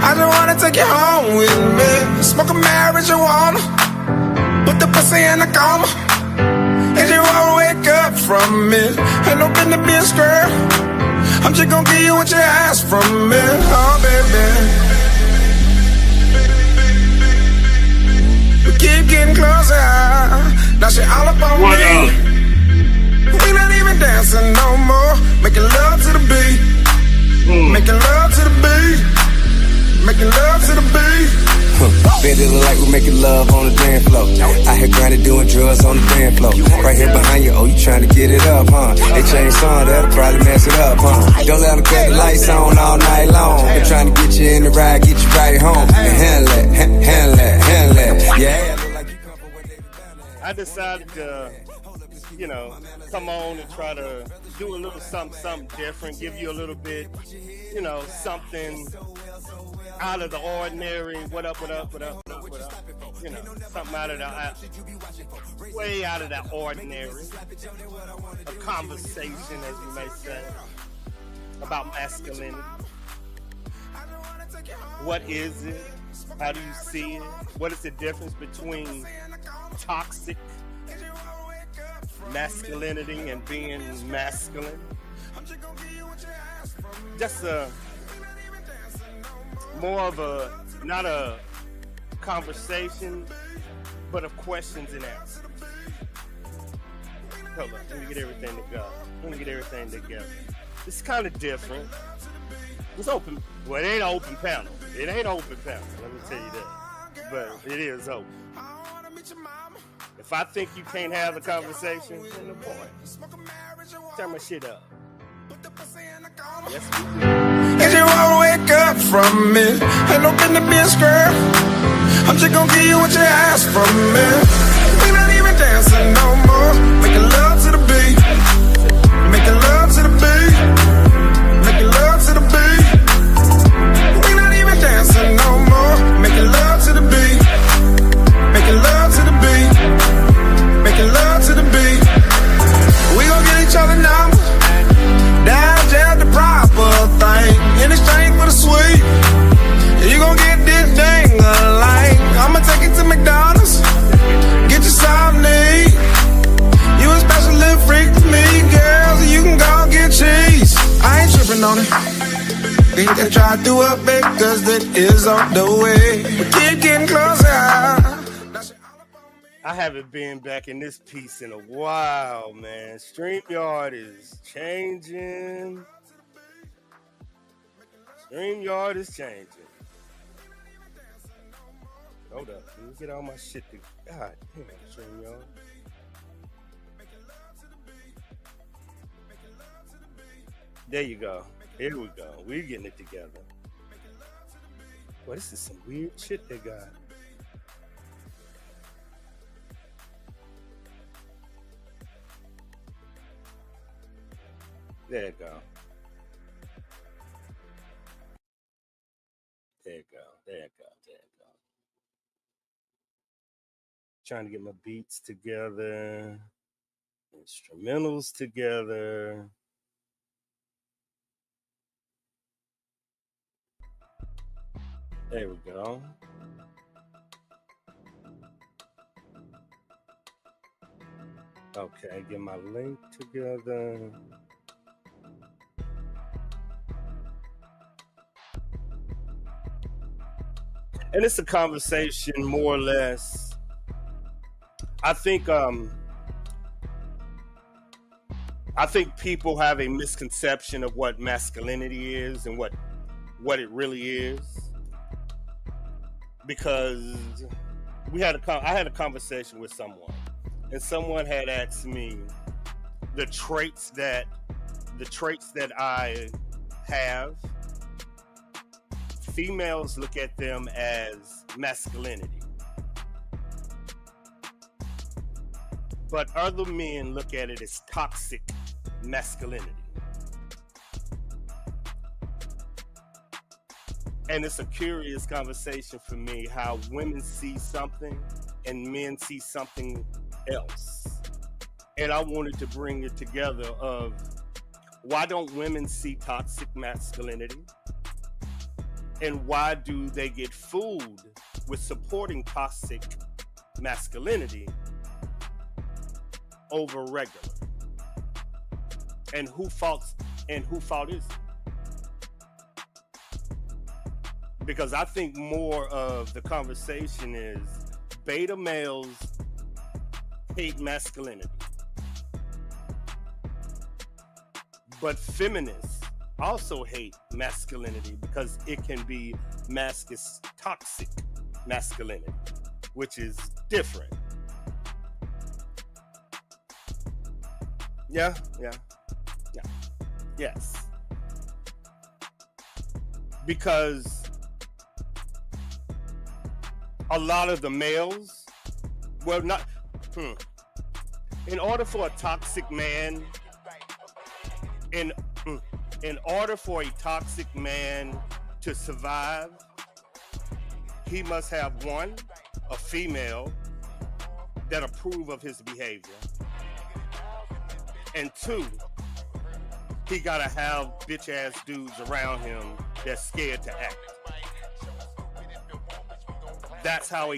I just wanna take you home with me. Smoke a marijuana, put the pussy in a coma, and you won't wake up from it. Ain't no business being scared. I'm just gonna give you what you asked from me. Oh, baby. We keep getting closer. Now she all up on me. We not even dancing no more. Making love to the beat. Making love to the beat. Making love to the beat. Bet it look like we're making love on the dance floor. I had grinded doing drugs on the dance floor. Right here behind you, oh, you trying to get it up, huh? They change song, that'll probably mess it up, huh? Don't let them cut the lights on all night long. They're trying to get you in the ride, get you right home. And handle it, handle it, handle it. Yeah. I decided to, you know, come on and try to do a little something different, give you a little bit, you know, something out of the ordinary. What up, what up, what up, what up, what up? You know, something out of the, way out of the ordinary. A conversation, as you may say, about masculinity. What is it? How do you see it? What is the difference between toxic masculinity and being masculine? Just more of a, not a conversation, but of questions and answers. Hold on, let me get everything together. Let me get everything together. It's kind of different. It's open. Well, it ain't an open panel. It ain't an open panel, let me tell you that. But it is open. If I think you can't have a conversation, then no point. Turn my shit up. Yes, we do. And you won't wake up from it. Ain't no business being scared. I'm just gonna give you what you asked from me. We not even dancing no more. Making love to the beat. Making love to the beat. Making love to the beat. We not even dancing no more. Making love to the beat. Making love to the beat. Making love to the beat. We gon' get each other numbers. That's just the proper thing. In exchange for the sweet, you gon' get this thing alike. I'ma take it to McDonald's. Get you something to eat. You a special little freak to me, girl, so you can go get cheese. I ain't tripping on it. We can try to up it, cause it is on the way. We keep getting closer. I haven't been back in this piece in a while, man. StreamYard is changing. StreamYard is changing. Hold up. Let me get all my shit to God damn, StreamYard. There you go. Here we go. We're getting it together. Well, this is some weird shit they got. There you go. There you go. There you go. There you go. Trying to get my beats together, instrumentals together. There we go. Okay, get my link together. And it's a conversation more or less. I think people have a misconception of what masculinity is and what it really is. Because I had a conversation with someone, and someone had asked me the traits that I have. Females look at them as masculinity, but other men look at it as toxic masculinity. And it's a curious conversation for me how women see something and men see something else. And I wanted to bring it together of why don't women see toxic masculinity? And why do they get fooled with supporting toxic masculinity over regular? And who fault is it? Because I think more of the conversation is beta males hate masculinity, but feminists also hate masculinity because it can be toxic masculinity, which is different. Yeah. Yes. Because a lot of the males, well, not, in order for a toxic man, in order for a toxic man to survive, he must have one, a female that approve of his behavior, and two, he gotta have bitch ass dudes around him that's scared to act. That's how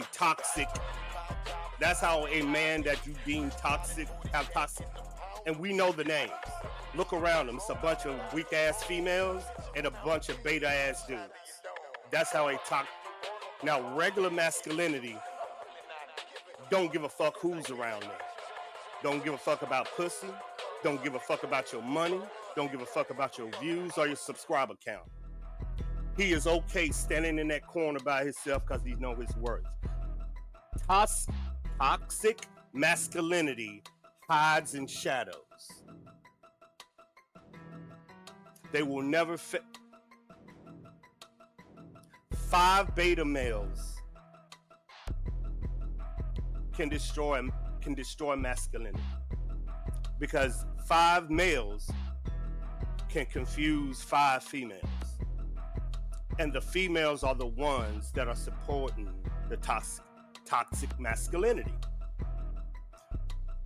a man that you deem toxic, have toxic, and we know the names. Look around them. It's a bunch of weak ass females and a bunch of beta ass dudes. That's how a toxic. Now, regular masculinity don't give a fuck who's around them. Don't give a fuck about pussy. Don't give a fuck about your money. Don't give a fuck about your views or your subscriber count. He is okay standing in that corner by himself because he knows his worth. Toxic masculinity hides in shadows. They will never fit. 5 beta males can destroy masculinity, because 5 males can confuse 5 females, and the females are the ones that are supporting the toxic masculinity.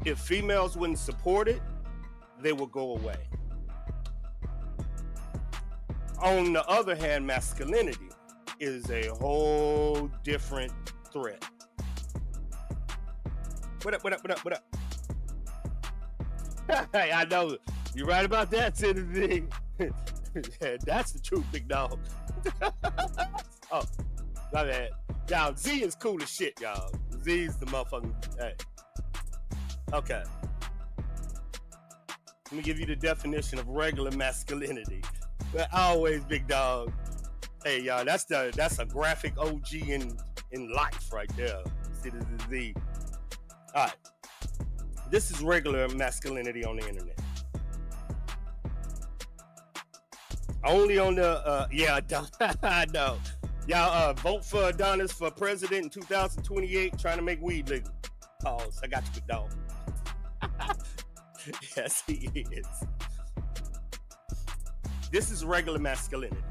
If females wouldn't support it, they will go away. On the other hand, masculinity is a whole different threat. What up? Hey, I know you're right about that, Timothy. That's the truth, big dog. Oh, my bad. Y'all, Z is cool as shit, y'all. Z's the motherfucking. Hey. Okay. Let me give you the definition of regular masculinity. But always, big dog. Hey, y'all, that's a graphic OG in life right there. See, this is Z. All right. This is regular masculinity on the internet. Only on the, I know. Y'all vote for Adonis for president in 2028, trying to make weed legal. Pause. I got you, big dog. Yes, he is. This is regular masculinity.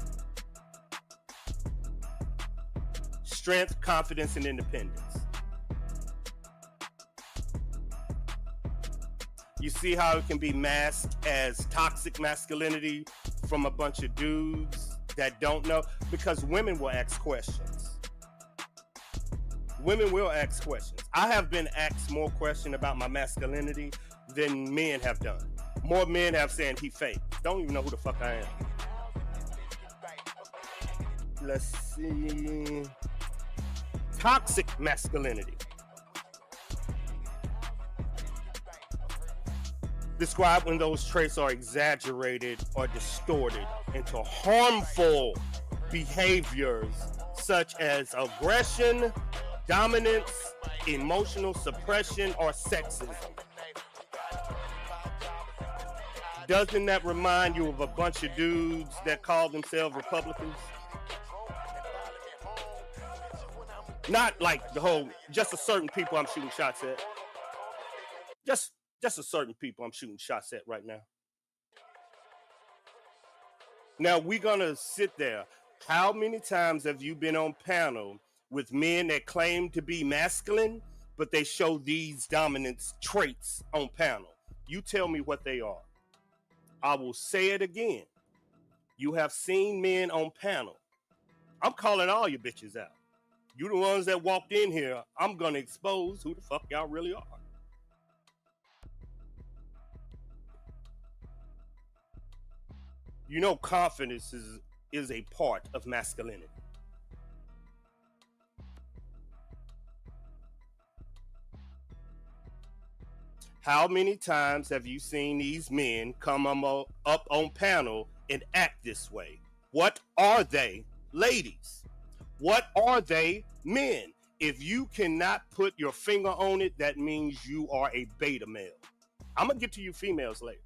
Strength, confidence, and independence. You see how it can be masked as toxic masculinity from a bunch of dudes that don't know? Because women will ask questions. Women will ask questions. I have been asked more questions about my masculinity than men have done. More men have said he fake. Don't even know who the fuck I am. Let's see. Toxic masculinity. Describe when those traits are exaggerated or distorted into harmful behaviors such as aggression, dominance, emotional suppression, or sexism. Doesn't that remind you of a bunch of dudes that call themselves Republicans? Not like the whole, just a certain people I'm shooting shots at. Just a certain people I'm shooting shots at right now. Now we're gonna sit there. How many times have you been on panel with men that claim to be masculine, but they show these dominance traits on panel? You tell me what they are. I will say it again. You have seen men on panel I'm calling all you bitches out. You the ones that walked in here, I'm gonna expose who the fuck y'all really are. You know, confidence is a part of masculinity. How many times have you seen these men come up on panel and act this way? What are they, ladies? What are they, men? If you cannot put your finger on it, that means you are a beta male. I'm gonna get to you females later.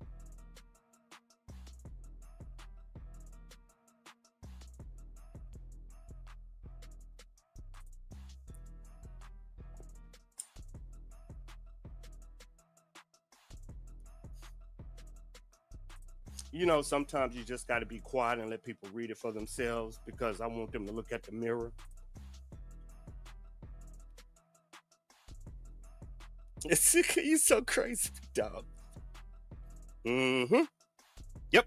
You know, sometimes you just got to be quiet and let people read it for themselves, because I want them to look at the mirror. You're so crazy, dog. Mm-hmm. Yep.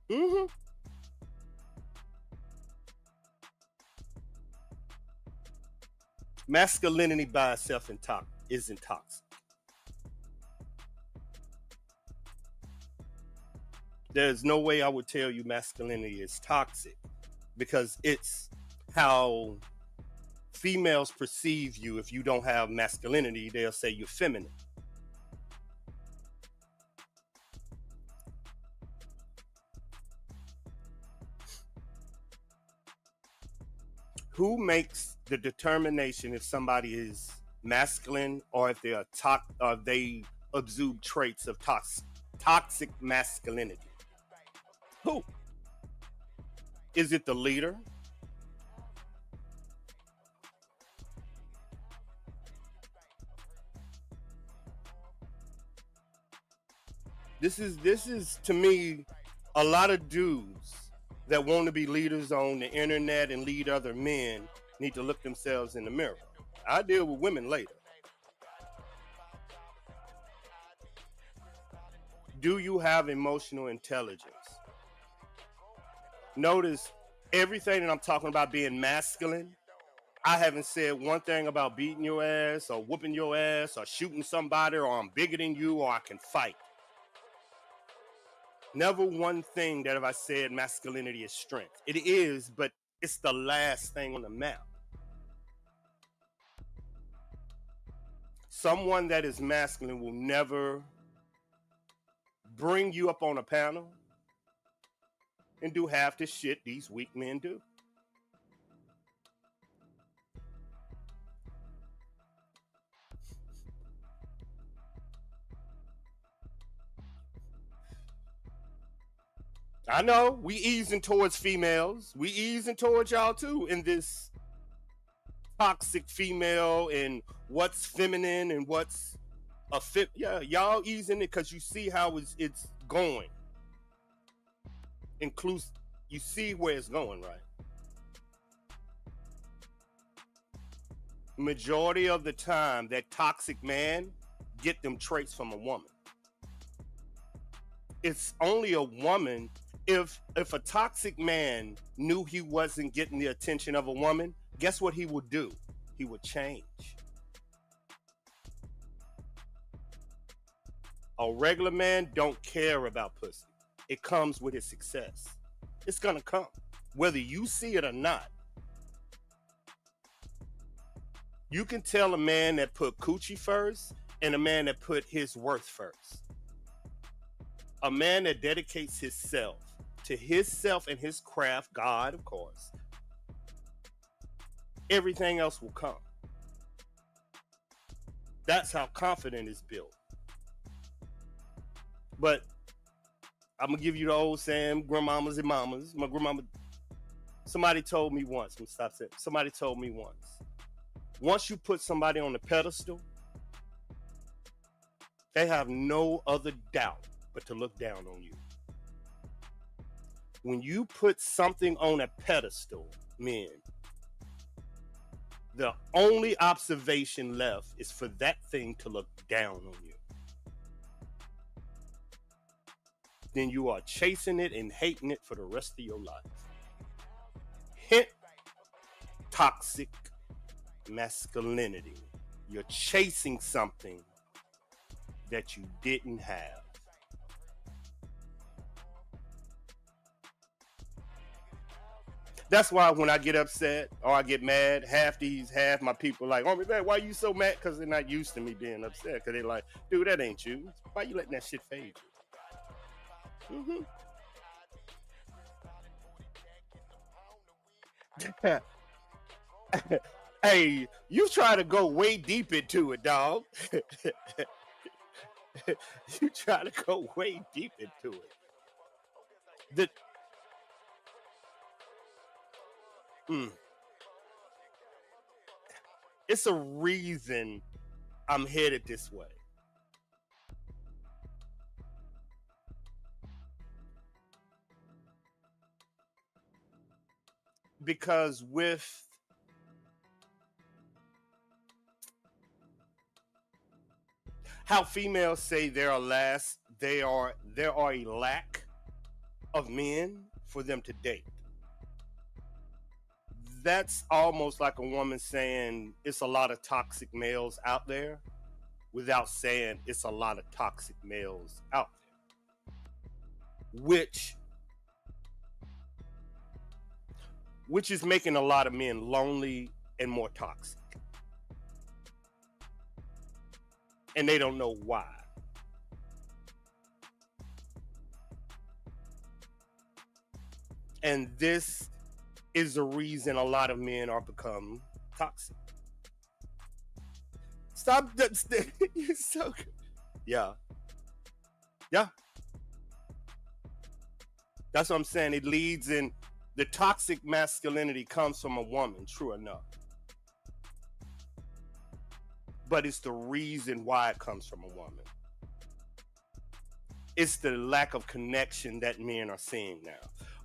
Mm-hmm. Masculinity by itself isn't toxic. There's no way I would tell you masculinity is toxic, because it's how females perceive you. If you don't have masculinity, they'll say you're feminine. Who makes the determination if somebody is masculine or if they exude traits of toxic masculinity? Who? Is it the leader? This is to me a lot of dudes that want to be leaders on the internet and lead other men need to look themselves in the mirror. I deal with women later. Do you have emotional intelligence? Notice everything that I'm talking about being masculine, I haven't said one thing about beating your ass or whooping your ass or shooting somebody or I'm bigger than you or I can fight. Never one thing that have I said masculinity is strength. It is, but it's the last thing on the map. Someone that is masculine will never bring you up on a panel and do half the shit these weak men do. I know we easing towards females. We easing towards y'all too in this toxic female and what's feminine and what's a fit. Yeah, y'all easing it because you see how it's going. Inclusive, you see where it's going, right? Majority of the time, that toxic man get them traits from a woman. It's only a woman. If a toxic man knew he wasn't getting the attention of a woman, guess what he would do? He would change. A regular man don't care about pussy. It comes with his success. It's gonna come, whether you see it or not. You can tell a man that put coochie first and a man that put his worth first. A man that dedicates himself to himself and his craft, God, of course, everything else will come. That's how confidence is built. But I'm gonna give you the old saying, grandmamas and mamas. My grandmama, somebody told me once, I'm gonna stop saying, somebody told me once you put somebody on the pedestal, they have no other doubt but to look down on you. When you put something on a pedestal, men, the only observation left is for that thing to look down on you. then you are chasing it and hating it for the rest of your life. Hint, toxic masculinity. You're chasing something that you didn't have. That's why when I get upset or I get mad, half my people like, ARMYVET, why you so mad? Because they're not used to me being upset. Because they're like, dude, that ain't you. Why you letting that shit fade you? Hey, you try to go way deep into it, dog. You try to go way deep into it. It's a reason I'm headed this way. Because with how females say there are a lack of men for them to date. That's almost like a woman saying it's a lot of toxic males out there without saying it's a lot of toxic males out there. Which is making a lot of men lonely and more toxic. And they don't know why. And this is the reason a lot of men are become toxic. Stop that. You're so good. Yeah. That's what I'm saying. It leads in the toxic masculinity comes from a woman, true enough. But it's the reason why it comes from a woman. It's the lack of connection that men are seeing now.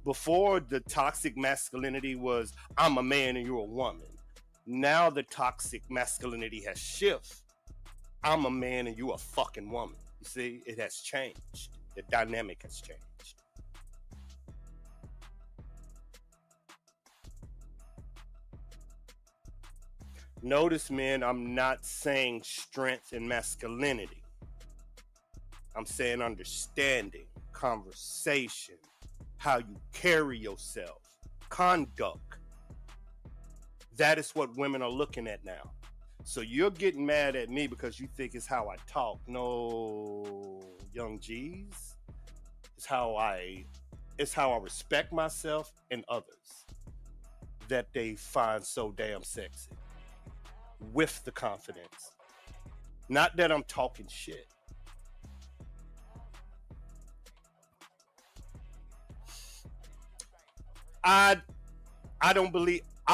Before, the toxic masculinity was, I'm a man and you're a woman. Now the toxic masculinity has shifted. I'm a man and you're a fucking woman. You see, it has changed. The dynamic has changed. Notice, men, I'm not saying strength and masculinity. I'm saying understanding, conversation, how you carry yourself, conduct. That is what women are looking at now. So you're getting mad at me because you think it's how I talk. No, young G's. It's how I respect myself and others that they find so damn sexy. With the confidence. Not that I'm talking shit. I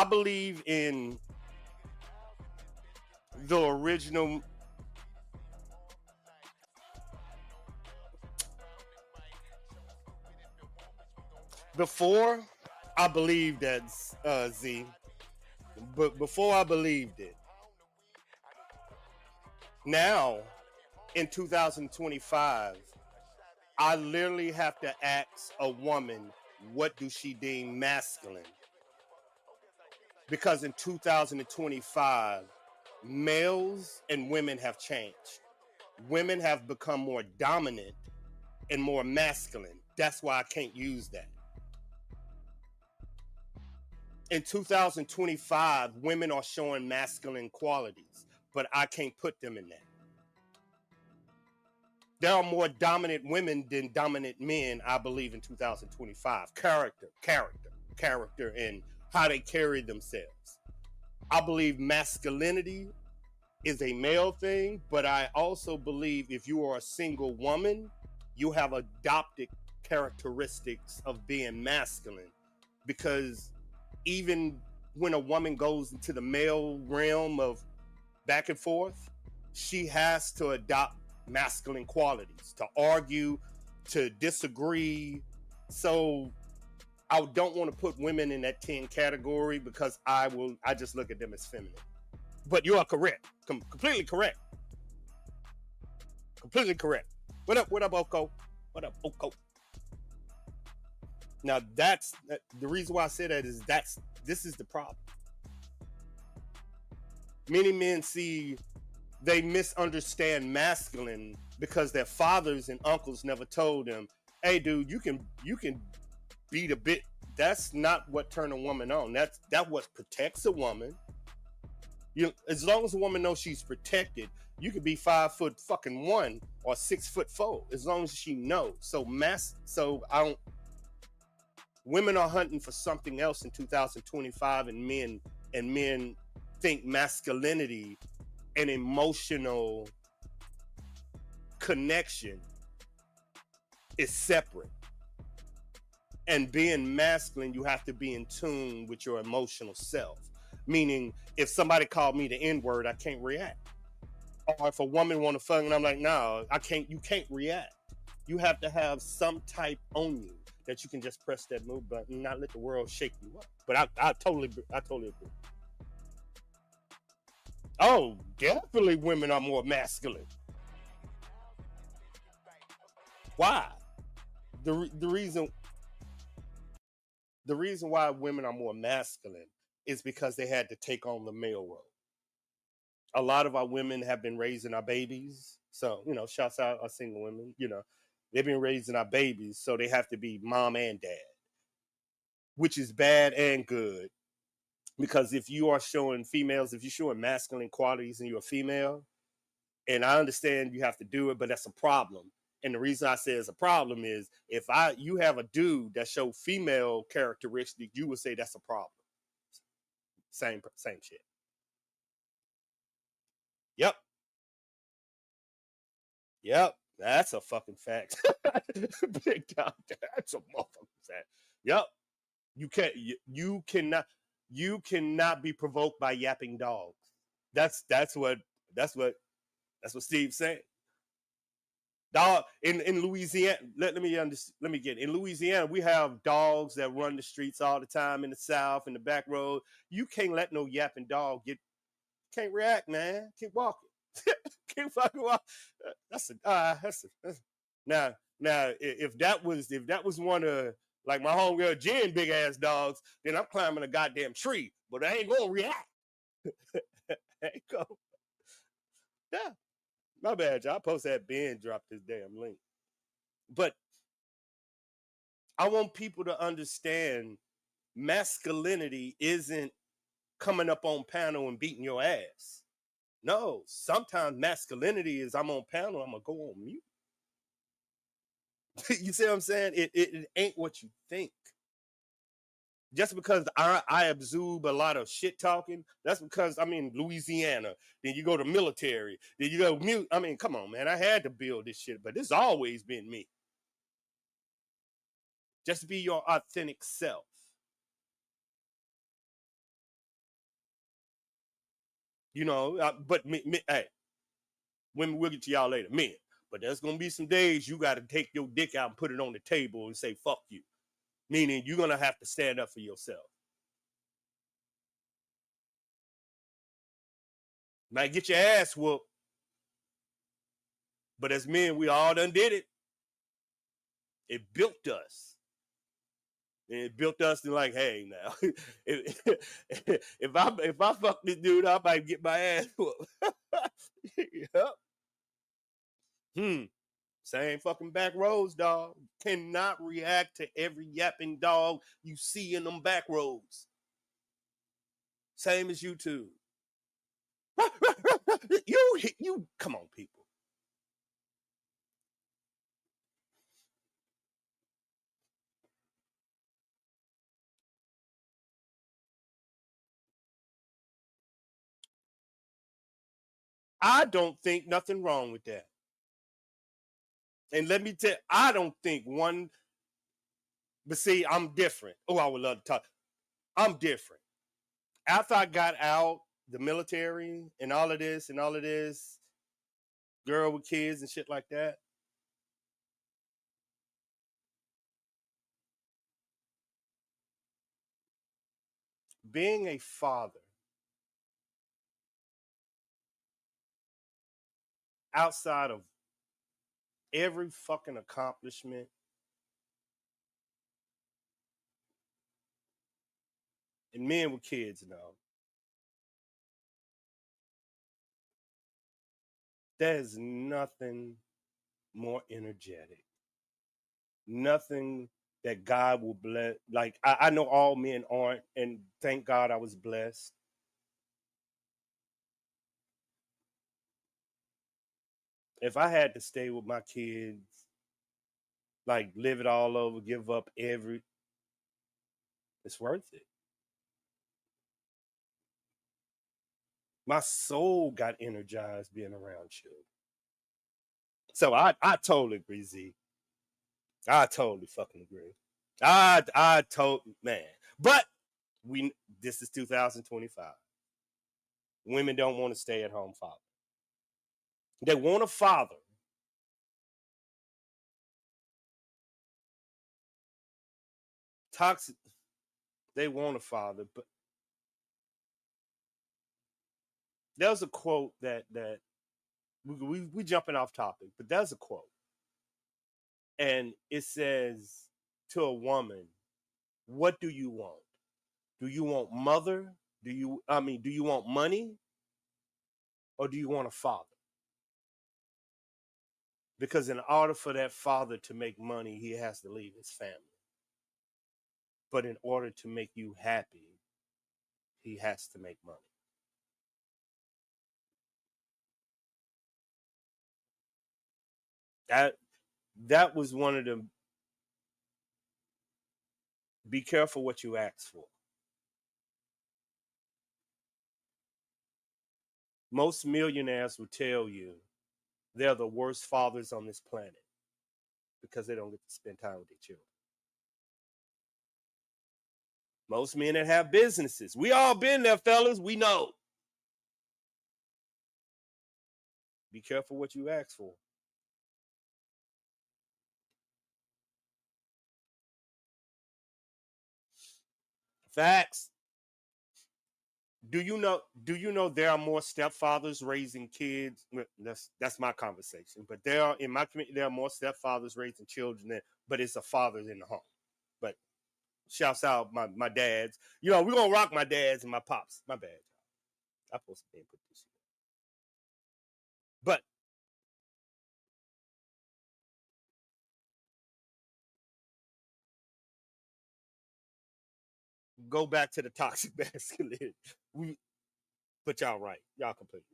believe in the original. Before I believed that, Z, but before I believed it, now in 2025, I literally have to ask a woman, what do she deem masculine? Because in 2025, males and women have changed. Women have become more dominant and more masculine. That's why I can't use that. In 2025, women are showing masculine qualities, but I can't put them in that. There are more dominant women than dominant men, I believe, in 2025. Character, and how they carry themselves. I believe masculinity is a male thing, but I also believe if you are a single woman, you have adopted characteristics of being masculine. Because even when a woman goes into the male realm of back and forth, she has to adopt masculine qualities, to argue, to disagree. So I don't want to put women in that 10 category because I just look at them as feminine. But you are correct. Completely correct. Completely correct. What up, Oko? What up, Oko? Now that's the reason why I say that is this is the problem. Many men they misunderstand masculine because their fathers and uncles never told them, "Hey, dude, you can beat a bit." That's not what turn a woman on. That what protects a woman. As long as a woman knows she's protected, you could be 5 foot fucking 1 or 6'4", as long as she knows. So I don't. Women are hunting for something else in 2025, and men think masculinity and emotional connection is separate. And being masculine, you have to be in tune with your emotional self. Meaning, if somebody called me the N-word, I can't react. Or if a woman want to fuck, and I'm like, no, I can't. You can't react. You have to have some type on you that you can just press that move button and not let the world shake you up. But I totally agree. Oh, definitely women are more masculine. Why? The reason why women are more masculine is because they had to take on the male role. A lot of our women have been raising our babies. So, shouts out our single women, they've been raising our babies. So they have to be mom and dad, which is bad and good. Because if you are showing females, if you're showing masculine qualities and you're a female, and I understand you have to do it, but that's a problem. And the reason I say it's a problem is if you have a dude that show female characteristics, you would say that's a problem. Same shit. Yep. That's a fucking fact. Big time. That's a motherfucking fact. Yep. You cannot be provoked by yapping dogs. That's what Steve's saying. Dog in Louisiana. Let me get it. In Louisiana, we have dogs that run the streets all the time in the South, in the back road. You can't let no yapping dog can't react, man. Keep walking. Keep fucking walking. Now if that was one of like my homegirl Jen big ass dogs, then I'm climbing a goddamn tree. But I ain't gonna react. Ain't go. Yeah. My bad, y'all. Post that Ben dropped this damn link. But I want people to understand masculinity isn't coming up on panel and beating your ass. No, sometimes masculinity is I'm on panel, I'm gonna go on mute. You see what I'm saying? It ain't what you think. Just because I absorb a lot of shit talking, that's because I'm in Louisiana. Then you go to military. Then you go mute. I mean, come on, man. I had to build this shit, but it's always been me. Just be your authentic self. But hey, women, we'll get to y'all later. Men. But there's going to be some days you got to take your dick out and put it on the table and say, fuck you. Meaning you're going to have to stand up for yourself. Might get your ass whooped. But as men, we all done did it. It built us. And it built us to like, hey, now, if I fuck this dude, I might get my ass whooped. Yep. Same fucking back roads, dog. Cannot react to every yapping dog you see in them back roads. Same as YouTube. You come on, people. I don't think nothing wrong with that. And let me tell you, I don't think one, but see, I'm different. Oh, I would love to talk. I'm different. After I got out the military and all of this, girl with kids and shit like that, being a father outside of every fucking accomplishment and men with kids know, there's nothing more energetic, nothing that God will bless. Like, I know all men aren't, and thank God I was blessed. If I had to stay with my kids, like live it all over, give up it's worth it. My soul got energized being around children. So I totally agree, Z. I totally fucking agree. I told man. But this is 2025. Women don't want to stay at home father. They want a father. Toxic. They want a father, but there's a quote that we jumping off topic, but there's a quote, and it says to a woman, "What do you want? Do you want mother? Do you want money, or do you want a father? Because in order for that father to make money, he has to leave his family. But in order to make you happy, he has to make money." That was one of the be careful what you ask for. Most millionaires will tell you they're the worst fathers on this planet because they don't get to spend time with their children. Most men that have businesses, we all been there, fellas. We know. Be careful what you ask for. Facts. Do you know there are more stepfathers raising kids? That's my conversation. But there are in my community there are more stepfathers raising children but it's a father in the home. But shouts out my dads. We're gonna rock my dads and my pops. My bad, y'all. I'm supposed to be put this shit. But go back to the toxic masculinity. But y'all right. Y'all completely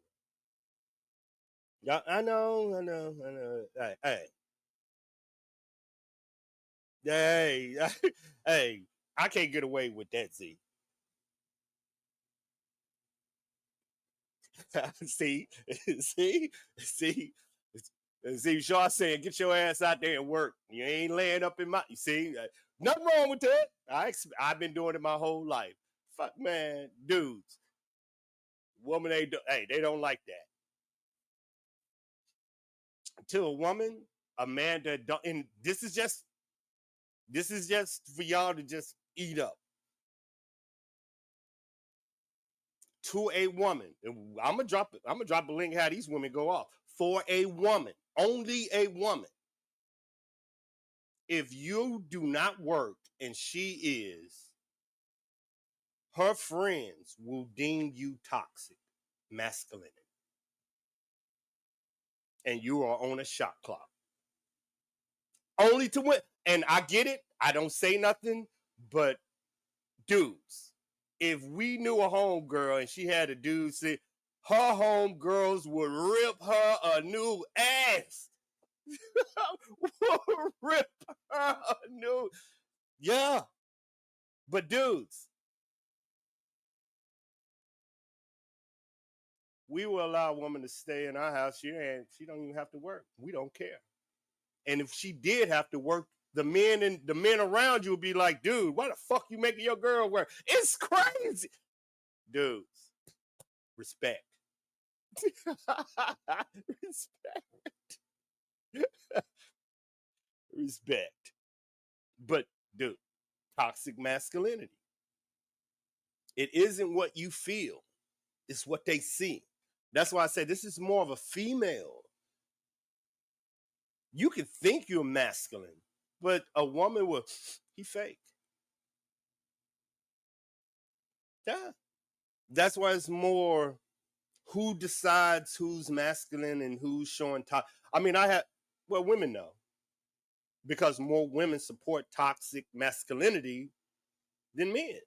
right. Y'all, I know. Hey, hey, I can't get away with that, Z. see, see, see, see. Shaw saying, "Get your ass out there and work. You ain't laying up in my." You see, nothing wrong with that. I've been doing it my whole life. Fuck, man, dudes, woman, they don't like that. To a woman, a man that don't, and this is just for y'all to just eat up. To a woman, and I'm gonna drop a link how these women go off. For a woman, only a woman. If you do not work and she is, her friends will deem you toxic masculinity. And you are on a shot clock. Only to win. And I get it. I don't say nothing, but dudes, if we knew a homegirl and she had a dude say, her homegirls would rip her a new ass. Rip her a new. Yeah. But dudes, we will allow a woman to stay in our house. She don't even have to work. We don't care. And if she did have to work, the men around you would be like, dude, why the fuck you making your girl work? It's crazy. Dudes, respect. Respect. Respect. But dude, toxic masculinity. It isn't what you feel, it's what they see. That's why I say this is more of a female. You can think you're masculine, but a woman will, he fake. Yeah. That's why it's more who decides who's masculine and who's showing top. I mean, women know because more women support toxic masculinity than men.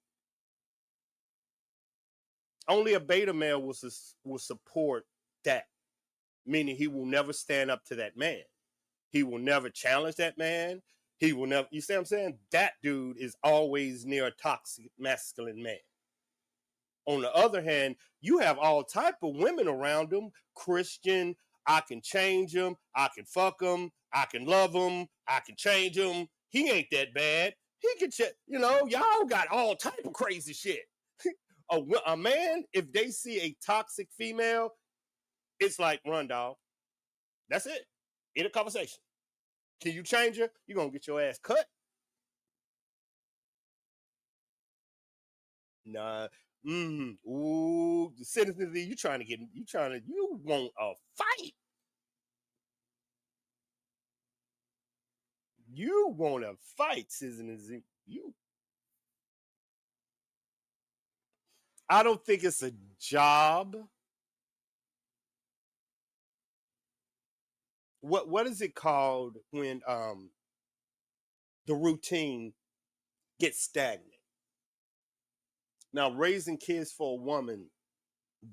Only a beta male will support that, meaning he will never stand up to that man. He will never challenge that man. He will never, you see what I'm saying? That dude is always near a toxic masculine man. On the other hand, you have all type of women around him, Christian, I can change him, I can fuck him, I can love him, I can change him. He ain't that bad. He can, y'all got all type of crazy shit. A man, if they see a toxic female, it's like, run, dog. That's it. End of conversation. Can you change her? You're going to get your ass cut. Nah. Ooh, the citizen, you want a fight. You want to fight, citizen. I don't think it's a job. What is it called when the routine gets stagnant? Now, raising kids for a woman,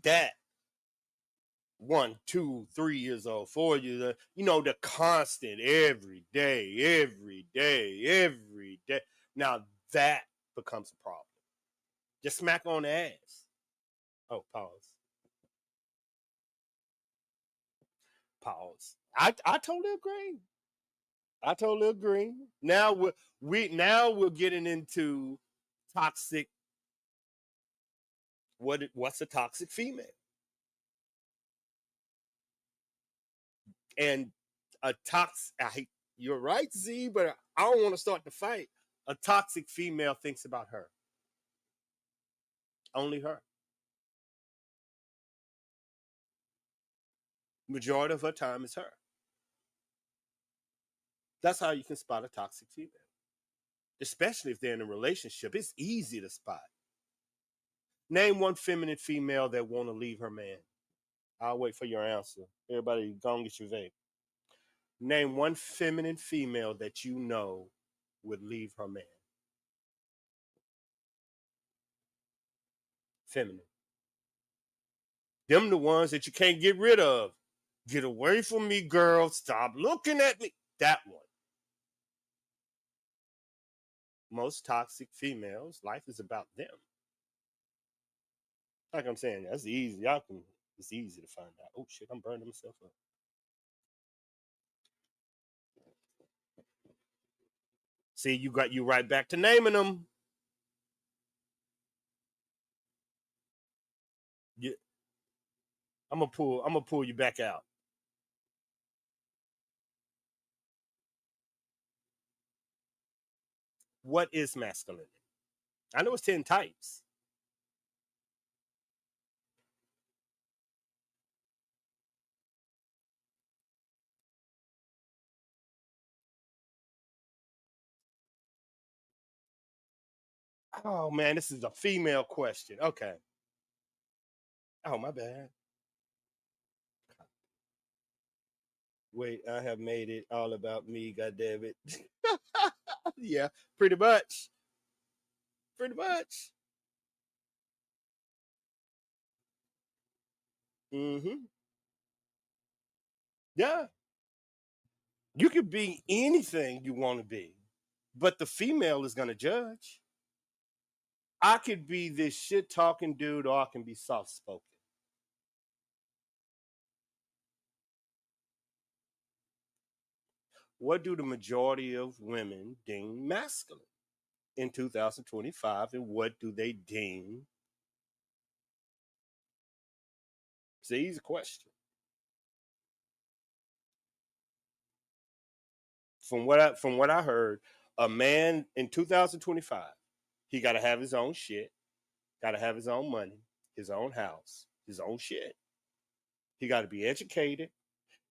that 1, 2, 3 years old, 4 years old, the constant every day. Now that becomes a problem. Just smack on the ass. Oh, pause. I totally agree. Now we're getting into toxic. What's a toxic female? And you're right, Z, but I don't want to start the fight. A toxic female thinks about her. Only her. Majority of her time is her. That's how you can spot a toxic female. Especially if they're in a relationship. It's easy to spot. Name one feminine female that want to leave her man. I'll wait for your answer. Everybody, go and get your vape. Name one feminine female that you know would leave her man. Feminine. Them the ones that you can't get rid of. Get away from me, girl. Stop looking at me. That one. Most toxic females, life is about them. Like I'm saying, that's easy. It's easy to find out. Oh shit, I'm burning myself up. See, you got you right back to naming them. I'm gonna pull you back out. What is masculinity? I know it's 10 types. Oh man, this is a female question. Okay. Oh, my bad. Wait, I have made it all about me, goddammit. Yeah, pretty much. Pretty much. Mm-hmm. Yeah. You could be anything you want to be, but the female is gonna judge. I could be this shit talking dude, or I can be soft spoken. What do the majority of women deem masculine in 2025, and what do they deem? It's an easy question. From what I heard, a man in 2025, he got to have his own shit, got to have his own money, his own house, his own shit. He got to be educated.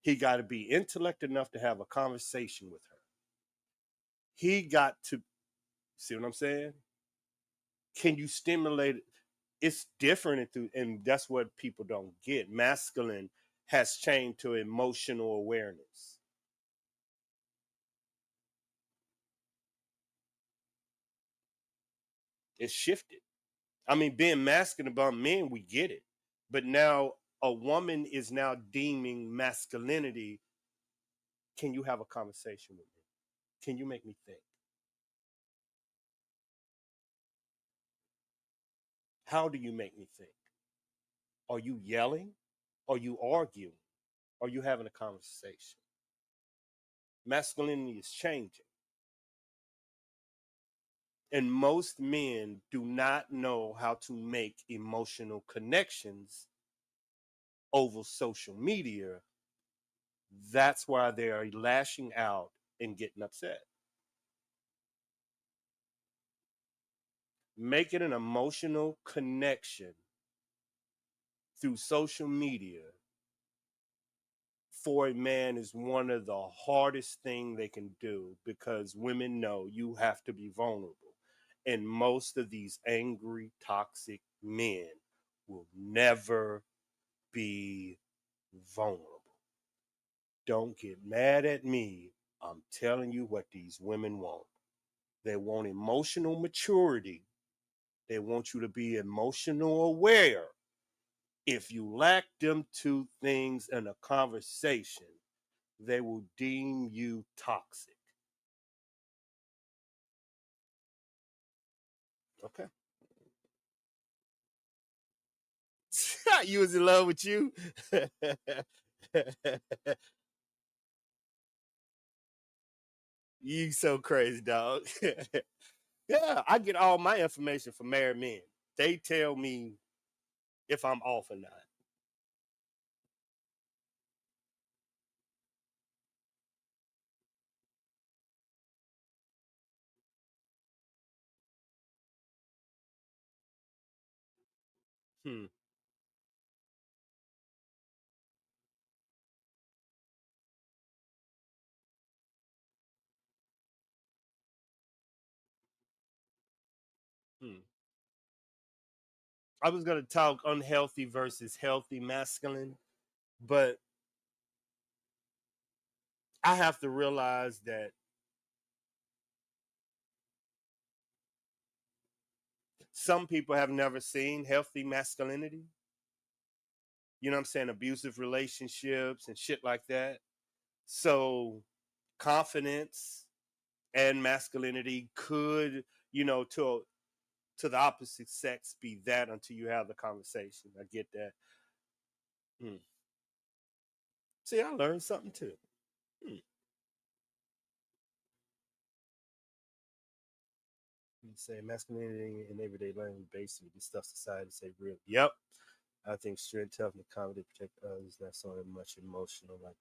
He got to be intellect enough to have a conversation with her. He got to see what I'm saying. Can you stimulate it? it's different, and that's what people don't get. Masculine has changed to emotional awareness. It's shifted. I mean, being masculine about men, we get it. But now a woman is now deeming masculinity. Can you have a conversation with me? Can you make me think? How do you make me think? Are you yelling? Are you arguing? Are you having a conversation? Masculinity is changing. And most men do not know how to make emotional connections over social media. That's why they are lashing out and getting upset. Making an emotional connection through social media for a man is one of the hardest thing they can do, because women know you have to be vulnerable. And most of these angry, toxic men will never be vulnerable. Don't get mad at me. I'm telling you what these women want. They want emotional maturity. They want you to be emotional aware. If you lack them two things in a conversation, they will deem you toxic. Okay. You was in love with you. You so crazy, dog. Yeah, I get all my information from married men. They tell me if I'm off or not. Hmm. Hmm. I was gonna talk unhealthy versus healthy masculine, but I have to realize that some people have never seen healthy masculinity. You know what I'm saying? Abusive relationships and shit like that. So confidence and masculinity could, to the opposite sex be that until you have the conversation. I get that. Hmm. See, I learned something too. Hmm. You say masculinity in everyday language, basically the stuff society say real. Yep. I think strength, toughness, comedy, protect others, not so much emotional like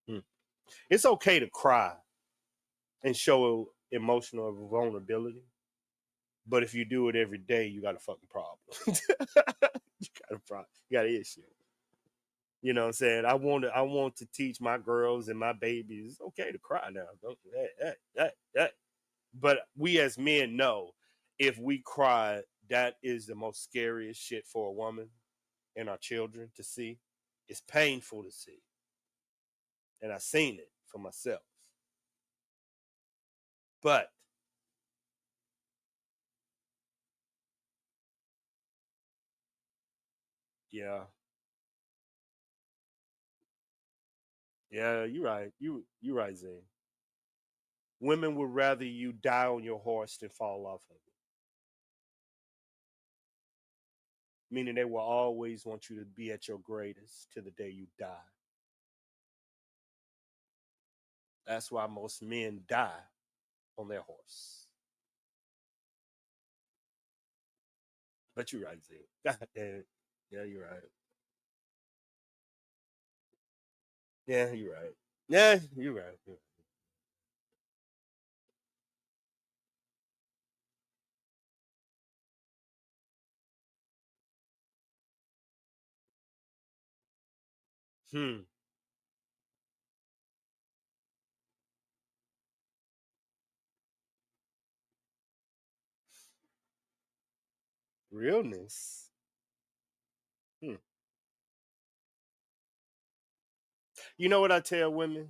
hmm. It's okay to cry and show emotional vulnerability. But if you do it every day, you got a fucking problem. You got a problem. You got an issue. You know what I'm saying? I want to teach my girls and my babies, it's okay to cry now. Don't, hey. But we as men know, if we cry, that is the most scariest shit for a woman and our children to see. It's painful to see. And I've seen it for myself. But yeah, yeah, you're right. You're right, Zane. Women would rather you die on your horse than fall off of it. Meaning they will always want you to be at your greatest to the day you die. That's why most men die on their horse. But you're right, Z. God damn. Yeah, you're right. Yeah, you're right. Yeah, you're right. You're right. Hmm. Realness. Hmm. You know what I tell women?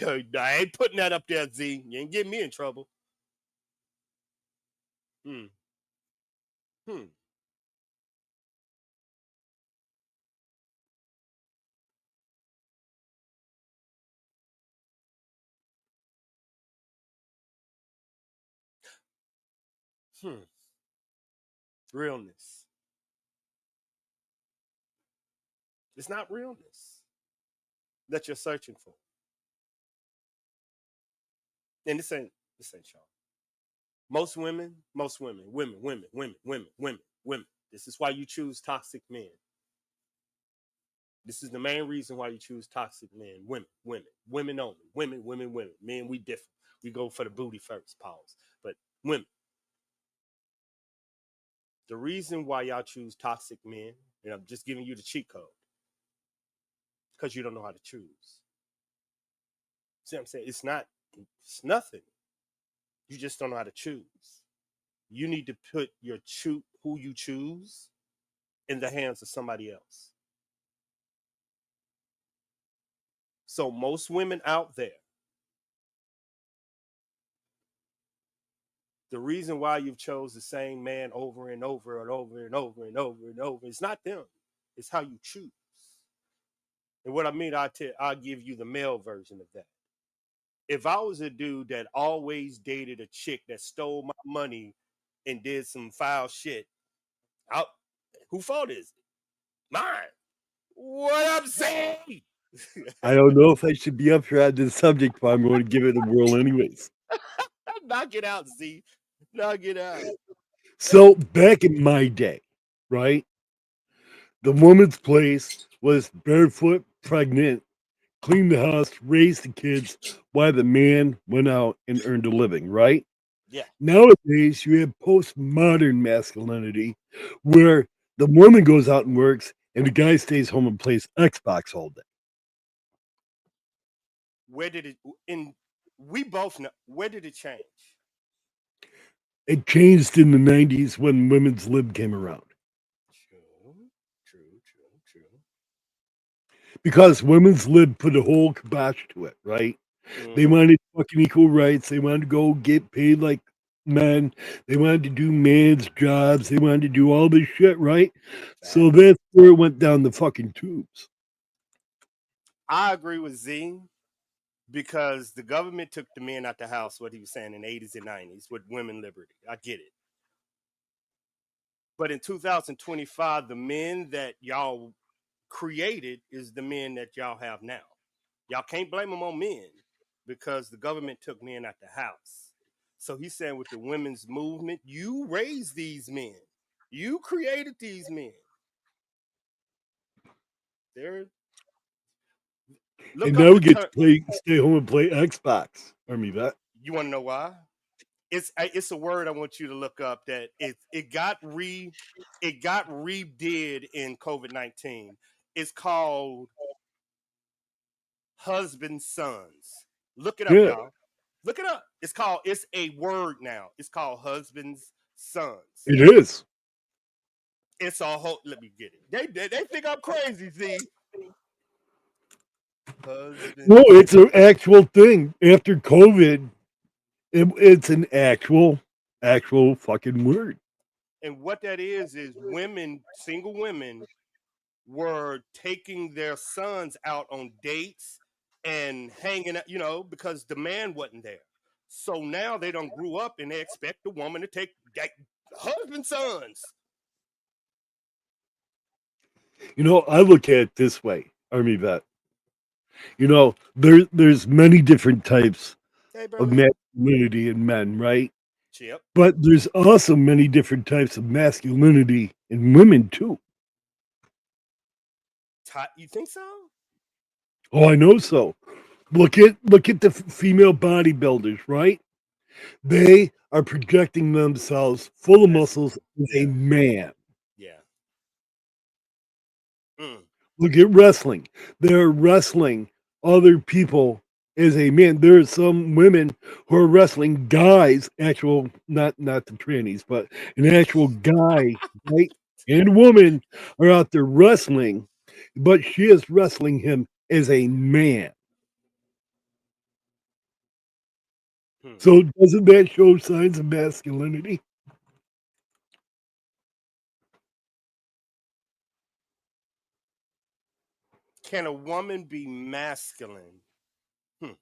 I ain't putting that up there, Z. You ain't getting me in trouble. Hmm. Hmm. Hmm. Realness. It's not realness that you're searching for. And this ain't y'all. Women. This is why you choose toxic men. This is the main reason why you choose toxic men. Women only. Women. Men, we different. We go for the booty first, pause. But women, the reason why y'all choose toxic men, and I'm just giving you the cheat code, because you don't know how to choose. See what I'm saying? It's nothing. You just don't know how to choose. You need to put who you choose in the hands of somebody else. So most women out there, the reason why you've chose the same man over and over and over and over and over and over, it's not them. It's how you choose. And what I mean, I'll give you the male version of that. If I was a dude that always dated a chick that stole my money and did some foul shit, I, who fault is it? Mine. What I'm saying? I don't know if I should be up here on this subject, but I'm going to give it a whirl anyways. Knock it out, Z. Knock it out. So back in my day, right, the woman's place was barefoot, pregnant, clean the house, raise the kids, while the man went out and earned a living, right? Yeah. Nowadays, you have postmodern masculinity where the woman goes out and works and the guy stays home and plays Xbox all day. Where did it in we both know where did it change? It changed in the 90s when women's lib came around. True. Because women's lib put a whole kibosh to it, right? They Mm-hmm. wanted fucking equal rights. They wanted to go get paid like men. They wanted to do man's jobs. They wanted to do all this shit, right? So Facts. that's where it went down the fucking tubes. I agree with Z because the government took the men out the house, what he was saying in the 80s and 90s with women liberty. I get it. But in 2025, the men that y'all created is the men that y'all have now. Y'all can't blame them on men because the government took men out the house. So he's saying with the women's movement, you raised these men. You created these men. They're And look up now we the get to term. stay home and play Xbox. ARMYVET. You want to know why? It's a word I want you to look up that it got redid in COVID-19. It's called husband sons. Look it up, Yeah, y'all. Look it up. It's a word now. It's called husbands sons. it is. It's a whole. Let me get it. They think I'm crazy. See, No, husbands. it's an actual thing. After COVID, it's an actual fucking word. And what that is women, single women, were taking their sons out on dates and hanging out, because the man wasn't there. So now they don't grew up and they expect the woman to take that husband sons. I look at it this way, ARMYVET. There's many different types Hey, of brother. masculinity in men, right? Chip. But there's also many different types of masculinity in women too. You think so? Oh, I know so. Look at the female bodybuilders, right? They are projecting themselves full of As muscles as a yeah, man. yeah. Mm, Look at wrestling. They're wrestling other people as a man. There are some women who are wrestling guys, actual not the trannies, but an actual guy, right? And woman are out there wrestling, but she is wrestling him as a man. Hmm. So doesn't that show signs of masculinity? Can a woman be masculine? Hmm.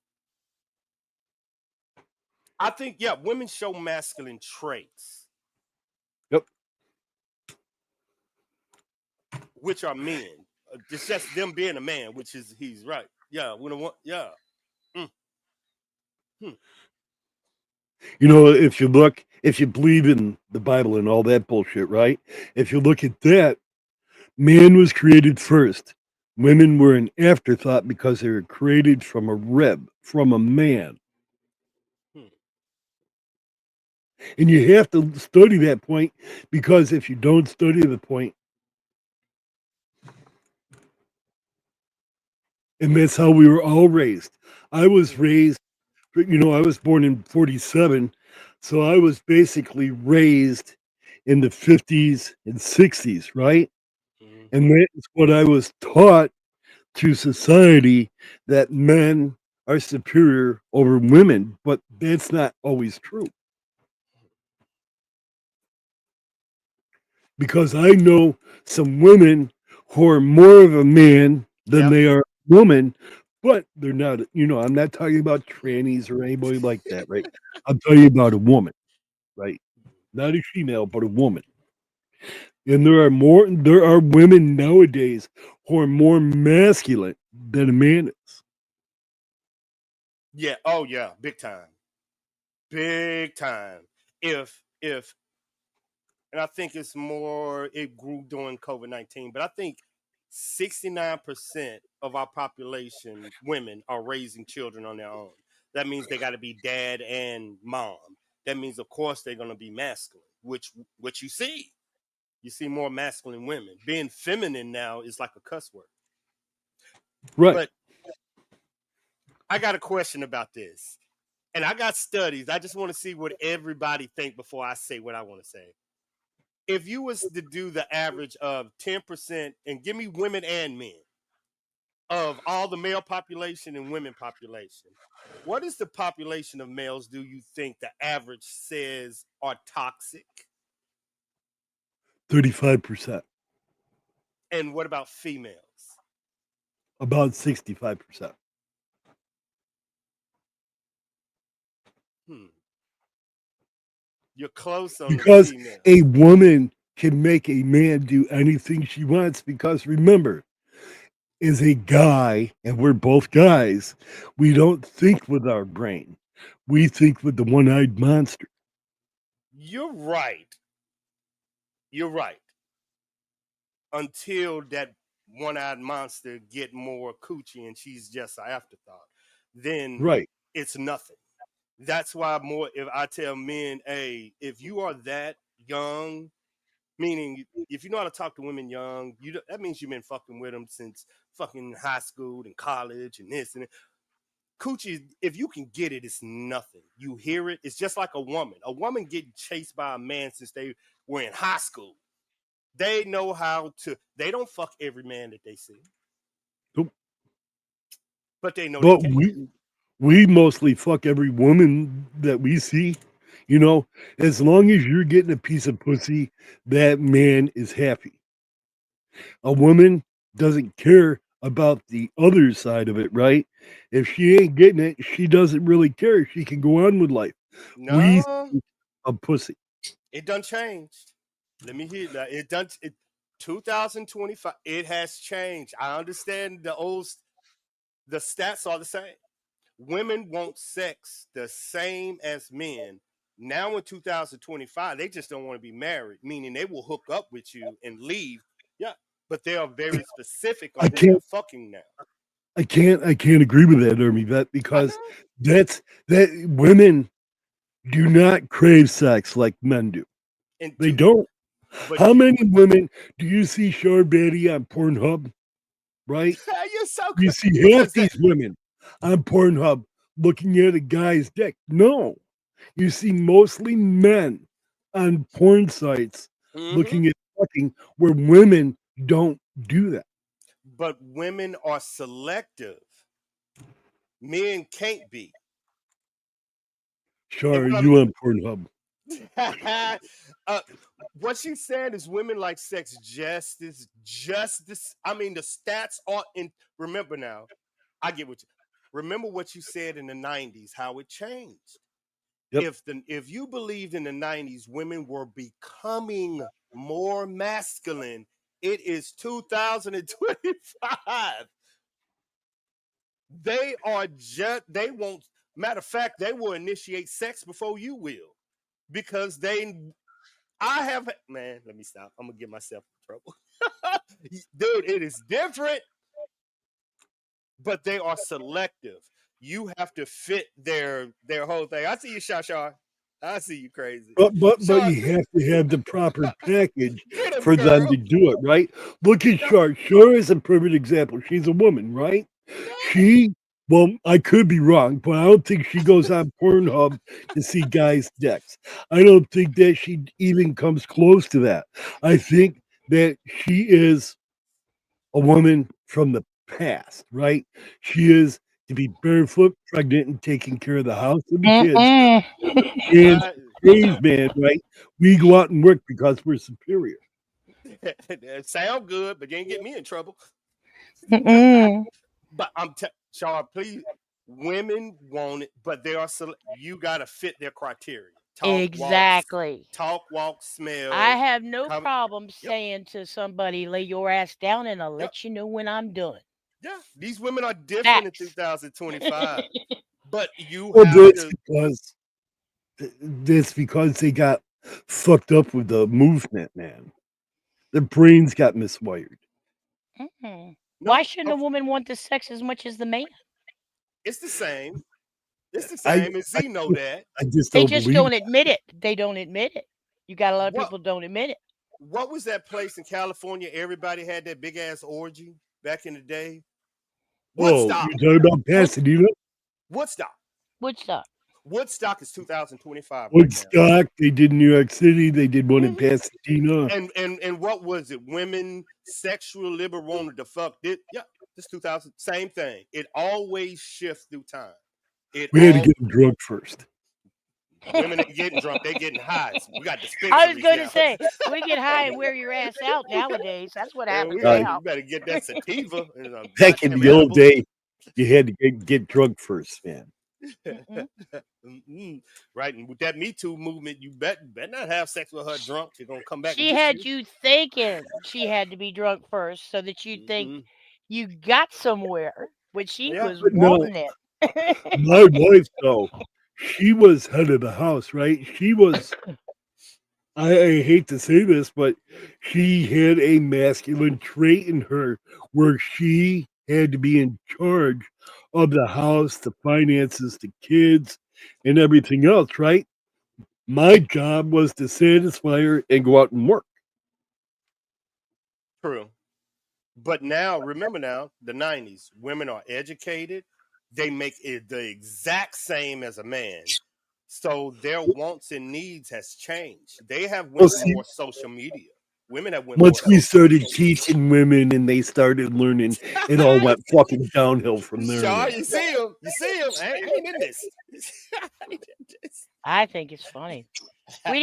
I think, yeah, women show masculine traits, Yep. which are men. It's just them being a man, which is he's right. Yeah, when a yeah. Mm, hmm. You know, if you believe in the Bible and all that bullshit, right? If you look at that, man was created first. Women were an afterthought because they were created from a rib, from a man. Hmm. And you have to study that point because if you don't study the point, and that's how we were all raised. I was Hmm. raised, I was born in 47. So I was basically raised in the 50s and 60s, right? Hmm. And that is what I was taught to society, that men are superior over women, but that's not always true. Because I know some women who are more of a man than Yep. they are a woman, but they're not, I'm not talking about trannies or anybody like that, right? I'm talking about a woman, right? Not a female, but a woman. And there are women nowadays who are more masculine than a man is. Yeah. Oh yeah. Big time. Big time. If and I think it's more it grew during COVID-19, but I think 69% of our population, women, are raising children on their own. That means they got to be dad and mom. That means, of course, they're going to be masculine, which you see. You see more masculine women. Being feminine now is like a cuss word. Right. But I got a question about this, and I got studies. I just want to see what everybody think before I say what I want to say. If you was to do the average of 10%, and give me women and men, of all the male population and women population, what is the population of males do you think the average says are toxic? 35%, And what about females? about 65%. Hmm. You're close on the Because female. a woman can make a man do anything she wants. Because remember, as a guy, and we're both guys, we don't think with our brain. We think with the one eyed monster. You're right. You're right. Until that one-eyed monster get more coochie and she's just an afterthought, then Right. it's nothing. That's why more if I tell men, hey, if you are that young, meaning if you know how to talk to women young, that means you've been fucking with them since fucking high school and college and this and that. Coochie, if you can get it, it's nothing. You hear it, it's just like a woman. A woman getting chased by a man since they were in high school. They know how to. They don't fuck every man that they see, Nope. but they know they But can. we mostly fuck every woman that we see. You know, as long as you're getting a piece of pussy, that man is happy. A woman doesn't care about the other side of it, right? If she ain't getting it, she doesn't really care. She can go on with life. We No, seek a pussy. it done changed. Let me hear that. It done. 2025. It has changed. I understand the stats are the same. Women want sex the same as men. Now in 2025, they just don't want to be married, meaning they will hook up with you and leave. Yeah, but they are very specific I on who they're can't fucking now. I can't agree with that, ARMYVET, I because know, that women do not crave sex like men do. and They to don't. but How you, many women do you see Shore Betty on Pornhub, right? you're so You crazy see half because that these women. on Pornhub looking at a guy's dick. No, you see mostly men on porn sites Hmm. looking at fucking where women don't do that. But women are selective. Men can't be. And Sorry, what you on Pornhub. uh, what she said is women like sex justice. I mean, the stats are in. Remember now, I get what you. Remember what you said in the '90s, how it changed. Yep. If you believed in the '90s, women were becoming more masculine. It is 2025. They are just. They won't. Matter of fact, they will initiate sex before you will because they I have man, let me stop. I'm gonna get myself in trouble. Dude, it is different, but they are selective. You have to fit their whole thing. I see you, Shashar. I see you crazy. But Shar, you have to have the proper package get him, for them girl. to do it, right? Look at No, Char. Char is a perfect example. She's a woman, right? yeah. She, well, I could be wrong, but I don't think she goes on Pornhub to see guys' dicks. I don't think that she even comes close to that. I think that she is a woman from the past, right? She is to be barefoot, pregnant, and taking care of the house and the kids. Mm-mm. And Uh, caveman, right? We go out and work because we're superior. it sound good, but you ain't get me in trouble. Mm-mm. But Shar, please. Women want it, but they are you gotta fit their criteria. Exactly. Talk, walk, I smell. have no Come. problem Yep, saying to somebody, lay your ass down and I'll yep. let you know when I'm done. Yeah, these women are different in Facts. 2025, but you Well, have to. that's because they got fucked up with the movement, man. Their brains got miswired. Mm. Why No, shouldn't a woman want the sex as much as the man? it's the same. It's the I same, and I Z know that. I just They don't just believe don't admit it. They don't admit it. You got a lot of What people don't admit it. what was that place in California? Everybody had that big ass orgy back in the day. Oh, Woodstock. you're talking about Wood Pasadena? Woodstock. Woodstock. Woodstock is 2025 right now. Woodstock, they did New York City, they did one in Hmm. Pasadena. And what was it? Women sexual liber wanted to fuck. Yeah, this 2000 same thing. It always shifts through time. It We had to all get them drunk first. women ain't getting drunk, they getting high. We got I was dispensaries going to now. say, we get high and wear your ass out nowadays. That's what Yeah, happens you now. better get that sativa and Back in goddamn the old edibles. day, you had to get drunk first, man. Mm-mm. Mm-mm. Right, and with that Me Too movement, you better not have sex with her drunk. She's gonna come back and She get had you. you thinking she had to be drunk first so that you'd think Mm-mm. you got somewhere when she Yeah, was But no, wanting it. my wife though, she was head of the house, right? She was I hate to say this, but she had a masculine trait in her where she had to be in charge of the house, the finances, the kids, and everything else, right? My job was to satisfy her and go out and work. true. But now, remember now, the '90s, women are educated. They make it the exact same as a man. So their wants and needs has changed. They have Well, went see, more social media. Women have went more once we started social media. teaching women and they started learning, it all went fucking downhill from there, Shaw, man. you see him? You see him? I ain't in this. I ain't in this. I think it's funny. We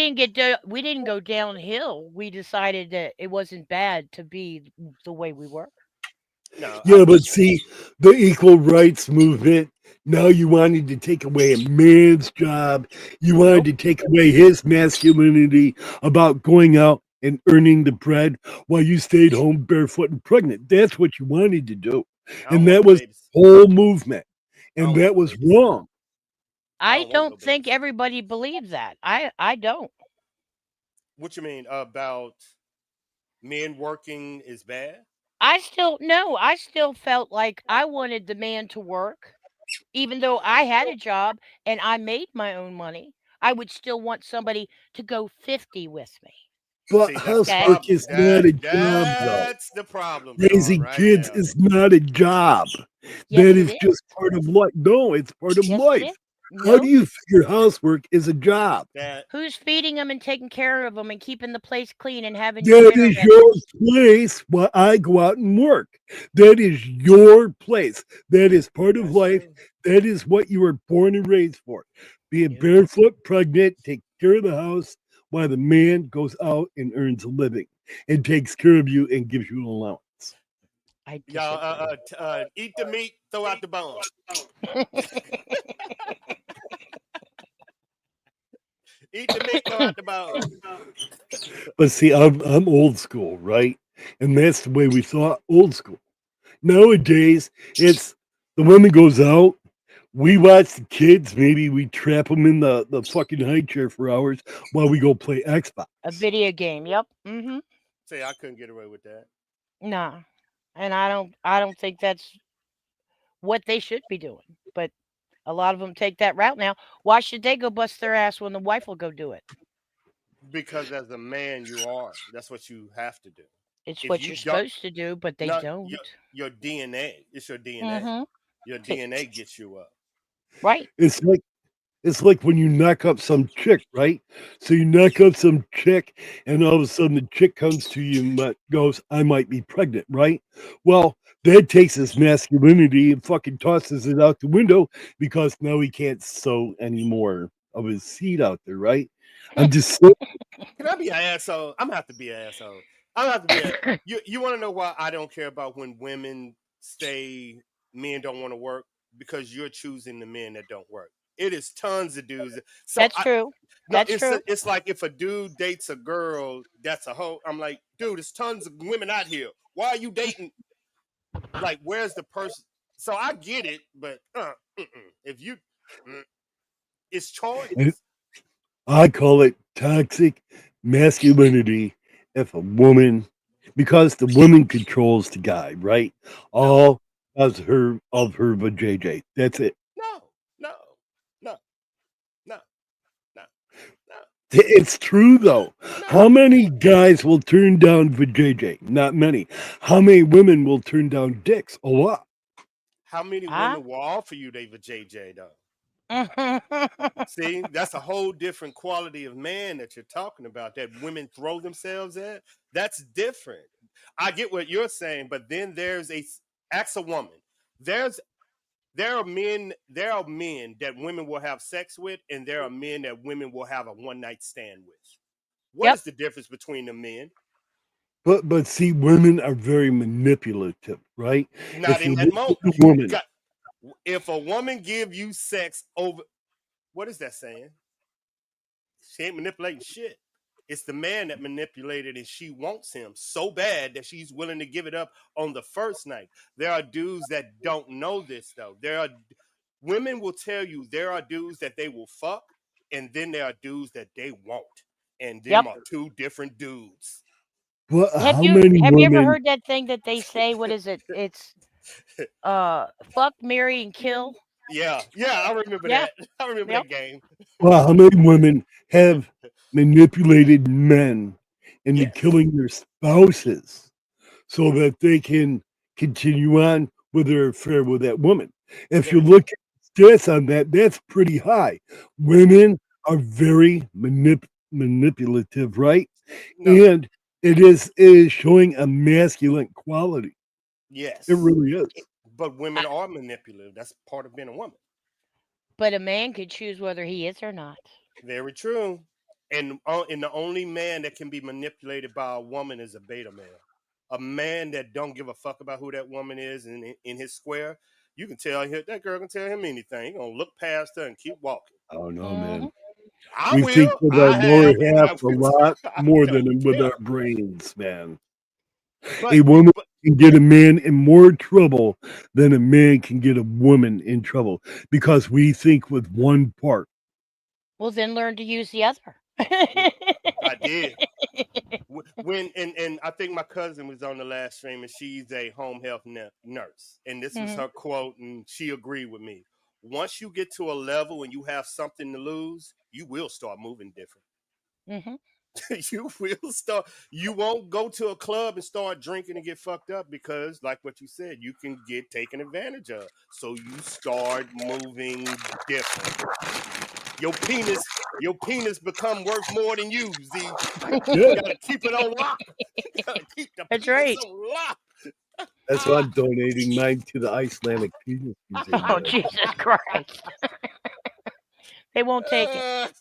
didn't go downhill. We decided that it wasn't bad to be the way we were. No, Yeah, but see, the equal rights movement, now you wanted to take away a man's job. You wanted Nope. to take away his masculinity about going out and earning the bread while you stayed home barefoot and pregnant. That's what you wanted to do. I don't And want that no was babies. the whole movement. I And don't want that no was babies. wrong. I I don't want no don't think babies. everybody believes that. I don't. What you mean about men working is bad? I still no, I still felt like I wanted the man to work even though I had a job and I made my own money. I would still want somebody to go 50 with me. But See, that's the Okay? housework problem. is not a job, though. That's the problem, Sean, Raising right kids there. is not a job. That Yes, it is is. just part of life. No, it's part of Yes, it life. is. How do No. you figure housework is a job? That Who's feeding them and taking care of them and keeping the place clean and having your That dinner is ready? your place while I go out and work. That is your place. That is part of that's life. true. That is what you were born and raised for. Being Yeah. barefoot, pregnant, take care of the house while the man goes out and earns a living and takes care of you and gives you an allowance. I Y'all disagree. eat the meat, throw out the bone. Eat the meat, throw out the bone. But see, I'm old school, right? And that's the way we thought old school. Nowadays, it's the woman goes out. We watch the kids. Maybe we trap them in the fucking high chair for hours while we go play Xbox. A video game. Yep. Mhm. Say I couldn't get away with that. Nah. And I don't think that's what they should be doing. But a lot of them take that route now. Why should they go bust their ass when the wife will go do it? Because as a man, you are. That's what you have to do. It's If what you you're don't, supposed to do, but they not don't. your DNA. It's your DNA. Mhm. Your It, DNA gets you up. right. It's like it's like when you knock up some chick, right? So you knock up some chick, and all of a sudden the chick comes to you and goes, "I might be pregnant," right? Well, that takes his masculinity and fucking tosses it out the window because now he can't sow any more of his seed out there, right? I'm just saying, Can I be an asshole? I'm gonna have to be an asshole. I'm gonna have to be a. You want to know why I don't care about when women say men don't want to work? Because you're choosing the men that don't work. It is tons of dudes. So That's I true. no, That's true. it's like if a dude dates a girl that's a hoe. I'm like, dude, there's tons of women out here. Why are you dating? Like, where's the person? So I get it, but if you, mm, it's and choice. I call it toxic masculinity if a woman, because the woman controls the guy, right? No, All of her vajayjay. That's it. no, no, no, no, no, no, It's true though. How no. many guys will turn down vajayjay? Not many. How many women will turn down dicks? A lot. How many Ah. women will offer you they JJ though? Mhm. See, that's a whole different quality of man that you're talking about. That women throw themselves at. That's different. I get what you're saying, but then there's ask a woman. There's there are men that women will have sex with, and there are men that women will have a one night stand with. What Yep. is the difference between the men? But see, women are very manipulative, right? Not If you in that look at moment. a You woman, got if a woman give you sex over what is that saying? She ain't manipulating shit. It's the man that manipulated and she wants him so bad that she's willing to give it up on the first night. There are dudes that don't know this though. There are women will tell you there are dudes that they will fuck and then there are dudes that they won't. And them Yep. are two different dudes. but Have how you many have you ever women? heard that thing that they say? What is it? It's fuck, marry, and kill. Yeah, yeah, I remember Yeah. that. I remember Yep. that game. Well, how many women have manipulated men into Yes. killing their spouses so that they can continue on with their affair with that woman? If you Very look at stats on that, that's pretty high. Women are very manipulative, right? no. And it is showing a masculine quality. It Yes. really is. But I, women are manipulative. That's part of being a woman. but a man could choose whether he is or not. Very true. And the only man that can be manipulated by a woman is a beta male. A man that don't give a fuck about who that woman is in his square. You can tell that girl can tell him anything. He gonna look past her and keep walking. Oh no, Hmm. man. I We think will. with our I lower have, and half I a will. lot I more don't than with care. our brains, man. But A woman but can get a man in more trouble than a man can get a woman in trouble because we think with one part. Well, then learn to use the other. I did. When and I think my cousin was on the last stream and she's a home health nurse and this was Hmm. her quote and she agreed with me. Once you get to a level and you have something to lose, you will start moving different. Hmm. You will start. You won't go to a club and start drinking and get fucked up because, like what you said, you can get taken advantage of. So you start moving different. Your penis become worth more than you. Z, Yeah, you gotta keep it on lock. You gotta keep the That's penis right. on lock. that's why I'm donating mine to the Icelandic Penis Museum. Oh, Jesus Christ. They won't take it.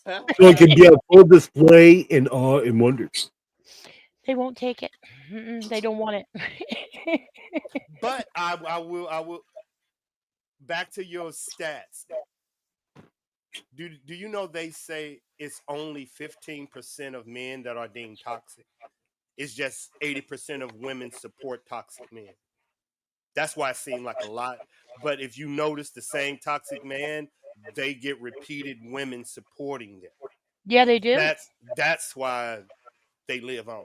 So it can be a full display in awe and wonder. They won't take it. They don't want it. But I will. Back to your stats. Do you know they say it's only 15% of men that are deemed toxic? It's just 80% of women support toxic men. That's why it seemed like a lot. But if you notice the same toxic man, they get repeated women supporting them. Yeah, they do. That's why they live on.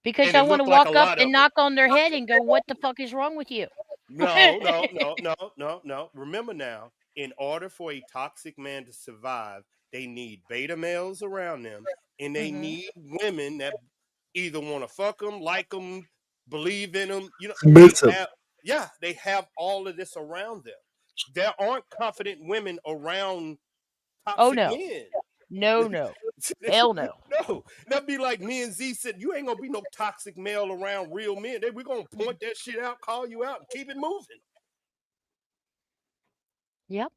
Because And I it want to looked like a walk up lot and of them. knock on their head and go, "What the fuck is wrong with you?" No, no, no, no, no, no. Remember now, in order for a toxic man to survive, they need beta males around them, and they Hmm. need women that either want to fuck them, like them, believe in them. You know, they Submissive. have, yeah, they have all of this around them. There aren't confident women around Oh toxic no, men. no, no, hell no. No, that'd be like me and Z said, you ain't gonna be no toxic male around real men. We're gonna point that shit out, call you out, and keep it moving. Yep,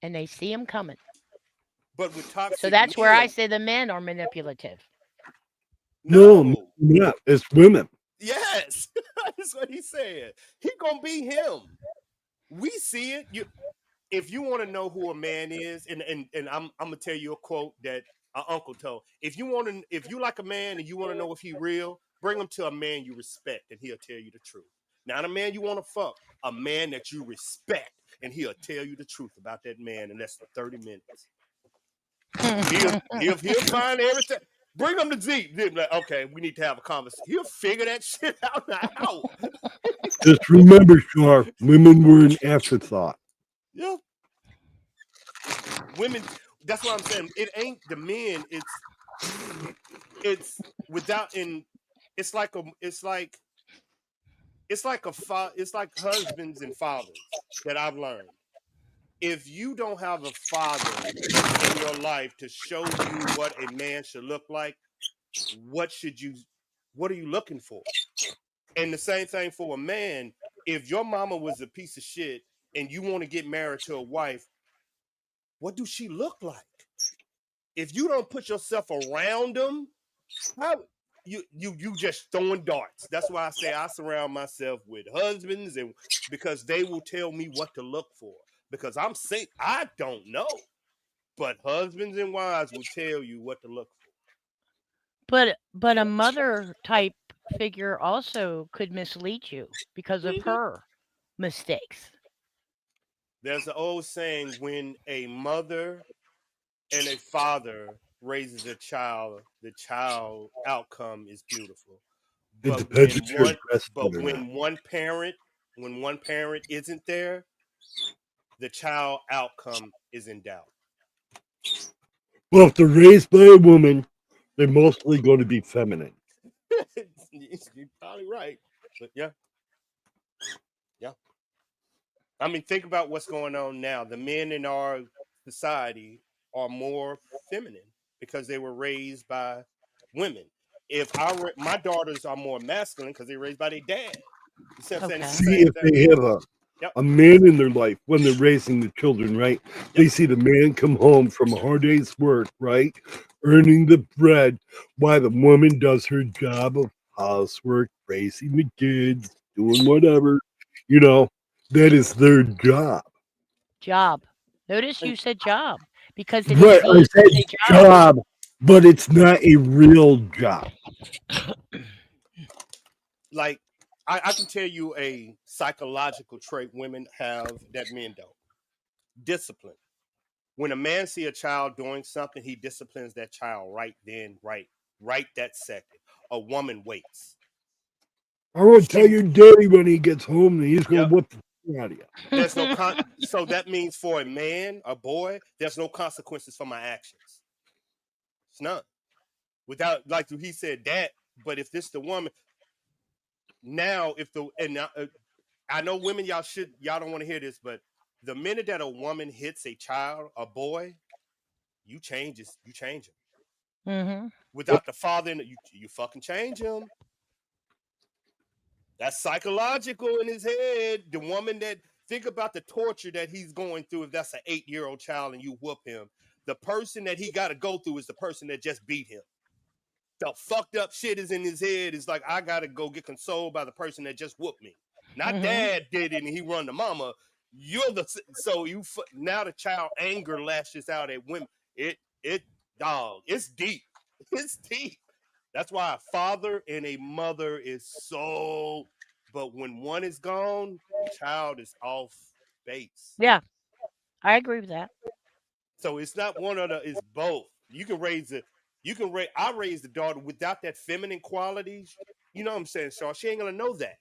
and they see him coming. But with So toxic that's where I men, say the men are manipulative. No, no. not. It's women. Yes. That's what he said. He gonna be him. We see it. If you want to know who a man is, and I'm gonna tell you a quote that our uncle told. If you like a man and you want to know if he real, bring him to a man you respect, and he'll tell you the truth. Not a man you want to fuck, a man that you respect, and he'll tell you the truth about that man in less than 30 minutes. He'll find everything. Bring him to Z. Like, okay, we need to have a conversation. He'll figure that shit out now. Just remember, Shar, women were an afterthought. Yeah, women. That's what I'm saying. It ain't the men. It's without in. It's like a. It's like husbands and fathers that I've learned. If you don't have a father in your life to show you what a man should look like, what should you? What are you looking for? And the same thing for a man. If your mama was a piece of shit and you want to get married to a wife, what do she look like? If you don't put yourself around them, how you just throwing darts. That's why I say I surround myself with husbands, and because they will tell me what to look for. Because I'm saying I don't know, but husbands and wives will tell you what to look for. But a mother type figure also could mislead you because of Mhm. her mistakes. There's an old saying: when a mother and a father raises a child, the child outcome is beautiful. It But depends when if you're one breastfed but or not. when one parent isn't there, the child outcome is in doubt. Well, if they're raised by a woman, they're mostly going to be feminine. You're probably right. But yeah, yeah. I mean, think about what's going on now. The men in our society are more feminine because they were raised by women. If my daughters are more masculine because they're raised by their dad. You see what I'm saying? It's the Okay. See, same if thing. they have Yep. a man in their life when they're raising the children, right? Yep. They see the man come home from a hard day's work, right? Earning the bread while the woman does her job of housework, raising the kids, doing whatever, you know, that is their job. Job. Notice And you said job because it Right. is I it's said a job. job, but it's not a real job. like I can tell you a psychological trait women have that men don't. Discipline. When a man see a child doing something, he disciplines that child right then, right that second. A woman waits. I will tell She your daddy when he gets home that he's going Yep. to whip the shit out of you. There's no so that means for a man, a boy, there's no consequences for my actions. It's none. without, like he said that. But if this the woman now, if the and I know women, y'all don't want to hear this, but the minute that a woman hits a child, a boy, you change him. Mm-hmm. Without the father, you fucking change him. That's psychological in his head. The woman that think about the torture that he's going through. If that's an 8-year-old child and you whoop him, the person that he got to go through is the person that just beat him. The fucked up shit is in his head. It's like, I gotta go get consoled by the person that just whooped me. Not Mm-hmm. dad did it and he run to mama. You're the so you now the child anger lashes out at women. It dog. It's deep. It's deep. That's why a father and a mother is so. But when one is gone, the child is off base. Yeah, I agree with that. So it's not one of the. It's both. You can raise it. You can raise. I raised the daughter without that feminine qualities. You know what I'm saying, Shaw? She ain't gonna know that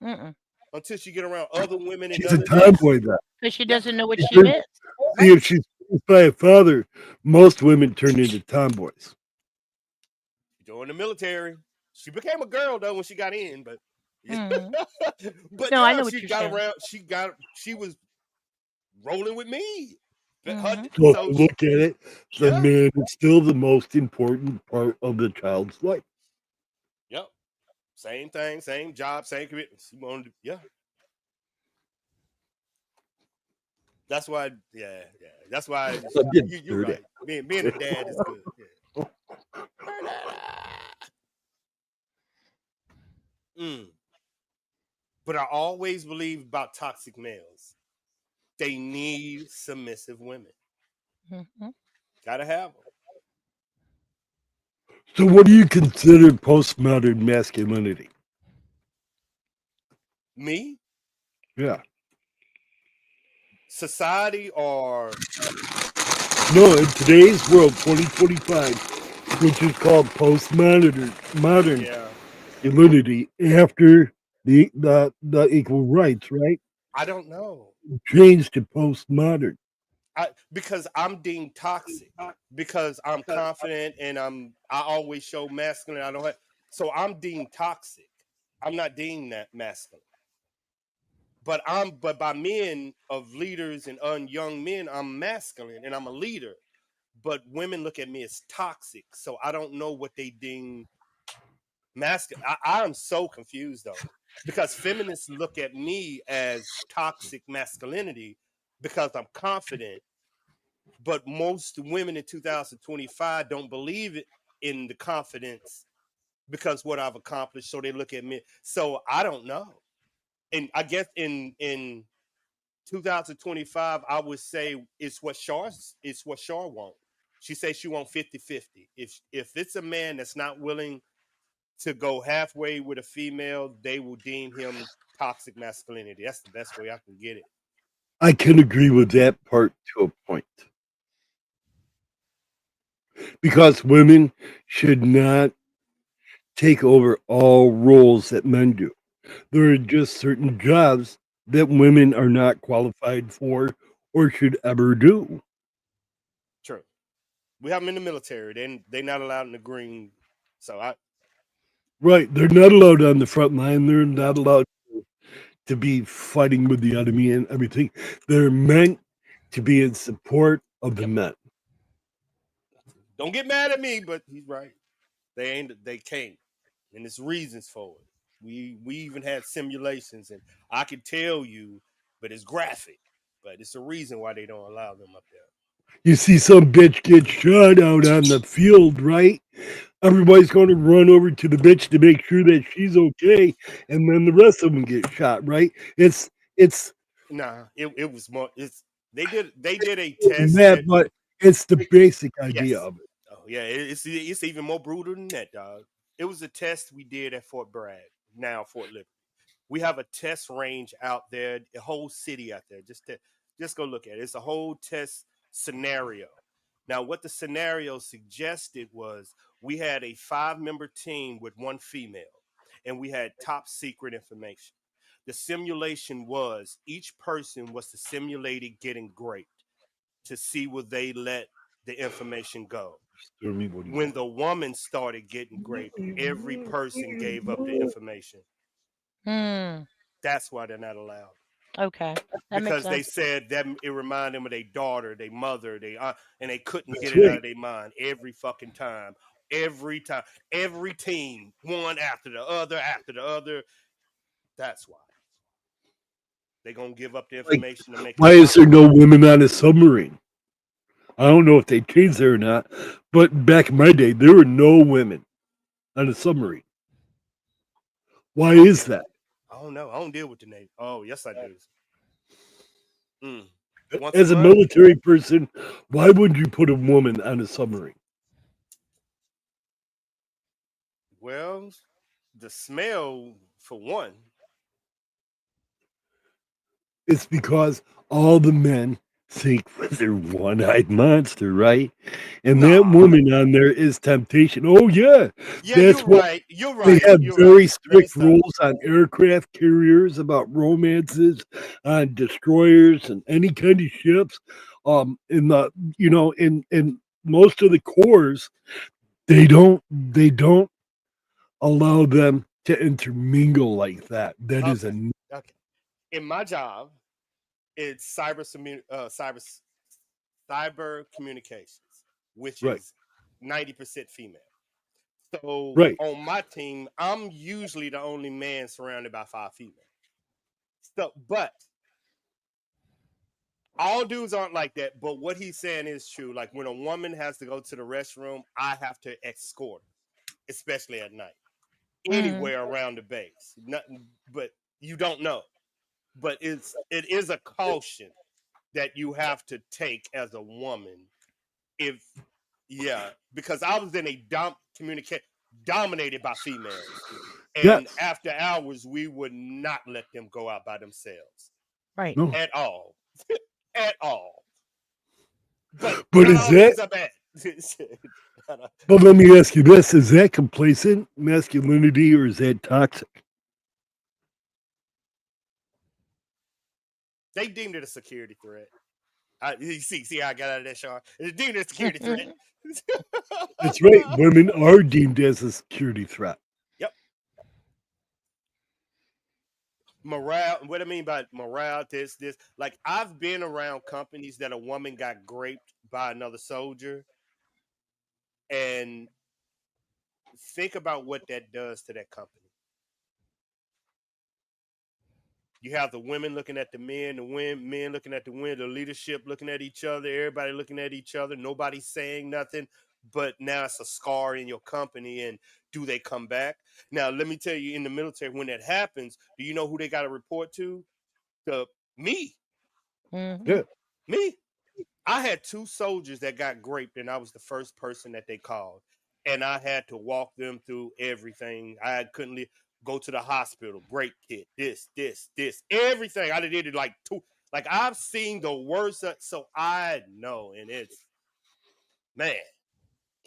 Mm-mm. until she get around other women and She's a other. Yeah, tomboy. That Because she yeah, doesn't know what she see missed. right. if she's raised by a father, most women turn into tomboys. She joined the military. She became a girl though when she got in, but yeah. Mm-hmm. But No, I yeah, know what she you're got saying. around. She was rolling with me. But Mm-hmm. So if so you look at it, the yeah, man is still the most important part of the child's life. yep. Same thing, same job, same commitment. She wanted to, yeah. That's why, yeah. That's why I'm getting you're stirred at. right. Being a dad is good. Yeah. Mm. But I always believe about toxic males. They need submissive women. Mm-hmm. Gotta have them. So what do you consider postmodern masculinity? Me, Yeah. society, or No, in today's world, 2025, which is called modern yeah, masculinity after the equal rights, right? I don't know. Changed to postmodern. Because I'm deemed toxic because I'm confident and I always show masculine. I don't have, so I'm deemed toxic. I'm not deemed that masculine. But by men of leaders and young men, I'm masculine and I'm a leader. But women look at me as toxic, so I don't know what they deem masculine. I'm so confused though, because feminists look at me as toxic masculinity because I'm confident, but most women in 2025 don't believe it in the confidence because what I've accomplished. So they look at me. So I don't know. And I guess in 2025, I would say it's what Shar wants. She says she wants 50-50. If it's a man that's not willing to go halfway with a female, they will deem him toxic masculinity. That's the best way I can get it. I can agree with that part to a point because women should not take over all roles that men do. There are just certain jobs that women are not qualified for or should ever do. True. We have them in the military. They're not allowed in the green. So I Right. They're not allowed on the front line. They're no. not allowed to be fighting with the enemy and everything. They're meant to be in support of the Yep. men. Don't get mad at me, but he's right. They can't. And there's reasons for it. We even had simulations and I could tell you, but it's graphic. But it's a reason why they don't allow them up there. You see some bitch get shot out on the field, right? Everybody's going to run over to the bitch to make sure that she's okay, and then the rest of them get shot, right? It's Nah, it was more it's they did a test that, that but it's the basic idea yes. of it. Oh yeah, it's even more brutal than that, dog. It was a test we did at Fort Bragg, now Fort Liberty. We have a test range out there, a whole city out there. Just go look at it. It's a whole test scenario. Now, what the scenario suggested was we had a 5-member team with one female, and we had top secret information. The simulation was each person was the simulated getting raped to see will they let the information go. Stormy, what do you When want? the woman started getting raped, every person gave up the information. Hmm. That's why they're not allowed. Okay. That makes Because they sense. said that it reminded them of their daughter, their mother, their aunt, and they couldn't get That's it out right. of their mind every fucking time. Every time. Every team, one after the other, after the other. That's why. They're going to give up the Like, information to make it why is stop. there no women on a submarine? I don't know if they changed there or not, but back in my day, there were no women on a submarine. Why is Okay. that? I don't know. I don't deal with the Navy. Oh, yes, I do. Mm. Once a As a month? military person, why would you put a woman on a submarine? Well, the smell, for one. It's because all the men think they're one-eyed monster, right? And that Nah. woman on there is temptation. Oh yeah, Yeah, that's you're what right. You're they right. have You're right. very Let me strict stop. rules on aircraft carriers about romances on destroyers and any kind of ships. In the in most of the corps, they don't allow them to intermingle like that. That is Okay. a Okay. In my job, it's cyber communications, which right, is 90% female. So right. on my team, I'm usually the only man surrounded by 5 females. So, but all dudes aren't like that. But what he's saying is true. Like when a woman has to go to the restroom, I have to escort her, especially at night, Hmm. anywhere around the base. Nothing, but you don't know. But it is a caution that you have to take as a woman. If Yeah, because I was in a communicate dominated by females, and Yes. after hours we would not let them go out by themselves Right. No. at all, at all. But But not is all that dudes are bad. but let me ask you this, is that complacent masculinity or is that toxic? They deemed it a security threat. You see how I got out of that, Sean. It's deemed a security threat. That's right. Women are deemed as a security threat. Yep. Morale. What I mean by morale, this. Like I've been around companies that a woman got raped by another soldier, and think about what that does to that company. You have the women looking at the men, men looking at the women, the leadership looking at each other, everybody looking at each other, nobody saying nothing, but now it's a scar in your company. And do they come back? Now, let me tell you, in the military, when that happens, do you know who they got to report to? The me, Hmm. Yeah. me. I had 2 soldiers that got raped, and I was the first person that they called. And I had to walk them through everything. I couldn't go to the hospital, break kit, this, everything. I did it like two. Like I've seen the worst, so I know, and it's man,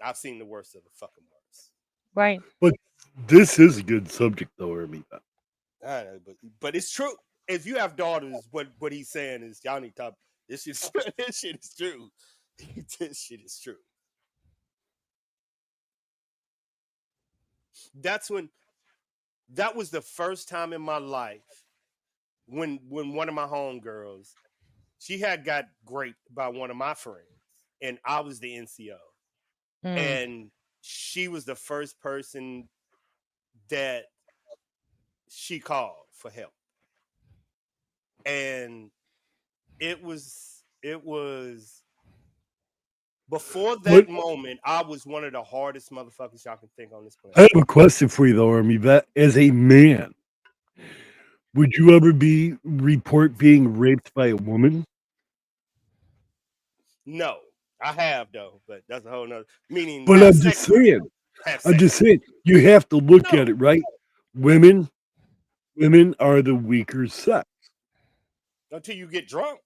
I've seen the worst of the fucking worst. Right. But this is a good subject though, Ermy. I know, but it's true. If you have daughters, what he's saying is y'all need to talk. This shit, this shit is true. This shit is true. That's when that was the first time in my life when one of my homegirls, she had got raped by one of my friends, and I was the NCO, Mm. and she was the first person that she called for help, and it was before But that moment, I was one of the hardest motherfuckers y'all can think on this I planet. have a question for you though, Ermy. That as a man, would you ever be report being raped by a woman? No, I have though, but that's a whole nother meaning. But Have sex with them. Have I'm sex just with them. saying, you have to look at No, it, right? Women, women are the weaker sex until you get drunk.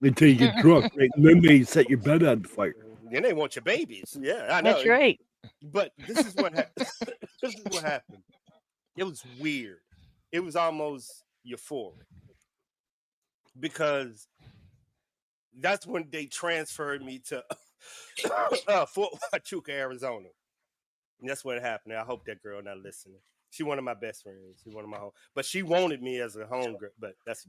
until you get drunk, right? And then they set your bed on fire. Then they want your babies. Yeah, I That's know. right. But this is what this is what happened. It was weird. It was almost euphoric because that's when they transferred me to Fort Huachuca, Arizona. And that's what happened. I hope that girl not listening. She one of my best friends. She one of my home, but she wanted me as a home girl. But that's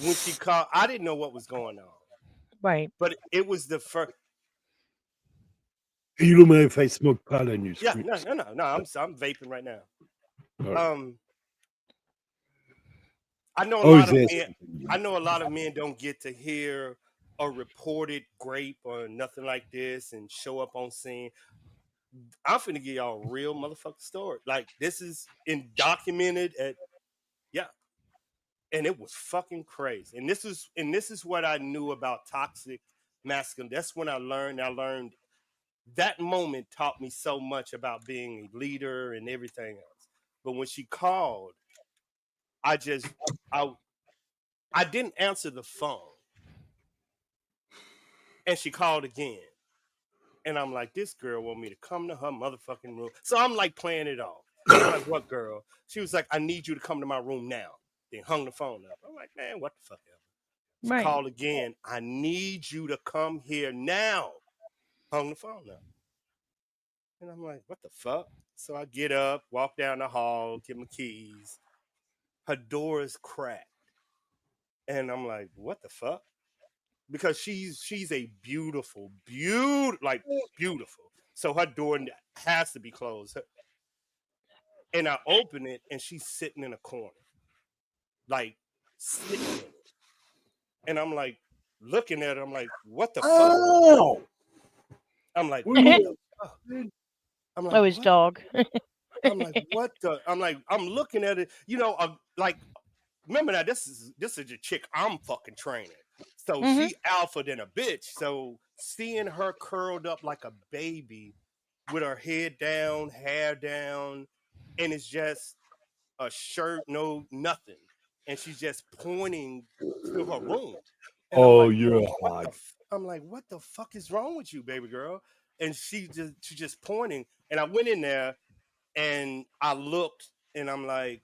when she called. I didn't know what was going on, Right. but it was the first. You don't mind if I smoke pot on your Yeah, screen? no. I'm vaping right now. All right. I know a Always lot of men. asking. I know a lot of men don't get to hear a reported grape or nothing like this and show up on scene. I'm finna give y'all a real motherfucking story. Like this is in documented at yeah, and it was fucking crazy. And this is what I knew about toxic masculinity. That's when I learned. I learned that moment taught me so much about being a leader and everything else. But when she called, I just I I didn't answer the phone, and she called again. And I'm like, this girl want me to come to her motherfucking room. So I'm like playing it off. I'm like, what girl? She was like, I need you to come to my room now. Then hung the phone up. I'm like, man, what the fuck ever. She Right. called again. I need you to come here now. Hung the phone up. And I'm like, what the fuck? So I get up, walk down the hall, get my keys. Her door is cracked. And I'm like, what the fuck? Because she's a beautiful, beautiful. So her door has to be closed. And I open it and she's sitting in a corner. Like sitting in it. And I'm like looking at her, I'm like, what the fuck? Oh, I'm like, what what the the fuck? I'm Oh, like, his what? dog. I'm like, what the? I'm like, I'm looking at it, like remember that this is a chick I'm fucking training. So Mhm. she alpha than a bitch. So seeing her curled up like a baby with her head down, hair down, and it's just a shirt, no nothing. And she's just pointing to her room. And I'm Oh, like, you're a what the hog. I'm like, what the fuck is wrong with you, baby girl? And she just pointing. And I went in there and I looked and I'm like,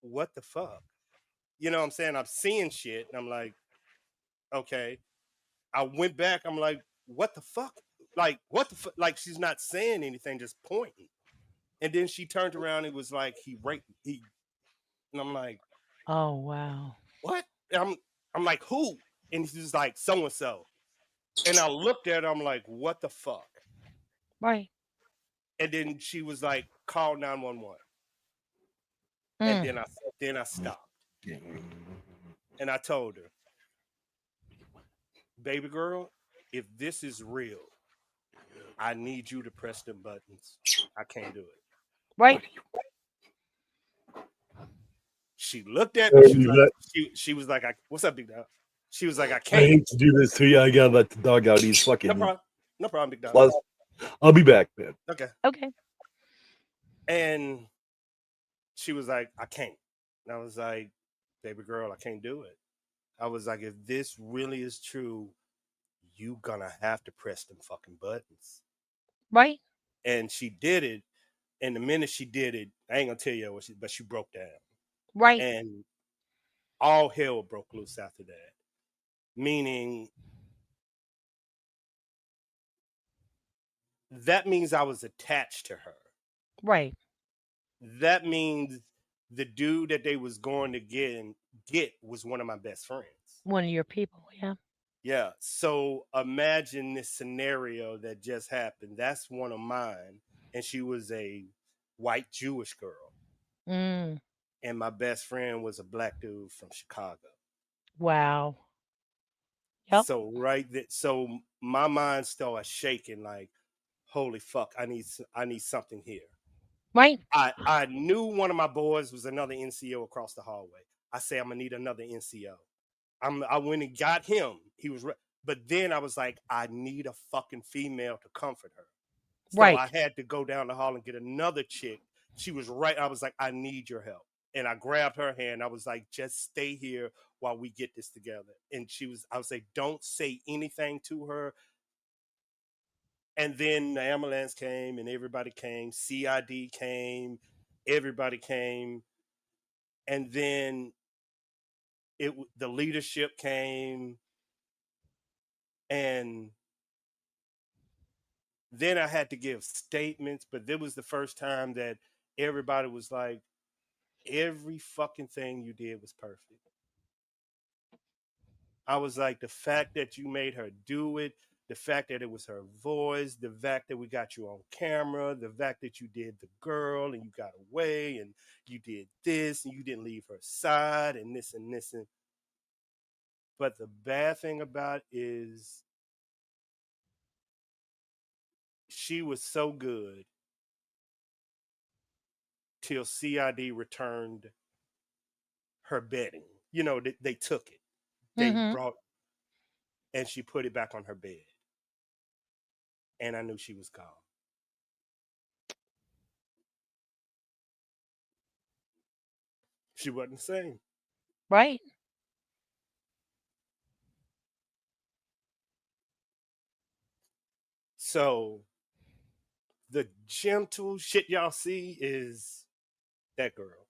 what the fuck? You know what I'm saying? I'm seeing shit and I'm like, okay. I went back, I'm like, what the fuck? Like, what the fuck? Like, she's not saying anything, just pointing. And then she turned around and was like, he raped he and I'm like, Oh, wow. what? And I'm like, who? And she's like, so and so. And I looked at her, I'm like, what the fuck? Right. And then she was like, call 911. And Mm. then I stopped. And I told her, baby girl, if this is real, I need you to press them buttons. I can't do it. Right. She looked at me. Hey, let- She was like, what's up, big dog? She was like, I I can't. hate to do this to you. I gotta let the dog out. He's No fucking. problem. No problem, big dog. Plus, I'll be back, man. Okay. Okay. And she was like, I can't. And I was like, baby girl, I can't do it. I was like, if this really is true, you gonna have to press them fucking buttons. Right. And she did it. And the minute she did it, I ain't gonna tell you but she broke down. Right. And all hell broke loose after that. Meaning that means I was attached to her. Right. That means the dude that they was going to get was one of my best friends. One of your people. Yeah. Yeah. So imagine this scenario that just happened. That's one of mine. And she was a white Jewish girl. Mm. And my best friend was a black dude from Chicago. Wow. Yep. So so my mind started shaking like, holy fuck, I need something here. Right. I knew one of my boys was another NCO across the hallway. I say I'm gonna need another NCO. I went and got him. He was but then I was like, I need a fucking female to comfort her. So Right. I had to go down the hall and get another chick. She was right. I was like, I need your help. And I grabbed her hand. I was like, just stay here while we get this together. And I was like, don't say anything to her. And then the ambulance came and everybody came. CID came. Everybody came. And then the leadership came. And then I had to give statements, but this was the first time that everybody was like, every fucking thing you did was perfect. I was like, the fact that you made her do it, the fact that it was her voice, the fact that we got you on camera, the fact that you did the girl and you got away and you did this and you didn't leave her side and this and this. And but the bad thing about it is she was so good till CID returned her bedding. You know, they took it. They Mhm. brought, and she put it back on her bed. And I knew she was gone. She wasn't the same. Right. So the gentle shit y'all see is that girl.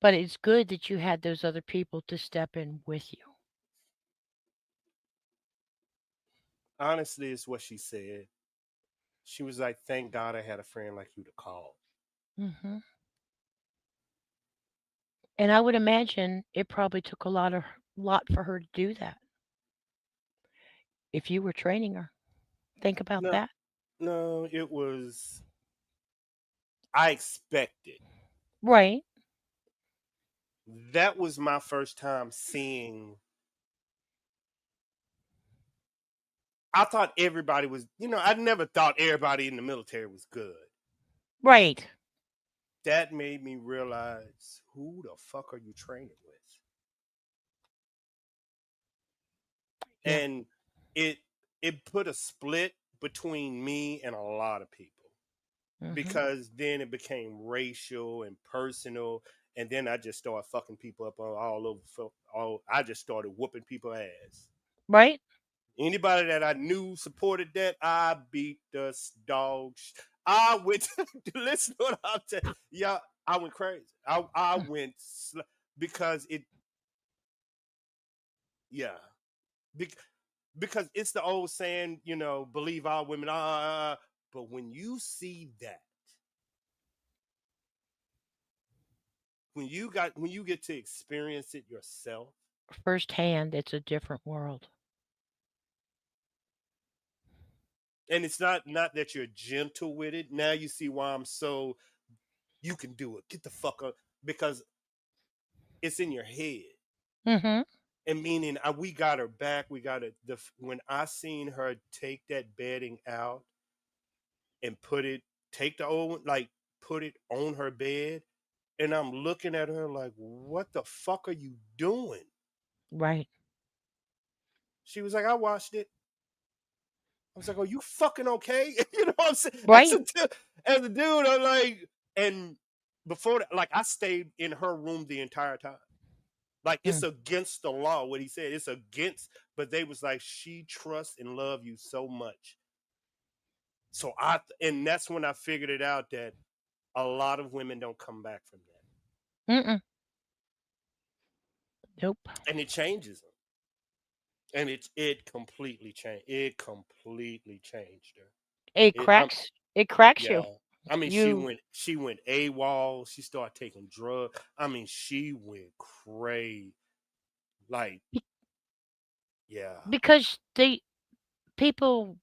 But it's good that you had those other people to step in with you. Honestly, is what she said. She was like, "Thank God I had a friend like you to call." Mhm. And I would imagine it probably took a lot for her to do that if you were training her. Think about No, that. no, it was. I expected. Right. That was my first time seeing. I thought everybody was. I never thought everybody in the military was good. Right. That made me realize who the fuck are you training with? Yeah. And it it put a split between me and a lot of people Mhm. because then it became racial and personal, and then I just started fucking people up all over. All I just started whooping people ass. Right? Anybody that I knew supported that, I beat the dogs. I went. Listen to what I'm telling. Yeah, I went crazy. I went because it. Yeah, Bec- because it's the old saying, believe all women. But when you see that, when you get to experience it yourself, Firsthand, it's a different world. and it's not that you're gentle with it. Now you see why I'm so. You can do it. Get the fuck up because it's in your head. Mhm. And meaning, we got her back. We got it. When I seen her take that bedding out and take the old one, like put it on her bed, and I'm looking at her like, what the fuck are you doing? Right. She was like, I watched it. I was like, are you fucking okay? You know what I'm saying? Right. As a dude, I'm like, and before that, like I stayed in her room the entire time. Like it's Mm. against the law. What he said, it's against. But they was like, she trusts and love you so much. So and that's when I figured it out that a lot of women don't come back from Mm-mm. Nope. that, and it changes them. And it completely changed. It completely changed her. It It cracks. It cracks you. Yeah. I mean, she You went she went AWOL. She started taking drugs. I mean, she went crazy. Like, yeah, because people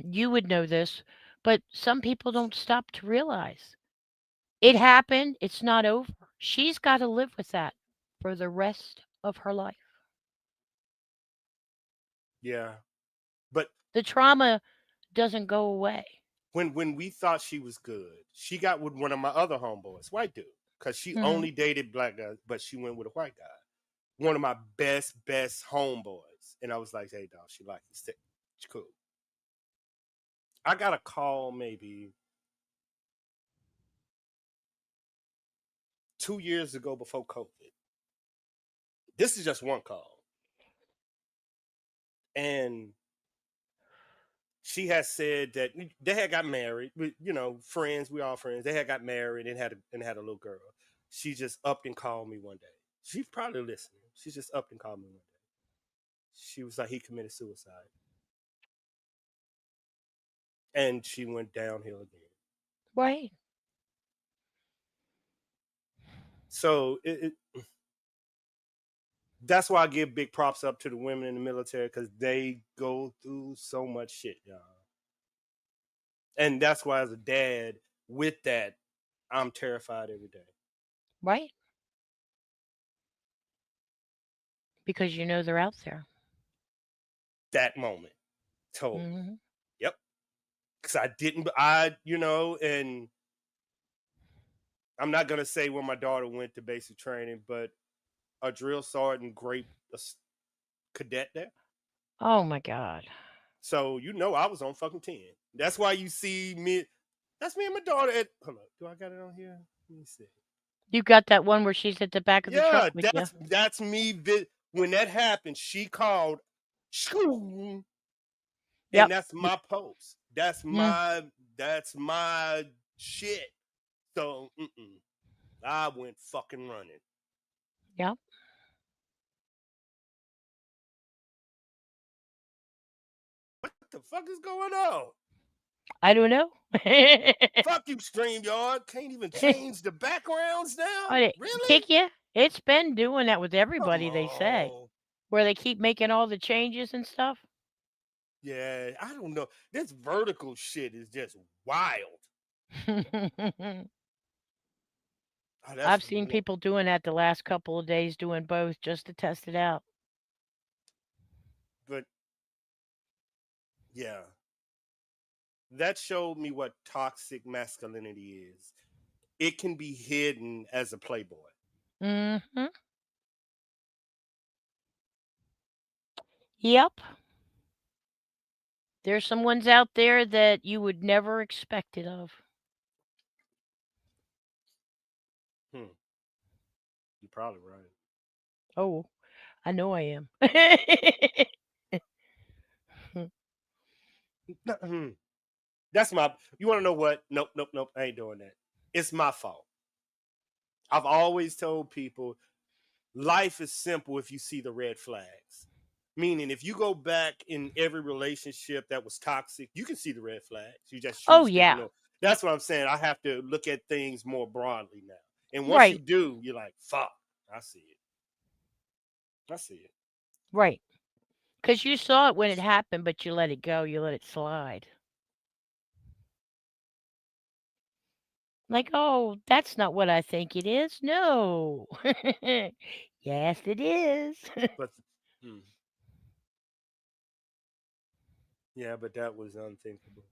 you would know this, but some people don't stop to realize it happened. It's not over. She's got to live with that for the rest of her life. yeah. But The trauma doesn't go away. when we thought she was good, she got with one of my other homeboys, white dude, because she Mhm. only dated black guys, but she went with a white guy. One of my best homeboys, and I was like, "Hey, dog, she like you. She cool." I got a call maybe 2 years ago before COVID. This is just one call, and she has said that they had got married. Friends. We all friends. They had got married and had a little girl. She just upped and called me one day. She's probably listening. She just upped and called me one day. She was like, he committed suicide, and she went downhill again. Right. So that's why I give big props up to the women in the military because they go through so much shit, y'all. And that's why, as a dad, with that, I'm terrified every day. Right. Because you know they're out there. That moment, totally. Hmm. Yep. Because and I'm not gonna say where my daughter went to basic training, but a drill sergeant raped a cadet there. Oh my God. So I was on fucking 10. That's why you see me. That's me and my daughter at. Hold on, do I got it on here? Let me see. You got that one where she's at the back of the truck Yeah, with you. that's me. When that happened, she called, and Yep. that's my post. That's Mm. my shit. So I went fucking running. Yep. What the fuck is going on? I don't know. Fuck you, StreamYard. Can't even change the backgrounds now? Oh, they Really? kick you? It's been doing that with Come everybody, they say, on. where they keep making all the changes and stuff. Yeah, I don't know. This vertical shit is just wild. Oh, I've seen people doing that the last couple of days, doing both just to test it out. But yeah, that showed me what toxic masculinity is. It can be hidden as a playboy. Hmm. Yep. There's some ones out there that you would never expect it of. Hmm. You're probably right. Oh, I know I am. That's my. You want to know what? Nope, nope, nope. I ain't doing that. It's my fault. I've always told people life is simple if you see the red flags. Meaning, if you go back in every relationship that was toxic, you can see the red flags. You just Oh, choose to yeah. ignore. That's what I'm saying. I have to look at things more broadly now. And once you Right. do, you're like, fuck, I see it. I see it. Right. Because you saw it when it happened, but you let it go. You let it slide. Like, oh, that's not what I think it is. No. Yes, it is. But hmm, yeah, but that was unthinkable.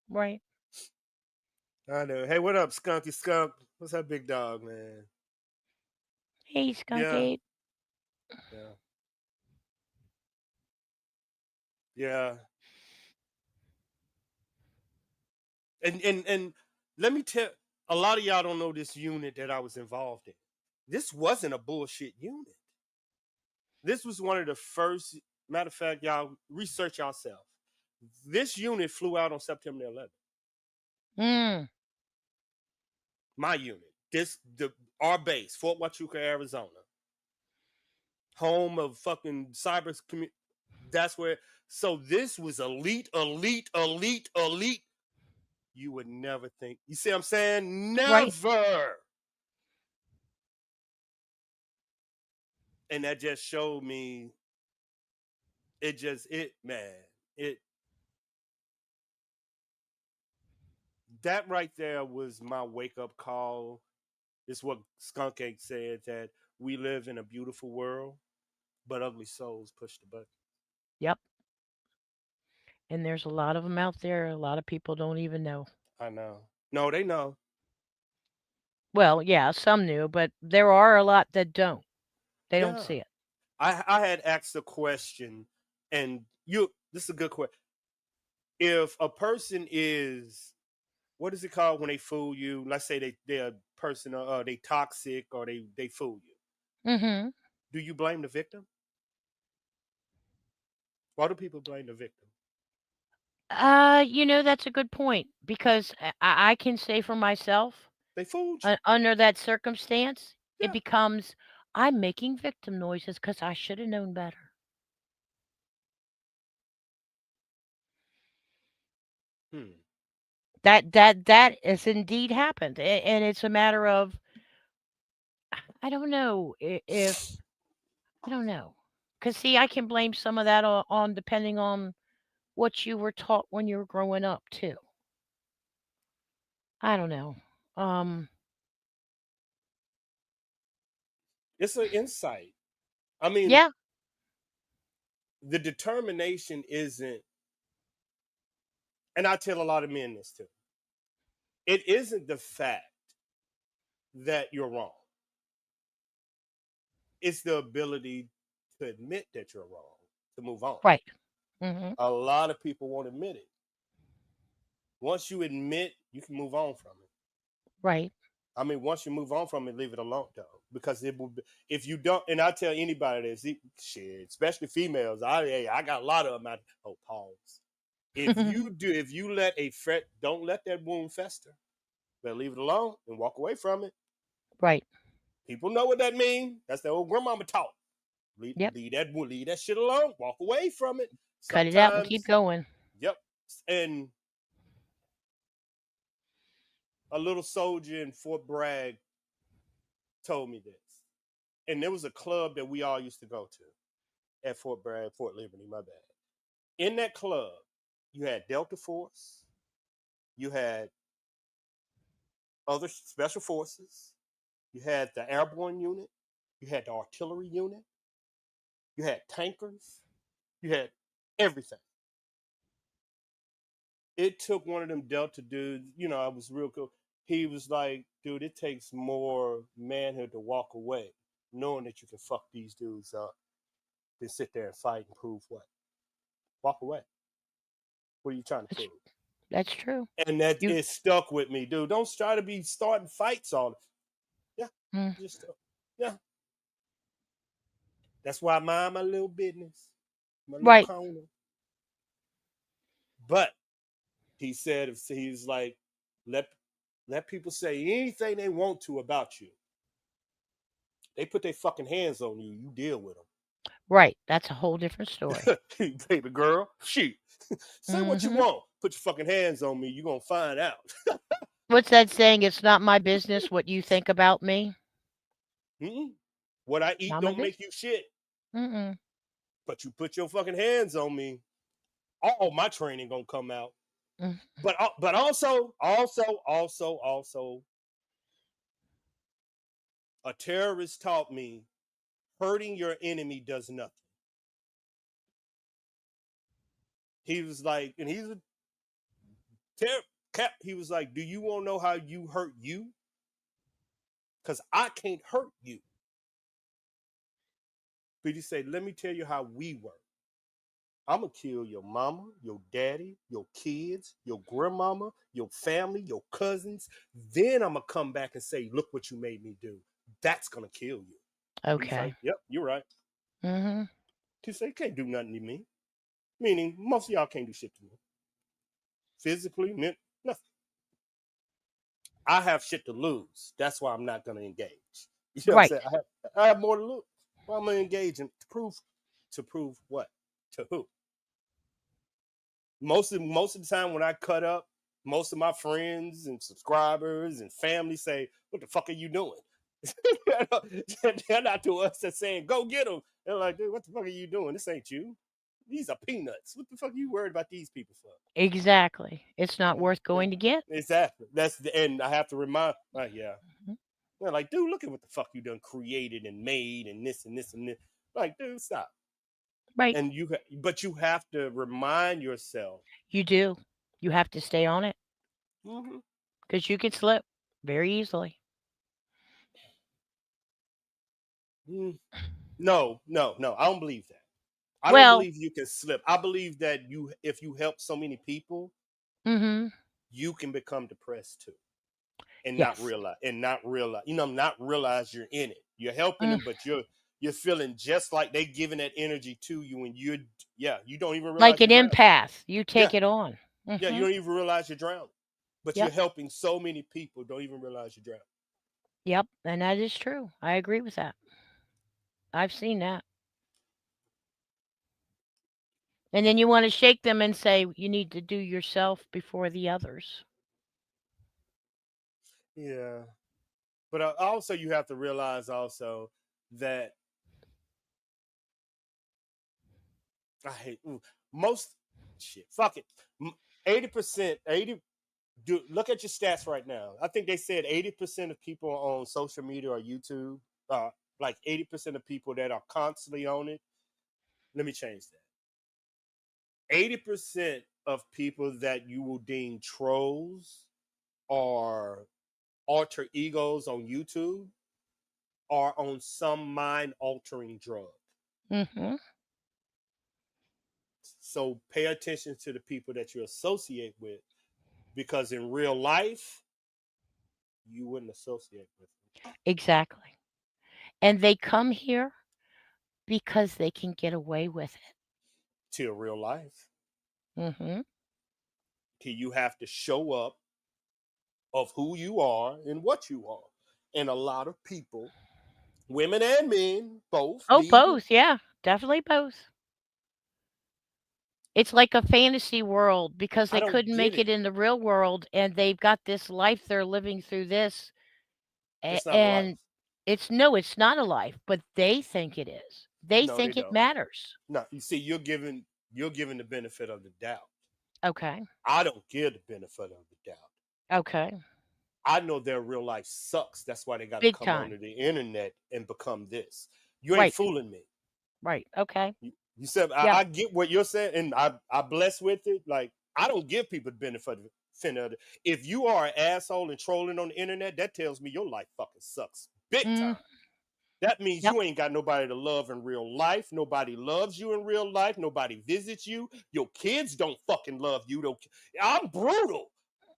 Right. I know. Hey, what up, Skunky Skunk? What's that big dog, man? Hey, Skunk Yeah, Ape. yeah, yeah. And let me tell a lot of y'all don't know this unit that I was involved in. This wasn't a bullshit unit. This was one of the first. Matter of fact, y'all research yourself. This unit flew out on September 11th. Mm. My unit. Our base, Fort Huachuca, Arizona, home of fucking cyber community. That's where. So this was elite, elite, elite, elite. You would never think. You see what I'm saying? Right. Never. And that just showed me. Man. It That right there was my wake up call. It's what Skunk Ape said, that we live in a beautiful world, but ugly souls push the button. Yep. And there's a lot of them out there. A lot of people don't even know. I know. No, they know. Well, yeah, some knew, but there are a lot that don't. They don't Yeah. see it. I had asked a question, and this is a good question. If a person is, what is it called when they fool you? Let's say they're a person, they toxic, or they fool you. Hmm. Do you blame the victim? Why do people blame the victim? That's a good point because I can say for myself, They fooled you. under that circumstance, it Yeah. becomes I'm making victim noises because I should have known better. Hmm. That has indeed happened, and it's a matter of I don't know if I don't know, because see, I can blame some of that on depending on what you were taught when you were growing up too. I don't know. Um, It's an insight. I mean, yeah, the determination isn't, and I tell a lot of men this too. It isn't the fact that you're wrong. It's the ability to admit that you're wrong, to move on. right. Hmm. A lot of people won't admit it. Once you admit, you can move on from it. Right. I mean, once you move on from it, leave it alone, though, because it will. If you don't, and I tell anybody this, shit, especially females, I got a lot of them. Oh, pause. If you let a fret, don't let that wound fester. Better leave it alone and walk away from it. Right. People know what that means. That's the old grandmama talk. Leave, Yep. leave that shit alone. Walk away from it. Cut it out and keep Sometimes, going. yep. And a little soldier in Fort Bragg told me this. And there was a club that we all used to go to at Fort Bragg, Fort Liberty, my bad. In that club, you had Delta Force, you had other special forces, you had the airborne unit, you had the artillery unit, you had tankers, you had everything. It took one of them Delta dudes, I was real cool. He was like, dude, it takes more manhood to walk away, knowing that you can fuck these dudes up, than sit there and fight and prove what? Walk away. What are you trying to That's, prove? that's true. And that You. it stuck with me, dude. Don't try to be starting fights all. Yeah, Mm, just yeah. That's why I mind my little business, my little right. corner. But he said, if he's like, let let people say anything they want to about you. They put their fucking hands on you. You deal with Right. That's a whole different story. them, baby girl. Shit, say what you Hmm. want. Put your fucking hands on me. You gonna find out. What's that saying? It's not my business what you think about me. Mm-mm. What I eat Not my don't business. make you shit. Mm-mm. But you put your fucking hands on me, all my training gonna come out. Mm. But also, a terrorist taught me hurting your enemy does nothing. He was like, and he's a cap. He was like, do you want to know how you hurt you? Because I can't hurt you. But he said, let me tell you how we work. I'm gonna kill your mama, your daddy, your kids, your grandmama, your family, your cousins. Then I'm gonna come back and say, look what you made me do. That's gonna kill you. He was like, Okay. yep, you're right. Hmm. He said, can't do nothing to me. Meaning, most of y'all can't do shit to me. Physically, nothing. I have shit to lose. That's why I'm not gonna engage. You know what I'm Right. saying? I have more to lose. Well, I'm gonna engage in to prove what? To who? Most of the time when I cut up, most of my friends and subscribers and family say, "What the fuck are you doing?" They're not to us. They're saying, "Go get them." They're like, "Dude, what the fuck are you doing? This ain't you. These are peanuts. What the fuck are you worried about these people for?" Exactly. It's not worth Yeah, going to get. exactly. And I have to remind, like, yeah, Mhm. they're like, "Dude, look at what the fuck you done created and made and this and this and this." Like, dude, stop. Right. And but you have to remind yourself. You do. You have to stay on it Mm-hmm. because you can slip very easily. Mm, no. I don't believe that. I don't Well, believe you can slip. I believe that if you help so many people, mm-hmm. you can become depressed too, and Yes. not realize you're in it. You're helping Mm, them, but you're feeling just like they giving that energy to you, and Yeah, you don't even Like realize an you're drowning. empath, you Yeah, take it on. yeah, you Mhm. don't even realize you're drowning. But you're Yep. helping so many people, don't even realize you're drowning. Yep, and that is true. I agree with that. I've seen that. And then you want to shake them and say you need to do yourself before the others. Yeah. But also, you have to realize also that I hate most shit. Fuck it. 80%, 80. Look at your stats right now. I think they said 80% of people on social media or YouTube, like 80% of people that are constantly on it. Let me change that. 80% of people that you will deem trolls or alter egos on YouTube are on some mind altering drug. Mhm. So pay attention to the people that you associate with, because in real life, you wouldn't associate with them Exactly. And they come here because they can get away with it. till real life. Mhm. Till you have to show up of who you are and what you are. And a lot of people, women and men, both Oh, need to. both. Yeah, definitely both. It's like a fantasy world because I they don't couldn't get make it it. in the real world and they've got this life they're living through this It's not a life. and it's no, it's not a life, but they think it is. They No, they think it don't. matters. No, you see, you're giving the benefit of the doubt. Okay. I don't give the benefit of the doubt. Okay. I know their real life sucks. That's why they got to Big come time. onto the internet and become this. You ain't Right. fooling me. Right. Okay. You said Yeah. I get what you're saying, and I bless with it. Like, I don't give people the benefit of it. If you are an asshole and trolling on the internet, that tells me your life fucking sucks big Mm. time. That means Yep. you ain't got nobody to love in real life. Nobody loves you in real life. Nobody visits you. Your kids don't fucking love you. I'm brutal.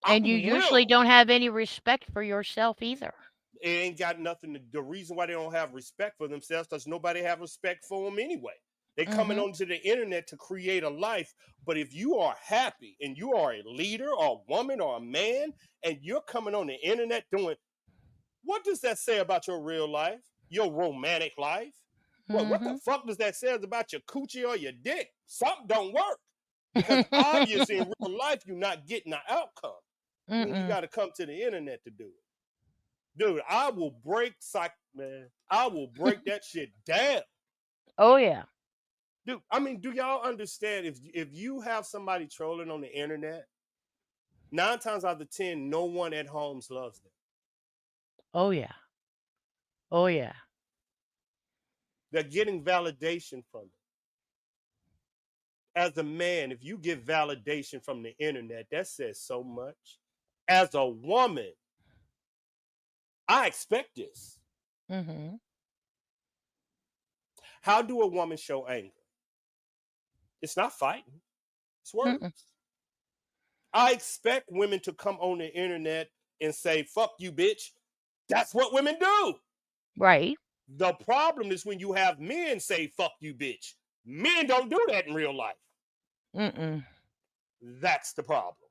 And you I'm usually real. don't have any respect for yourself either. It ain't got nothing to, the reason why they don't have respect for themselves, because nobody have respect for them anyway. They coming Mhm. onto the internet to create a life. But if you are happy and you are a leader or a woman or a man, and you're coming on the internet doing, what does that say about your real life, your romantic life? What the Mhm. fuck does that say about your coochie or your dick? Something don't work, because obviously in real life you're not getting the outcome when you Mm-mm. got to come to the internet to do it. Dude, I will break man. I will break that shit down. Oh yeah. Dude, I mean, do y'all understand, if you have somebody trolling on the internet, 9 times out of 10, no one at homes loves them. Oh yeah. Oh yeah. They're getting validation from it. As a man, if you get validation from the internet, that says so much. As a woman, I expect this. Mhm. How do a woman show anger? It's not fighting, it's Mm-mm. words. I expect women to come on the internet and say, fuck you, bitch. That's what women do. Right. The problem is when you have men say, fuck you, bitch. Men don't do that in real life. Mm-mm. That's the problem.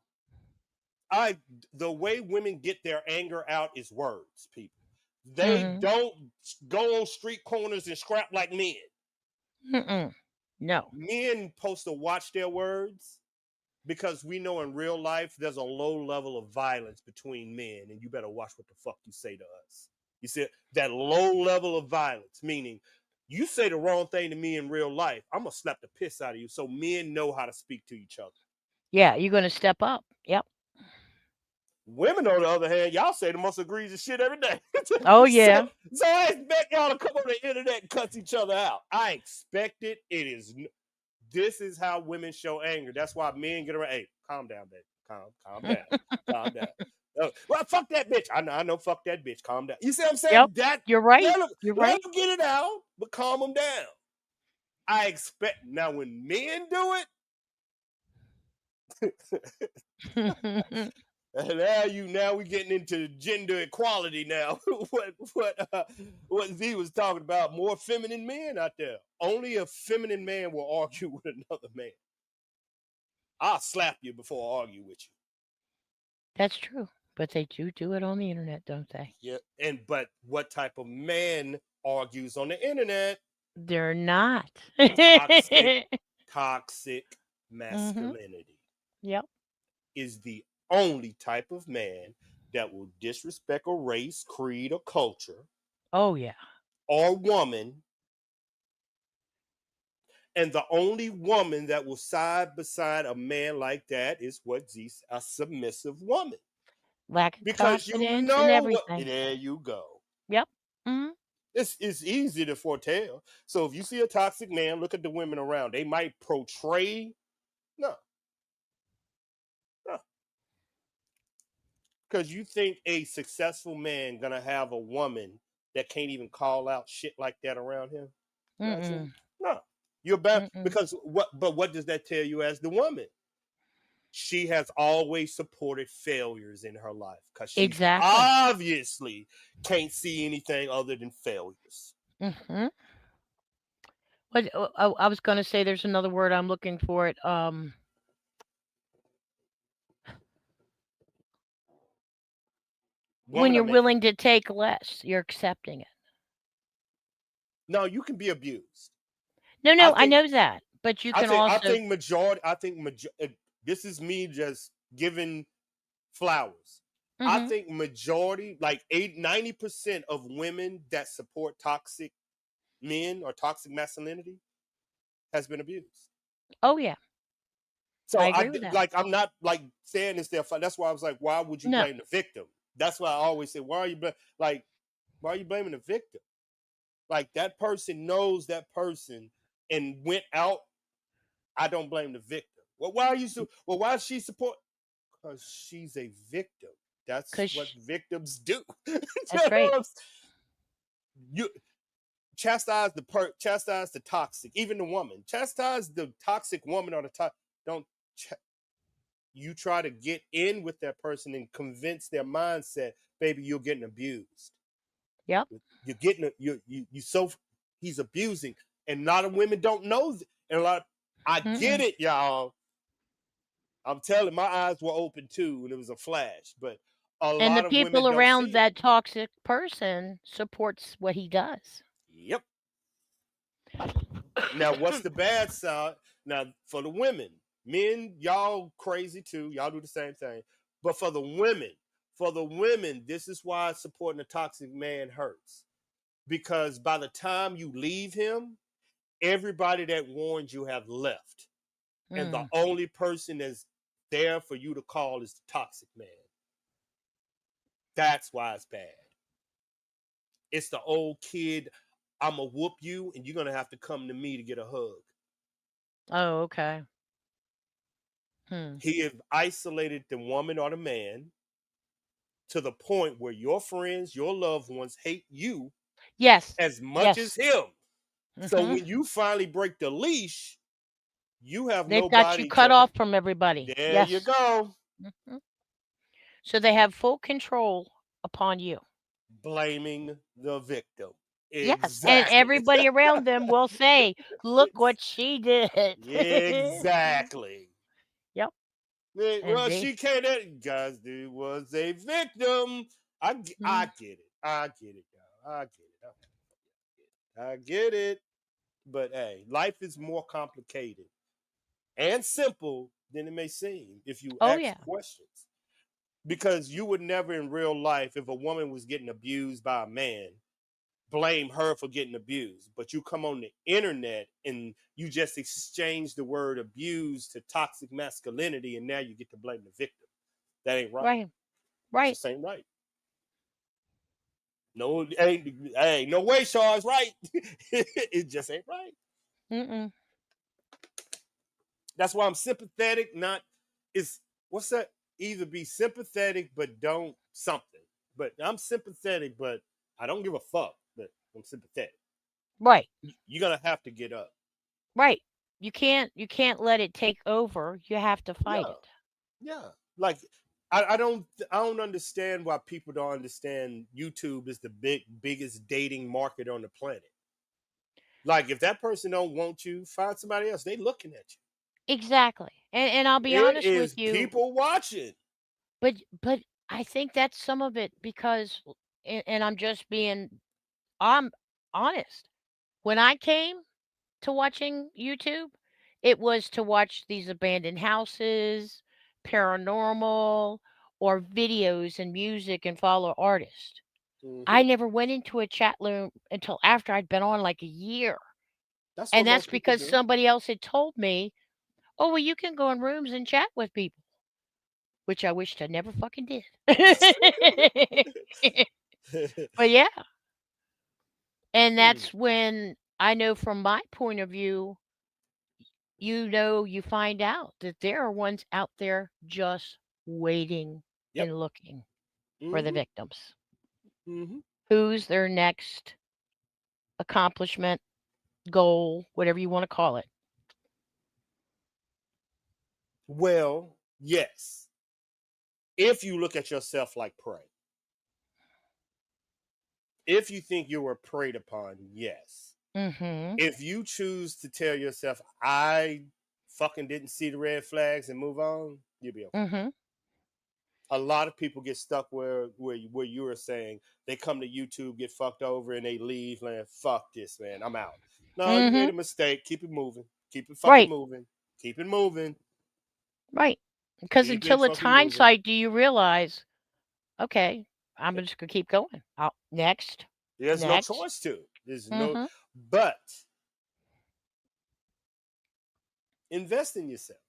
I The way women get their anger out is words, people. They Mhm. don't go on street corners and scrap like men. Mm-mm. No. Men supposed to watch their words, because we know in real life there's a low level of violence between men, and you better watch what the fuck you say to us. You see that low level of violence, meaning you say the wrong thing to me in real life, I'm gonna slap the piss out of you. So men know how to speak to each other. Yeah, you're going to step up. Yep. Women, on the other hand, y'all say the most egregious shit every day. Oh so, yeah. so I expect y'all to come on the internet and cuss each other out. I expect it. This is how women show anger. That's why men get around. Hey, calm down, baby. Calm down. Calm down. Well, fuck that bitch. I know, fuck that bitch. Calm down. You see what I'm Yep. saying? That You're right. let You're let right. them get it out, but calm them down. I expect now when men do it, And now we getting into gender equality now. What Z was talking about, more feminine men out there. Only a feminine man will argue with another man. I'll slap you before I argue with you. That's true. But they do it on the internet, don't they? Yeah. But what type of man argues on the internet? They're not. Toxic, toxic Mhm. masculinity Yep. is the only type of man that will disrespect a race, creed, or culture, Oh yeah. or woman. And the only woman that will side beside a man like that is a submissive woman. Lack of Because you confidence and know what, everything. there you go. Yep. Mhm. It's easy to foretell. So if you see a toxic man, look at the women around. They might portray, no, no. Because you think a successful man gonna have a woman that can't even call out shit like that around him? Mm-mm. No. You're bad Mm-mm. because what does that tell you as the woman? She has always supported failures in her life because she Exactly. obviously can't see anything other than failures. Mhm. What I was going to say there's another word I'm looking for it. When Woman or you're man? willing to take less, you're accepting it. No, you can be abused. No, I no, I think know that. But you I can think I also think majority. I think this is me just giving flowers. I Mhm. think majority, like 90% of women that support toxic men or toxic masculinity has been abused. Oh yeah. I So agree with that. I'm not like saying this there. That's why I was like, why would you No. blame the victim? That's why I always say, why are you blaming the victim? Like that person knows that person and went out. I don't blame the victim. Well, why are you so? Well, why is she support? Because she's a victim. That's what Cuz victims do. that's right. You chastise the toxic, even the woman. Chastise the toxic woman or the top. Don't ch- you try to get in with that person and convince their mindset, baby, you're getting abused. Yep. You're getting you so he's abusing, and a lot of women don't know. And a lot, I get Mm-mm. it, y'all. I'm telling, my eyes were open too, and it was a flash. But a And the lot of women people don't around see it. that toxic person supports what he does. Yep. Now, what's the bad side? Now, for the women, men, y'all crazy too. Y'all do the same thing. But for the women, this is why supporting a toxic man hurts. Because by the time you leave him, everybody that warned you have left. And the Mm. only person that's there for you to call is the toxic man. That's why it's bad. It's the old kid, I'm going to whoop you and you're going to have to come to me to get a hug. Oh, okay. Hmm. He has isolated the woman or the man to the point where your friends, your loved ones hate you Yes. as much as Yes. him. So Mhm. when you finally break the leash, you have They've got you nobody cut to. off from everybody. There you Yes. go. Mhm. So they have full control upon you. Blaming the victim. Yes, and Exactly. everybody around them will say, "Look what she did." Exactly. Yep, and Well, they she can't. Guys, there was a victim. I mhm. get it. I get it, y'all. I get it. I get it. But hey, life is more complicated and simple than it may seem if you Oh ask yeah. questions. Because you would never in real life, if a woman was getting abused by a man, blame her for getting abused. But you come on the internet and you just exchange the word abuse to toxic masculinity, and now you get to blame the victim. That ain't right. Right. Right. Just ain't right. No, hey, no way, Shaw is right. It just ain't right. Mm-mm. That's why I'm sympathetic. Not is what's that? Either be sympathetic but don't something. But I'm sympathetic, but I don't give a fuck. But I'm sympathetic. Right. You're gonna have to get up. Right. You can't let it take over. You have to fight Yeah, it. yeah. Like I don't understand why people don't understand YouTube is the biggest dating market on the planet. Like if that person don't want you, find somebody else. They looking at Exactly. And I'll be you. It honest with is you, people watching. but I think that's some of it because and I'm just being I'm honest. When I came to watching YouTube, it was to watch these abandoned houses, paranormal, or videos and music and follow artists. I Hmm. never went into a chat room until after I'd been on like a year. That's what And that's most people because do. somebody else had told me, oh, well, you can go in rooms and chat with people, which I wished I never fucking did. But yeah, and Hmm. that's when I know from my point of view, you find out that there are ones out there just waiting Yep. and looking for the Hmm. victims. Hmm. Who's their next accomplishment, goal, whatever you want to call it. Well, yes. If you look at yourself like prey, if you think you were preyed upon, yes. Mhm. If you choose to tell yourself, I fucking didn't see the red flags and move on, you'll be okay. Mhm. A lot of people get stuck where you were saying they come to YouTube, get fucked over, and they leave, like, fuck this, man, I'm out. No, you made Mhm. a mistake. Keep it moving. Keep it fucking Right. moving. Keep it moving. Right. Because Keep it until it's fucking moving. hindsight, do you realize, okay, I'm just gonna keep going. Next, There's no next. choice to. There's no, Mhm. but invest in yourself.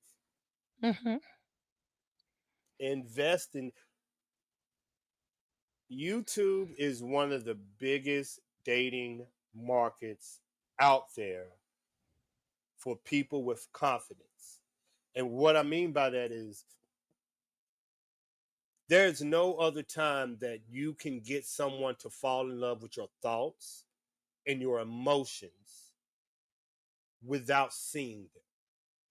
Mhm. Invest in YouTube is one of the biggest dating markets out there for people with confidence. And what I mean by that is there's no other time that you can get someone to fall in love with your thoughts and your emotions without seeing them.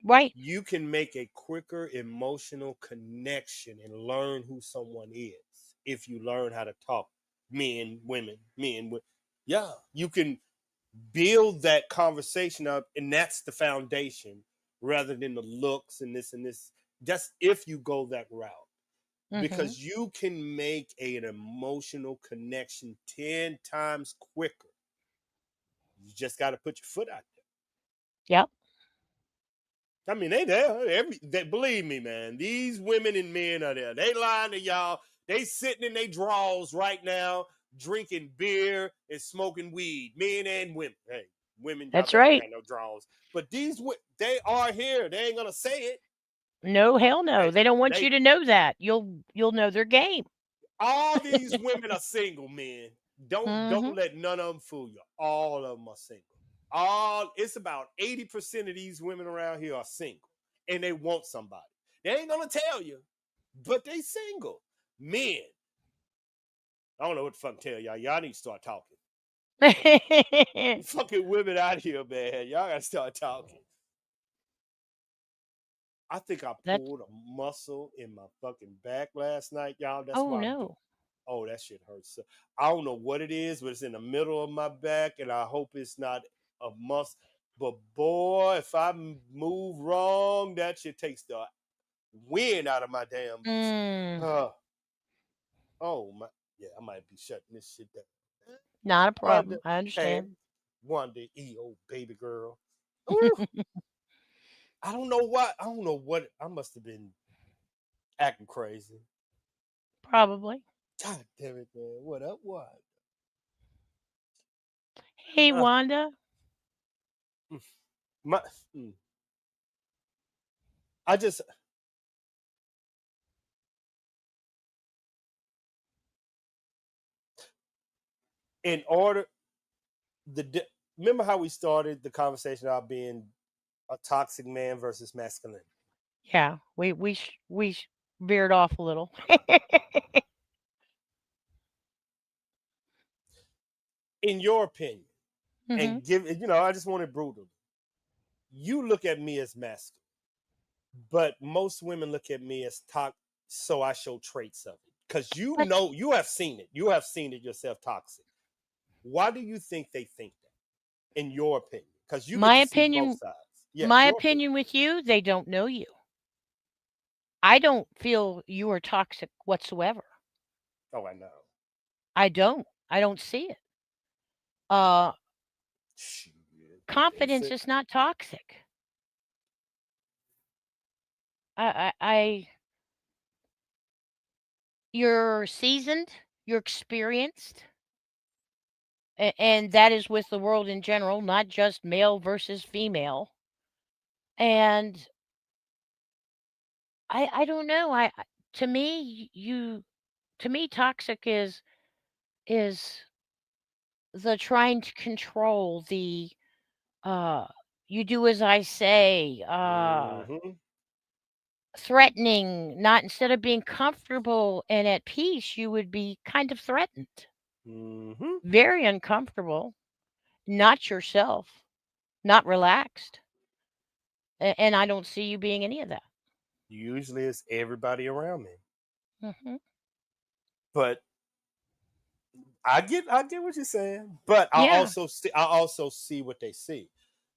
Right. You can make a quicker emotional connection and learn who someone is if you learn how to talk. Men, women. Yeah, you can build that conversation up, and that's the foundation rather than the looks and this and this. That's if you go that route Mhm. because you can make an emotional connection 10 times quicker. You just got to put your foot out there. Yep. I mean, they there. Believe me, man. These women and men are there. They lying to y'all. They sitting in their drawers right now, drinking beer and smoking weed. Men and women. Hey, women, y'all That's better not right. have no drawers. But they are here. They ain't gonna say it. No, hell no. Hey, They don't want they you to know that. You'll know their game. all these women are single, men. Don't Mhm. let none of them fool you. All of them are single. All it's about 80% of these women around here are single and they want somebody. They ain't gonna tell you, but they single. Men, I don't know what to fucking tell y'all. Y'all need to start talking. You fucking women out here, man. Y'all gotta start talking. I think I That's pulled a muscle in my fucking back last night, y'all. That's oh why I'm doing. no. Oh, that shit hurts. So, I don't know what it is, but it's in the middle of my back, and I hope it's not a muscle. But boy, if I move wrong, that shit takes the wind out of my damn. Mm, Uh, oh my, yeah, I might be shutting this shit down. not a Wanda, problem. I hey, understand. Wanda, baby girl. Ooh, I don't know what. I don't know what. I must have been acting crazy. Probably. God damn it, man. What up? What? Hey, Uh, Wanda. my, mm, I just in order remember how we started the conversation about being a toxic man versus masculinity. Yeah, we veered off a little. In your opinion, Mhm. and give I just want it brutal. You look at me as masculine, but most women look at me as so I show traits of it. Because you But know, you have seen it. You have seen it yourself, toxic. Why do you think they think that, in your opinion? Because you get my to see both opinion, sides. Yes, my your opinion. opinion with you, they don't know you. I don't feel you are toxic whatsoever. Oh, I know. I don't. I don't see it. Uh, Shit, confidence basic. is not toxic. I you're seasoned, you're experienced, and that is with the world in general, not just male versus female. And I don't know. To me, to me, toxic is the trying to control the uh you do as I say, Mm-hmm. threatening, not instead of being comfortable and at peace, you would be kind of threatened, Mm-hmm. very uncomfortable, not yourself, not relaxed. And I don't see you being any of that. Usually it's everybody around me. Hmm. But I get what you're saying. But Yeah. I also see what they see.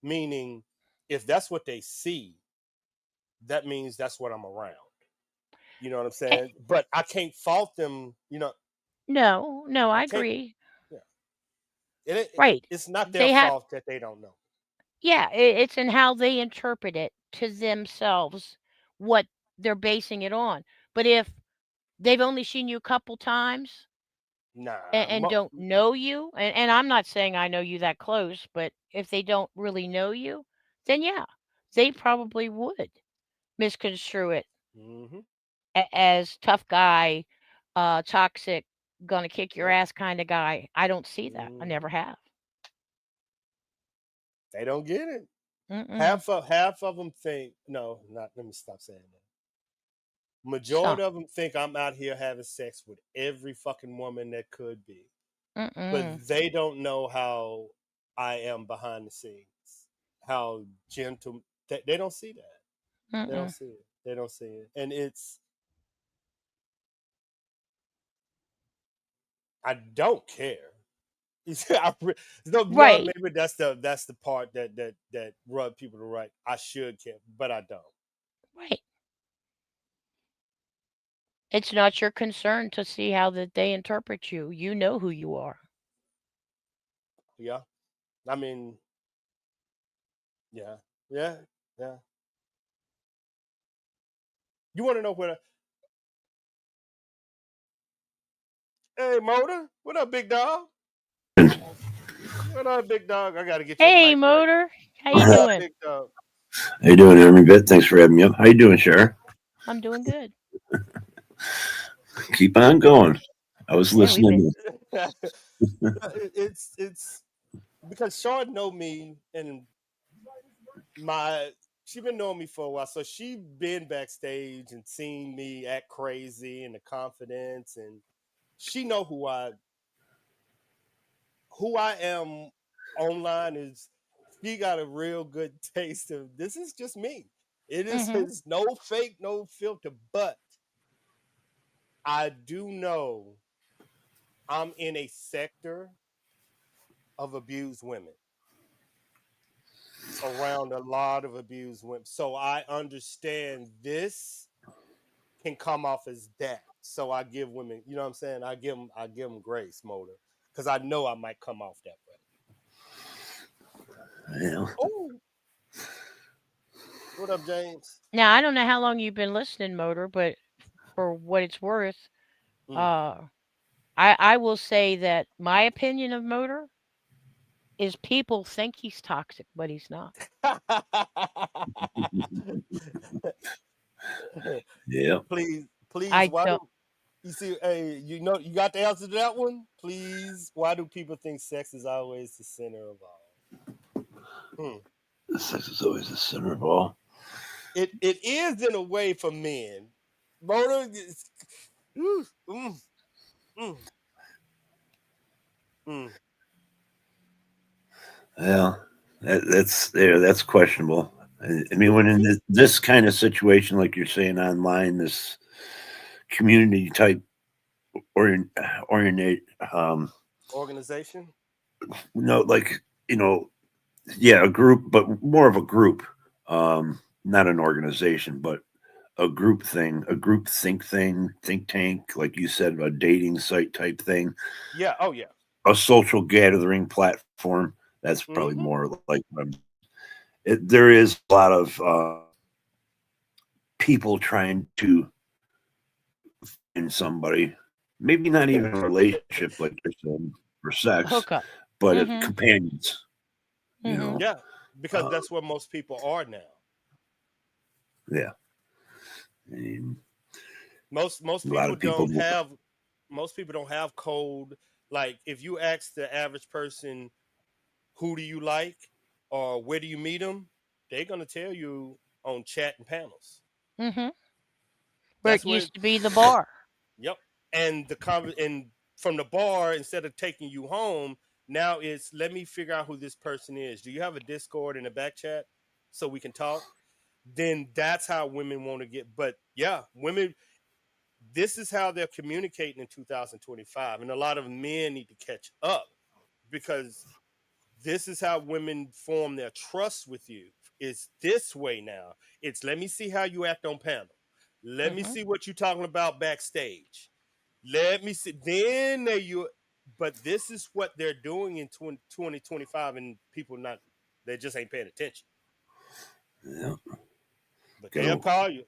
Meaning, if that's what they see, that means that's what I'm around. You know what I'm Eh, saying? But I can't fault them. You know, no, no, I I can't. agree. Yeah, Right. it's not their They have, fault that they don't know. yeah, it's in how they interpret it to themselves, what they're basing it on. But if they've only seen you a couple times Nah, and don't know you, and I'm not saying I know you that close, but if they don't really know you, then yeah, they probably would misconstrue it mm-hmm, as tough guy, toxic, gonna kick your yep, ass kind of guy. I don't see that. I mm-hmm. never have. They don't get it. Mm-mm. Half of them think no, not. Let me stop saying that. Stop. Majority of them think I'm out here having sex with every fucking woman that could be, but Mm-mm. they don't know how I am behind the scenes, how gentle. They don't see that. They don't Mm-mm. see it. They don't see it, and it's I don't care. You see, Right. maybe that's the part that rub people the right. I should care, but I don't. Right. It's not your concern to see how that they interpret you. You know who you are. Yeah, I mean, yeah, yeah, yeah. You want to know what? Hey, Motor, what up, big dog? What up, big dog? I gotta get your Hey, mic right. Motor. How you What How up, doing? big dog? you doing, ARMYVET? Thanks for having me up. How you doing, Shara? I'm doing good. Keep on going. I was Yeah, we've listening. been. It's because Sean know me and my she been knowing me for a while, so she been backstage and seen me act crazy and the confidence, and she know who I am online is. She got a real good taste of this is just me. It is Hmm. his no fake, no filter, but I do know I'm in a sector of abused women, around a lot of abused women. So I understand this can come off as that. So I give women, you know what I'm saying? I give them grace, Motor, because I know I might come off that way. Yeah. Oh, what up, James? Now, I don't know how long you've been listening, Motor, but for what it's worth, Mm. uh, I will say that my opinion of Motor is people think he's toxic, but he's not. Yeah. please, please, I why don't. do you see? Hey, you got the answer to that one? Please, why do people think sex is always the center of all? Hmm. Sex is always the center of all. It is in a way for men. Motor, mm, mm, mm, mm. Yeah. That's there. That's questionable. I mean, when in this kind of situation, like you're saying online, this community type orientate. Organization. No, like yeah, a group, but more of a group. Not an organization, but a group thing, a group think tank, like you said, a dating site type thing, Yeah. Oh yeah. a social gathering platform. That's probably Mm-hmm. more like there is a lot of people trying to find somebody, maybe not even a relationship, like you're saying, for sex, Hookup. but Mm-hmm. companions. You Mm-hmm. know, Yeah, because uh, that's where most people are now. yeah. I mean, Most a lot people of people. don't have most people don't have code. Like if you ask the average person, who do you like or where do you meet them, they're gonna tell you on chat and panels. Mm-hmm. Where That's it where. used to be the bar. Yep. And and from the bar, instead of taking you home, now it's let me figure out who this person is. Do you have a Discord and a back chat so we can talk? Then that's how women want to get. But yeah, women. This is how they're communicating in 2025, and a lot of men need to catch up because this is how women form their trust with you. It's this way now. It's let me see how you act on panel. Let me Mm-hmm. see what you're talking about backstage. Let me see. Then they you. But this is what they're doing in 2025, and people not. They just ain't paying attention. Yeah, But they'll gotta call you.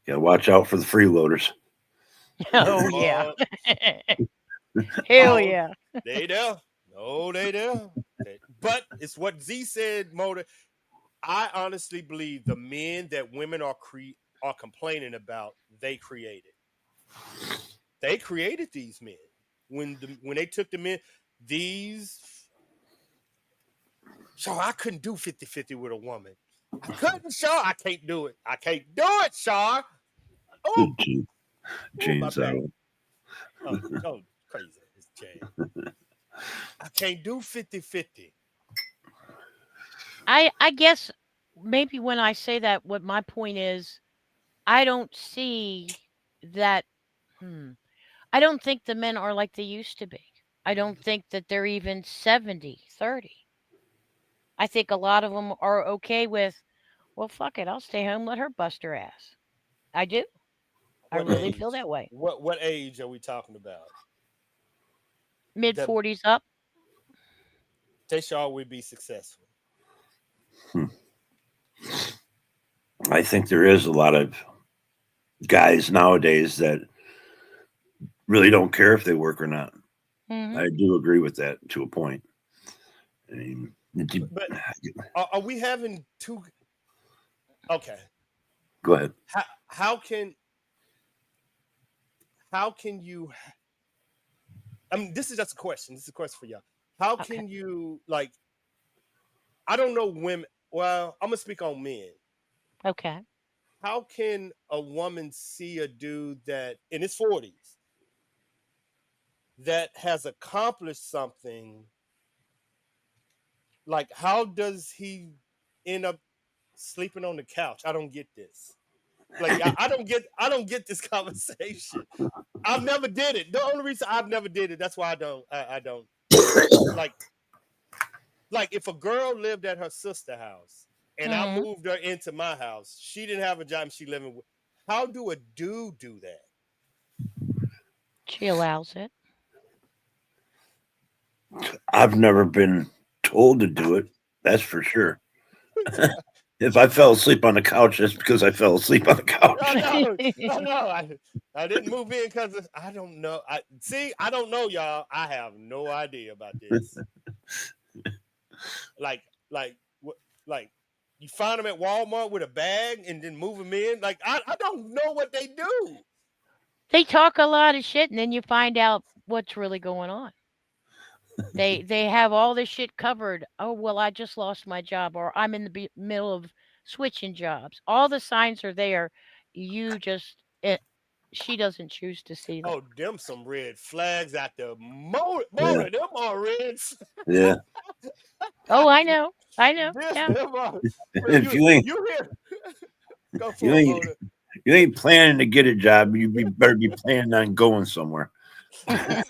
gotta watch out for the freeloaders. Oh yeah. Uh, Hell oh, yeah. they there. No, they there. But it's what Z said. Motor. I honestly believe the men that women are complaining about, they created. They created these men. When they took the men, these so I couldn't do 50-50 with a woman. I couldn't, Shaw. I can't do it. I can't do it, Shaw. Oh, Gene, my Gene's back. Oh, crazy. It's Jay. I can't do 50-50. I guess maybe when I say that, what my point is, I don't see that. Hmm. I don't think the men are like they used to be. I don't think that they're even 70-30. I think a lot of them are okay with, well, fuck it, I'll stay home, let her bust her ass. I do. I What really feel age? that way. What age are we talking about? Mid That 40s up. they Shaw would be successful. Hmm. I think there is a lot of guys nowadays that really don't care if they work or not. Hmm. I do agree with that to a point. I mean, But are we having two? Okay. go ahead. How can you? I mean, this is just a question. This is a question for y'all. How Okay. can you like? I don't know women. Well, I'm gonna speak on men. Okay. How can a woman see a dude that in his 40s that has accomplished something? Like, how does he end up sleeping on the couch? I don't get this. Like, I don't get this conversation. I've never did it. The only reason I've never did it, that's why I don't like if a girl lived at her sister house and I Hmm. moved her into my house, she didn't have a job and she living with, how do a dude do that? She allows it. I've never been told to do it. That's for sure. If I fell asleep on the couch, that's because I fell asleep on the I couch. know, I know. I didn't move in because I don't know. I don't know, y'all. I have no idea about this. Like, what? Like, you find them at Walmart with a bag and then move them in. Like, I don't know what they do. They talk a lot of shit and then you find out what's really going on. They have all this shit covered. Oh, well, I just lost my job or I'm in the middle of switching jobs. All the signs are there. You just she doesn't choose to see them. Oh, them some red flags out the motor. Yeah, Them are reds. yeah. Oh, I know. I know. This Yeah. them are. Well, If you ain't, you here? Go you for it, ain't, motor. You ain't planning to get a job. Better be planning on going somewhere. I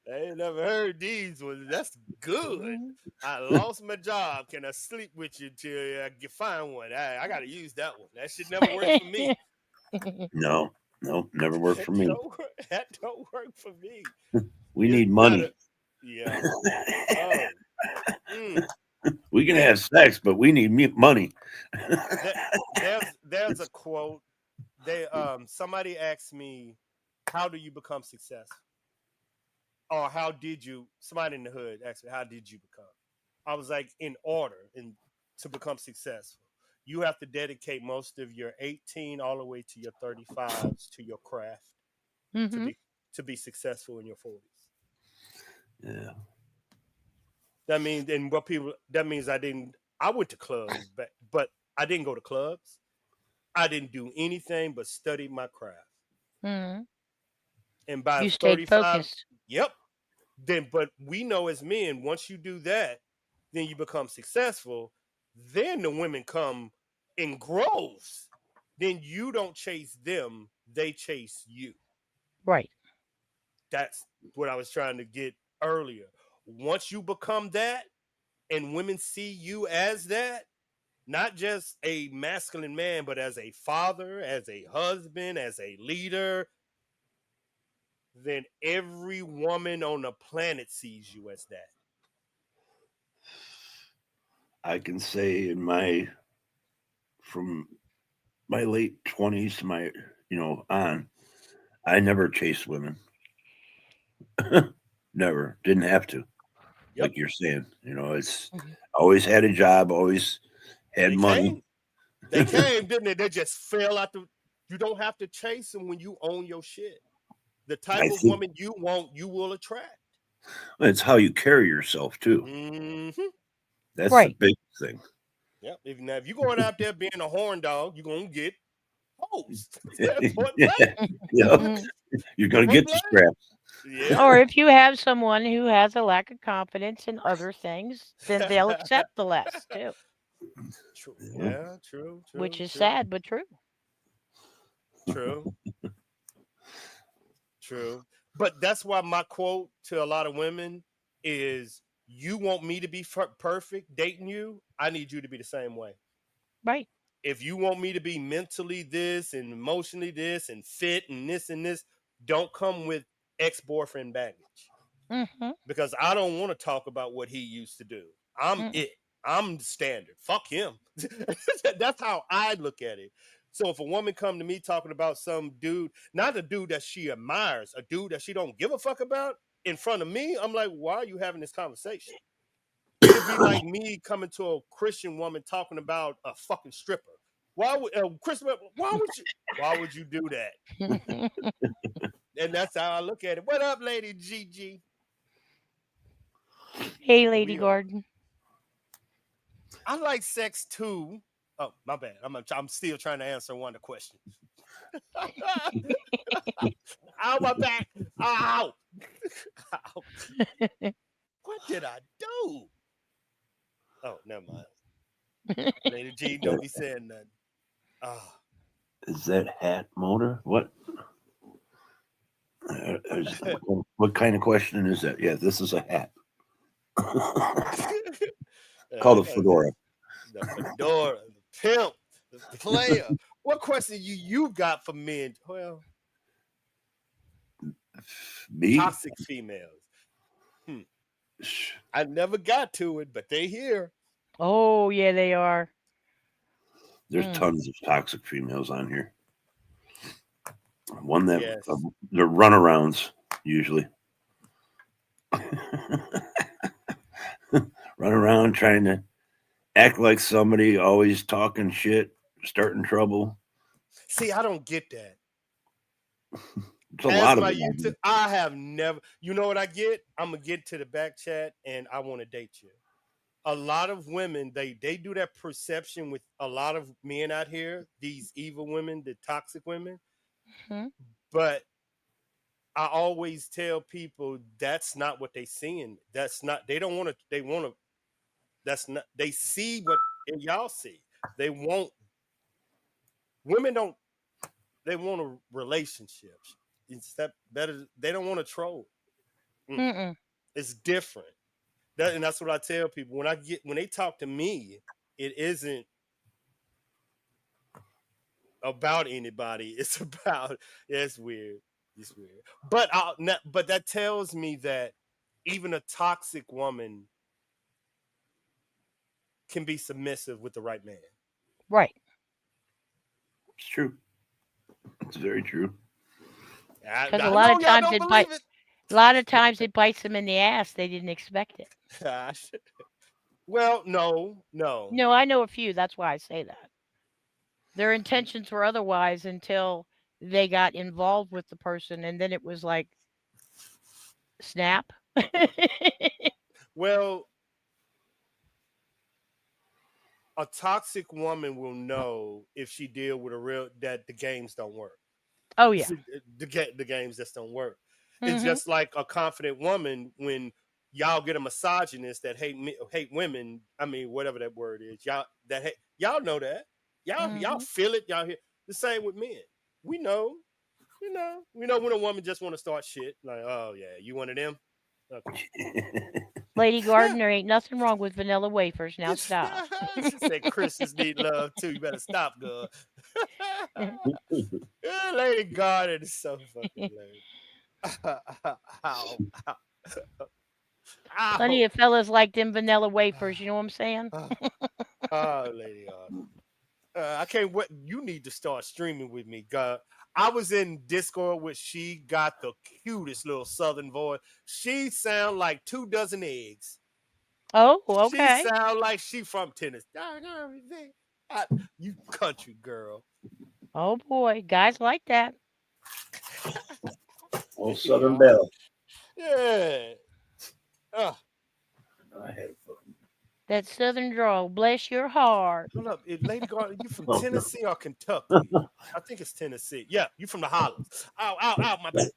ain't never heard these ones. That's good. I lost my job. Can I sleep with you till I get find one? I got to use that one. That shit never worked for me. No, never worked for me. That don't work for me. We It's need money. gotta, yeah. Oh, mm. We can have sex, but we need money. There's a quote. Somebody asked me, "How do you become successful?" Or how did you? Somebody in the hood asked me, "How did you become?" I was like, "In order, and to become successful, you have to dedicate most of your 18 all the way to your 35s to your craft to Hmm. be successful in your 40s." Yeah. That means, and what people that means I went to clubs, but I didn't go to clubs. I didn't do anything but study my craft. Hmm. And by You stayed 35, focused. yep. But we know as men, once you do that, then you become successful. Then the women come in groves. Then you don't chase them, they chase you. Right. That's what I was trying to get earlier. Once you become that, and women see you as that, not just a masculine man, but as a father, as a husband, as a leader, then every woman on the planet sees you as that. I can say from my late 20s to my on, I never chased women. Never. Didn't have to. Yep. Like you're saying, it's Mhm. always had a job, always had They money. came. They came, didn't they? They just fell out the. You don't have to chase them when you own your shit. The type I of think woman you want, you will attract. it's how you carry yourself too. Mm-hmm. That's the Right. big thing. Yep. If you're going out there being a horn dog, you're gonna get hosed. Point Yeah, blank. yeah. Mhm. You're gonna Point get the blank. scraps. Yeah. Or if you have someone who has a lack of confidence in other things, then they'll accept the less too, True. Yeah. Yeah. True. which True. is True. sad but true. True. True. But that's why my quote to a lot of women is, "You want me to be perfect dating you? I need you to be the same way. Right. If you want me to be mentally this and emotionally this and fit and this, don't come with ex-boyfriend baggage, Mhm. because I don't want to talk about what he used to do. I'm Mm. it. I'm the standard. Fuck him." That's how I look at it. So if a woman come to me talking about some dude, not a dude that she admires, a dude that she don't give a fuck about in front of me, I'm like, why are you having this conversation? It'd be like me coming to a Christian woman talking about a fucking stripper. Why would Christmas? Why would you do that? And that's how I look at it. What up, Lady Gigi? Hey, Lady We are. Gordon. I like sex too. Oh, my bad. I'm still trying to answer one of the questions. Ow, my back. Ow. Ow. What did I do? Oh, never mind. Lady G, don't be saying nothing. Ah, Is that hat motor? What kind of question is that? Yeah, this is a hat. Called I a gotta say, fedora. the fedora, the pimp, the player. What question you got for men? Well, Me? toxic females. Hmm. I never got to it, but they here. Oh, yeah, they are. There's Mm. tons of toxic females on here. One that Yes. they're runarounds usually. Run around trying to act like somebody, always talking shit, starting trouble. See, I don't get that. There's a As lot of my them on YouTube, I have never. You know what I get? I'm gonna get to the back chat, and I want to date you. A lot of women, they do that perception with a lot of men out here. These evil women, the toxic women. Mhm. But I always tell people that's not what they seeing. That's not. They don't want to. They want to. That's not. They see what y'all see. They want. Women don't. They want a relationship. It's that better. They don't want to troll. Mm-mm. It's different. And that's what I tell people when they talk to me. It isn't about anybody. It's about it's weird. It's weird. But that tells me that even a toxic woman can be submissive with the right man. Right. It's true. It's very true. Because a I lot know of y'all times don't it bite. believe A lot of times it bites them in the ass. They didn't expect it. it. Well, no, no. No, I know a few. That's why I say that. Their intentions were otherwise until they got involved with the person, and then it was like snap. Well, a toxic woman will know if she deal with a real that the games don't work. Oh yeah. The games just don't work. It's Mhm. just like a confident woman when y'all get a misogynist that hate women. I mean, whatever that word is, y'all know that. Y'all Mhm. feel it. Y'all hear the same with men. We know. We know when a woman just want to start shit. Like, oh yeah, you one of them. Okay. Lady Garden, there ain't nothing wrong with vanilla wafers. Now It's, stop. she said Christians need love too. You better stop, girl. Yeah, Lady Garden is so fucking lame. Ow, ow, Plenty ow. of fellas like them vanilla wafers. You know what I'm saying? Oh, Lady Garden. I can't wait. You need to start streaming with me, God. I was in Discord with she got the cutest little southern voice. She sound like 2 dozen eggs. Oh, She okay. sound like she from Tennessee. You country girl. Oh boy, guys like that. Oh, Lady Southern Garden. Belle. Yeah. Uh, I had fun. That southern drawl. Bless your heart. hold up. Lady Garden, you from Tennessee or Kentucky? I think it's Tennessee. Yeah, you from the Hollows. Ow, ow, ow, my back.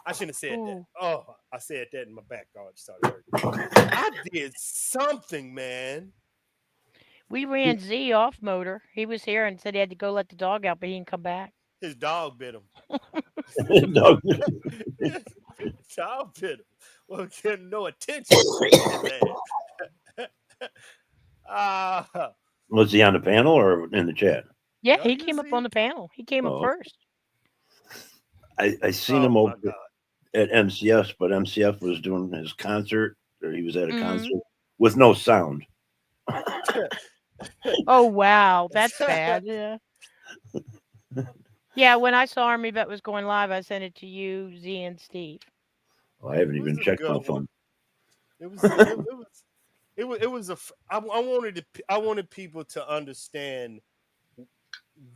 I shouldn't have said that. Ooh. Oh, I said that in my back. Oh, it started hurting. I did something, man. We ran Z off motor. He was here and said he had to go let the dog out, but he didn't come back. His dog bit him. Dog. His dog bit him. Well, getting no attention. His ass. Ah, Was he on the panel or in the chat? Yeah, no, he you came up on see. the panel. He came up Oh, first. I seen Oh him over my God. at MCF, but MCF was doing his concert, or he was at a Hmm. concert with no sound. Oh wow, that's bad. Yeah. Yeah, when I saw ARMYVET was going live, I sent it to you, Z, and Steve. I haven't It was even a checked my good one. phone. It was I wanted I wanted people to understand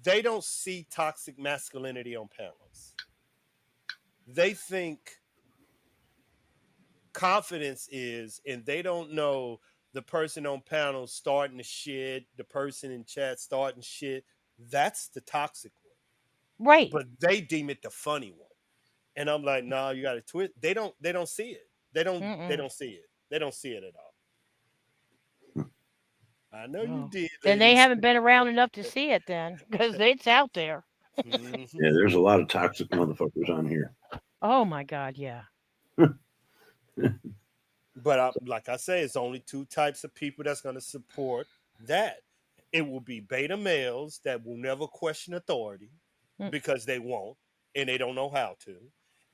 they don't see toxic masculinity on panels. They think confidence is, and they don't know the person on panel starting the shit, the person in chat starting shit. That's the toxic one, Right. but they deem it the funny one. And I'm like, nah, you got to twist. They don't see it. They Mm-mm. don't see it. They don't see it at all. I know you Oh. did, Then they ladies. haven't been around enough to see it then, because it's out there. Mhm. Yeah, there's a lot of toxic motherfuckers on here. Oh my God, yeah. But like I say, it's only two types of people that's going to support that. It will be beta males that will never question authority Mm. because they won't and they don't know how to,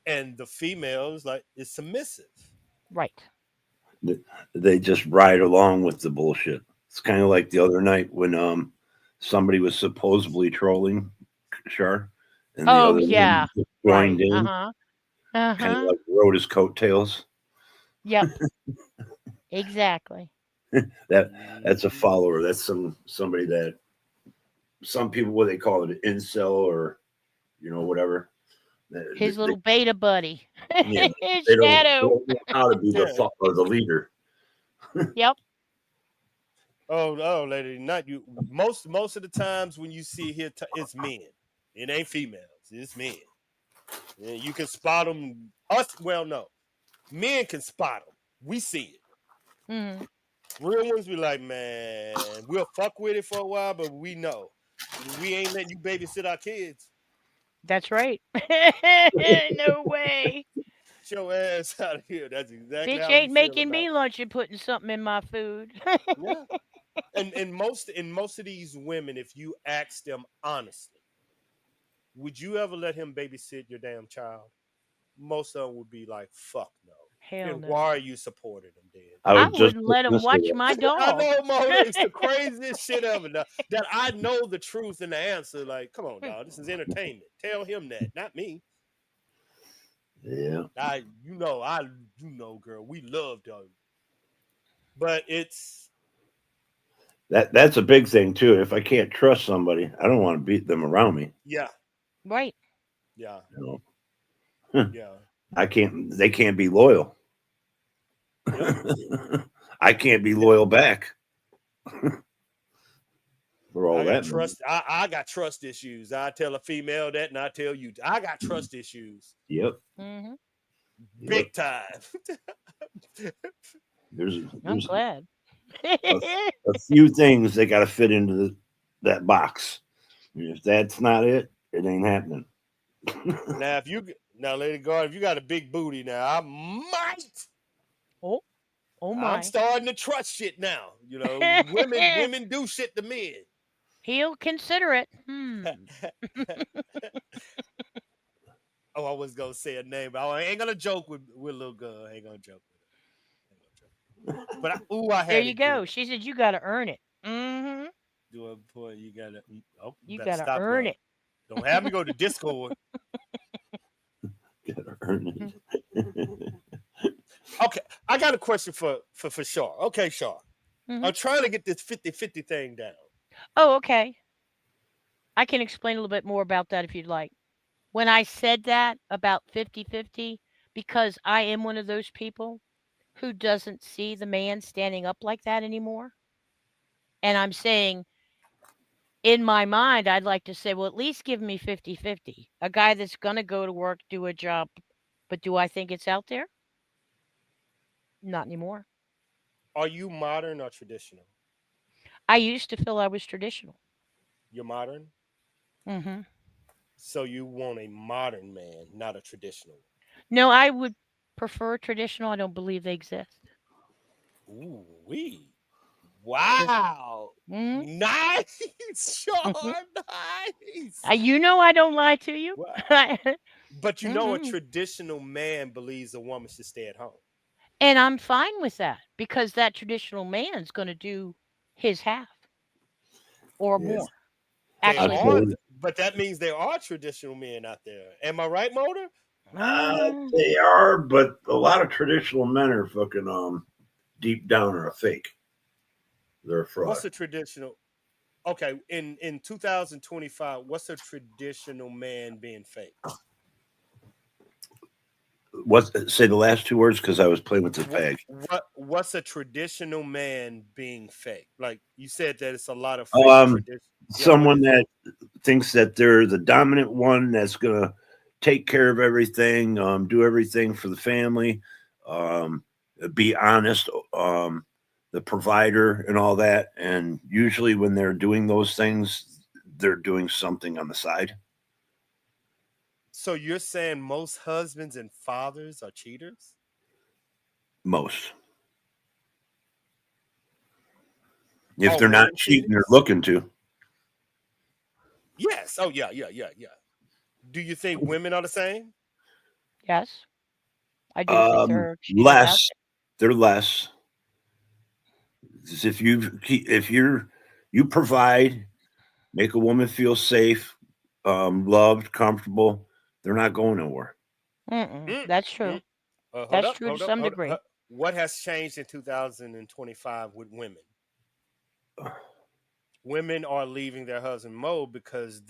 and the females like is submissive. Right. They just ride along with the bullshit. It's kind of like the other night when somebody was supposedly trolling Shar, and the Oh other yeah. one just joined Right. in, Uh-huh. kind of Uh-huh. like rode his coattails. Yep. Exactly. That that's a Mhm. follower. That's somebody that some people what they call it an incel or whatever. His little beta buddy. Yeah, His they shadow. don't know how to be the Yeah. or the leader. Yep. Oh, lady, not you. Most of the times when you see here, it's men. It ain't females. It's men. And you can spot them. Well, no, men can spot them. We see it. Hmm. Real ones be like, man, we'll fuck with it for a while, but we know we ain't letting you babysit our kids. That's right. No way. Get your ass out of here. That's exactly Bitch how we ain't feel making about me it. lunch and putting something in my food. Yeah. And most of these women, if you ask them honestly, would you ever let him babysit your damn child? Most of them would be like, "Fuck no." Hell Then why no. are you supporting them, then? I I was just wouldn't let him gonna say watch that. my I dog. know, Mona. It's the craziest shit ever. That I know the truth and the answer. Like, come on, dog. This is entertainment. Tell him that, not me. Yeah, Girl. We love dog, but it's that's a big thing too. If I can't trust somebody, I don't want to beat them around me. yeah, Right. yeah, You know, yeah, I can't. They can't be loyal. yep. I can't be loyal back for all I got that money. trust. I got trust issues. I tell a female that, and I tell you, I got trust issues, Yep, Hmm. yep. big time. I'm There's glad. a, a few things that got to fit into that box. And if that's not it, it ain't happening. Now, now, Lady Guard, if you got a big booty, now Oh, oh I'm my. starting to trust shit now. Women do shit to men. He'll consider it. Hmm. Oh, I was gonna say a name, but I ain't gonna joke with little girl. I ain't gonna joke with her. Ain't gonna joke. But I There had you it go. good. She said you got to earn it. Hmm. Do a point. You gotta. Oh, you You better got to stop, earn y'all. it. Don't have me go to Discord. Gotta earn it. Okay, I got a question for Shar. Okay, Shar. Hmm. I'm trying to get this 50-50 thing down. Oh, okay. I can explain a little bit more about that if you'd like. When I said that about 50-50, because I am one of those people who doesn't see the man standing up like that anymore. And I'm saying, in my mind, I'd like to say, well, at least give me 50-50. A guy that's going to go to work, do a job. But do I think it's out there? Not anymore. Are you modern or traditional? I used to feel I was traditional. You're modern, Hmm. so you want a modern man, not a traditional No, I would prefer traditional. I don't believe they exist. one. Ooh, we. Just, Wow. mm, Nice, Sean. Nice. you know I don't lie to you. Wow. But a Mm-mm. traditional man believes a woman should stay at home. And I'm fine with that because that traditional man's going to do his half or Yeah, more. They I Actually, are, more. told. but that means there are traditional men out there. Am I right, Motor? Uh, They are, but a lot of traditional men are fucking deep down are a fake. They're a What's fraud. a traditional? Okay, in 2025, what's a traditional man being fake? What say the last two words because I was playing with the peg. What's a traditional man being fake? Like you said that it's a lot of fake Um, tradition. Yeah, what someone is it? that thinks that they're the dominant one that's gonna take care of everything, do everything for the family, um, be honest, the provider and all that. And usually, when they're doing those things, they're doing something on the side. So you're saying most husbands and fathers are cheaters? Most, if Are they're not women cheating, they're cheaters? looking to. Yes. Oh yeah, yeah, yeah, yeah. Do you think women are the same? yes, I do think there are cheaters out Less, they're less. If you provide, make a woman feel safe, loved, comfortable, they're not going nowhere. there. Mm-mm. Mm, That's true. mm. Hold That's up, true to hold up, some hold degree. up. What has changed in 2025 with women? Women are leaving their husband mode because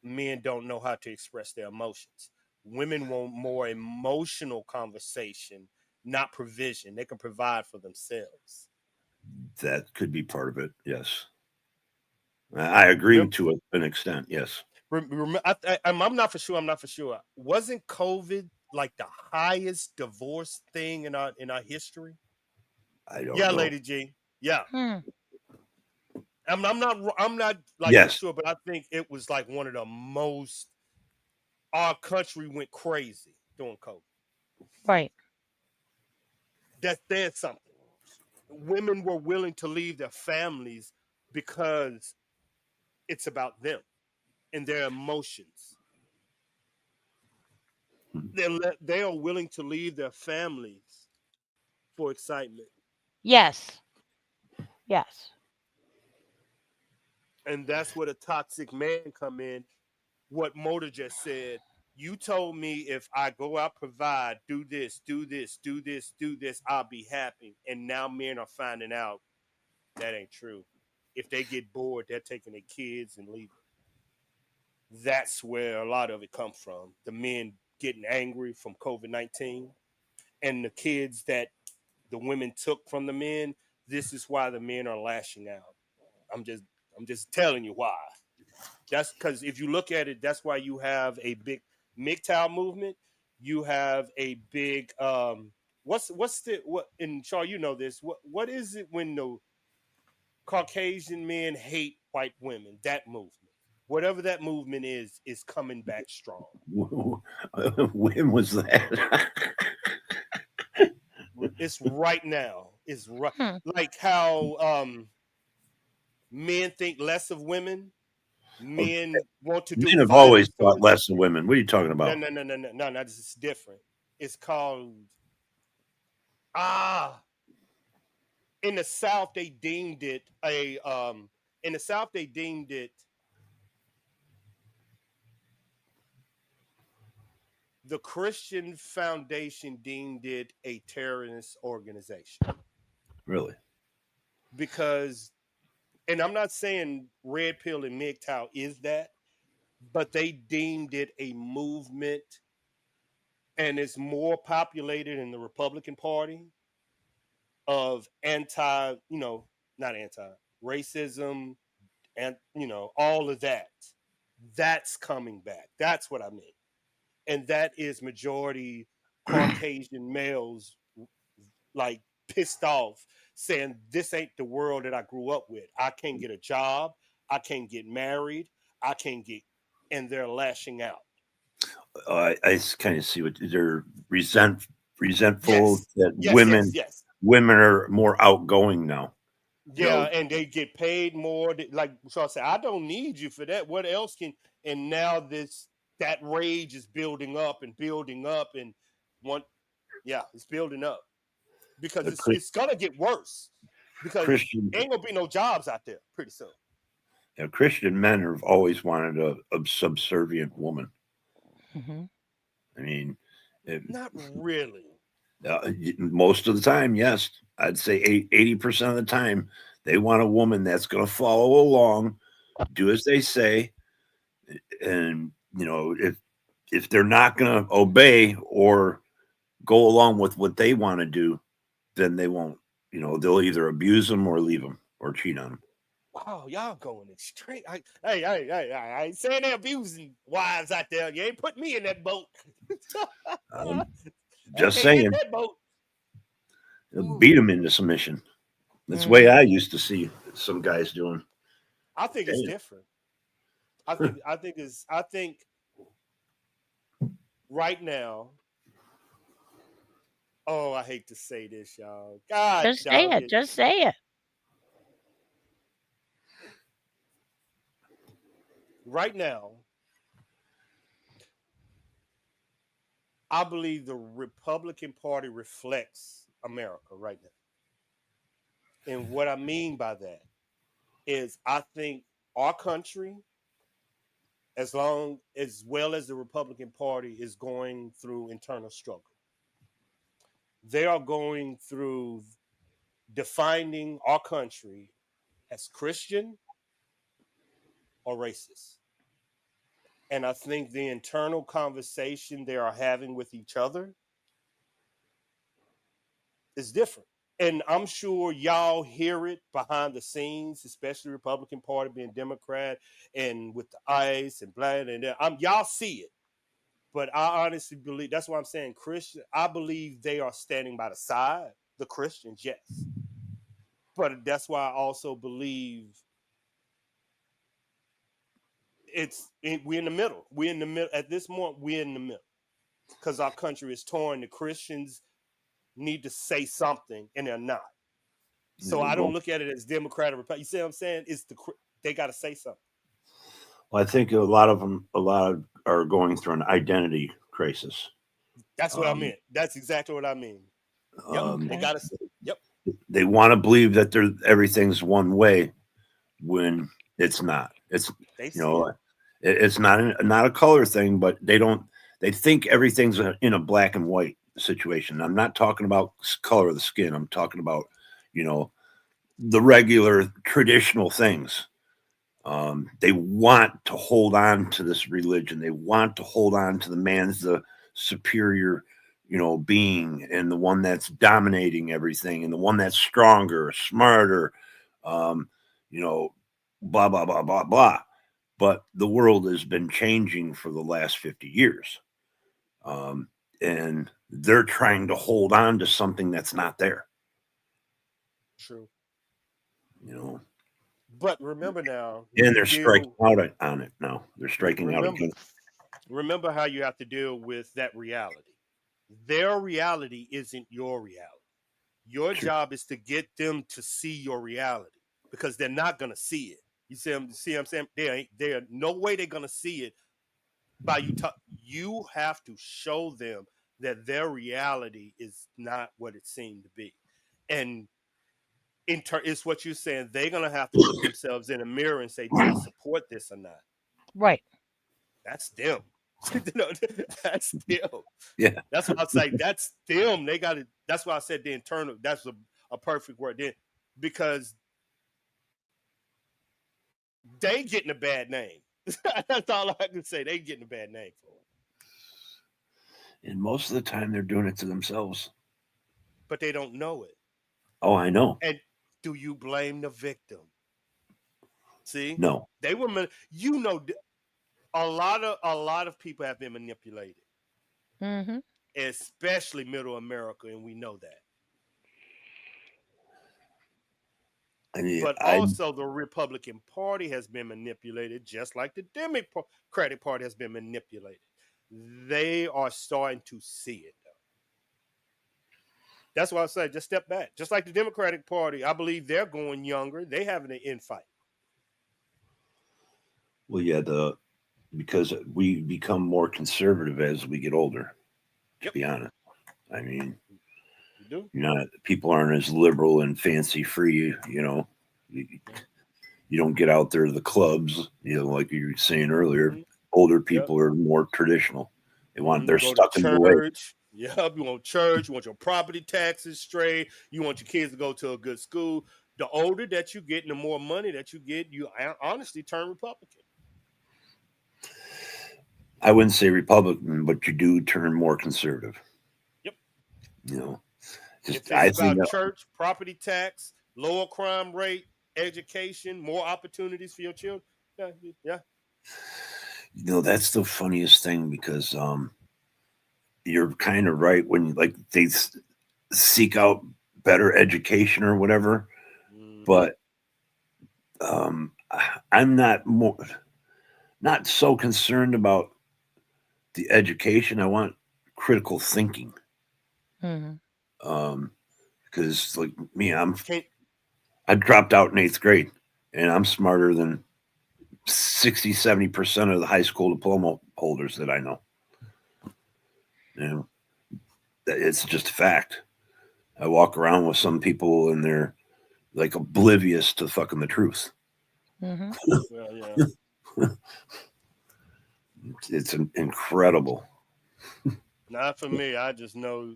men don't know how to express their emotions. Women want more emotional conversation, not provision. They can provide for themselves. That could be part of it. Yes, I agree Remember, to an extent. Yes, I'm not for sure. I'm not for sure. Wasn't COVID like the highest divorce thing in our history? I don't Yeah, know. Lady G. Yeah, Hmm. I'm not like for Yes, sure, but I think it was like one of the most. our country went crazy during COVID. Right. That said something. Women were willing to leave their families because it's about them and their emotions. They are willing to leave their families for excitement. Yes. Yes. And that's where the toxic man come in. What Motor just said, you told me if I go out, provide, do this, do this, do this, do this, I'll be happy. And now men are finding out that ain't true. If they get bored, they're taking their kids and leaving. That's where a lot of it comes from. The men getting angry from COVID-19 and the kids that the women took from the men. This is why the men are lashing out. I'm just I'm just telling you why. That's because if you look at it, that's why you have a big MGTOW movement. You have a big what's the what and Shaw, you know this. What is it when the Caucasian men hate white women? That movement. Whatever that movement is coming back strong. When was that? It's right now. It's right Hmm. like how men think less of women. Men want to do Men have always violence thought towards. less of women. What are you talking No, about? no, no, no, no, no, no. This is different. It's called ah. In the South, they deemed it a In the South, they deemed it the Christian Foundation deemed it a terrorist organization Really? because, and I'm not saying Red Pill and MGTOW is that, but they deemed it a movement and it's more populated in the Republican Party of anti, not anti racism and all of that. That's coming back. That's what I mean. And that is majority Caucasian males like pissed off saying this ain't the world that I grew up with. I can't get a job, I can't get married, I can't get and they're lashing out. I kind of see what they're resentful Yes. that Yes, yes, yes. women are more outgoing now. You Yeah, know, and they get paid more. Like so I say, I don't need you for that. What else can and now this that rage is building up and one yeah, it's building up. Because uh, it's Chris- it's gonna get worse. Because Christian ain't gonna be no jobs out there pretty soon. Christian men have always wanted a subservient woman. Hmm. I mean, it, Not really. most of the time, yes, I'd say 80% of the time, they want a woman that's going to follow along, do as they say, and if they're not going to obey or go along with what they want to do, then they won't. They'll either abuse them or leave them or cheat on them. Wow, y'all going extreme. I ain't saying they're abusing wives out there. You ain't put me in that boat. Um, I just can't get saying, that boat. beat Ooh. them into submission. That's the way Hmm. I used to see some guys doing. I think it's Damn. different. I think right now. Oh, I hate to say this, y'all. God Just say dog it. it. Just say it. Right now, I believe the Republican Party reflects America right now. And what I mean by that is I think our country, as well as the Republican Party, is going through internal struggle. They are going through defining our country as Christian or racist. And I think the internal conversation they are having with each other is different. And I'm sure y'all hear it behind the scenes, especially Republican Party being Democrat and with the ICE and blah and y'all see it. But I honestly believe that's why I'm saying Christian. I believe they are standing by the side, the Christians, yes. But that's why I also believe we're in the middle. We're in the middle at this moment. We're in the middle because our country is torn. The Christians need to say something, and they're not. So I don't look at it as Democrat or Republican. You see what I'm saying? They got to say something. Well, I think a lot are going through an identity crisis. That's what I meant. That's exactly what I mean. Yep. They got to. Yep. They want to believe that everything's one way when it's not. It's it's not a color thing, but they think everything's in a black and white situation. I'm not talking about color of the skin. I'm talking about, the regular traditional things. They want to hold on to this religion. They want to hold on to the man's the superior, being, and the one that's dominating everything, and the one that's stronger, smarter, blah, blah, blah, blah, blah. But the world has been changing for the last 50 years. And they're trying to hold on to something that's not there. True. But remember now. And they're striking out on it now. They're striking out again. Remember how you have to deal with that reality. Their reality isn't your reality. Your job is to get them to see your reality because they're not going to see it. You see what I'm saying? There no way they're going to see it by you. You have to show them that their reality is not what it seemed to be. And it's what you're saying. They're going to have to look themselves in a mirror and say, do I support this or not? Right. That's them. That's them. Yeah. That's what I say. That's them. They got it. That's why I said the internal. That's a perfect word then, because they getting a bad name. That's all I can say. They getting a bad name for it. And most of the time they're doing it to themselves. But they don't know it. Oh, I know. And do you blame the victim? See? No. They were, a lot of people have been manipulated. Mm-hmm. Especially middle America, and we know that. But also the Republican Party has been manipulated, just like the Democratic Party has been manipulated. They are starting to see it, though. That's why I say just step back. Just like the Democratic Party, I believe they're going younger. They having an infight. Well, yeah, because we become more conservative as we get older. To be honest, I mean, people aren't as liberal and fancy free. You don't get out there to the clubs. Like you were saying earlier, older people are more traditional. They're stuck in the way. Yep, you want church, you want your property taxes straight, you want your kids to go to a good school. The older that you get and the more money that you get, you honestly turn Republican. I wouldn't say Republican, but you do turn more conservative. Yep. I think about church, property tax, lower crime rate, education, more opportunities for your children. Yeah. That's the funniest thing because you're kind of right when they seek out better education or whatever, but I'm not so concerned about the education. I want critical thinking. Because like me, I dropped out in 8th grade and I'm smarter than 60-70% of the high school diploma holders that I know. It's just a fact. I walk around with some people and they're like oblivious to fucking the truth. Mm-hmm. Well, yeah. It's incredible. Not for me. I just know.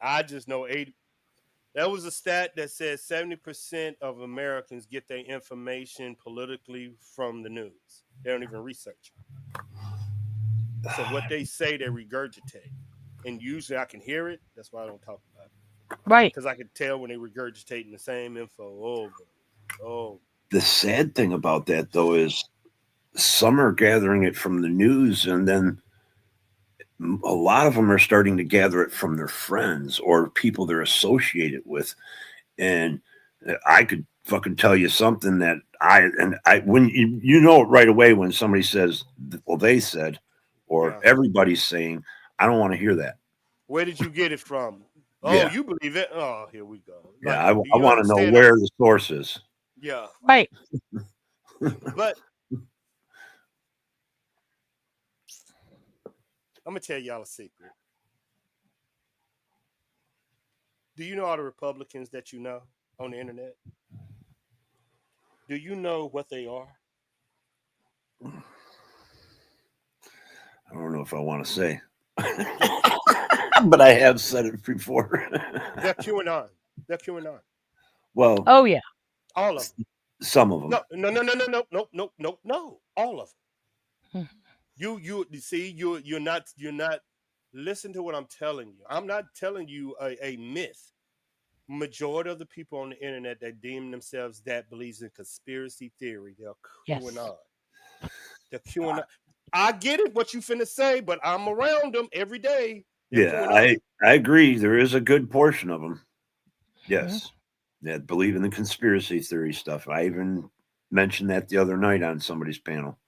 I just know 80. That was a stat that says 70% of Americans get their information politically from the news. They don't even research it. So what they say, they regurgitate. And usually I can hear it. That's why I don't talk about it. Right. Because I can tell when they regurgitating the same info over. The sad thing about that, though, is some are gathering it from the news, and then a lot of them are starting to gather it from their friends or people they're associated with. And I could fucking tell you something that when you know it right away when somebody says, well, they said, or everybody's saying, I don't want to hear that. Where did you get it from? Oh, Yeah. you believe it? Oh, here we go. Yeah, Like, I do you want to know understand where the source is. Yeah. Right. But I'm gonna tell y'all a secret. Do you know all the Republicans that you know on the internet? Do you know what they are? I don't know if I want to say, but I have said it before. They're QAnon. They're QAnon. Well, Oh yeah. All of them. some of them. No. All of them. Hmm. You see, you're not listen to what I'm telling you. I'm not telling you a myth. Majority of the people on the internet that deem themselves that believes in conspiracy theory, they're Yes. QAnon. They're QAnon. I get it, what you finna say, but I'm around them every day. They're Yeah, QAnon. I agree. There is a good portion of them. Yes. That believe in the conspiracy theory stuff. I even mentioned that the other night on somebody's panel.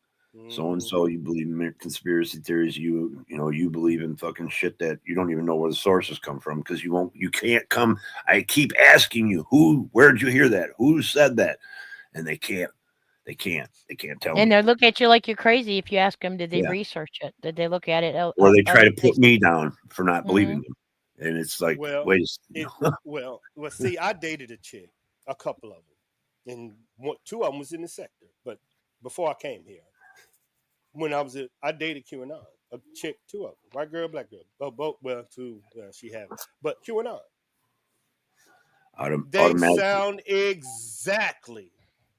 So and so, you believe in conspiracy theories. You believe in fucking shit that you don't even know where the sources come from because you can't come. I keep asking you, where'd you hear that? Who said that? And they can't tell And me. they'll look at you like you're crazy if you ask them, did they Yeah. research it? Did they look at it? Or they try other to put places? me down for not Mhm. believing them. And it's like, Well, wait, well, see, I dated a chick, a couple of them, and two of them was in the sector. But before I came here, when I dated QAnon, a chick, two of them, white girl, black girl, both. Well, two, she had, but QAnon. They automatically, sound exactly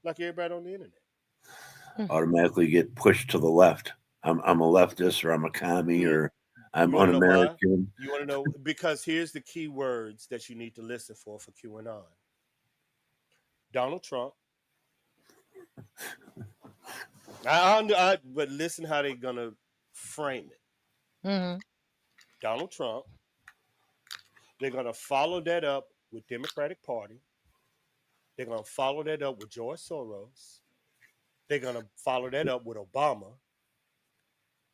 like everybody on the internet. automatically get pushed to the left. I'm a leftist, or I'm a commie, or I'm You want to know why? un-American. You want to know because here's the key words that you need to listen for QAnon. Donald Trump. But listen how they're gonna frame it. Mhm. Donald Trump. They're gonna follow that up with Democratic Party. They're gonna follow that up with George Soros. They're gonna follow that up with Obama.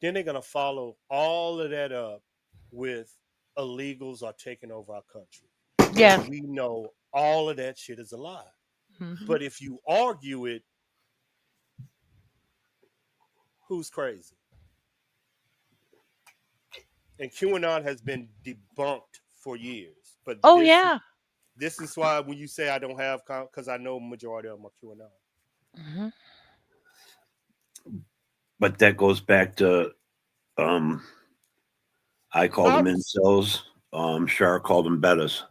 Then they're gonna follow all of that up with illegals are taking over our country. Yeah. And we know all of that shit is a lie. Mhm. But if you argue it, who's crazy? And QAnon has been debunked for years. But Oh yeah. this is why when you say I don't have, because I know majority of them are QAnon. Mhm. But that goes back to, I called them incels. Shar called them betas.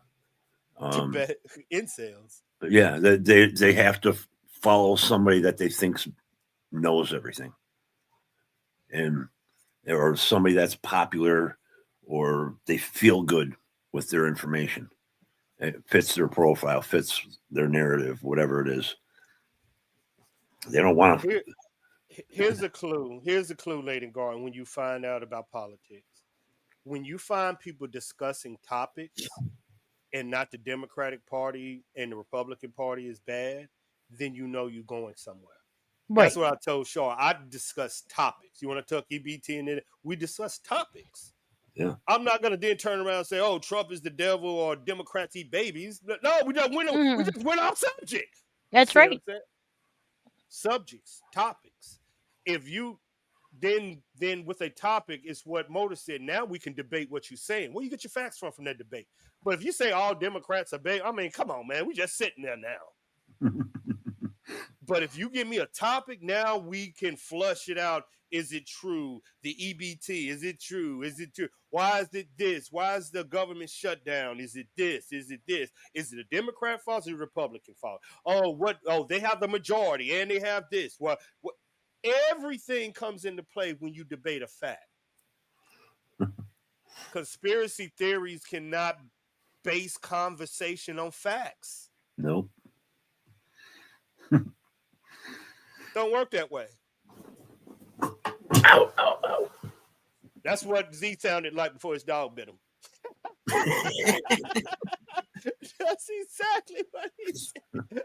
Incels. Yeah, they have to follow somebody that they think knows everything, or somebody that's popular, or they feel good with their information. It fits their profile, fits their narrative, whatever it is. They don't want to. Here's a clue. Here's a clue, Lady Garden, when you find out about politics. When you find people discussing topics and not the Democratic Party and the Republican Party is bad, then you know you're going somewhere. Right. That's what I told Shaw. I discuss topics. You want to talk EBT and then we discuss topics. Yeah. I'm not gonna then turn around and say, "Oh, Trump is the devil" or "Democrats eat babies." No, we just went. We just went off subject. That's right. Subjects, topics. If you then with a topic, it's what Motor said. Now we can debate what you're saying. Where you get your facts from that debate? But if you say all Democrats are bad, I mean, come on, man, we just sitting there now. But if you give me a topic, now we can flush it out. Is it true? The EBT, is it true? Is it true? Why is it this? Why is the government shut down? Is it this? Is it this? Is it a Democrat fault or a Republican fault? Oh, they have the majority and they have this. Well, everything comes into play when you debate a fact. Conspiracy theories cannot base conversation on facts. Nope. Don't work that way. Ow, ow, ow. That's what Z sounded like before his dog bit him. That's exactly what he said.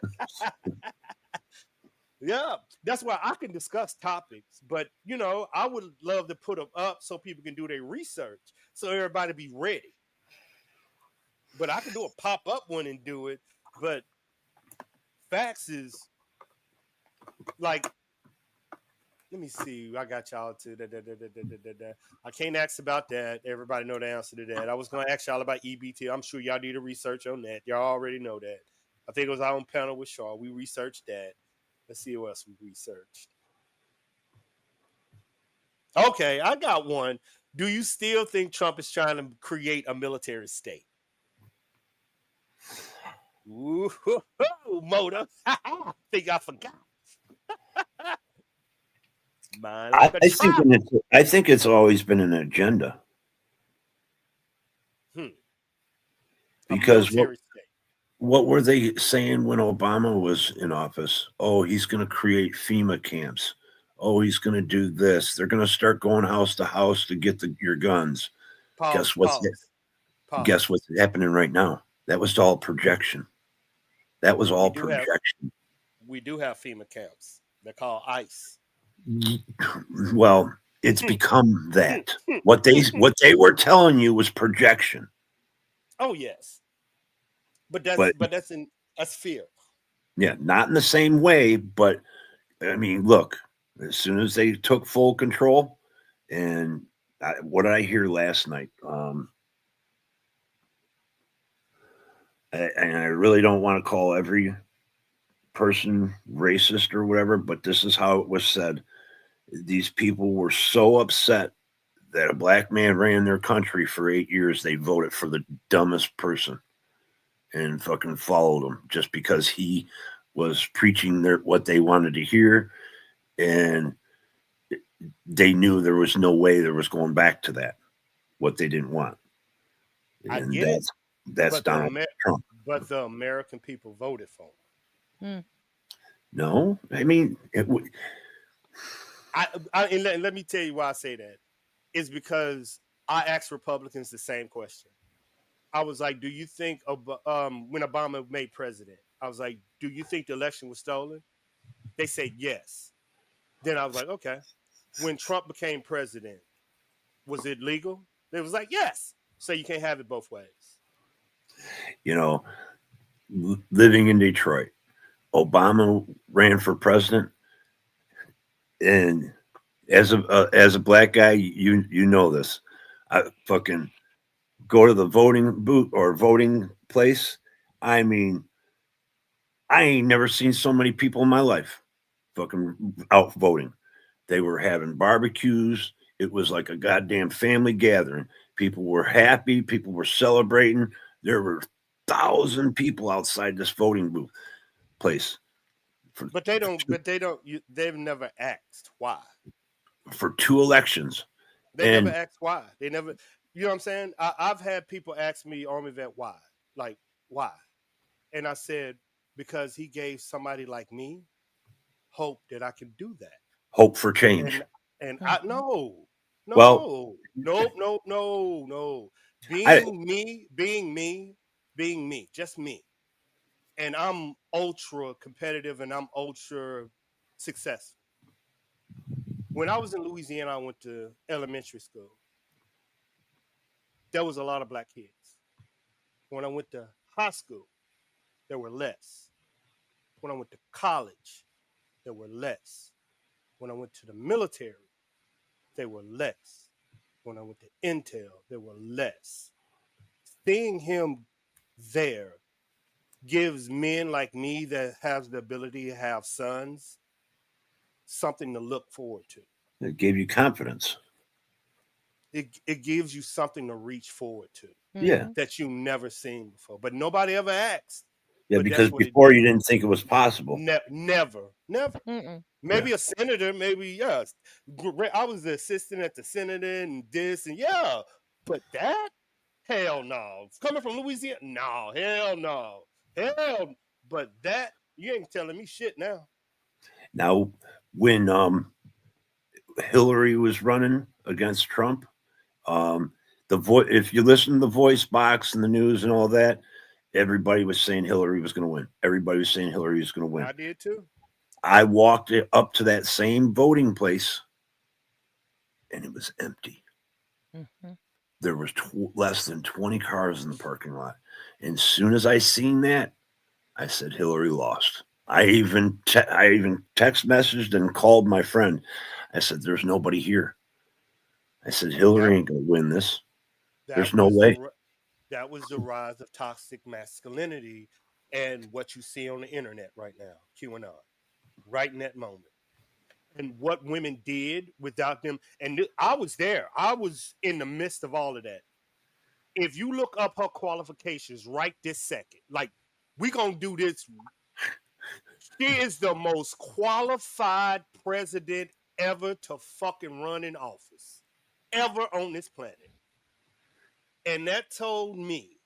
Yeah, that's why I can discuss topics, but I would love to put them up so people can do their research, so everybody be ready. But I can do a pop up one and do it. But facts is like, let me see. I got y'all to I can't ask about that. Everybody know the answer to that. I was gonna ask y'all about EBT. I'm sure y'all did a research on that. Y'all already know that. I think it was our own panel with Shaw. We researched that. Let's see what else we researched. Okay, I got one. Do you still think Trump is trying to create a military state? Ooh, Motor. Think I forgot. Mine like a trap. I think it's always been an agenda. Because what were they saying when Obama was in office? Oh, he's going to create FEMA camps. Oh, he's going to do this. They're going to start going house to house to get your guns. Guess what's happening right now? That was all projection. That was all projection. We do have FEMA camps. They're called ICE. Well, it's become that. What they were telling you was projection. Oh yes, but that's fear. Yeah, not in the same way, but I mean, look, as soon as they took full control, and what did I hear last night? And I really don't want to call every person racist or whatever, but this is how it was said. These people were so upset that a black man ran their country for 8 years, they voted for the dumbest person and fucking followed him just because he was preaching what they wanted to hear, and they knew there was no way there was going back to that, what they didn't want. And I get it. That's Donald Trump. But the American people voted for him. No, I mean, and let me tell you why I say that. It's because I asked Republicans the same question. I was like, do you think when Obama made president, I was like, do you think the election was stolen? They said yes. Then I was like, okay. When Trump became president, was it legal? They was like, yes. So you can't have it both ways. Living in Detroit, Obama ran for president, and as a black guy, you know this. I fucking go to the voting booth or voting place. I mean, I ain't never seen so many people in my life fucking out voting. They were having barbecues. It was like a goddamn family gathering. People were happy. People were celebrating. There were 1,000 people outside this voting booth place. They've never asked why. For 2 elections. They never asked why. They never, you know what I'm saying? I've had people ask me, ARMYVET, why? Like, why? And I said, because he gave somebody like me hope that I can do that. Hope for change. And I no. Being me, just me. And I'm ultra competitive and I'm ultra successful. When I was in Louisiana, I went to elementary school. There was a lot of black kids. When I went to high school, there were less. When I went to college, there were less. When I went to the military, there were less. When I went to Intel, there were less. Seeing him there gives men like me that have the ability to have sons something to look forward to. It gave you confidence. It gives you something to reach forward to. Yeah. That you've never seen before. But nobody ever asked. Yeah, because before you didn't think it was possible. Never. Maybe a senator, maybe, yes. I was the assistant at the senator and this and yeah. But that? Hell no. Coming from Louisiana? No. Hell no. Hell. But that, you ain't telling me shit now. Now, when Hillary was running against Trump, if you listen to the voice box and the news and all that, everybody was saying Hillary was going to win. Everybody was saying Hillary was going to win. I did too. I walked up to that same voting place, and it was empty. Mm-hmm. There was less than 20 cars in the parking lot. And as soon as I seen that, I said Hillary lost. I even text messaged and called my friend. I said, "There's nobody here." I said, "Hillary ain't gonna win this. There's no way." That was the rise of toxic masculinity and what you see on the internet right now, QAnon, right in that moment. And what women did without them. And I was there. I was in the midst of all of that. If you look up her qualifications right this second, like, we gonna do this. She is the most qualified president ever to fucking run in office, ever on this planet. And that told me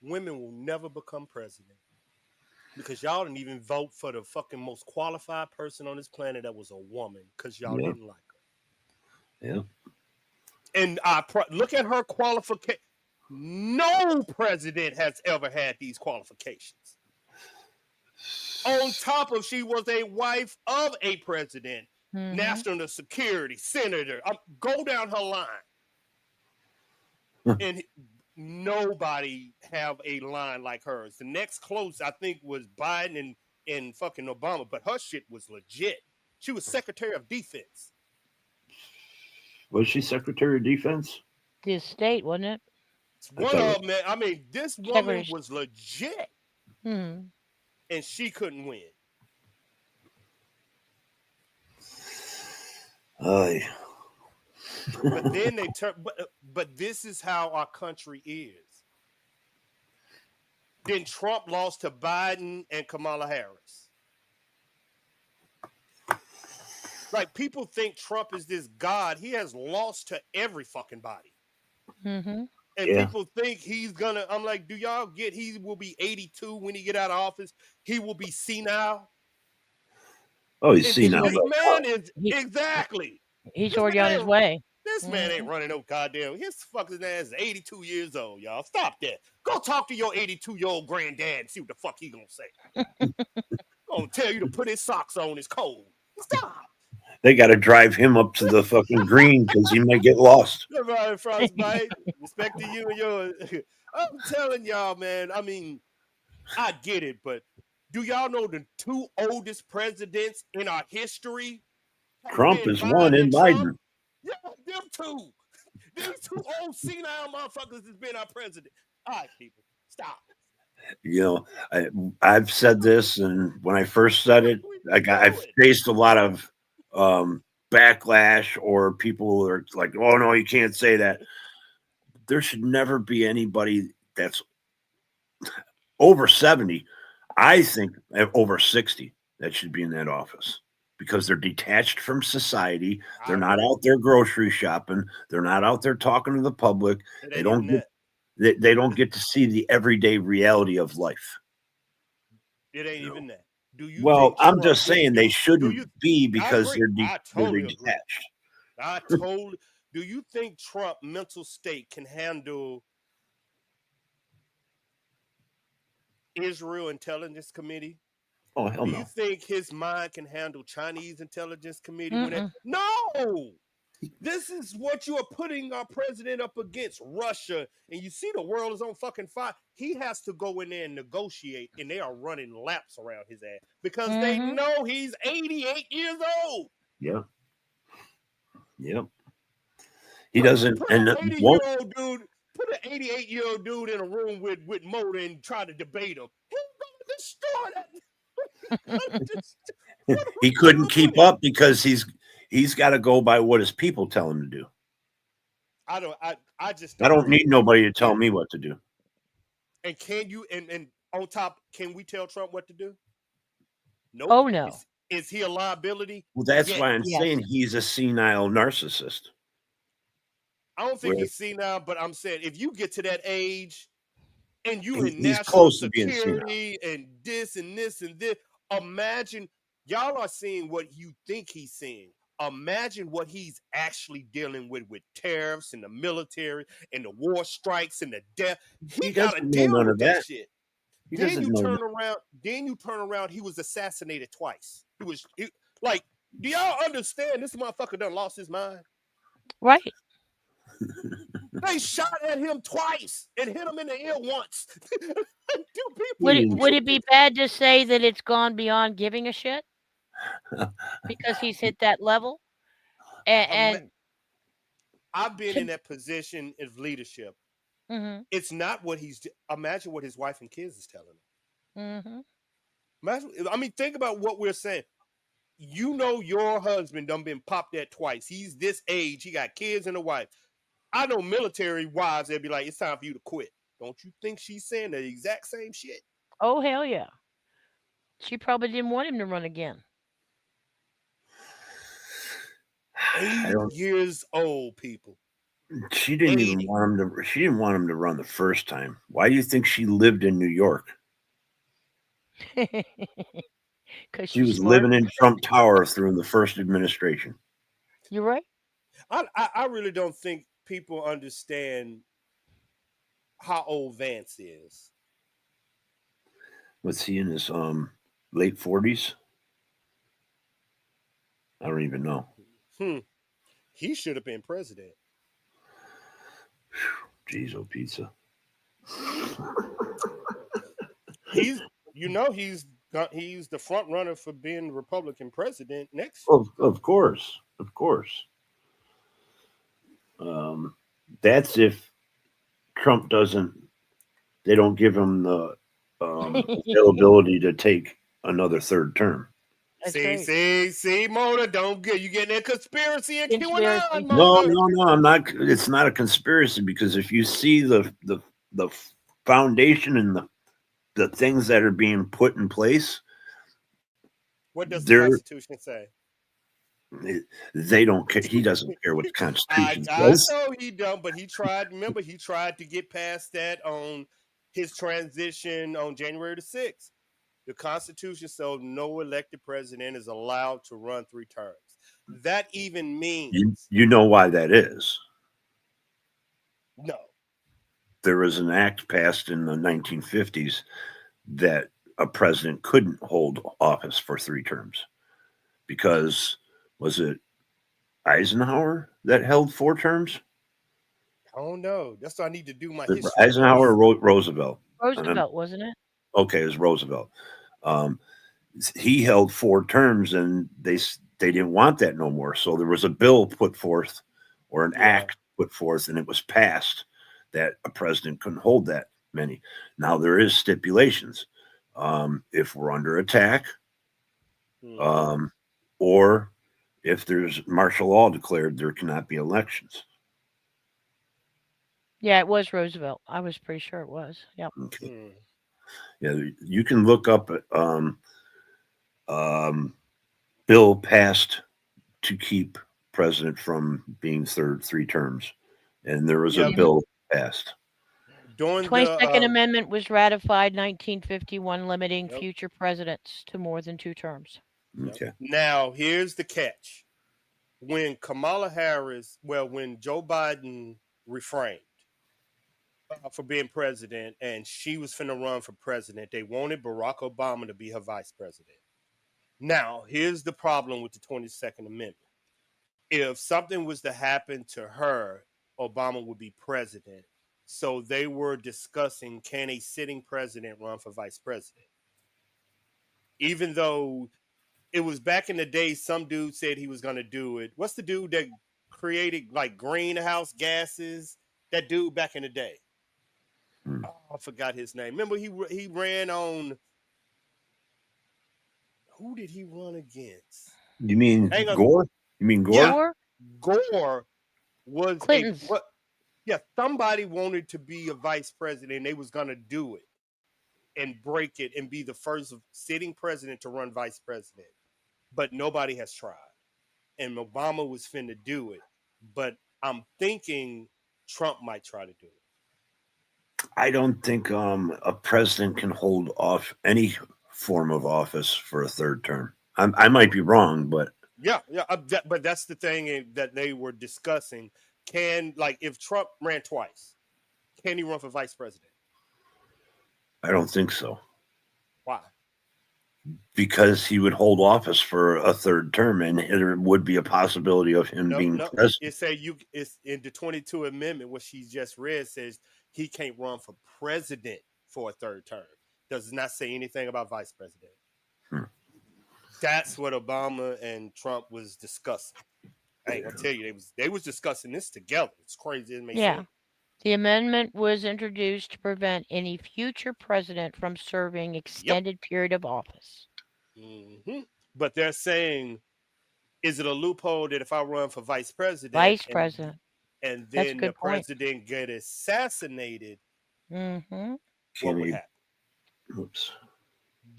women will never become president because y'all didn't even vote for the fucking most qualified person on this planet that was a woman because y'all didn't like her. Yeah. And look at her qualification. No president has ever had these qualifications. On top of she was a wife of a president, national security, senator. Go down her line. And nobody have a line like hers. The next close, I think, was Biden and fucking Obama, but her shit was legit. She was Secretary of Defense. Was she Secretary of Defense? The state, wasn't it? One of them, man. I mean, this woman was legit. Hmm. And she couldn't win. But then they turn. But this is how our country is. Then Trump lost to Biden and Kamala Harris. Like, people think Trump is this god. He has lost to every fucking body. Mm-hmm. And people think he's gonna. I'm like, do y'all get? He will be 82 when he get out of office. He will be senile. Oh, he's senile. This man is exactly. He's already on his way. This man ain't running no goddamn. His fucking ass is 82 years old, y'all. Stop that. Go talk to your 82-year-old granddad and see what the fuck he gonna say. Gonna tell you to put his socks on. It's cold. Stop. They got to drive him up to the fucking green because he might get lost. Right, Frostbite. Respect to you and yours. I'm telling y'all, man. I mean, I get it, but do y'all know the two oldest presidents in our history? Trump is one and Biden. Yeah, them two. These two old senile motherfuckers has been our president. All right, people, stop. You know, I've said this, and when I first said it, I've faced a lot of backlash, or people are like, "Oh no, you can't say that." There should never be anybody that's over 70. I think over 60 that should be in that office because they're detached from society. They're not out there grocery shopping. They're not out there talking to the public. They don't get to see the everyday reality of life. It ain't even that. Do you? Well, I'm just saying they shouldn't be because they're detached. I totally. Do you think Trump mental state can handle Israel Intelligence Committee? Oh, hell no. Do you think his mind can handle Chinese Intelligence Committee? No! This is what you are putting our president up against, Russia. And you see the world is on fucking fire. He has to go in there and negotiate, and they are running laps around his ass because they know he's 88 years old. Yeah. Yep. He doesn't. Put an 80-year-old dude, put an 88-year-old dude in a room with Motor and try to debate him. He's going to destroy that. He couldn't keep up because he's got to go by what his people tell him to do. I don't need nobody to tell me what to do. And can you and on top, can we tell Trump what to do? Nope. Oh no. Is he a liability? Well, that's why I'm saying he's a senile narcissist. I don't think he's senile, but I'm saying if you get to that age and you in he's national close security and this and this and this, imagine y'all are seeing what you think he's seeing. Imagine what he's actually dealing with tariffs and the military and the war strikes and the death. He He got to doesn't know deal none with of that that. shit. He Then doesn't you know. turn around. He was assassinated twice. Like, do y'all understand? This motherfucker done lost his mind. Right. They shot at him twice and hit him in the ear once. Two Would people. it be bad to say that it's gone beyond giving a shit because he's hit that level? And I've been in to, that position of leadership. mhm, It's not what imagine what his wife and kids is telling him. mhm. I mean, think about what we're saying. You know your husband done been popped at twice. He's this age. He got kids and a wife. I know military wives, they'll be like, it's time for you to quit. Don't you think she's saying the exact same shit? Oh hell yeah. She probably didn't want him to run again. 80 years old, people. She didn't even want him to. She didn't want him to run the first time. Why do you think she lived in New York? Because She she's was smart. living in Trump Tower through the first administration. You're right. I really don't think people understand how old Vance is. Was he in his late 40s? I don't even know. He should have been president. Jeez, oh pizza. He's the front runner for being Republican president next. Of course. That's if Trump doesn't. They don't give him the availability to take another third term. That's right. See, Mona, don't get you getting that conspiracy and Conspiracy. QAnon, No, Mona. I'm not. It's not a conspiracy because if you see the foundation and the things that are being put in place, What does the Constitution say? They don't care. He doesn't care what the Constitution I says. know he don't, but he tried. Remember, he tried to get past that on his transition on January the 6th. The Constitution says no elected president is allowed to run 3 terms. That even means You know why that is. no. There was an act passed in the 1950s that a president couldn't hold office for 3 terms because was it Eisenhower that held 4 terms? I don't know. That's what I need to do my history. Eisenhower wrote Roosevelt. Roosevelt, wasn't it? Okay, it was Roosevelt. He held 4 terms, and they didn't want that no more. So there was a bill put forth, or an act put forth, and it was passed that a president couldn't hold that many. Now there is stipulations. If we're under attack, or if there's martial law declared, there cannot be elections. Yeah, it was Roosevelt. I was pretty sure it was. Yep. Okay. Yeah, you can look up bill passed to keep president from being 3 terms, and there was a bill passed. During 22nd Amendment was ratified 1951, limiting future presidents to more than 2 terms. Okay. Now, here's the catch. When when Joe Biden refrained for being president and she was finna run for president, they wanted Barack Obama to be her vice president. Now, here's the problem with the 22nd Amendment. If something was to happen to her, Obama would be president. So they were discussing, can a sitting president run for vice president? Even though it was back in the day, some dude said he was going to do it. What's the dude that created like greenhouse gases? That dude back in the day. Oh, I forgot his name. Remember he ran on. Who did he run against? You mean Gore? You mean Gore? Yeah, Gore was Clinton's. Somebody wanted to be a vice president. And they was going to do it and break it and be the first sitting president to run vice president. But nobody has tried. And Obama was finna do it. But I'm thinking Trump might try to do it. I don't think a president can hold off any form of office for a 3rd term. I might be wrong, but Yeah, yeah. But that's the thing that they were discussing. If Trump ran twice, can he run for vice president? I don't think so. Why? Because he would hold office for a third term, and there would be a possibility of him No, being no. president. It's in the 22 amendment. What she just read says he can't run for president for a third term. Does not say anything about vice president. Hmm. That's what Obama and Trump was discussing. I ain't gonna tell you they was discussing this together. It's crazy. It may Yeah. seem. The amendment was introduced to prevent any future president from serving Yep. extended period of office. But they're saying, is it a loophole that if I run for vice president Vice president. and That's a then the good point. president get assassinated, Mm-hmm. what would Can happen? he? Oops.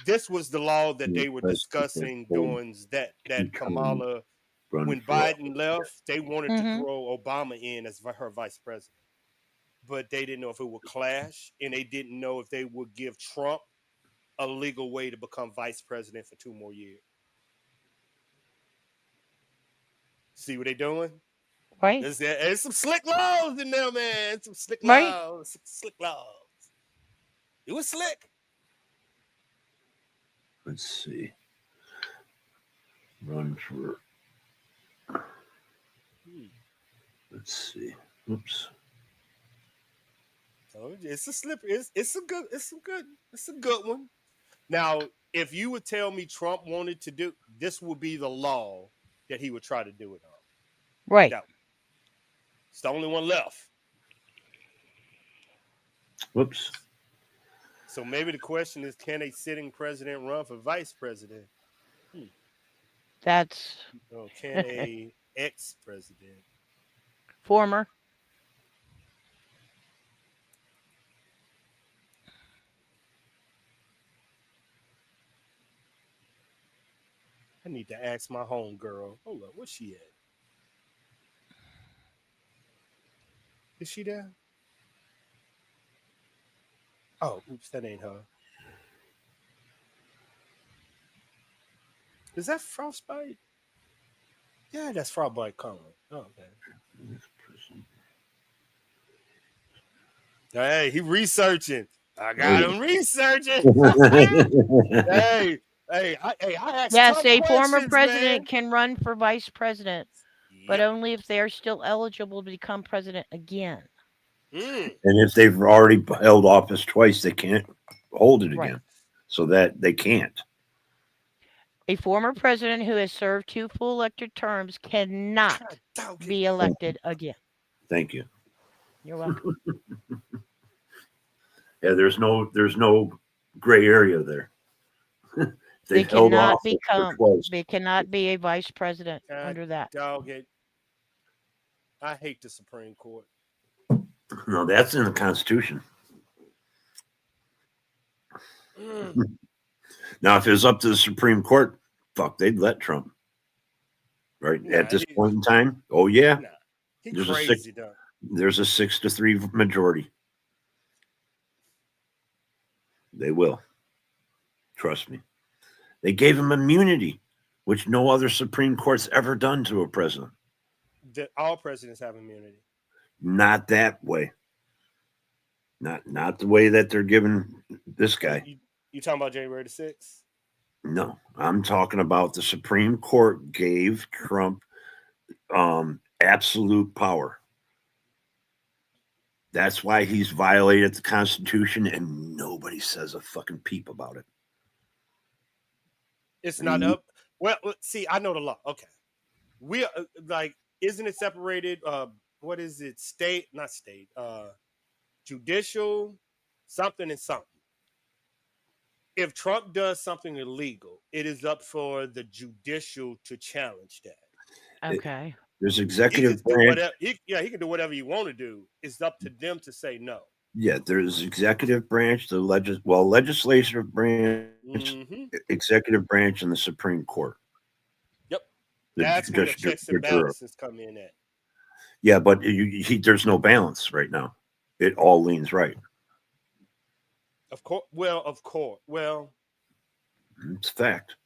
This was the law that The they were president discussing will during that become Kamala, run when for Biden left, they wanted to Mm-hmm. throw Obama in as her vice president. But they didn't know if it would clash, and they didn't know if they would give Trump a legal way to become vice president for 2 more years. See what they doing? Right. There's some slick laws in there, man. Some slick Right. laws. Some slick laws. It was slick. Let's see. Run for. Let's see. Oops. So it's a slippery. It's a good one. Now, if you would tell me Trump wanted to do this, would be the law that he would try to do it on. Right. That it's the only one left. Whoops. So maybe the question is, can a sitting president run for vice president? That's Or can a ex-president? former. I need to ask my homegirl. Hold up, where's she at? Is she there? Oh, oops, that ain't her. Is that Frostbite? Yeah, that's Frostbite coming. Oh, okay. Hey, he researching. I got him researching. hey, I asked Yes, tough a former questions, president man. can run for vice president, but Yep. only if they are still eligible to become president again. And if they've already held office twice, they can't hold it again. Right. So that they can't. A former president who has served 2 full elected terms cannot be elected again. Thank you. You're welcome. Yeah, there's no gray area there. They held cannot office become. twice. They cannot be a vice president under that. Dog it. I hate the Supreme Court. No, that's in the Constitution. Now, if it was up to the Supreme Court, fuck, they'd let Trump. Right at this point in time. Oh yeah, He's crazy, though. There's a 6-3 majority. They will. Trust me. They gave him immunity, which no other Supreme Court's ever done to a president. All presidents have immunity. Not that way. Not the way that they're giving this guy. You talking about January the 6th? No, I'm talking about the Supreme Court gave Trump absolute power. That's why he's violated the Constitution, and nobody says a fucking peep about it. It's not up. Well, see, I know the law. Okay, we isn't it separated? What is it? State, not state. Judicial, something and something. If Trump does something illegal, it is up for the judicial to challenge that. Okay. There's executive branch. He can do whatever you want to do. It's up to them to say no. Yeah, there's executive branch, the legislative branch, executive branch, and the Supreme Court. Yep, that's where the checks and balances come in at. Yeah, but there's no balance right now. It all leans right. Of course. Well, It's a fact.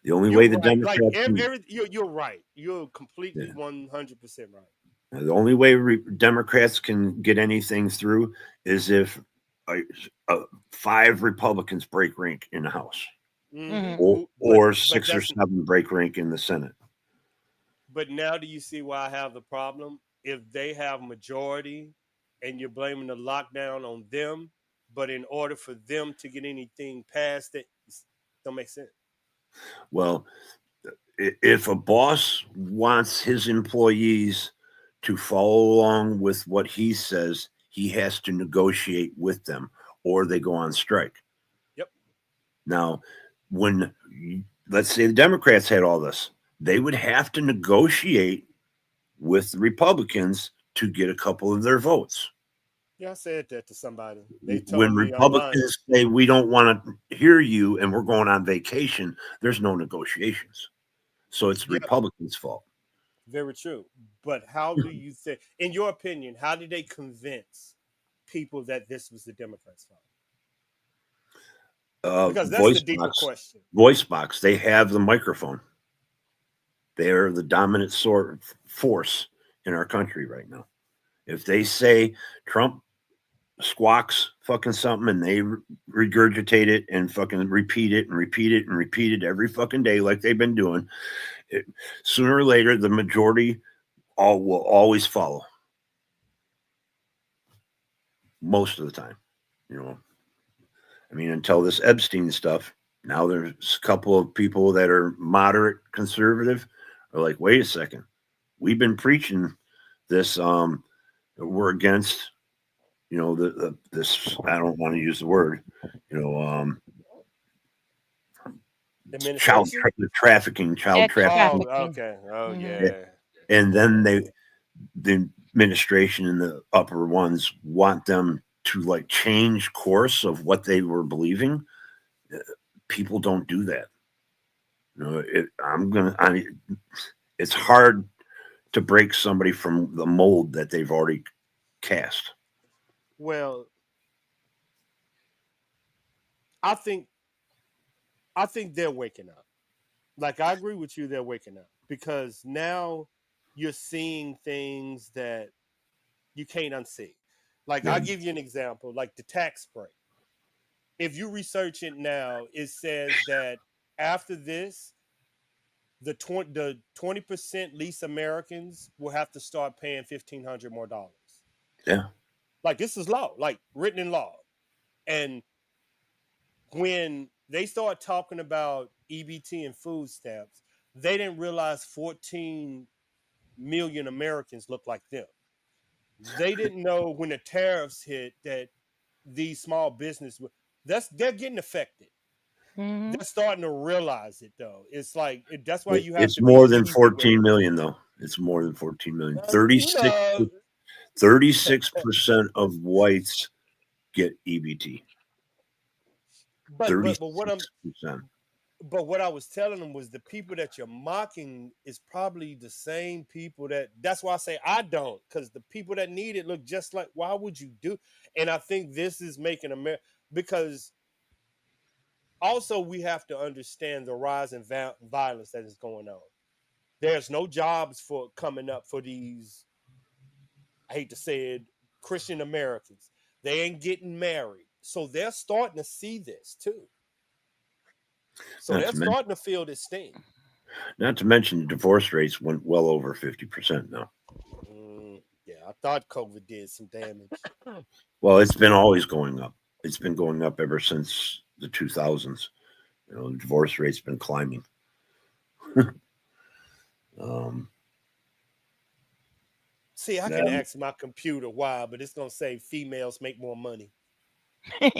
The only You're way the right. Like Democrats can, you're right. You're completely yeah, 100% right. the only way Democrats can get anything through is if uh, 5 Republicans break rank in the House, Mm-hmm. Mhm. or But 6 or 7 break rank in the Senate. but now do you see why I have the problem? If they have majority and you're blaming the lockdown on them, but in order for them to get anything passed, it don't make sense. Well, if a boss wants his employees to follow along with what he says, he has to negotiate with them or they go on strike. Yep. Now, when let's say the Democrats had all this, they would have to negotiate with the Republicans to get a couple of their votes. Yeah, I said that to somebody. They When told me online. Republicans say we don't want to hear you and we're going on vacation, there's no negotiations. So it's the Yep, Republicans' fault. very true. But how do you think, in your opinion, how did they convince people that this was the Democrats' fault? Because that's the Voice deeper box, question. voice box. They have the microphone. They are the dominant sort of force in our country right now. If they say Trump squawks fucking something and they regurgitate it and fucking repeat it and repeat it and repeat it every fucking day like they've been doing, it, sooner or later the majority all will always follow. Most of the time, you know. I mean, until this Epstein stuff, now there's a couple of people that are moderate conservative are like, wait a second, we've been preaching this. We're against, you know, this. I don't want to use the word, you know, Administration? trafficking, child Sex trafficking, Oh, trafficking. okay. Oh, Mhm. yeah. and then the administration and the upper ones want them to like change course of what they were believing. People don't do that. You know, it's hard to break somebody from the mold that they've already cast. Well, I think I think they're waking up. Like I agree with you, they're waking up because now you're seeing things that you can't unsee. Like Yeah. I'll give you an example, like the tax break. If you research it now, it says that after this, the 20% least Americans will have to start paying $1,500 more dollars. Yeah. Like this is law, like written in law. And when they start talking about EBT and food stamps, they didn't realize 14 million Americans look like them. They didn't know when the tariffs hit that these small business they're getting affected. Mhm. They're starting to realize it though. It's like that's why you have It's to be more than shrewd with 14 it. million, though. It's more than 14 million. You know, 36% of whites get EBT. but what I'm 36%. but what I was telling them was the people that you're mocking is probably the same people that's why I say I don't, because the people that need it look just like, why would you do? And I think this is making America, because also we have to understand the rise in violence that is going on. There's no jobs for coming up for these, I hate to say it, Christian Americans. They ain't getting married. So they're starting to see this too. So Not they're to mention, starting to feel this sting. not to mention divorce rates went well over 50% now. Yeah, I thought COVID did some damage. Well, it's been always going up. It's been going up ever since the 2000s. You know, the divorce rate's been climbing. um, See, I can yeah, ask my computer why, but it's gonna say females make more money. That's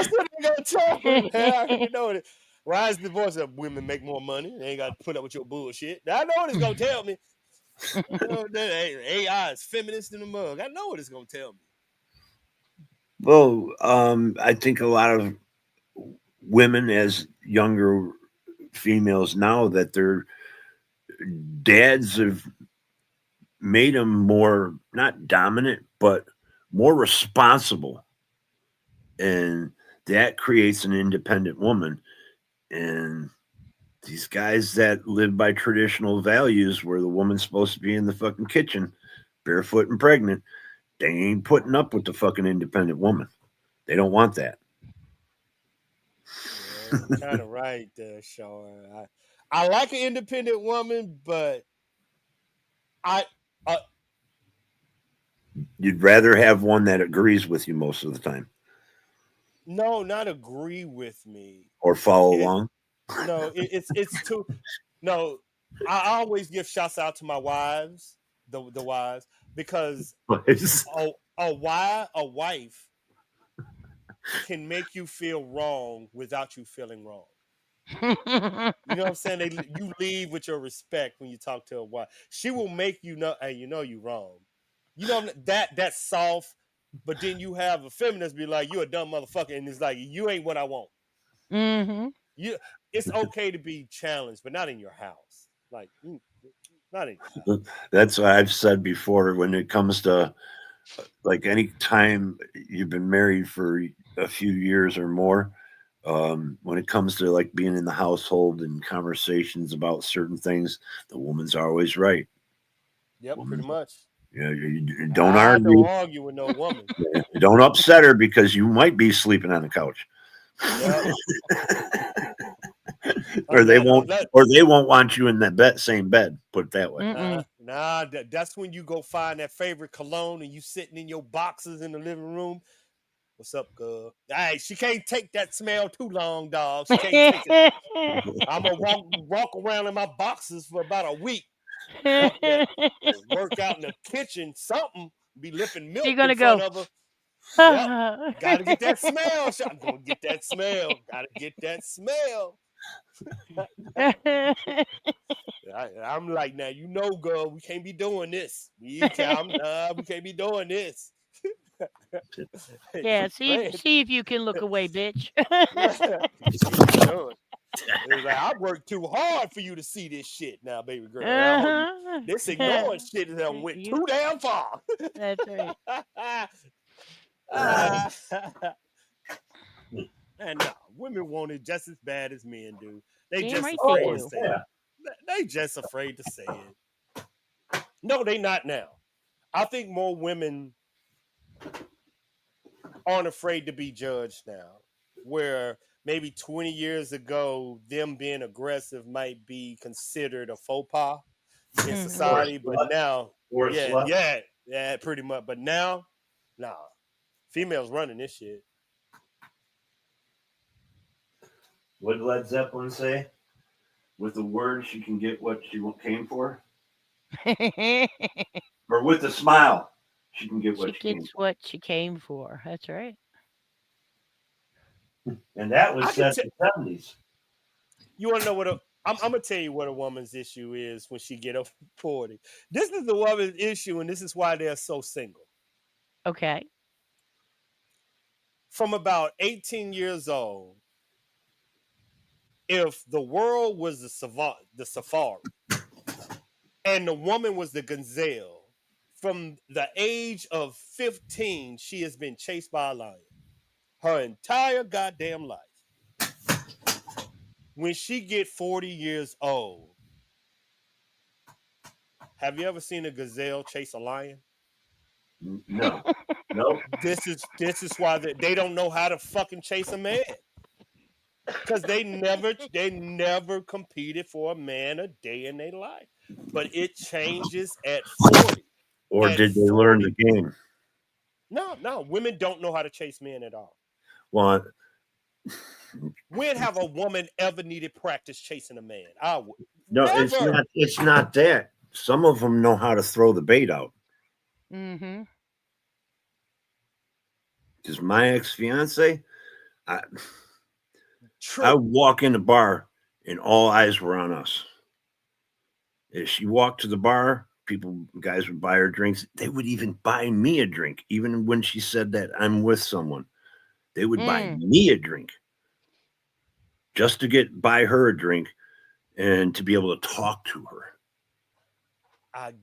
what I'm gonna tell me, man. I already know it. Rise divorce of women make more money. They ain't got to put up with your bullshit. I know what it's gonna tell me. I know that AI is feminist in the mug. I know what it's gonna tell me. well, I think a lot of women, as younger females now, that their dads have made them more not dominant but more responsible, and that creates an independent woman. And these guys that live by traditional values where the woman's supposed to be in the fucking kitchen, barefoot and pregnant, they ain't putting up with the fucking independent woman. They don't want that. Yeah, you're kind of right there, Sean. I like an independent woman, but I You'd rather have one that agrees with you most of the time no, not agree with me. or follow It along. no, it's too no. I always give shouts out to my wives, the wives, because a wife can make you feel wrong without you feeling wrong. You know what I'm saying? You leave with your respect when you talk to a wife. She will make you know, hey, you know you wrong. You know that's soft, but then you have a feminist be like, you a dumb motherfucker, and it's like you ain't what I want. Mm-hmm. You, it's okay to be challenged, but not in your house. Like, not in your house. That's what I've said before when it comes to like any time you've been married for a few years or more. When it comes to like being in the household and conversations about certain things, the woman's always right. Yep, pretty Woman's, much. yeah, you don't I don't argue. argue with no woman. Don't upset her because you might be sleeping on the couch. Yep. or they Unless, won't or they won't want you in that same bed, put it that way. that's when you go find that favorite cologne and you sitting in your boxes in the living room. What's up, girl? Hey, she can't take that smell too long, dog. She can't take it. I'm gonna walk around in my boxes for about a week. Fuck that. Work out in the kitchen, something. Be lifting milk You're in gonna front go. of her. Yep. Gotta get that smell. I'm gonna get that smell. Gotta get that smell. I'm like, now you know, girl, we can't be doing this. We can't be doing this. Yeah, see Man, see if you can look away, bitch. what you doing? It's like I worked too hard for you to see this shit. Now, baby girl, this ignoring shit has went You too damn far. that's right. Ah, and no, women want it just as bad as men do. They Damn just right they afraid to do. say it. They just afraid to say it. No, they not now. I think more women aren't afraid to be judged now. Where maybe 20 years ago, them being aggressive might be considered a faux pas in Mm-hmm. Or a society, but slut. now, Or a yeah, slut. yeah, pretty much. But now, nah, females running this shit. What did Led Zeppelin say? With the words, you can get what you came for, or with a smile, she can get She what you came gets for. what she came for. That's right. And that was I can set tell. in the 70s. You want to know what? I'm gonna tell you what a woman's issue is when she get over 40. This is the woman's issue, and this is why they're so single. Okay. From about 18 years old, if the world was the safari, and the woman was the gazelle, from the age of 15, she has been chased by a lion her entire goddamn life. When she get 40 years old, have you ever seen a gazelle chase a lion? No. Nope. This is why they don't know how to fucking chase a man. Because they never competed for a man a day in their life. But it changes at 40. Or At did they learn the 40, game? no, women don't know how to chase men at all. Well, When have a woman ever needed practice chasing a man? I would no, it's never. not. It's not that. Some of them know how to throw the bait out. Mm-hmm. Because my ex fiance, I I True. would walk in the bar and all eyes were on us. If she walked to the bar, guys would buy her drinks. They would even buy me a drink, even when she said that I'm with someone. They would buy Mm. me a drink just to buy her a drink and to be able to talk to her. I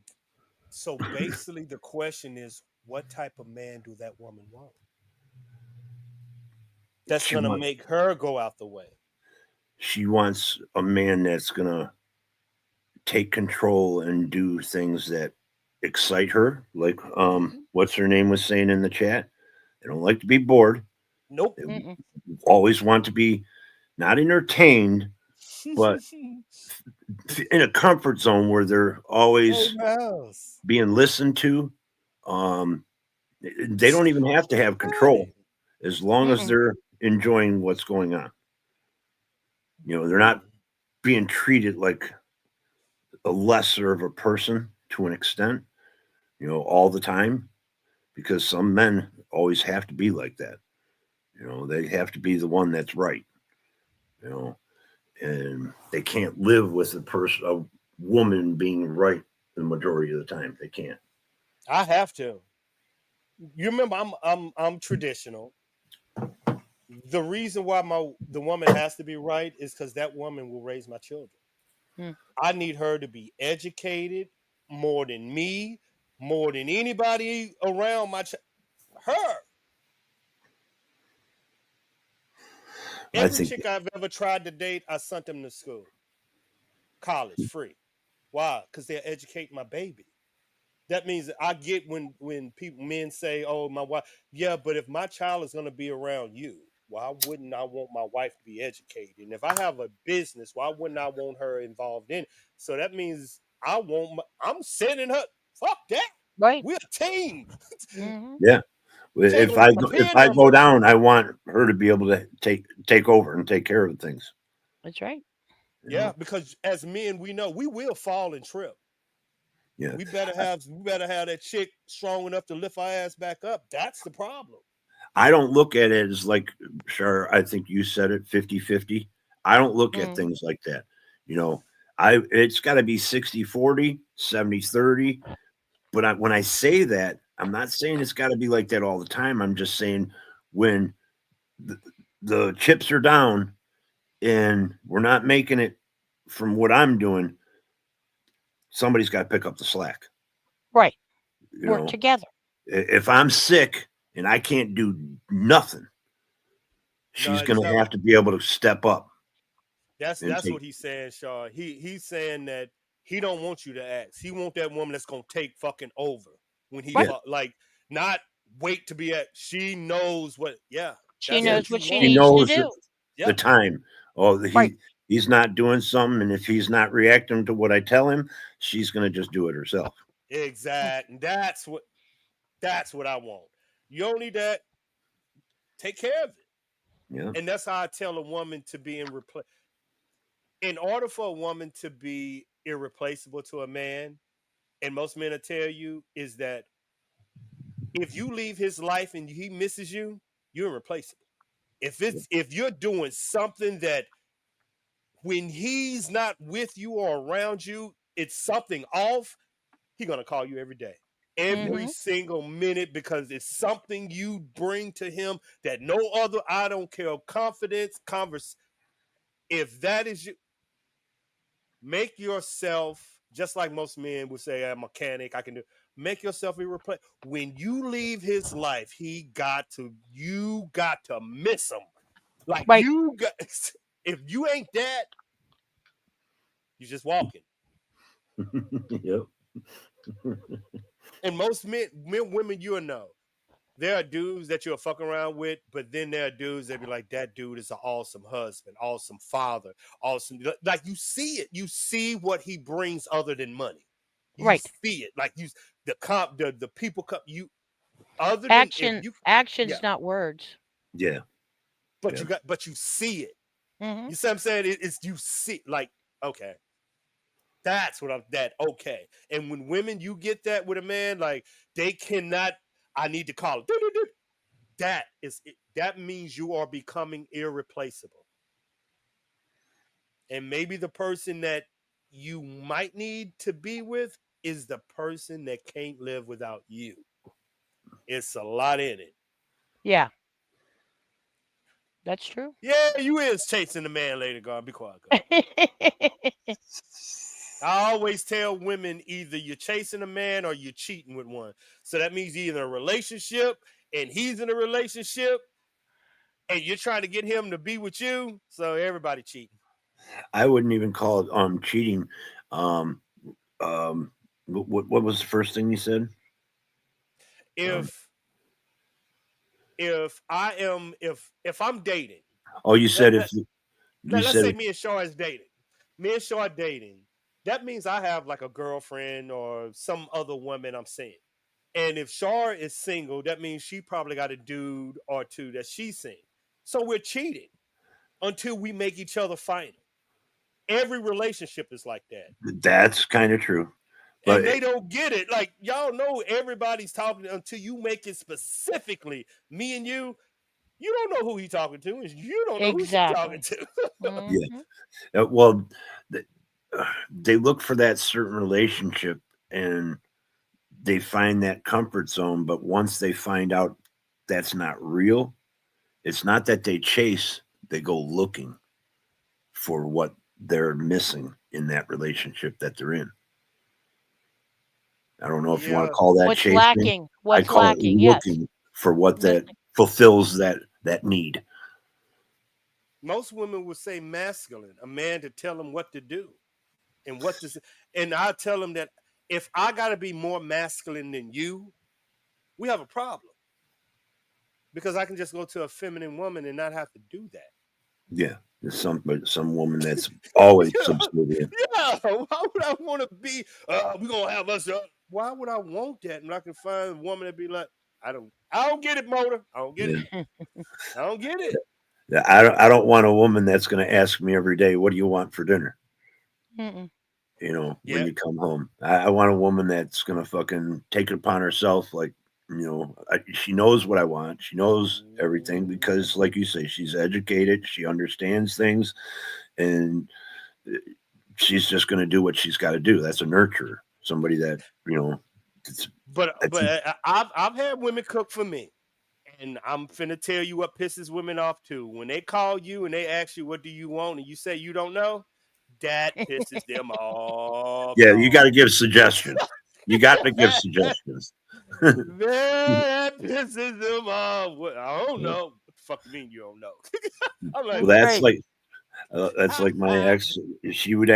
so basically the question is, what type of man do that woman want? that's gonna make her go out the way. She wants a man that's gonna take control and do things that excite her. Like what's her name was saying in the chat. They don't like to be bored. Nope. They always want to be not entertained, but in a comfort zone where they're always being listened to. They don't even have to have control as long as they're enjoying what's going on. You know, they're not being treated like a lesser of a person to an extent, you know, all the time, because some men always have to be like that. You know, they have to be the one that's right, you know, and they can't live with a woman being right the majority of the time. They can't. I have to. You remember, I'm traditional. The reason why the woman has to be right is because that woman will raise my children. I need her to be educated more than me, more than anybody around her. Every chick I've ever tried to date, I sent them to school, college, free. Why? Because they're educating my baby. That means I get when men say, "Oh, my wife," yeah, but if my child is going to be around you, why wouldn't I want my wife to be educated? And if I have a business, why wouldn't I want her involved in it? So that means I'm sending her. Fuck that. Right. We're a team. Yeah. If I go down, I want her to be able to take over and take care of things. That's right. Yeah, because as men, we know we will fall and trip. Yeah. We better have that chick strong enough to lift our ass back up. That's the problem. I don't look at it as like, sure, I think you said it 50-50. I don't look at things like that. You know, it's got to be 60-40, 70-30. But when I say that, I'm not saying it's got to be like that all the time. I'm just saying when the chips are down and we're not making it from what I'm doing, somebody's got to pick up the slack. Right. Work together. If I'm sick and I can't do nothing, she's going to have to be able to step up. That's what he's saying, Shaw. He's saying that he don't want you to ask. He want that woman that's going to take fucking over when he like not wait to be at. She knows what. Yeah, she knows what she needs to do. The time. Oh, he's not doing something, and if he's not reacting to what I tell him, she's going to just do it herself. Exactly. That's what I want. You don't need that. Take care of it. Yeah. And that's how I tell a woman to be in order for a woman to be irreplaceable to a man, and most men will tell you, is that if you leave his life and he misses you, you're irreplaceable. If you're doing something that when he's not with you or around you, it's something off, he's gonna call you every day. Every single minute, because it's something you bring to him that no other, I don't care, confidence, if that is you, make yourself, just like most men would say, I'm a mechanic, I can do, make yourself irreplaceable. When you leave his life, you got to miss him. Like if you ain't that, you're just walking. Yep. And most women, you'll know. There are dudes that you'll fuck around with, but then there are dudes that be like, that dude is an awesome husband, awesome father, awesome. Like you see it. You see what he brings other than money. You see it. Like the people come you other than actions, not words. Yeah. But you see it. You see what I'm saying? It's you see, like, okay. That's what okay. And when women, you get that with a man, like they cannot, I need to call it. That means you are becoming irreplaceable. And maybe the person that you might need to be with is the person that can't live without you. It's a lot in it. Yeah. That's true. Yeah, you is chasing the man later, God. Be quiet, God. I always tell women either you're chasing a man or you're cheating with one. So that means you're in a relationship and he's in a relationship. and you're trying to get him to be with you, so everybody cheating. I wouldn't even call it cheating. Um, what was the first thing you said? Um, If I'm dating, oh, you let, said let, if you let's said say if, me and Shaw is dating. Me and Shaw are dating. That means I have like a girlfriend or some other woman I'm seeing. And if Shaw is single, that means she probably got a dude or two that she's seeing. So we're cheating until we make each other final. Every relationship is like that. that's kind of true, but And they don't get it. Like, y'all know everybody's talking until you make it specifically me and you. You don't know who he's talking to, and you don't know who she's talking Exactly. to. yeah, Mhm. well, th- they look for that certain relationship and they find that comfort zone. But once they find out that's not real, it's not that they chase; they go looking for what they're missing in that relationship that they're in. I don't know if you want to Yeah. call that What's chasing. lacking? I What's call it lacking? Yes. looking for what that Missing. fulfills that need. Most women would say masculine, a man to tell them what to do and what to say. And I tell them that if I got to be more masculine than you, we have a problem because I can just go to a feminine woman and not have to do that. Yeah, there's some woman that's always Yeah, subservient. yeah. Why would I want to be? We're gonna have us. Why would I want that? And I can find a woman that be like, I don't get it, Motor. I don't get it. Yeah, I don't get it. yeah. I don't want a woman that's going to ask me every day, "What do you want for dinner?" Mm-mm. When Yeah. you come home. I want a woman that's going to fucking take it upon herself, like she knows what I want. She knows everything because, like you say, she's educated. She understands things, and she's just going to do what she's got to do. That's a nurturer, somebody that it's, But that's I've had women cook for me. And I'm finna tell you what pisses women off too. When they call you and they ask you what do you want and you say you don't know, that pisses them off, yeah. You got to dog. give suggestions. You got to give suggestions. Man, that pisses them off. I don't know. What the fuck you mean you don't know? I'm like, Well, what? that's like my ex. She would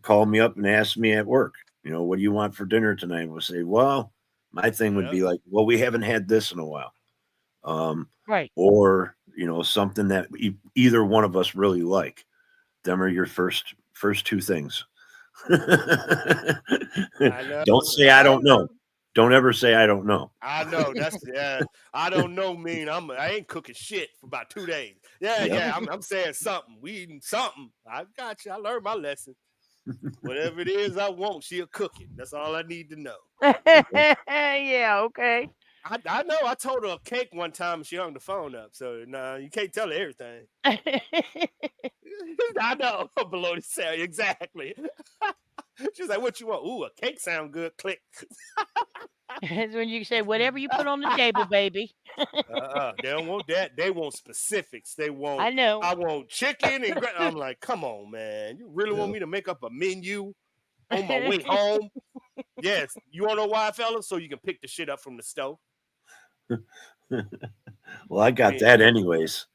call me up and ask me at work, what do you want for dinner tonight? We'll say, well, my thing would Yeah. be like, well, we haven't had this in a while, Right. or something that either one of us really like. Them are your first two things. I know. Don't say I I don't know. know. Don't ever say I don't know. I know that's I don't know mean I ain't cooking shit for about 2 days. Yeah, Yep. yeah. I'm saying something. We eating something. I got you. I learned my lesson. Whatever it is I want, she'll cook it. That's all I need to know. Yeah, okay. I know. I told her a cake one time and she hung the phone up. So nah, you can't tell her everything. I know. Below the cell, exactly. She's like, "What you want? Ooh, a cake sound good." Click. That's when you say, whatever you put on the table, baby. They don't want that. They want specifics. They want. I know. I want chicken and. I'm like, come on, man. You really want Yeah. me to make up a menu on my way home? Yes. You want to know why, fellas? So you can pick the shit up from the stove. Well, I got Yeah. that anyways.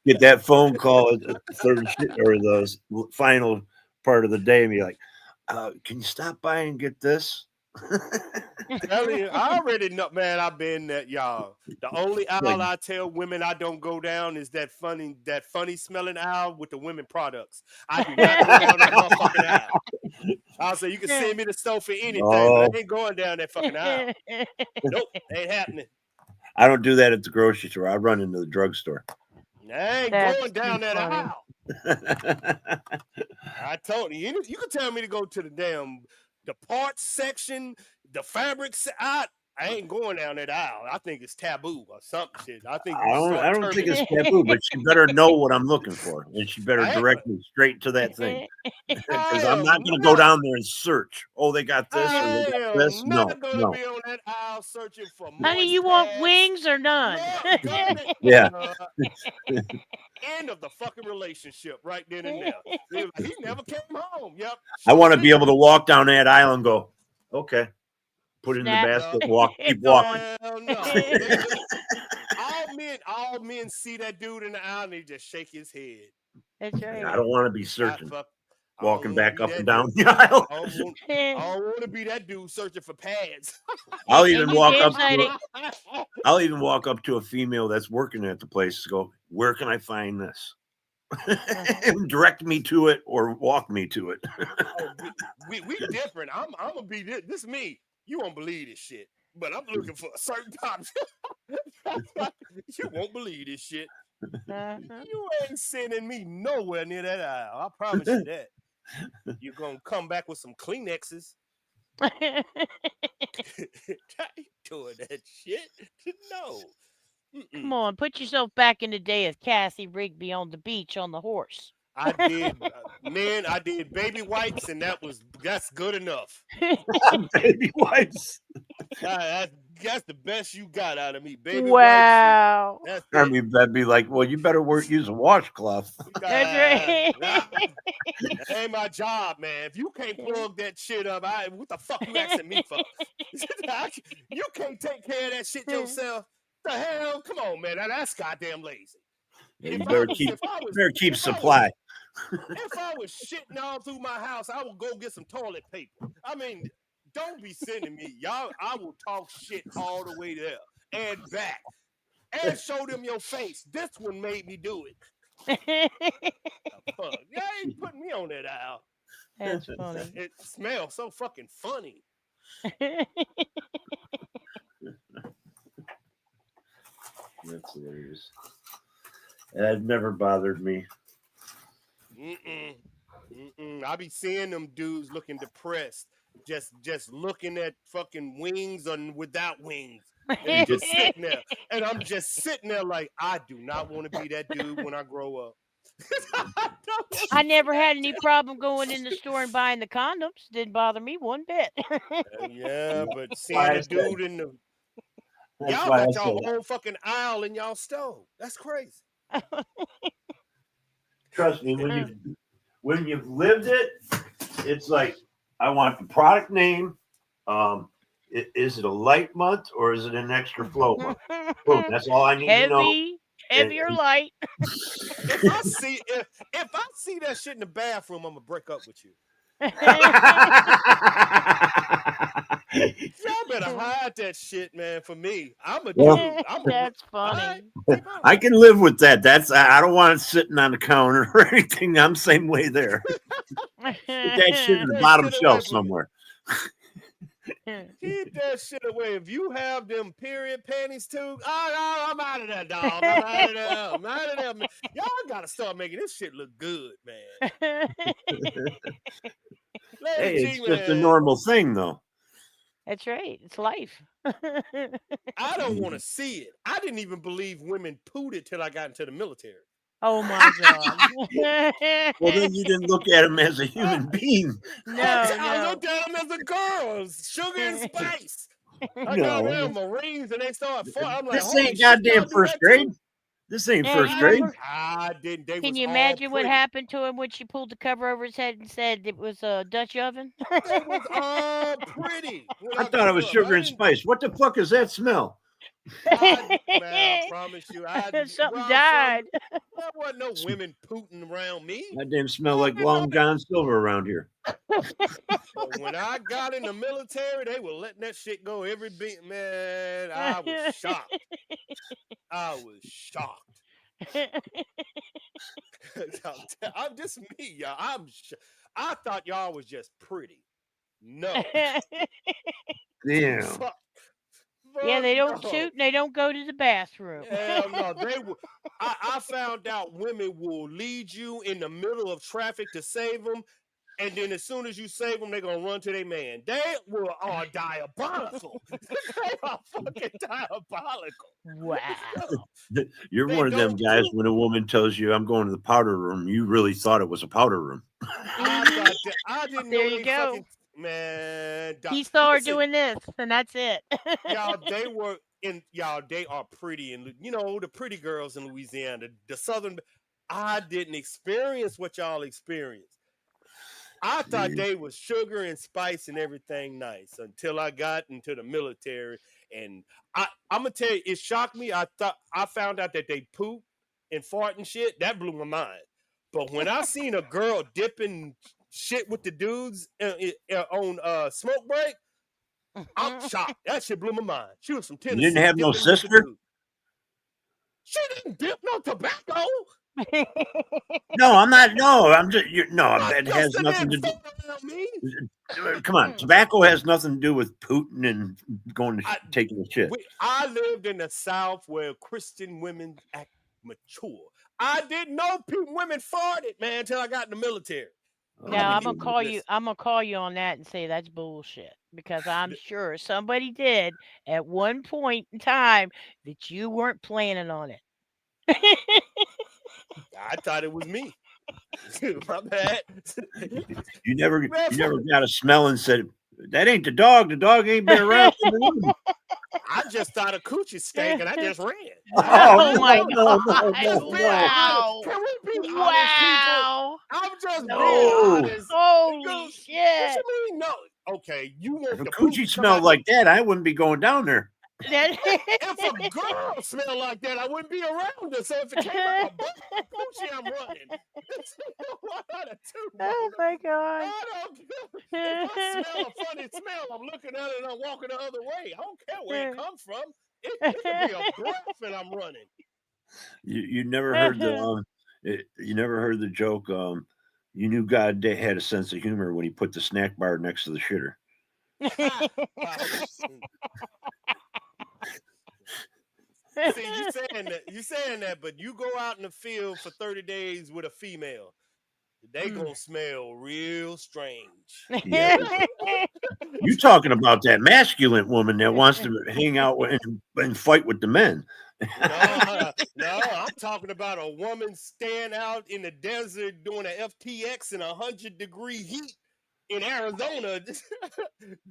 Get that phone call at the third or the final part of the day and be like, can you stop by and get this? Telling you, I already know, man. I've been that y'all. The only Like, aisle I tell women I don't go down is that funny smelling aisle with the women products. I do not go down that motherfucking aisle. I'll say you can send me the stuff for anything, but no, I ain't going down that fucking aisle. Nope, ain't happening. I don't do that at the grocery store. I run into the drugstore. I ain't That's going too down that funny. aisle. I told you, you can tell me to go to the parts section, the fabrics. I ain't going down that aisle. I think it's taboo or some shit. I think you I start don't think turning. it's taboo, but she better know what I'm looking for, and she better I, direct me straight to that thing because I I'm not am going to go not. down there and search. Oh, they got this or they I got this. am No, not going to no. be on that aisle searching for Honey, moist you want pads. wings or none? Look, God, Yeah, end of the fucking relationship right then and there. He never came home. Yep, I sure want to be did. able to walk down that aisle and go, okay, put it in the Snap. basket, No, walk, keep It's walking. on. hell no. all men see that dude in the aisle and they just shake his head. That's I right. don't want to be I searching, fuck. I walking don't want to back be up and that down dude. the aisle. I don't want to be that dude searching for pads. I'll And even you walk damn up sight to ain't. I'll even walk up to a female that's working at the place to go, where can I find this? And direct me to it or walk me to it. Oh, we different. I'm gonna be this me. You won't believe this shit, but I'm looking for a certain type. You won't believe this shit. Uh-huh. You ain't sending me nowhere near that aisle. I promise you that. You're gonna come back with some Kleenexes. I ain't doing that shit. No. Come on, put yourself back in the day of Cassie Rigby on the beach on the horse. I did, man. I did baby wipes, and that's good enough. Baby wipes. That's the best you got out of me, baby wipes. Wow. That's I it. mean, that'd be like, well, you better use a washcloth. That's right. That ain't my job, man. If you can't plug that shit up, what the fuck you asking me for? You can't take care of that shit yourself. The hell? Come on, man. That's goddamn lazy. You better keep if supply. if I was shitting all through my house, I would go get some toilet paper. I mean, don't be sending me, y'all. I will talk shit all the way there and back, and show them your face. This one made me do it. Fuck, y'all ain't putting me on that aisle. That's funny. It smells so fucking funny. That's hilarious. That never bothered me. I be seeing them dudes looking depressed, just looking at fucking wings and without wings, and just sitting there. And I'm just sitting there like, I do not want to be that dude when I grow up. I never had any problem going in the store and buying the condoms. Didn't bother me one bit. Yeah, but seeing a dude in the y'all got y'all own fucking aisle in y'all stove. That's crazy. Trust me, when you've lived it, it's like, I want the product name. Is it a light month or is it an extra flow month? Boom, that's all I need to know. Heavy or light. If I see that shit in the bathroom, I'm gonna break up with you. Y'all better hide that shit, man. For me, I'm a dude. That's funny. I can live with that. I don't want it sitting on the counter or anything. I'm the same way there. Put that shit in the bottom shelf somewhere. Keep that shit away. If you have them period panties too, I'm out of there, dog. I'm out of there. Man. Y'all gotta start making this shit look good, man. Hey, it's just a normal thing, though. That's right. It's life. I don't want to see it. I didn't even believe women pooted till I got into the military. Oh my God. Well, then you didn't look at him as a human being. I looked at him as a girl, sugar and spice. I got them Marines and they started fighting. I'm like, this ain't goddamn first grade. This ain't first grade. I didn't. Can you imagine what happened to him when she pulled the cover over his head and said it was a Dutch oven? They was all pretty. I thought it was sugar and spice. What the fuck is that smell? I promise you, something died. There wasn't no women pooting around me. That didn't smell like Long John Silver around here. When I got in the military, they were letting that shit go every beat. Man, I was shocked. I'm just me, y'all. I thought y'all was just pretty. No. Damn. Yeah, they don't toot and they don't go to the bathroom. Hell no, they will. I found out women will lead you in the middle of traffic to save them, and then as soon as you save them, they're gonna run to their man. They are diabolical. They are fucking diabolical. Wow. You're one of them guys when a woman tells you I'm going to the powder room, you really thought it was a powder room. I didn't know. There you go. Fucking, man, he saw her doing this, and that's it. They are pretty, and the pretty girls in Louisiana, the southern. I didn't experience what y'all experienced. I thought they was sugar and spice and everything nice until I got into the military. And I'm gonna tell you, it shocked me. I found out that they poop and fart and shit. That blew my mind. But when I seen a girl dipping shit with the dudes on smoke break, I'm shocked. That shit blew my mind. She was from Tennessee. You didn't have no dipping with the sister? dudes. She didn't dip no tobacco. No, I'm not. No, I'm just. No, My it has sister nothing to didn't do. fart around me. Come on, tobacco has nothing to do with Putin and going to taking a shit. I lived in the South where Christian women act mature. I didn't know women farted, man, until I got in the military. Now I'm gonna call you. I'm gonna call you on that and say that's bullshit because I'm sure somebody did at one point in time that you weren't planning on it. I thought it was me. My bad. You never got a smell and said, "That ain't the dog. The dog ain't been around." I just thought a coochie stank and I just ran. Oh my no, God! Wow! Can we be honest, people? Wow! I'm just being No. honest. Holy shit! What you mean? No. Okay, you want If a the poop coochie to come smelled out- like that, I wouldn't be going down there. If a girl smelled like that, I wouldn't be around her. So if it came out of a coochie, I'm running. One out of two. Oh my God! I don't care. If I smell a funny smell, I'm looking at it and I'm walking the other way. I don't care where it comes from. It could be a breath and I'm running. You never heard the you never heard the joke. You knew God had a sense of humor when he put the snack bar next to the shitter. See, you saying that, but you go out in the field for 30 days with a female, they gonna smell real strange. Yeah. You talking about that masculine woman that wants to hang out and fight with the men? No, I'm talking about a woman staying out in the desert doing an FTX in 100-degree heat in Arizona.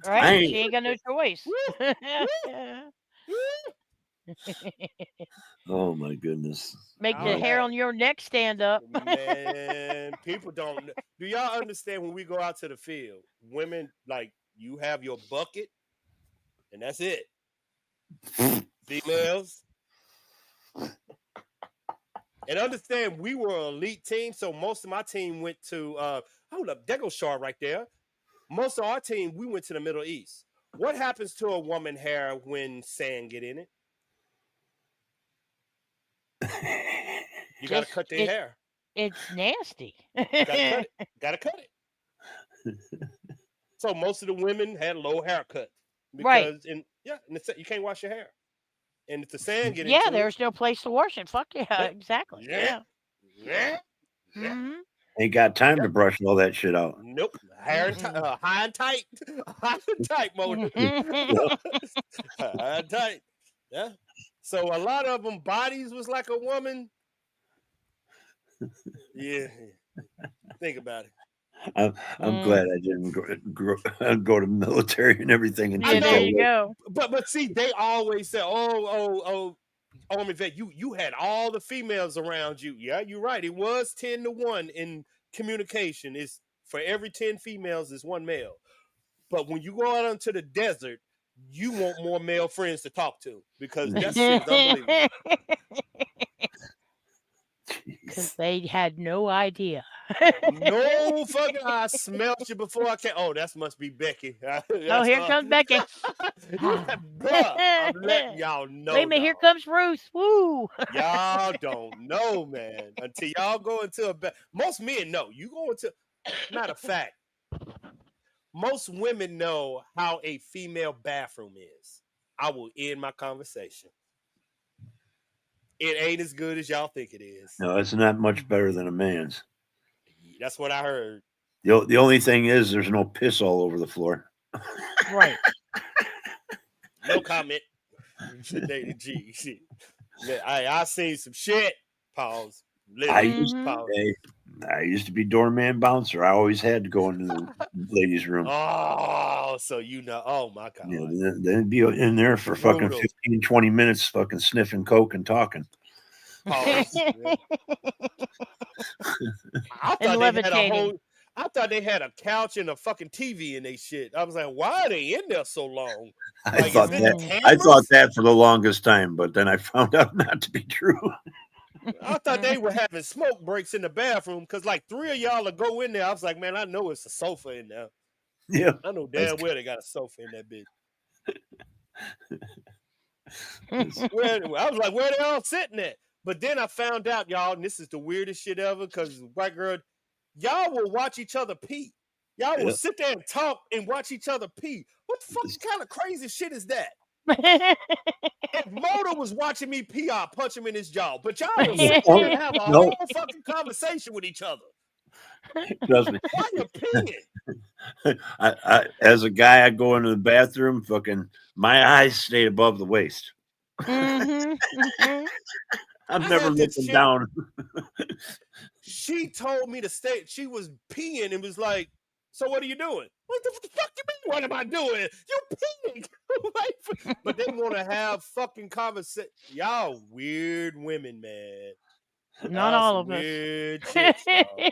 Right? She ain't got no choice. Oh my goodness! Make the hair on your neck stand up. Man, people don't. Do y'all understand when we go out to the field? Women, like, you have your bucket, and that's it. Females. And understand, we were an elite team, so most of my team went to, hold up, there goes Shaw right there. Most of our team, we went to the Middle East. What happens to a woman's hair when sand get in it? You got to cut their hair. It's nasty. Gotta cut it. So most of the women had low haircut. Right. You can't wash your hair. And if the sand get into there's no place to wash it. Fuck yeah, exactly. Yeah. Mm-hmm. Ain't got time to brush all that shit out. Nope. High and tight. High and tight, Mona. High and tight. Yeah. So a lot of them bodies was like a woman. Yeah. Think about it. I'm glad I didn't go to military and everything. And there you go. But see, they always say, ARMYVET, you had all the females around you. Yeah, you're right. It was 10-1 in communication. It's for every 10 females, is one male. But when you go out into the desert, you want more male friends to talk to because that shit is unbelievable. Because they had no idea. No fucking, I smelled you before I came. Oh, that must be Becky. Here comes Becky. Bruh, I'm letting y'all know. Wait a minute, here comes Ruth. Woo. Y'all don't know, man. Until y'all go into most men know. You go into, matter of fact, most women know how a female bathroom is. I will end my conversation. It ain't as good as y'all think it is. No, it's not much better than a man's. That's what I heard. The only thing is there's no piss all over the floor. Right. No comment. I seen some shit. Pause. I used to be doorman bouncer. I always had to go into the ladies' room. Oh, so you know. Oh, my God. Yeah, they'd be in there for fucking 15, 20 minutes fucking sniffing coke and talking. I thought I thought they had a couch and a fucking TV in they shit. I was like, why are they in there so long? I Like, thought is it that. I thought cameras? that for the longest time, but then I found out not to be true. I thought they were having smoke breaks in the bathroom because like 3 of y'all will go in there. I was like, man, I know it's a sofa in there. Yeah, I know damn well they got a sofa in that bitch. I was like, where they all sitting at? But then I found out, y'all, and this is the weirdest shit ever, because white girl, y'all will watch each other pee. Y'all will sit there and talk and watch each other pee. What the fuck kind of crazy shit is that? If Moda was watching me pee, I'll punch him in his jaw. But y'all will sit there and have a whole fucking conversation with each other. Trust me. Why you peeing? As a guy, I go into the bathroom, fucking my eyes stay above the waist. I'm never looking down. She told me to stay. She was peeing and was like, so what are you doing? What the fuck you mean? What am I doing? You peeing. But they want to have fucking conversation. Y'all weird women, man. Not all of us. Weird chicks, y'all.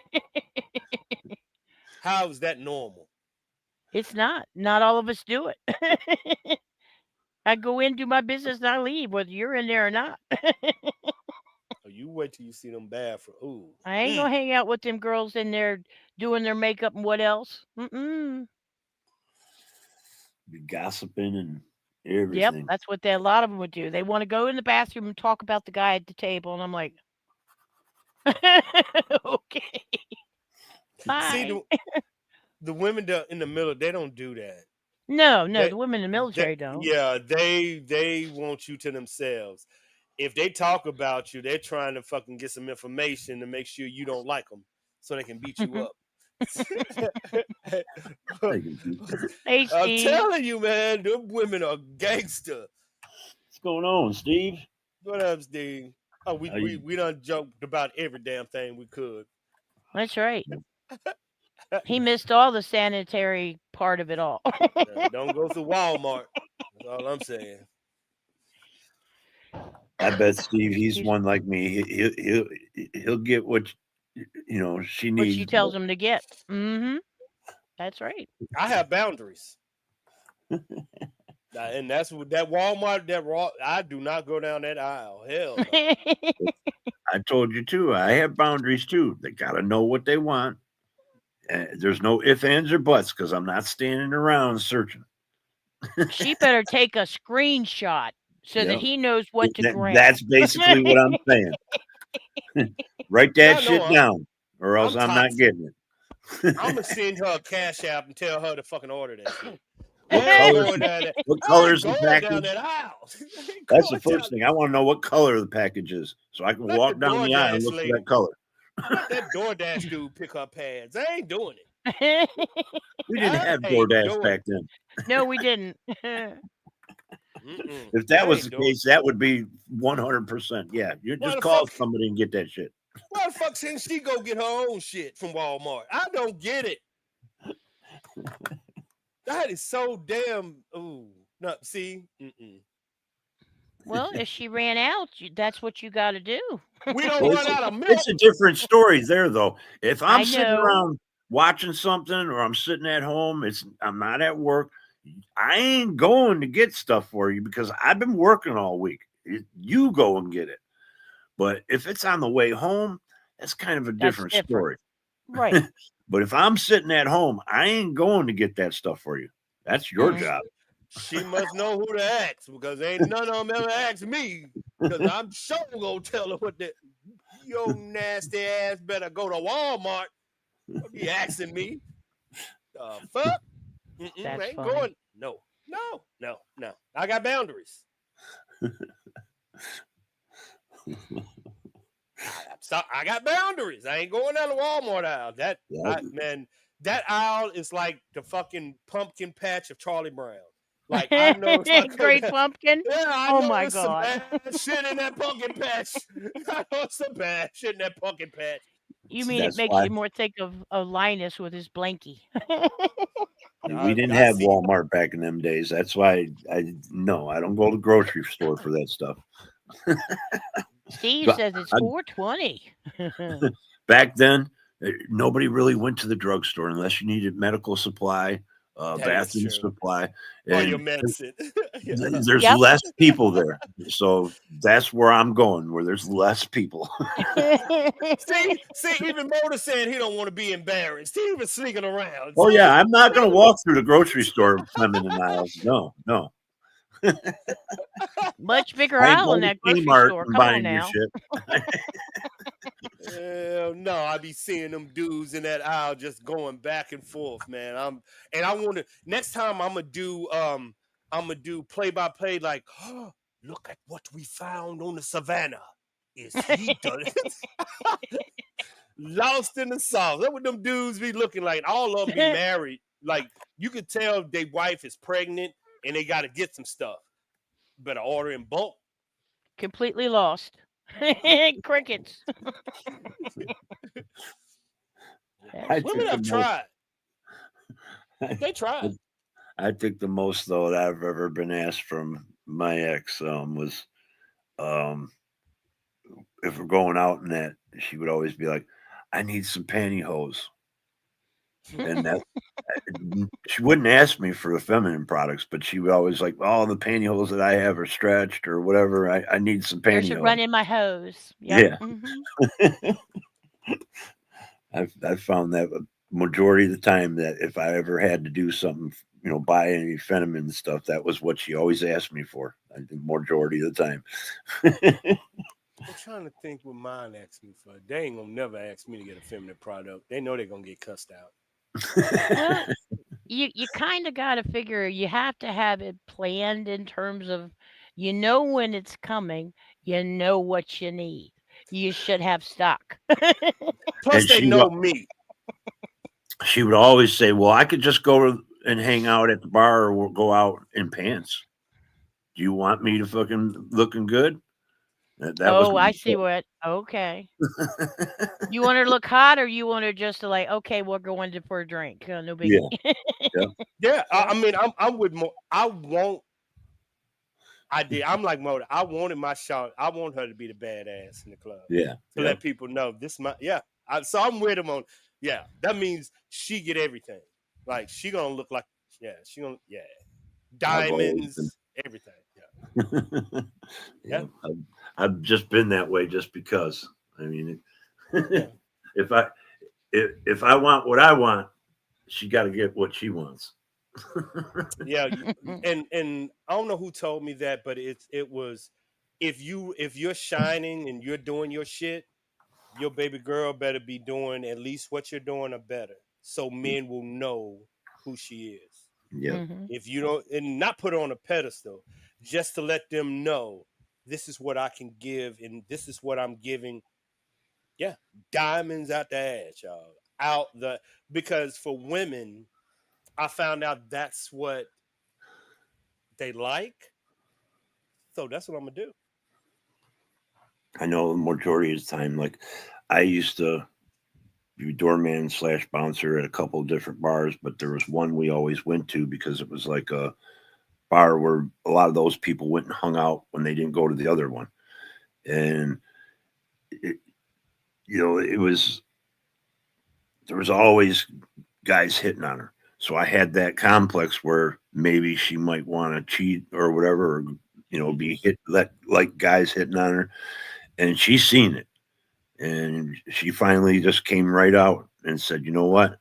How is that normal? It's not. Not all of us do it. I go in, do my business, and I leave, whether you're in there or not. Oh, you wait till you see them bathroom. Ooh. I ain't gonna hang out with them girls in there doing their makeup and what else. Mm-mm. Be gossiping and everything. Yep, that's what a lot of them would do. They want to go in the bathroom and talk about the guy at the table, and I'm like, okay. Bye. See, the women in the middle, they don't do that. No, the women in the military don't. Yeah, they want you to themselves. If they talk about you, they're trying to fucking get some information to make sure you don't like them, so they can beat you up. Hey, I'm telling you, man, them women are gangster. What's going on, Steve? What up, Steve? Oh, we done joked about every damn thing we could. That's right. He missed all the sanitary part of it all. Don't go through Walmart. That's all I'm saying. I bet Steve, he's one like me. He'll get what she needs. What she tells him to get. Mm-hmm. That's right. I have boundaries. And that's what that Walmart, I do not go down that aisle. Hell no. I told you too. I have boundaries too. They got to know what they want. There's no ifs, ands, or buts because I'm not standing around searching. She better take a screenshot so that he knows what to grab. That's basically what I'm saying. Write that shit down, or else I'm not getting it. I'm gonna send her a cash app and tell her to fucking order that shit. What colors the package? Down that aisle. That's the first thing. I want to know what color the package is, so I can walk down the aisle and look for that color. Let that DoorDash dude pick up pads. I ain't doing it. We didn't have DoorDash back then. No, we didn't. If that was the case, that would be 100%. Yeah, you just call somebody and get that shit. Why the fuck shouldn't she go get her own shit from Walmart? I don't get it. That is so damn. Ooh, no. See. Well, if she ran out, that's what you got to do. We don't run out of milk. It's a different story there, though. If I'm sitting around watching something, or I'm sitting at home, I'm not at work. I ain't going to get stuff for you because I've been working all week. You go and get it. But if it's on the way home, that's kind of a different story. Right. But if I'm sitting at home, I ain't going to get that stuff for you. That's your job. She must know who to ask because ain't none of them ever asked me. Because I'm sure gonna tell her what your nasty ass better go to Walmart. Don't be asking me. Fuck. Ain't going. No. I got boundaries. I got boundaries. I ain't going down the Walmart aisle. That aisle is like the fucking pumpkin patch of Charlie Brown. Like I know Great Pumpkin. Yeah, I know my God. Some bad shit in that pumpkin patch. I know some bad shit in that pumpkin patch. You mean it makes you more think of Linus with his blankie? We didn't have Walmart back in them days. That's why I don't go to the grocery store for that stuff. Steve says it's $4.20. Back then, Nobody really went to the drugstore unless you needed medical supply, That is bathroom true. supply, Or your and medicine. Yeah. there's Yep. less people there. So that's where I'm going, where there's less people. See, even Motor said he don't want to be embarrassed. He even sneaking around. Oh See? yeah, I'm not going to walk through the grocery store feminine aisles. No, no. Much bigger I ain't aisle in going to that grocery Kmart store. and Come on buying your now. shit. Hell no, I be seeing them dudes in that aisle just going back and forth, man. I want to next time I'm gonna do play by play like, oh, look at what we found on the savannah. Is he done it? Lost in the sauce. That's what them dudes be looking like. All of them be married. Like you could tell their wife is pregnant and they got to get some stuff. Better order in bulk. Completely lost. Crickets. I That's Women think true. the have most. tried. They tried. I think the most though that I've ever been asked from my ex was um, if we're going out and that she would always be like, "I need some pantyhose," and that she wouldn't ask me for the feminine products, but she would always like, "Oh, the pantyhose that I have are stretched or whatever. I need some There's a run pantyhose." in my hose. Yep. Yeah, I've found that a majority of the time that if I ever had to do something, buy any feminine stuff, that was what she always asked me for. I think majority of the time. I'm trying to think what mine asked me for. They ain't gonna never ask me to get a feminine product. They know they're gonna get cussed out. Well, you kind of got to figure you have to have it planned in terms of you know when it's coming, you know what you need. You should have stock. Plus, And they know me. she would always say, "Well, I could just go and hang out at the bar or go out in pants. Do you want me to fucking looking good?" That was Oh, I see what. Okay. You want her to look hot or you want her just to like, okay, we're going to for a drink. No yeah, biggie. yeah, Yeah, Yeah. I mean, I'm with more. I won't. I did. I'm like Moda. I wanted my shot. I want her to be the badass in the club yeah, to yeah. let people know this my yeah. So I'm with him on yeah. That means she get everything. Like she gonna look like she gonna I've always been. diamonds, everything. Yeah, Yeah, yeah, I've just been that way just because. I mean, yeah. if I if I want what I want, she got to get what she wants. Yeah, and I don't know who told me that, but it was if you're shining and you're doing your shit, your baby girl better be doing at least what you're doing or better, so men will know who she is. Yeah, Hmm. If you don't, and not put her on a pedestal, just to let them know this is what I can give and this is what I'm giving. Yeah, diamonds out the ass, y'all. Out the because for women, I found out that's what they like. So that's what I'm gonna do. I know the majority of the time. Like I used to be doorman slash bouncer at a couple of different bars, but there was one we always went to because it was like a bar where a lot of those people went and hung out when they didn't go to the other one, and it, it was there was always guys hitting on her. So I had that complex where maybe she might want to cheat or whatever, or be hit like guys hitting on her, and she's seen it, and she finally just came right out and said, "You know what?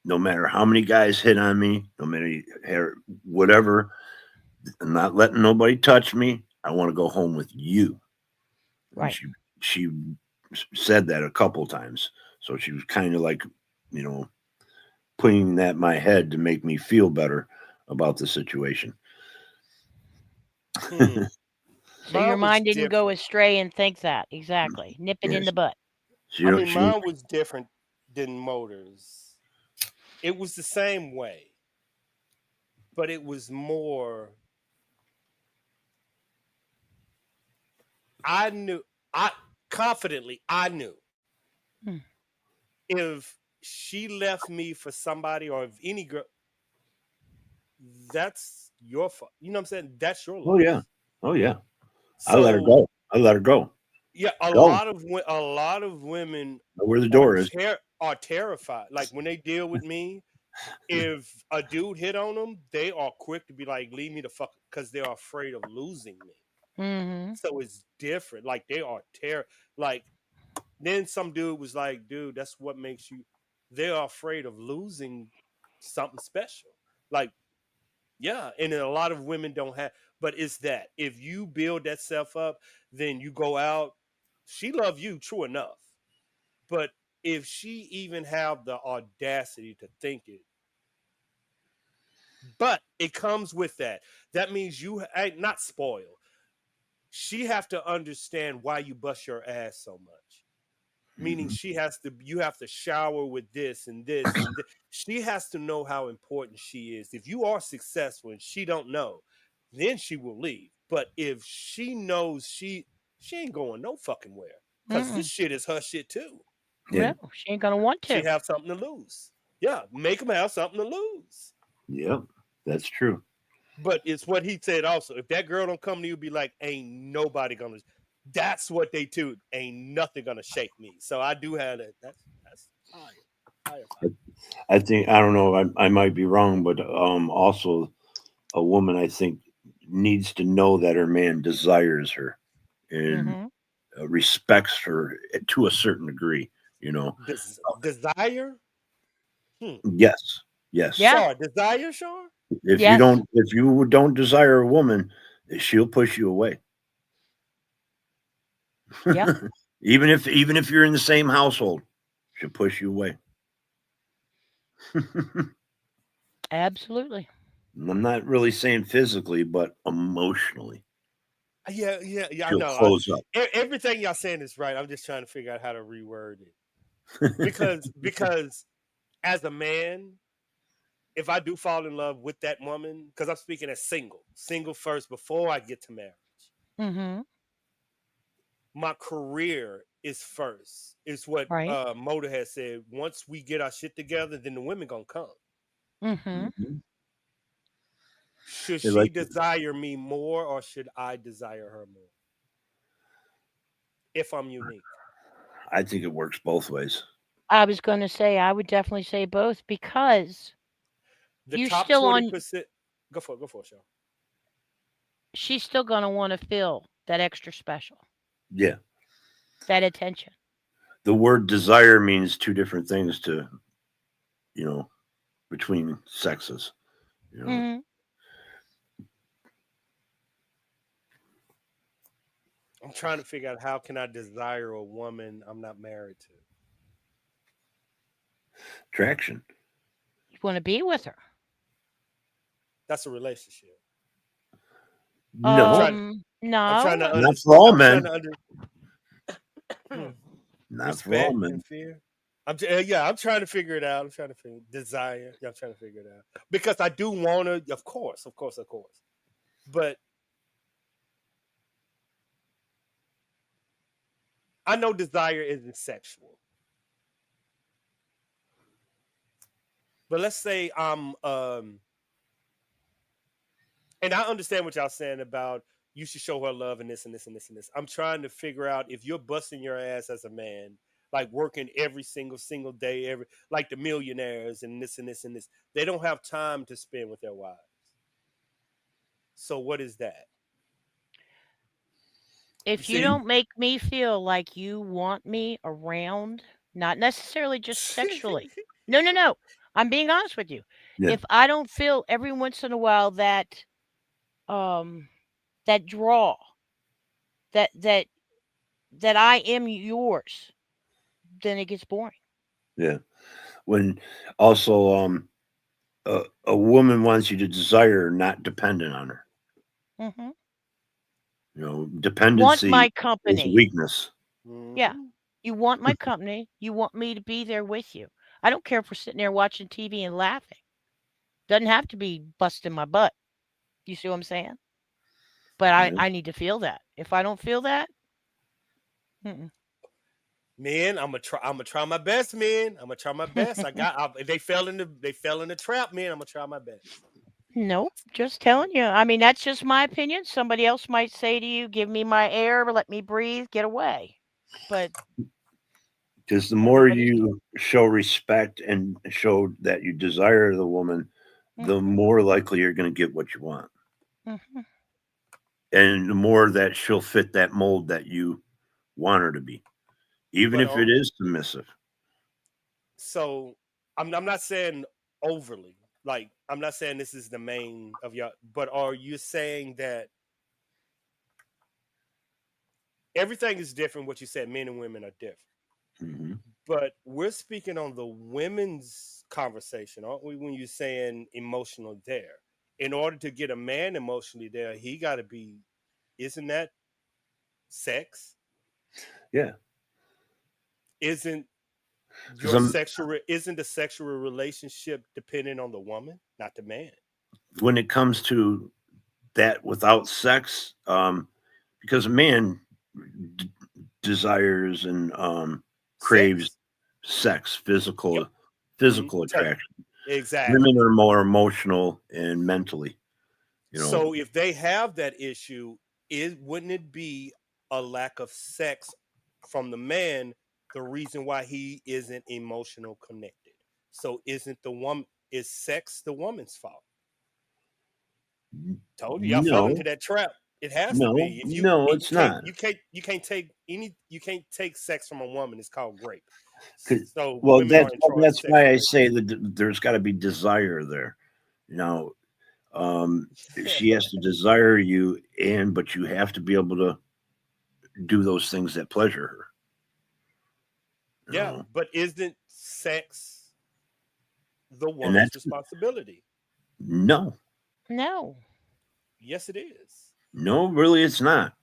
No matter how many guys hit on me, no matter whatever, I'm not letting nobody touch me. I want to go home with you." And Right. she said that a couple times, so she was kind of like, you know, putting that in my head to make me feel better about the situation. Hmm. So your Mine was mind didn't go different. astray and think that. Exactly. Nip it in Yes, the butt. she I don't. mean, She mine was different than Motors. It was the same way, but it was more. I knew. I confidently. I knew Hmm. if she left me for somebody or if any girl, that's your fault. You know what I'm saying? That's your Oh yeah, loss. oh yeah. I let her So go. I let her go. Yeah, Go. a lot of women Know where the are door is. are terrified. Like when they deal with me, if a dude hit on them, they are quick to be like, "Leave me the fuck," because they are afraid of losing me. Mm-hmm. So it's different. Like they are like then some dude was like, "Dude, that's what makes you." They are afraid of losing something special. Like yeah, and then a lot of women don't have. But it's that if you build that self up, then you go out. She love you, true enough. But if she even have the audacity to think it, but it comes with that. That means you ain't not spoiled. She have to understand why you bust your ass so much. Meaning Mhm. she has to you have to shower with this and this and this. She has to know how important she is. If you are successful and she don't know, then she will leave. But if she knows she ain't going no fucking where. Cause this Mm-mm. shit is her shit too. Yeah. No, she ain't gonna want She to. have something to lose. Yeah, make them have something to lose. Yep. That's true. But it's what he said also. If that girl don't come to you, be like, ain't nobody gonna. That's what they do. Ain't nothing gonna shake me. So I do have that. That's fire, fire, fire. I think I don't know. I might be wrong, but also a woman I think needs to know that her man desires her and Mm-hmm. respects her to a certain degree. You know. Desire. Hmm. Yes. Yes. Yeah. Sure. Desire. Sure. Yes. If you don't desire a woman, she'll push you away. Yeah. Even if you're in the same household, she'll push you away. Absolutely. I'm not really saying physically, but emotionally. Yeah. Yeah. Yeah. I She'll know. close up. Everything y'all saying is right. I'm just trying to figure out how to reword it because as a man, if I do fall in love with that woman, because I'm speaking as single first before I get to marriage. Mm-hmm. My career is first. It's what Right. Moda has said. Once we get our shit together, then the women gonna come. Mm-hmm. Mhm. Should They she like desire me more, or should I desire her more? If I'm unique, I think it works both ways. I was gonna say I would definitely say both because the you're top still on 20%. Go for it, show. she's still gonna want to feel that extra special, Yeah. that attention. The word desire means two different things to, you know, between sexes. You know, Mm-hmm. I'm trying to figure out how can I desire a woman I'm not married to. attraction. You want to be with her. That's a relationship. I'm No, trying. I'm trying No. to not for all I'm trying men. to Not for all respect and men. fear. Yeah, I'm trying to figure it out. I'm trying to figure desire. Yeah, I'm trying to figure it out because I do want to. Of course, of course, of course. But I know desire isn't sexual. But let's say and I understand what y'all saying about you should show her love and this and this and this and this. I'm trying to figure out if you're busting your ass as a man, like working every single day, every like the millionaires and this and this and this. They don't have time to spend with their wives. So what is that? If you See, don't make me feel like you want me around, not necessarily just sexually. No, no, no. I'm being honest with you. Yeah. If I don't feel every once in a while um that draw, that that that I am yours, then it gets boring. Yeah. When also a woman wants you to desire, not dependent on her. Mhm. You know, Want dependency my is company. weakness. Yeah. mhm. You want my company. You want me to be there with you. I don't care if we're sitting there watching TV and laughing. Doesn't have to be busting my butt. You see what I'm saying? But I Yeah. I need to feel that. If I don't feel that, mm-mm. Man, I'm gonna try. I'm gonna try my best, man. I'm gonna try my best. They fell in the trap, man. I'm gonna try my best. Nope, just telling you. I mean, that's just my opinion. Somebody else might say to you, "Give me my air, let me breathe, get away." But Because the more everybody's you show respect and show that you desire the woman, the mhm, more likely you're going to get what you want. mhm. And the more that she'll fit that mold that you want her to be, even But if it is submissive. so I'm not saying overly. Like I'm not saying this is the main of your. But are you saying that everything is different? What you said, men and women are different. Hmm. But we're speaking on the women's conversation, aren't we? When you're saying emotional there, in order to get a man emotionally there, he got to be. Isn't that sex? Yeah. Isn't Because your sexual? Isn't the sexual relationship dependent on the woman, not the man? when it comes to that without sex, because a man d- desires and craves Sex. sex, Yep. physical Tell attraction. exactly. Women are more emotional and mentally, you know. So if they have that issue, wouldn't it be a lack of sex from the man the reason why he isn't emotional connected? So isn't the woman is sex the woman's fault? Told you, y'all fell into No, that trap. It has to no, be. If you no, you it's can't not. you can't take sex from a woman. It's called rape. 'Cause- So Well, women are in charge of that's sex why I work. say that there's got to be desire there. Now, she has to desire you, and but you have to be able to do those things that pleasure her. You Yeah, know, but isn't sex the and woman's that's responsibility? no, No. Yes, it is. no, really, it's not.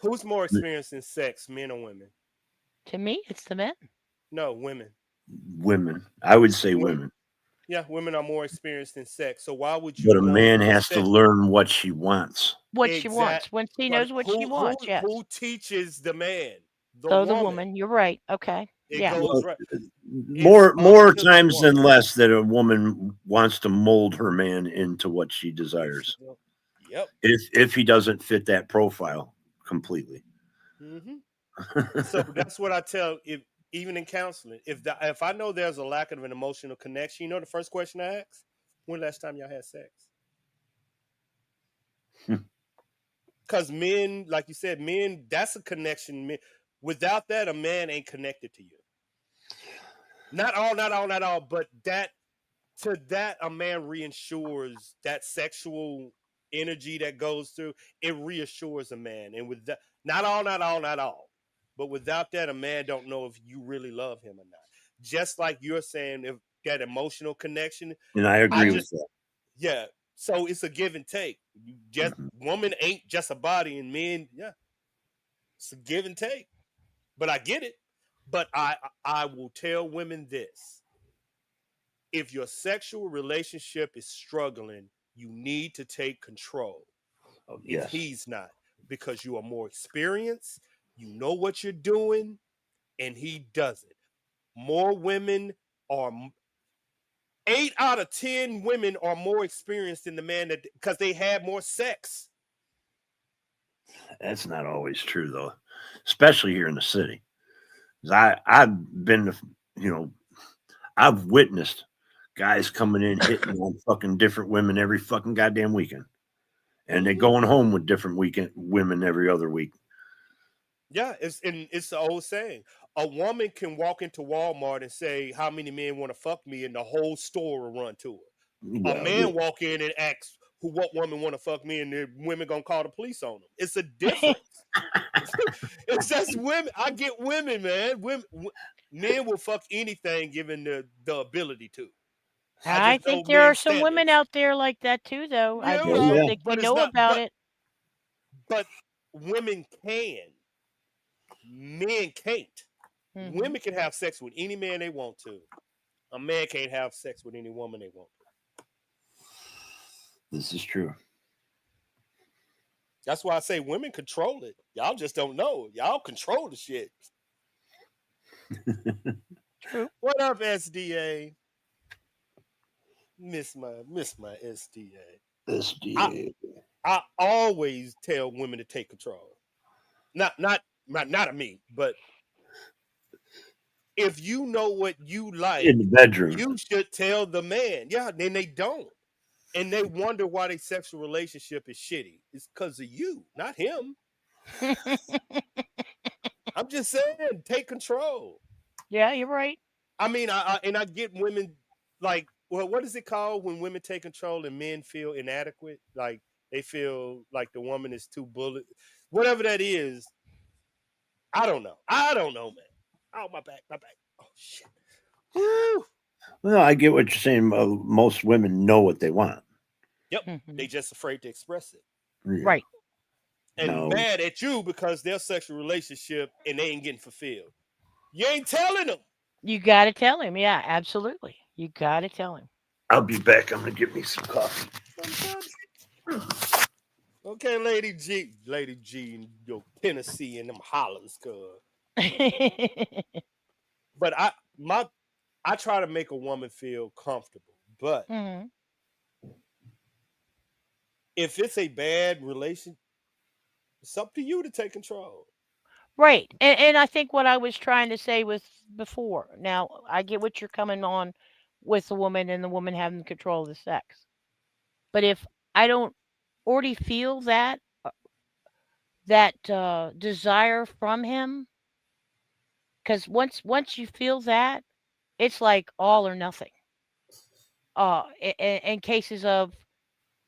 Who's more experienced in sex, men or women? To me, it's the men. No, women. Women, I would say Women. women, Yeah, women are more experienced in sex. So why would you but a want man the has to sex? learn what she wants. What she Exact. wants. When she But knows what she who wants, yes. who teaches the man? The Oh, the woman. woman. You're right. Okay. It Yeah. goes Well, right. It's up more to the times than woman. less that a woman wants to mold her man into what she Yes, she desires. will. Yep. If he doesn't fit that profile completely. Hmm. So that's what I tell if even in counseling. If I know there's a lack of an emotional connection, you know the first question I ask? When last time y'all had sex? Because men, like you said, men, that's a connection. Without that, a man ain't connected to you. Not all, but that to that a man reinsures that sexual energy that goes through. It reassures a man, and with that, not all, but without that, a man don't know if you really love him or not. Just like you're saying, if that emotional connection, And I I agree with just that. yeah. So it's a give and take. You just Mhm. woman ain't just a body, and men, yeah, it's a give and take. But I get it. But I will tell women this: if your sexual relationship is struggling, you need to take control. Oh, If yes. he's not, because you are more experienced, you know what you're doing, and he doesn't. More women are 8 out of 10 women are more experienced than the man that because they had more sex. That's not always true though, especially here in the city. 'Cause I've been to, you know, I've witnessed guys coming in hitting on fucking different women every fucking goddamn weekend, and they're Mhm. going home with different weekend women every other week. Yeah, it's the old saying. A woman can walk into Walmart and say, "How many men want to fuck me?" and the whole store will run to her. A Well, man walk in and asks, "Who? What woman want to fuck me?" and the women gonna call the police on them. It's a difference. It's just women. I get women, man. Men will fuck anything given the ability to. I I just think know there are men's some women standards. out there like that too, though. I Yeah, oh just don't yeah, well, think we but it's know not. about it. But women can. Men can't. Hmm. Women can have sex with any man they want to. A man can't have sex with any woman they want to. this is true. That's why I say women control it. Y'all just don't know. Y'all control the shit. True. What up, SDA? Miss my SDA. This I, dude. I always tell women to take control. Not of me, but if you know what you like, In the bedroom. you should tell the man. Yeah, then they don't. And they wonder why their sexual relationship is shitty. It's because of you, not him. I'm just saying, take control. Yeah, you're right. I mean, I get women like, well, what is it called when women take control and men feel inadequate? Like they feel like the woman is too bullet, whatever that is. I don't know. I don't know, man. Oh, my back, my back. Oh shit. Woo. Well, I get what you're saying. Most women know what they want. Yep. Mhm. They just afraid to express it. Yeah. Right. And No. mad at you because their sexual relationship and they ain't getting fulfilled. You ain't telling them. You got to tell him. Yeah, absolutely. You got to tell him. I'll be back. I'm gonna get me some coffee. Okay, Lady G in your Tennessee and them hollers, cuz. But I try to make a woman feel comfortable. But Mhm. if it's a bad relation, it's up to you to take control. Right. And I think what I was trying to say was before. Now, I get what you're coming on with the woman and the woman having control of the sex. But if I don't already feel that desire from him, because once you feel that, it's like all or nothing. In cases of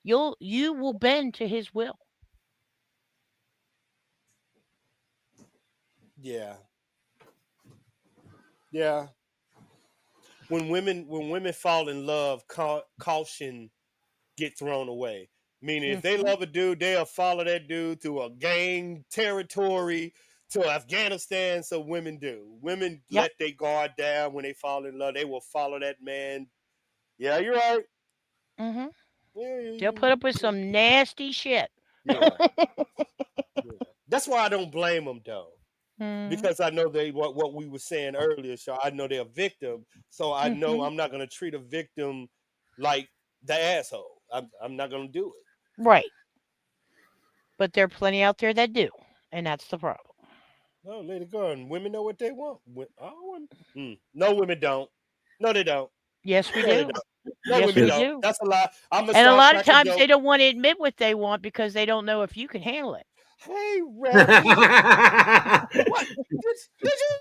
you will bend to his will. Yeah. Yeah. When women fall in love, caution get thrown away. Meaning, if they Hmm. love a dude, they'll follow that dude to a gang territory to Afghanistan. So women do. Women Yep. let their guard down when they fall in love. They will follow that man. Yeah, you're right. Hmm. Yeah, They'll put up with some nasty shit. yeah, yeah. That's why I don't blame them though, Hmm. because I know they what we were saying earlier. So I know they're a victim. So I know Hmm. I'm not going to treat a victim like the asshole. I'm not going to do it. Right. But there are plenty out there that do, and that's the problem. No, let it go. And women know what they want. No, women don't. No, they don't. Yes, we No, they do. don't. No, Yes, women we Yes. don't. do. That's a lie. I'm gonna And a start lot of cracking times they jokes. don't want to admit what they want because they don't know if you can handle it. Hey, Reverend, what did you?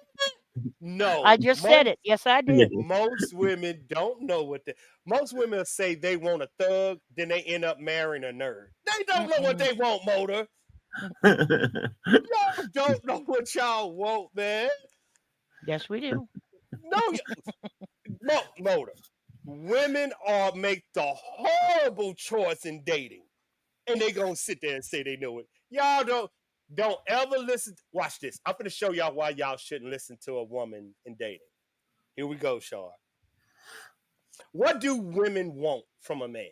I No, just said it. Yes, I did. most women don't know what they. Most women say they want a thug, then they end up marrying a nerd. They don't know what Mm-mm. they want, Motor. Mm-mm. Y'all don't know what y'all want, man. Yes, we do. No, Motor. Women are make the horrible choice in dating, and they gonna sit there and say they know it. Y'all don't ever listen. Watch this. I'm gonna show y'all why y'all shouldn't listen to a woman in dating. Here we go, Sean. What do women want from a man?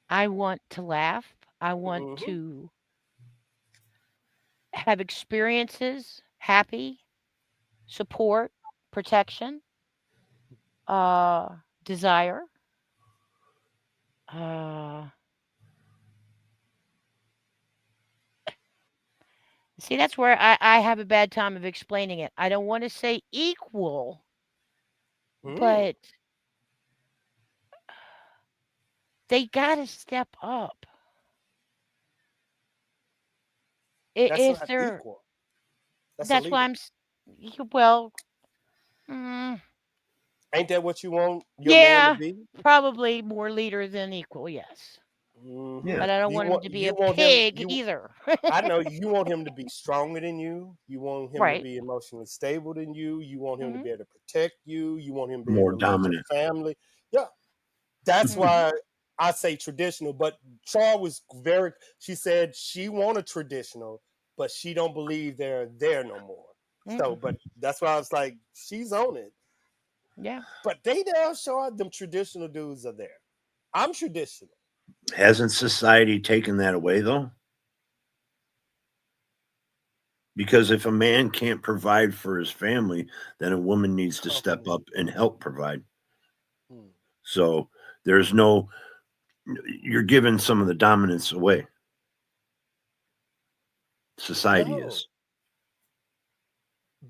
I want to laugh. I want Mm-hmm. to have experiences, happy, support, protection, uh, desire. Uh, See, that's where I have a bad time of explaining it. I don't want to say equal, Mm. but they got to step up. That's If not they're, equal. That's that's why illegal. well, mm, Ain't that what you want your man to yeah, be? probably more leader than equal, yes. Mm-hmm. Yeah. But I don't You want him want to be you a want him pig you either. I know you want him to be stronger than you. You want him to Right. be emotionally stable than you. You want him to Hmm. be able to protect you. You want him to be able More to lead your dominant. family. Yeah, that's Hmm. why I say traditional. But Char was very. She said she want a traditional, but she don't believe they're there no more. So, Mm-mm. but that's why I was like, she's on it. Yeah. But they there, Char. Them traditional dudes are there. I'm traditional. Hasn't society taken that away though? Because if a man can't provide for his family, then a woman needs to How step can he? up and help provide. Hmm. So there's no, you're giving some of the dominance away. Society No, is.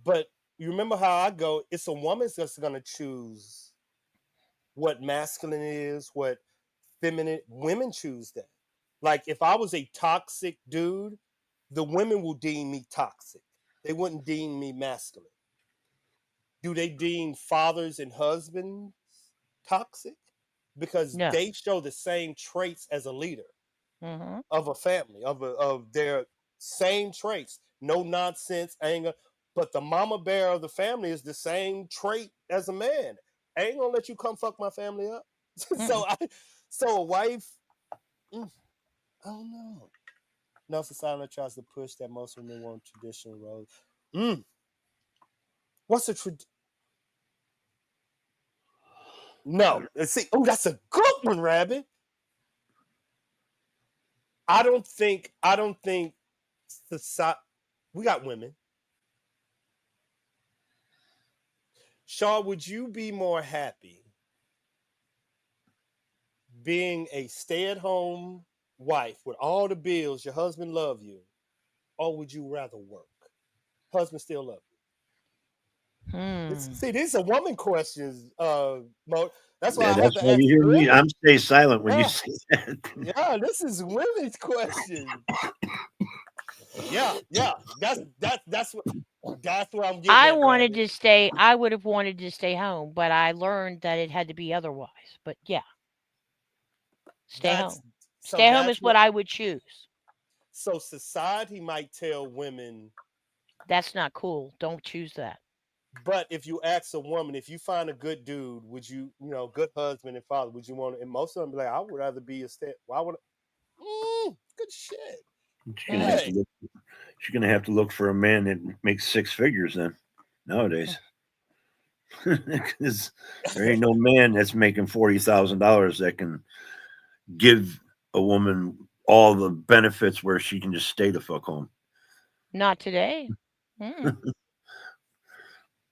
but you remember how I go? It's a woman that's going to choose what masculine is, what feminine. Women choose that. Like if I was a toxic dude, the women will deem me toxic. They wouldn't deem me masculine. Do they deem fathers and husbands toxic? Because No. they show the same traits as a leader Mm-hmm. of a family, of their same traits. No nonsense, anger. But the mama bear of the family is the same trait as a man. I ain't gonna let you come fuck my family up. Mm-mm. So a wife, mm, I don't know. No, society tries to push that most women want traditional roles. Mm, what's a no? See, oh, that's a good one, Rabbit. I don't think society. We got women. Shaw, would you be more happy being a stay-at-home wife with all the bills, your husband love you, or would you rather work? Husband still love you. Hmm. These are woman questions, Mo. That's why Yeah, I have that's to why you ask hear me. women. I'm stay silent when you Yeah, say that. yeah, this is women's questions. Yeah, yeah. That's what I'm getting I at, wanted Rabbit. to stay. I would have wanted to stay home, but I learned that it had to be otherwise. But yeah, stay That's home. so Stay home that's is what what I would choose. so society might tell women. That's not cool. Don't choose that. But if you ask a woman, if you find a good dude, would good husband and father, would you want? And most of them be like, I would rather be a step. Why would? Good shit. She's gonna have to Hey, Mm-hmm. look. She's gonna have to look for a man that makes six figures then. Nowadays, because there ain't no man that's making $40,000 that can give a woman all the benefits where she can just stay the fuck home. Not today. Mm.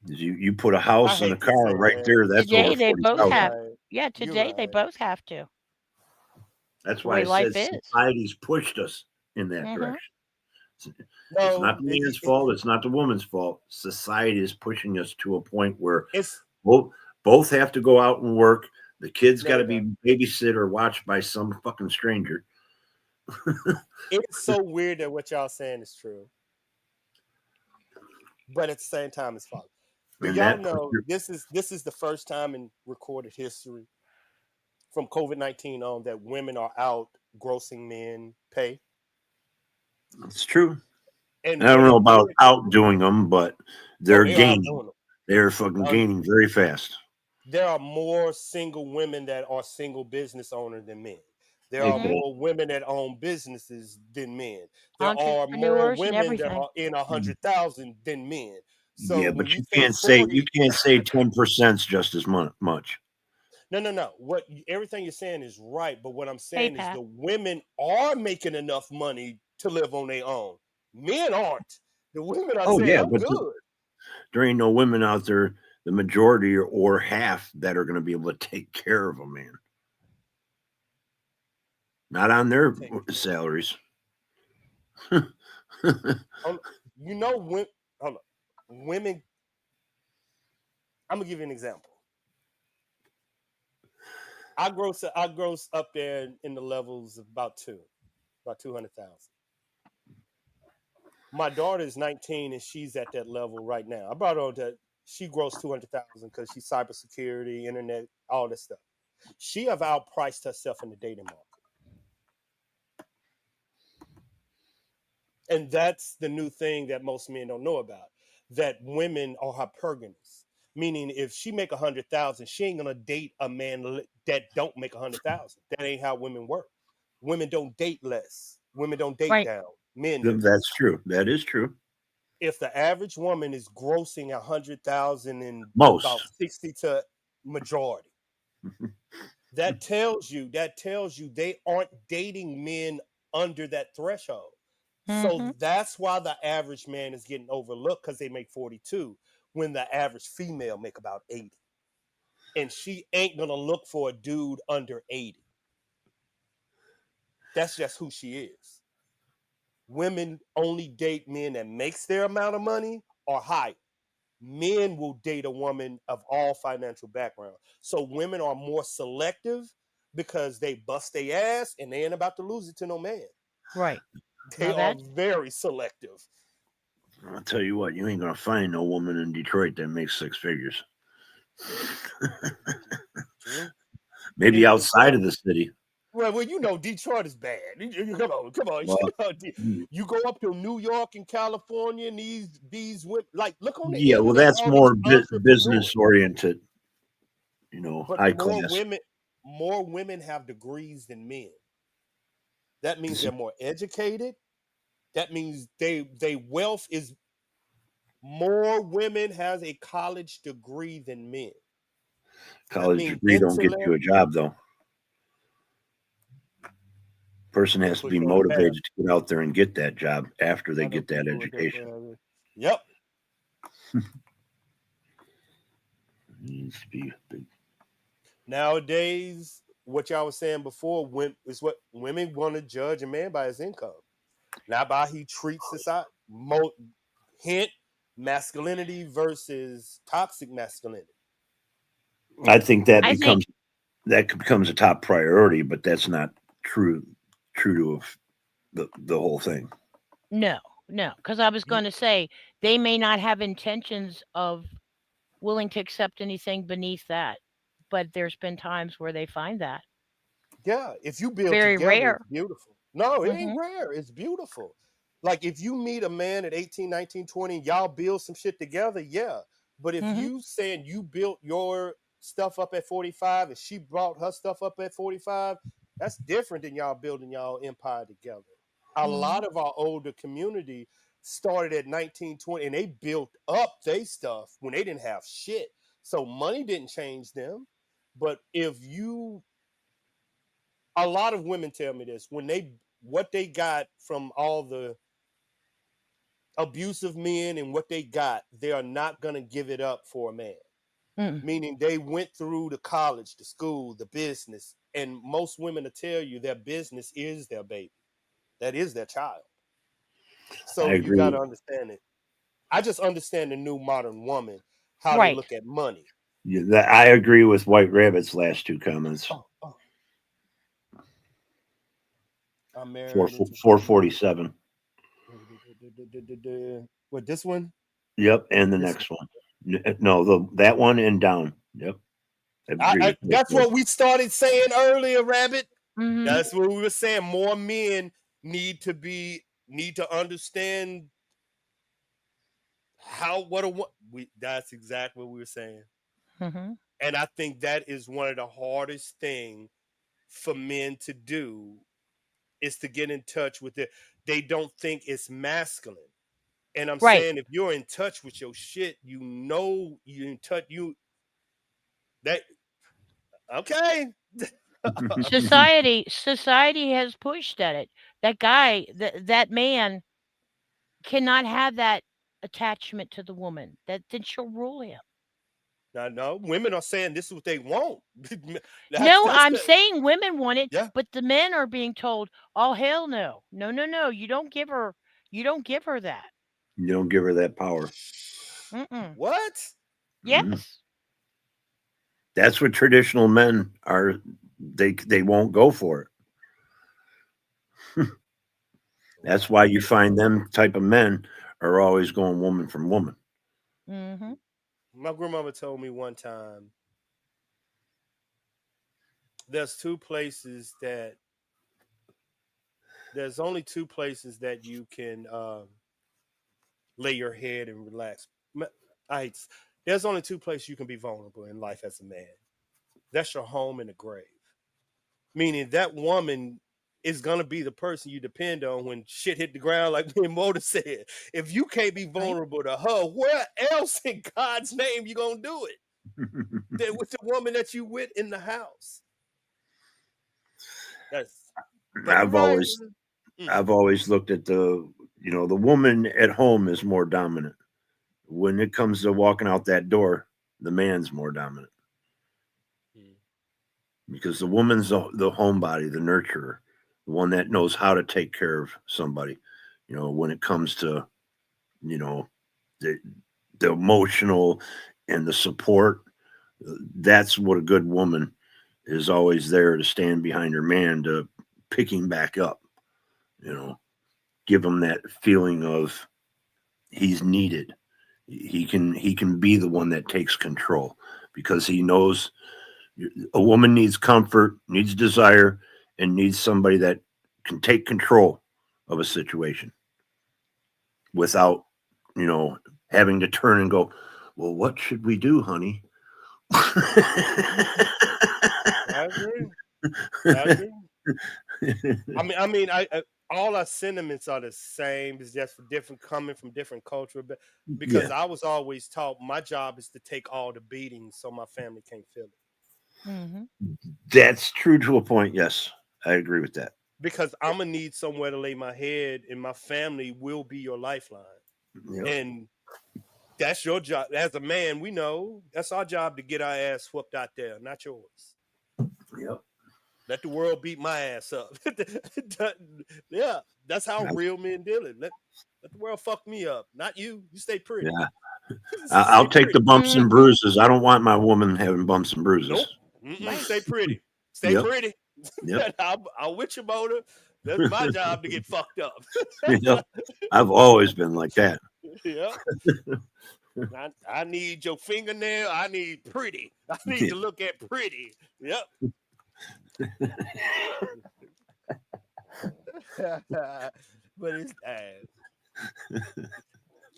You put a I house and a hate to car say right that. there. That's over Today they forty both You're thousand. have. right. Yeah, You're today they right. both have to. That's The why way I said life is. society's pushed us in that Mm-hmm. direction. It's No, not the man's fault. It's not the woman's fault. Society is pushing us to a point where it's both both have to go out and work. The kids there got to you be go. babysit or watched by some fucking stranger. It's so weird that what y'all saying is true, but at the same time, it's false. Do And y'all that puts know this is the first time in recorded history from COVID-19 on that women are out grossing men pay, it's true. and I don't what know it about did. outdoing them, but Oh, they're they are gaining. outdoing them. They're fucking Uh, gaining very fast. there are more single women that are single business owners than men. There Hey, are Mm-hmm. Bill. more women that own businesses than men. There are more Entrepreneurs and women that everything. are in 100,000 than men. So Yeah, when but you you say you 40, can't say 10% just as much. no, no, no. Everything you're saying is right, but what I'm Hey, saying is Pat. the women are making enough money to live on their own. Men aren't. The women are Oh saying, yeah, "I'm but good." there ain't no women out there, the majority or half that are going to be able to take care of a man. Not on their Take care. salaries. Um, you know, when hold on. Women. I'm gonna give you an example. I gross up there in the levels of about 200,000. My daughter is 19 and she's at that level right now. I brought her on to she grows 200,000 because she's cybersecurity, internet, all this stuff. She have outpriced herself in the dating market, and that's the new thing that most men don't know about. That women are hypergamous, meaning if she make 100,000, she ain't gonna date a man that don't make 100,000. That ain't how women work. Women don't date less. Women don't date Right. down. Men do. That's true. That is true. If the average woman is grossing 100,000 in about Most. 60 to majority, that tells you they aren't dating men under that threshold. Mm-hmm. So that's why the average man is getting overlooked because they make 42 when the average female make about 80. And she ain't gonna look for a dude under 80. That's just who she is. Women only date men that makes their amount of money or higher. Men will date a woman of all financial background. So women are more selective because they bust their ass and they ain't about to lose it to no man. Right. They Now are that's very selective. I'll tell you what, you ain't gonna find no woman in Detroit that makes six figures. True. Maybe In outside Detroit, of the city. well, you know, Detroit is bad. Come on. Well, You go up to New York and California, and these women, like, look on the yeah, well, internet, that's all these more entrepreneurs. business oriented, But high class. more women have degrees than men. That means they're more educated. That means they wealth is more women has a college degree than men. That College means degree don't get you intellect. a job though. Person They has to put be you on the path. motivated to get out there and get that job after they I know get that people with that. education. Yep. Needs to be big. Nowadays, what y'all was saying before, is what women want to judge a man by his income, not by how he treats society. Hint: masculinity versus toxic masculinity. I think that I think becomes a top priority, but that's not true to the whole thing. no, no, because I was going to say they may not have intentions of willing to accept anything beneath that, but there's been times where they find that Yeah, if you build very together, it's rare. beautiful. No, it ain't Mm-hmm. rare. It's beautiful. Like if you meet a man at 18, 19, 20, y'all build some shit together, yeah. But if Mm-hmm. you saying you built your stuff up at 45 and she brought her stuff up at 45, that's different than y'all building y'all empire together. A Mm-hmm. lot of our older community started at 19, 20, and they built up their stuff when they didn't have shit. So money didn't change them. But if you a lot of women tell me this when they what they got from all the abusive men and what they got, they are not going to give it up for a man. Mm. Meaning they went through the college, the school, the business, and most women will tell you their business is their baby. That is their child. I So you got agree. to understand it. I just understand the new modern woman, how they Right. look at money. Yeah, I agree with White Rabbit's last two comments. Oh, I'm Four married into 447. what this one? Yep, and the This next one. No, that one and down. Yep, I agree with both that's those. what we started saying earlier, Rabbit. Mm-hmm. That's what we were saying. More men need to understand how what a we. That's exactly what we were saying, Mm-hmm. and I think that is one of the hardest thing for men to do is to get in touch with it. They don't think it's masculine, and I'm Right. saying if you're in touch with your shit, you in touch that okay. Society has pushed at it. That guy, that man cannot have that attachment to the woman. That then she'll rule him. No, women are saying this is what they want. No, That's I'm the saying women want it, yeah. but the men are being told, "Oh hell no. No, no, no. You don't give her that." You don't give her that power. Mm-mm. What? Mhm. Yes. That's what traditional men are. They won't go for it. That's why you find them type of men are always going woman from woman. Mm-hmm. My grandmama told me one time there's two places that there's only two places that you can lay your head and relax. I there's only two places you can be vulnerable in life as a man. That's your home and the grave. Meaning that woman is gonna be the person you depend on when shit hit the ground, like me and Moda said. If you can't be Right. vulnerable to her, where else in God's name you gonna do it? Than with the woman that you with in the house. That's but you're I've right. always I've always looked at the woman at home is more dominant. When it comes to walking out that door, the man's more dominant because the woman's the homebody, the nurturer, the one that knows how to take care of somebody. When it comes to the emotional and the support, that's what a good woman is always there to stand behind her man to pick him back up. Give him that feeling of he's needed. He can be the one that takes control because he knows a woman needs comfort, needs desire, and needs somebody that can take control of a situation without, having to turn and go, well, what should we do, honey? I agree. I mean, all our sentiments are the same. It's just coming from different culture. But because I was always taught my job is to take all the beatings so my family can't feel it. That's true to a point. Yes, I agree with that. Because I'm gonna need somewhere to lay my head, and my family will be your lifeline. Yep. And that's your job as a man. We know that's our job to get our ass whooped out there, not yours. Yep. Let the world beat my ass up. Yeah, that's how real men deal it. Let the world fuck me up, not you. You stay pretty. Yeah. I'll take the bumps and bruises. I don't want my woman having bumps and bruises. Nope. Stay pretty. Stay pretty. Yep. I'll witch your motor. That's my job to get fucked up. Yep. I've always been like that. Yeah. I need your fingernail. I need pretty. I need to look at pretty. Yep. But it's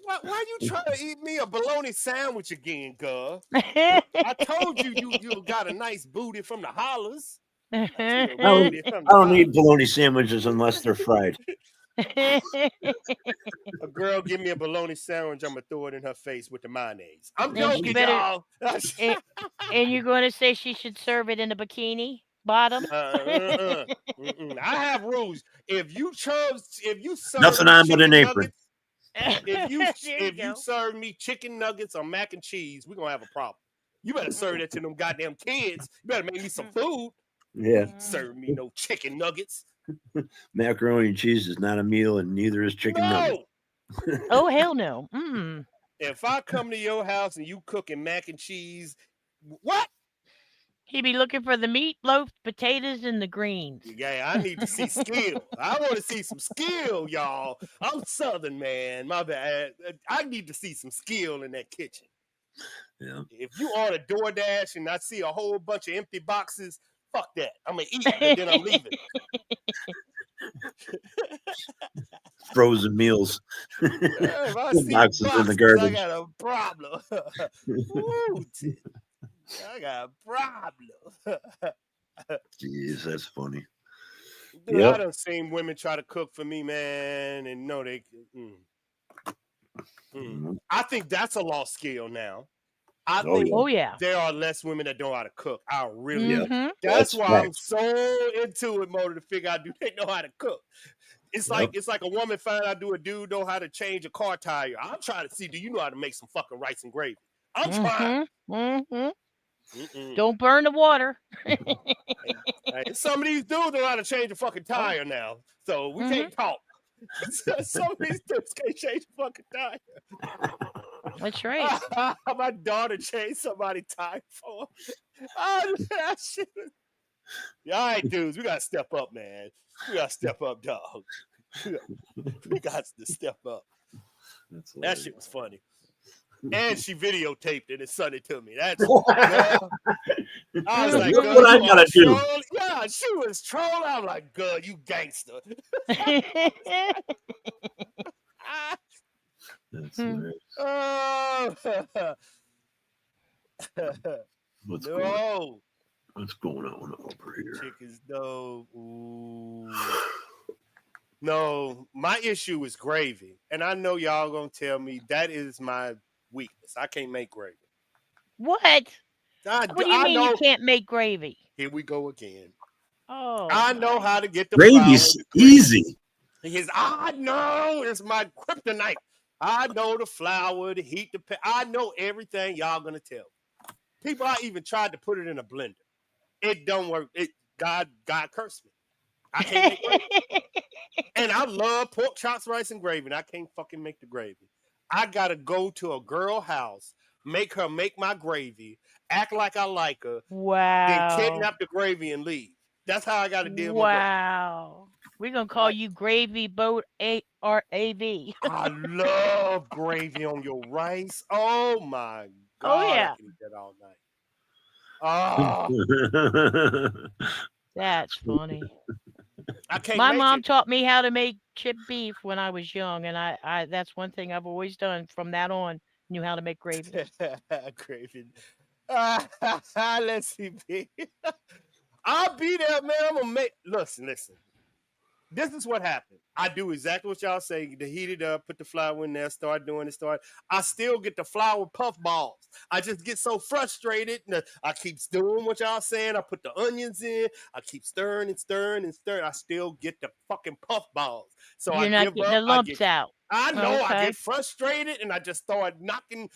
why you trying to eat me a bologna sandwich again, girl? I told you got a nice booty from the hollers. I don't eat bologna sandwiches unless they're fried. A girl give me a bologna sandwich, I'm gonna throw it in her face with the mayonnaise. I'm joking, y'all. And you're going to say she should serve it in a bikini bottom? I have rules. If you serve nothing on but an apron. If you serve me chicken nuggets or mac and cheese, we're gonna have a problem. You better serve that to them goddamn kids. You better make me some food. Yeah. Serve me no chicken nuggets. Macaroni and cheese is not a meal, and neither is chicken nuggets. Oh, hell no. If I come to your house and you cooking mac and cheese, what? He'd be looking for the meatloaf, potatoes, and the greens. Yeah, I need to see skill. I want to see some skill, y'all. I'm Southern, man. My bad. I need to see some skill in that kitchen. Yeah. If you order DoorDash and I see a whole bunch of empty boxes, fuck that. I'm going to eat, but then I'm leaving. Frozen meals. If I see boxes in the garbage, I got a problem. I got a problem. Jeez, that's funny. Dude, I done seen women try to cook for me, man, and no, they. I think that's a lost skill now. I think there are less women that know how to cook. I really. That's why I'm so into it, Motor, to figure out do they know how to cook. It's like a woman find out do a dude know how to change a car tire. I'm trying to see, do you know how to make some fucking rice and gravy? I'm trying. Don't burn the water. Some of these dudes know how to change a fucking tire now, so we can't talk. Some of these dudes can't change a fucking tire. That's right. My daughter changed somebody's tire for her. Oh, that shit. Yeah, all right, dudes, we gotta step up, man. We gotta step up, dog. We got to step up. That shit was funny. And she videotaped it and sent it to me. That's I was like, look what I gotta do. Yeah, she was trolling. I was like, girl, you gangster. That's hilarious. What's going on over here? Chickens, no. Ooh. No, my issue is gravy. And I know y'all gonna tell me that is my weakness. I can't make gravy. What? What do you mean you can't make gravy? Here we go again. Oh, I know how to get the gravy's easy. I know it's my kryptonite. I know the flour, the heat, I know everything y'all gonna tell. People, I even tried to put it in a blender. It don't work. God cursed me. I can't make gravy. And I love pork chops, rice, and gravy, and I can't fucking make the gravy. I gotta go to a girl house, make her make my gravy, act like I like her, then Wow. kidnap the gravy and leave. That's how I gotta deal with my gravy. Wow. We're going to call you Gravy Boat ARAV. I love gravy on your rice. Oh my Oh, God, I yeah. can eat that all night. Oh, That's funny. I can't My make mom it. taught me how to make chipped beef when I was young, and I that's one thing I've always done from that on, knew how to make gravy. Gravy. Let's see, B. I'll be there, man. I'm gonna make. Listen. This is what happened. I do exactly what y'all say. To heat it up, put the flour in there, start doing it. I still get the flour puff balls. I just get so frustrated. I keep doing what y'all saying. I put the onions in. I keep stirring and stirring and stirring. I still get the fucking puff balls. So I You're not give getting up. the lumps out. I know. I Okay. get frustrated and I just start knocking.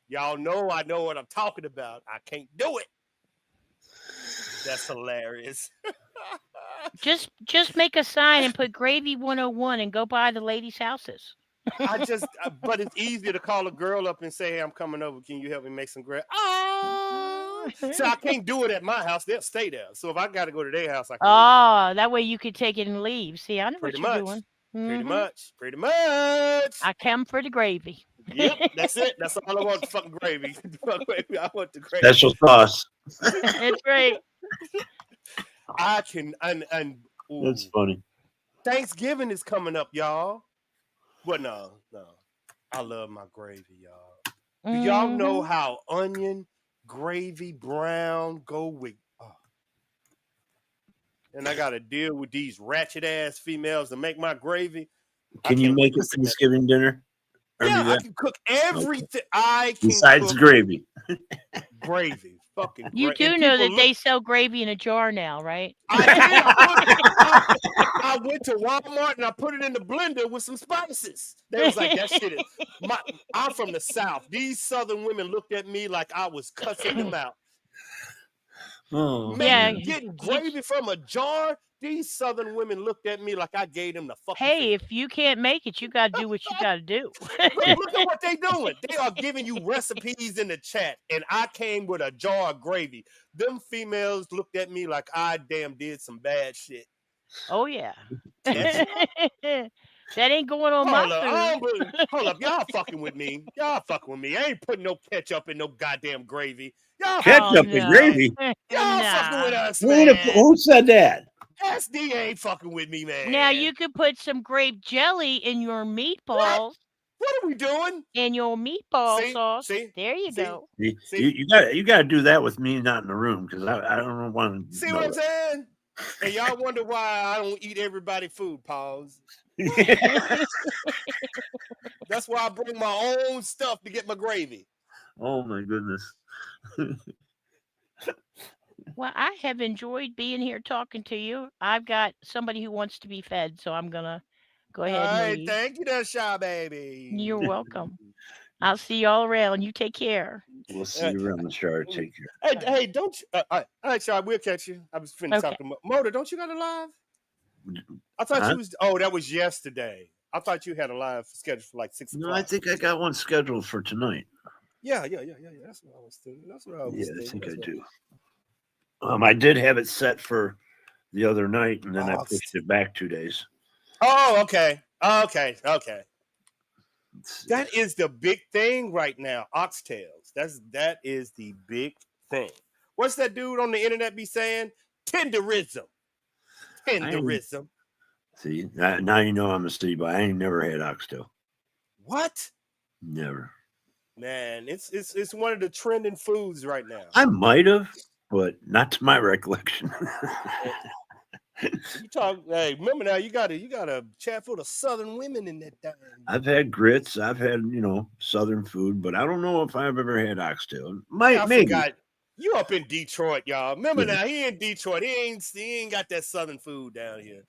Y'all know I know what I'm talking about. I can't do it. That's hilarious. Just make a sign and put Gravy 101 and go by the ladies' houses. But it's easier to call a girl up and say, hey, I'm coming over. Can you help me make some gravy? Oh, so I can't do it at my house. They'll stay there. So if I got to go to their house, I can leave. Oh, that way you could take it and leave. See, I know Pretty what you're much. doing. Pretty Mhm. much. Pretty much. I come for the gravy. Yep, that's it. That's all I want, the fucking gravy. I want the gravy. Special sauce. That's right. I can, and ooh, That's funny. Thanksgiving is coming up, y'all. But no. I love my gravy, y'all. Do y'all know Mhm. how onion, gravy, brown go with? And I got to deal with these ratchet ass females to make my gravy. Can you make a listen, Thanksgiving dinner? Yeah, I ARMYVET? can cook everything. I can Besides cook gravy. gravy. Fucking You gravy. And do know people that look. they sell gravy in a jar now, right? I did. I went to Walmart and I put it in the blender with some spices. They was like, that shit is. I'm from the South. These Southern women looked at me like I was cussing them out. Oh, Yeah, Getting you gravy from a jar. These Southern women looked at me like I gave them the fucking hey, finger. if you can't make it, you got to do what you got to do. Look at what they doing. They are giving you recipes in the chat, and I came with a jar of gravy. Them females looked at me like I damn did some bad shit. Oh yeah. Ketchup? That ain't going on my food. Hold up. Y'all fucking with me. I ain't putting no ketchup in no goddamn gravy. Oh ketchup and no. gravy. Y'all fucking with Nah. us, man. Who said that? SD ain't fucking with me, man. Now you could put some grape jelly in your meatballs. What are we doing? In your meatball sauce. See? There you go. You got to do that with me not in the room because I don't want to. See what I'm saying? And y'all wonder why I don't eat everybody food, pause. That's why I bring my own stuff to get my gravy. Oh my goodness. Well, I have enjoyed being here talking to you. I've got somebody who wants to be fed, so I'm going to go ahead All and right, leave. thank you, that shy baby. You're welcome. I'll see you all around. You take care. We'll see you around the shard. Take care. Hey, don't you? All right, Shy, we'll catch you. I was finna talk to Motor. Don't you got a live? I thought you was. Oh, that was yesterday. I thought you had a live scheduled for like 6 o'clock. No, I think I got one scheduled for tonight. Yeah. That's what I was thinking. I think I do. I did have it set for the other night, and then I pushed it back 2 days. Oh, okay. That is the big thing right now. Oxtails. That is the big thing. What's that dude on the internet be saying? Tenderism. See, now you know I'm a city boy. I ain't never had oxtail. What? Never. Man, it's one of the trending foods right now. I might have, but not to my recollection. You talk. Hey, remember now? You got a chat full of Southern women in that thing. I've had grits. I've had Southern food, but I don't know if I've ever had oxtail. Maybe. Forgot. You up in Detroit, y'all? Remember now? He in Detroit. He ain't got that Southern food down here.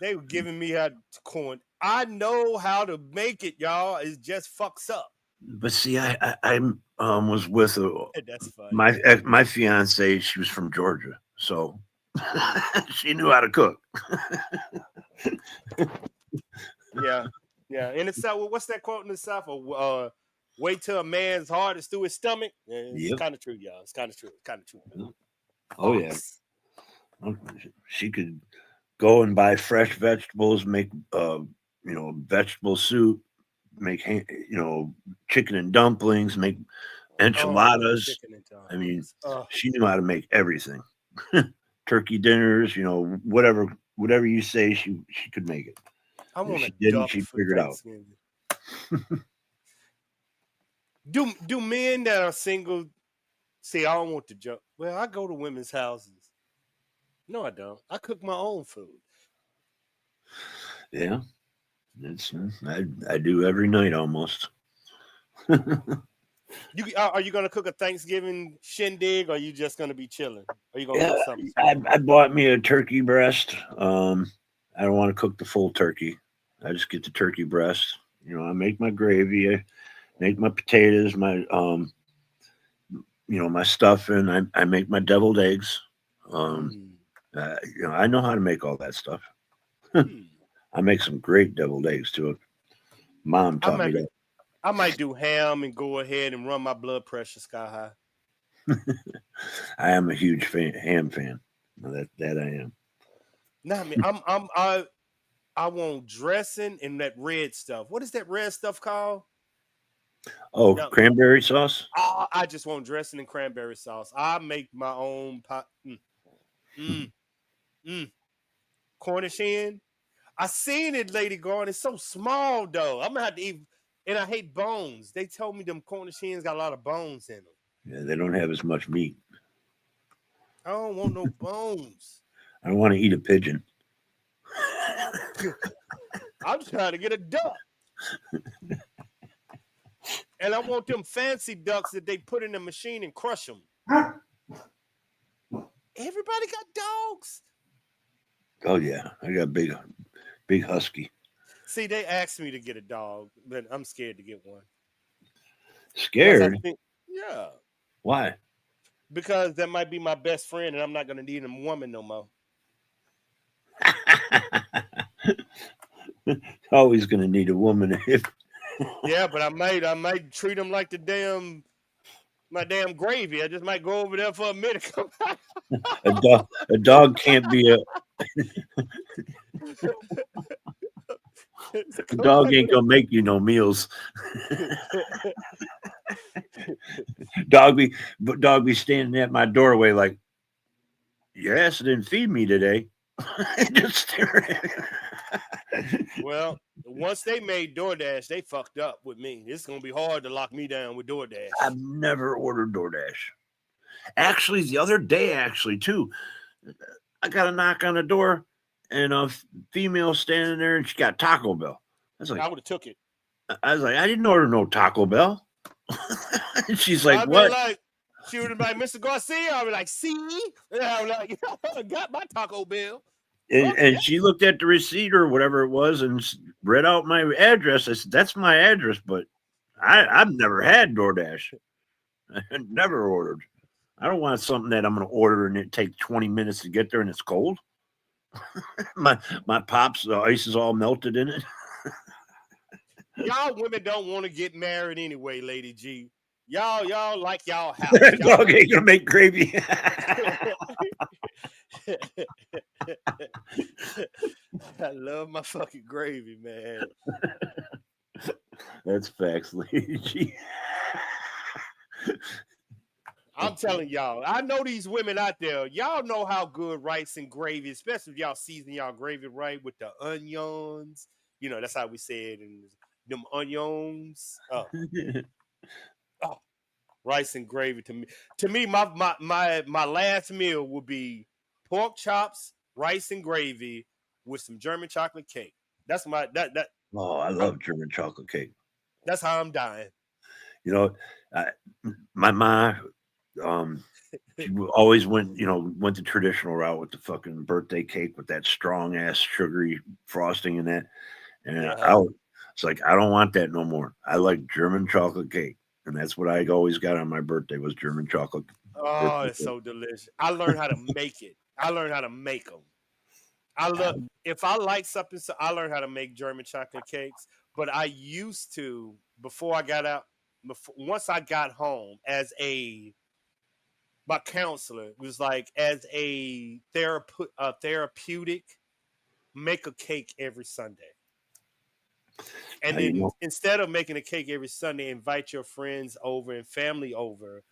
They were giving me a corn. I know how to make it, y'all. It just fucks up. But see, I was with That's funny. my fiance. She was from Georgia, so she knew how to cook. Yeah. In the South, what's that quote in the South? Wait till a man's heart is through his stomach. Yeah, it's Yep. kind of true, y'all. It's kind of true. Oh yeah, she could go and buy fresh vegetables, make vegetable soup, make chicken and dumplings, make enchiladas. Chicken and I mean, dumplings. Oh, she knew how to make everything. Turkey dinners, whatever you say, she could make it. I If want she a didn't, duck she'd for figure it out. Thanksgiving. Do men that are single say, I don't want to jump? Well, I go to women's houses. No, I don't. I cook my own food. Yeah, I do every night almost. Are you gonna cook a Thanksgiving shindig, or are you just gonna be chilling? Are you gonna Yeah, cook something small? I bought me a turkey breast. I don't want to cook the full turkey. I just get the turkey breast. I make my gravy. I make my potatoes. My my stuffing. I make my deviled eggs. I know how to make all that stuff. I make some great deviled eggs too. Mom taught me that. I might do ham and go ahead and run my blood pressure sky high. I am a huge ham fan. That I am. Nah, man, I want dressing and that red stuff. What is that red stuff called? Oh, cranberry sauce? I just want dressing and cranberry sauce. I make my own pot. Cornish hen. I seen it, Lady Garden. It's so small though. I'm gonna have to eat. And I hate bones. They told me them Cornish hens got a lot of bones in them. Yeah, they don't have as much meat. I don't want no bones. I don't want to eat a pigeon. I'm trying to get a duck. And I want them fancy ducks that they put in the machine and crush them. Everybody got dogs. Oh yeah, I got big husky. See, they asked me to get a dog, but I'm scared to get one. Scared? Yeah. Why? Because that might be my best friend, and I'm not going to need a woman no more. Always going to need a woman. Yeah, but I might treat him like my damn gravy. I just might go over there for a minute. A dog can't be a. The dog ain't gonna make you no meals. Dog be standing at my doorway like, your ass didn't feed me today. Just staring. Well, once they made DoorDash, they fucked up with me. It's gonna be hard to lock me down with DoorDash. I've never ordered DoorDash. Actually, the other day, too, I got a knock on the door. And a female standing there, and she got Taco Bell. I was like, I would have took it. I was like, I didn't order no Taco Bell. And she's like, what? She would have been like, Mr. Garcia. I'd be like, see? And I was like, I got my Taco Bell. And she looked at the receipt or whatever it was and read out my address. I said, that's my address, but I've never had DoorDash. I never ordered. I don't want something that I'm going to order and it takes 20 minutes to get there and it's cold. my pops, the ice is all melted in it. Y'all women don't want to get married anyway, Lady G. Y'all like y'all house. Dog ain't gonna make gravy. I love my fucking gravy, man. That's facts, Lady G. I'm telling y'all, I know these women out there. Y'all know how good rice and gravy, especially if y'all season y'all gravy right with the onions. That's how we say it. And them onions. Oh, rice and gravy to me, my last meal would be pork chops, rice and gravy with some German chocolate cake. That's my that. Oh, I love German chocolate cake. That's how I'm dying. My ma, She always went the traditional route with the fucking birthday cake with that strong ass sugary frosting in that. And it's like, I don't want that no more. I like German chocolate cake. And that's what I always got on my birthday was German chocolate. Oh, it's so delicious. I learned how to make it. I learned how to make them. If I like something, so I learned how to make German chocolate cakes. But I used to, before I got out, once I got home, my counselor was like, as a therapeutic, make a cake every Sunday. And then instead of making a cake every Sunday, invite your friends over and family over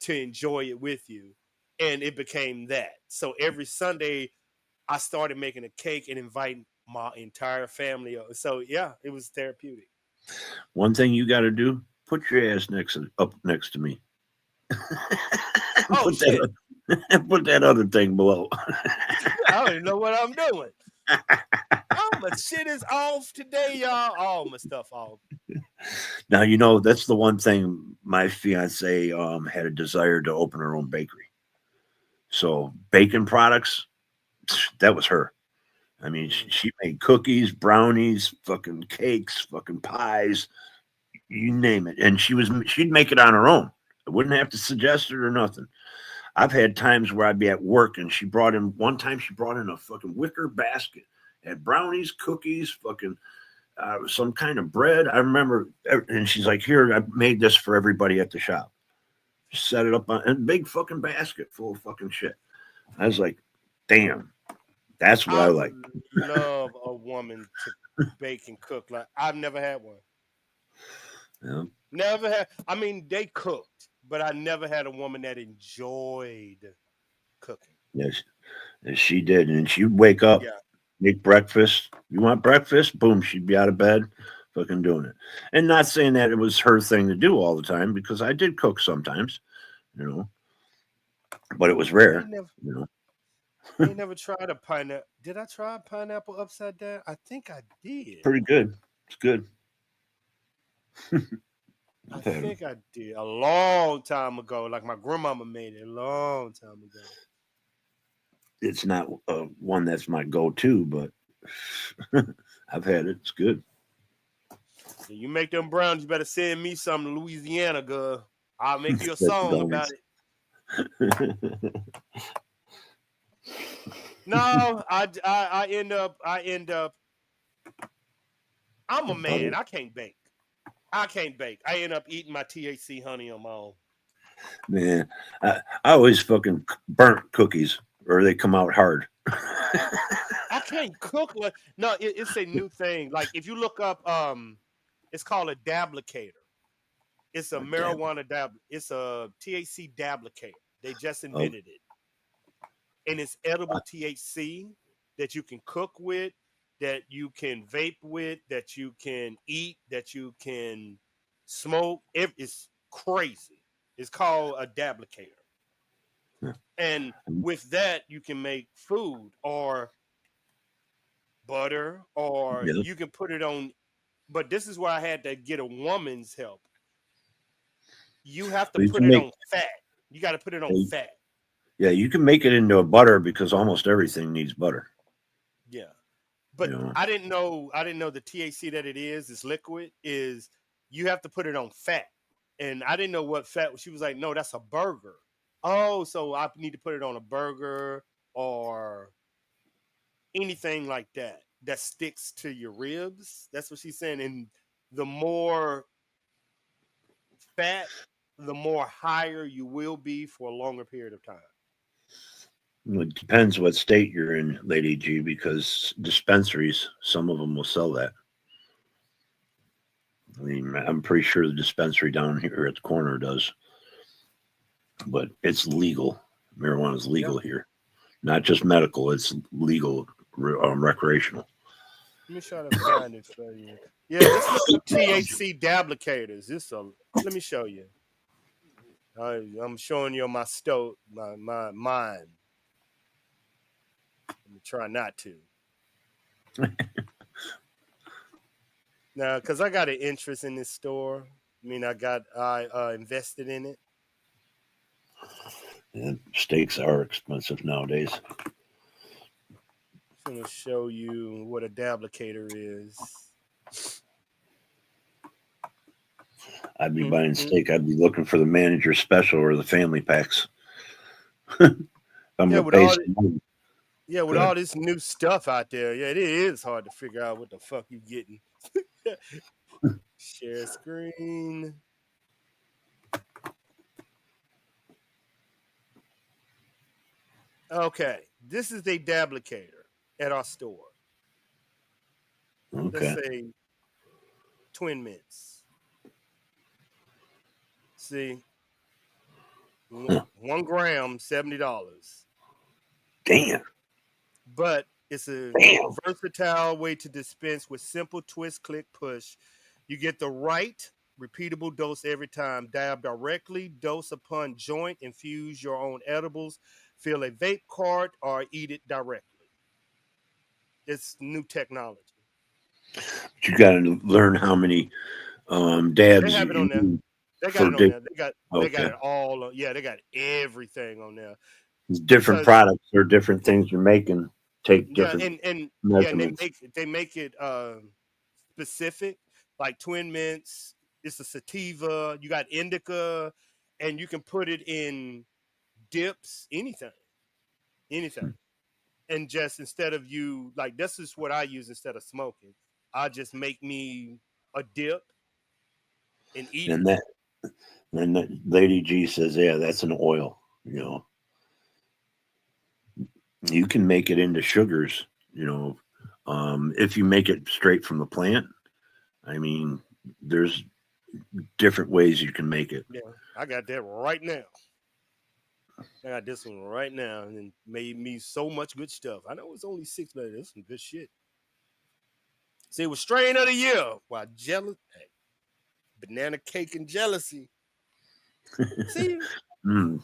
to enjoy it with you. And it became that. So every Sunday, I started making a cake and inviting my entire family over. So yeah, it was therapeutic. One thing you got to do: put your ass up next to me. Oh shit! Put that other thing below. I don't even know what I'm doing. Oh, my shit is off today, y'all. All my stuff off. Now that's the one thing my fiance had a desire to open her own bakery. So baking products, that was her. I mean, she made cookies, brownies, fucking cakes, fucking pies, you name it. And she'd make it on her own. I wouldn't have to suggest it or nothing. I've had times where I'd be at work and one time she brought in a fucking wicker basket, had brownies, cookies, fucking some kind of bread. I remember, and she's like, "Here, I made this for everybody at the shop." Set it up on a big fucking basket full of fucking shit. I was like, "Damn, that's what I like." Love a woman to bake and cook. Like I've never had one. Yeah. Never had. I mean, they cooked, but I never had a woman that enjoyed cooking. Yes, she did, and she'd wake up, make breakfast. You want breakfast? Boom, she'd be out of bed, fucking doing it. And not saying that it was her thing to do all the time, because I did cook sometimes, but it was rare. I never tried a pineapple. Did I try pineapple upside down? I think I did. Pretty good. It's good. I think I did a long time ago. Like my grandmama made it a long time ago. It's not one that's my go-to, but I've had it. It's good. You make them browns, you better send me some to Louisiana, girl. I'll make you a song about it. No, I end up. I'm a man. I can't bake. I end up eating my THC honey on my own. Man, I always fucking burnt cookies, or they come out hard. I can't cook like no. It's a new thing. Like if you look up, it's called a dablicator. It's a marijuana dab. It's a THC dablicator. They just invented it, and it's edible THC that you can cook with, that you can vape with, that you can eat, that you can smoke. It's crazy. It's called a dablicator. And with that, you can make food or butter, or you can put it on. But this is where I had to get a woman's help. You have to put it on fat. You got to put it on fat. Yeah, you can make it into a butter because almost everything needs butter. Yeah. But I didn't know the THC that it is liquid, is you have to put it on fat. And I didn't know what fat. She was like, no, that's a burger. Oh, so I need to put it on a burger or anything like that sticks to your ribs. That's what she's saying. And the more fat, the more higher you will be for a longer period of time. It depends what state you're in, Lady G, because dispensaries, some of them will sell that. I mean, I'm pretty sure the dispensary down here at the corner does. But it's legal. Marijuana is legal here. Not just medical, it's legal, recreational. Let me try to find it for you. Yeah, just look up THC dablicators. Let me show you. I'm showing you on my mind. Let me try not to. Now, because I got an interest in this store. I mean, I invested in it. And steaks are expensive nowadays. I'm gonna show you what a dablicator is. I'd be buying Mhm. steak. I'd be looking for the manager special or the family packs. I'm Yeah, gonna with pay all some money. with Good. all this new stuff out there, yeah, it is hard to figure out what the fuck you getting. Share screen. Okay, this is a dablicator at our store. Let's Okay. say Twin Mints. See, Huh. 1 gram, $70. Damn. But it's a Damn. versatile way to dispense with simple twist, click, push. You get the right repeatable dose every time. Dab directly, dose upon joint, infuse your own edibles, fill a vape cart, or eat it directly. It's new technology. But you got to learn how many They dabs have it on you there. need They got for it on there. They got okay. it all. Yeah, they got everything on there Different because products or different things you're making take yeah, different and yeah, and measurements. they make it specific, like Twin Mints. It's a sativa. You got indica, and you can put it in dips, anything. And just instead of you like this is what I use instead of smoking. I just make me a dip and eat it. And that Lady G says, yeah, that's an oil. You know, you can make it into sugars. You know, if you make it straight from the plant. I mean, there's different ways you can make it. Yeah, I got that right now. I got this one right now, and it made me so much good stuff. I know it's only 6, but it's some good shit. See, it was strain of the year. Why jealous? Hey, banana cake and jealousy. See, Mm,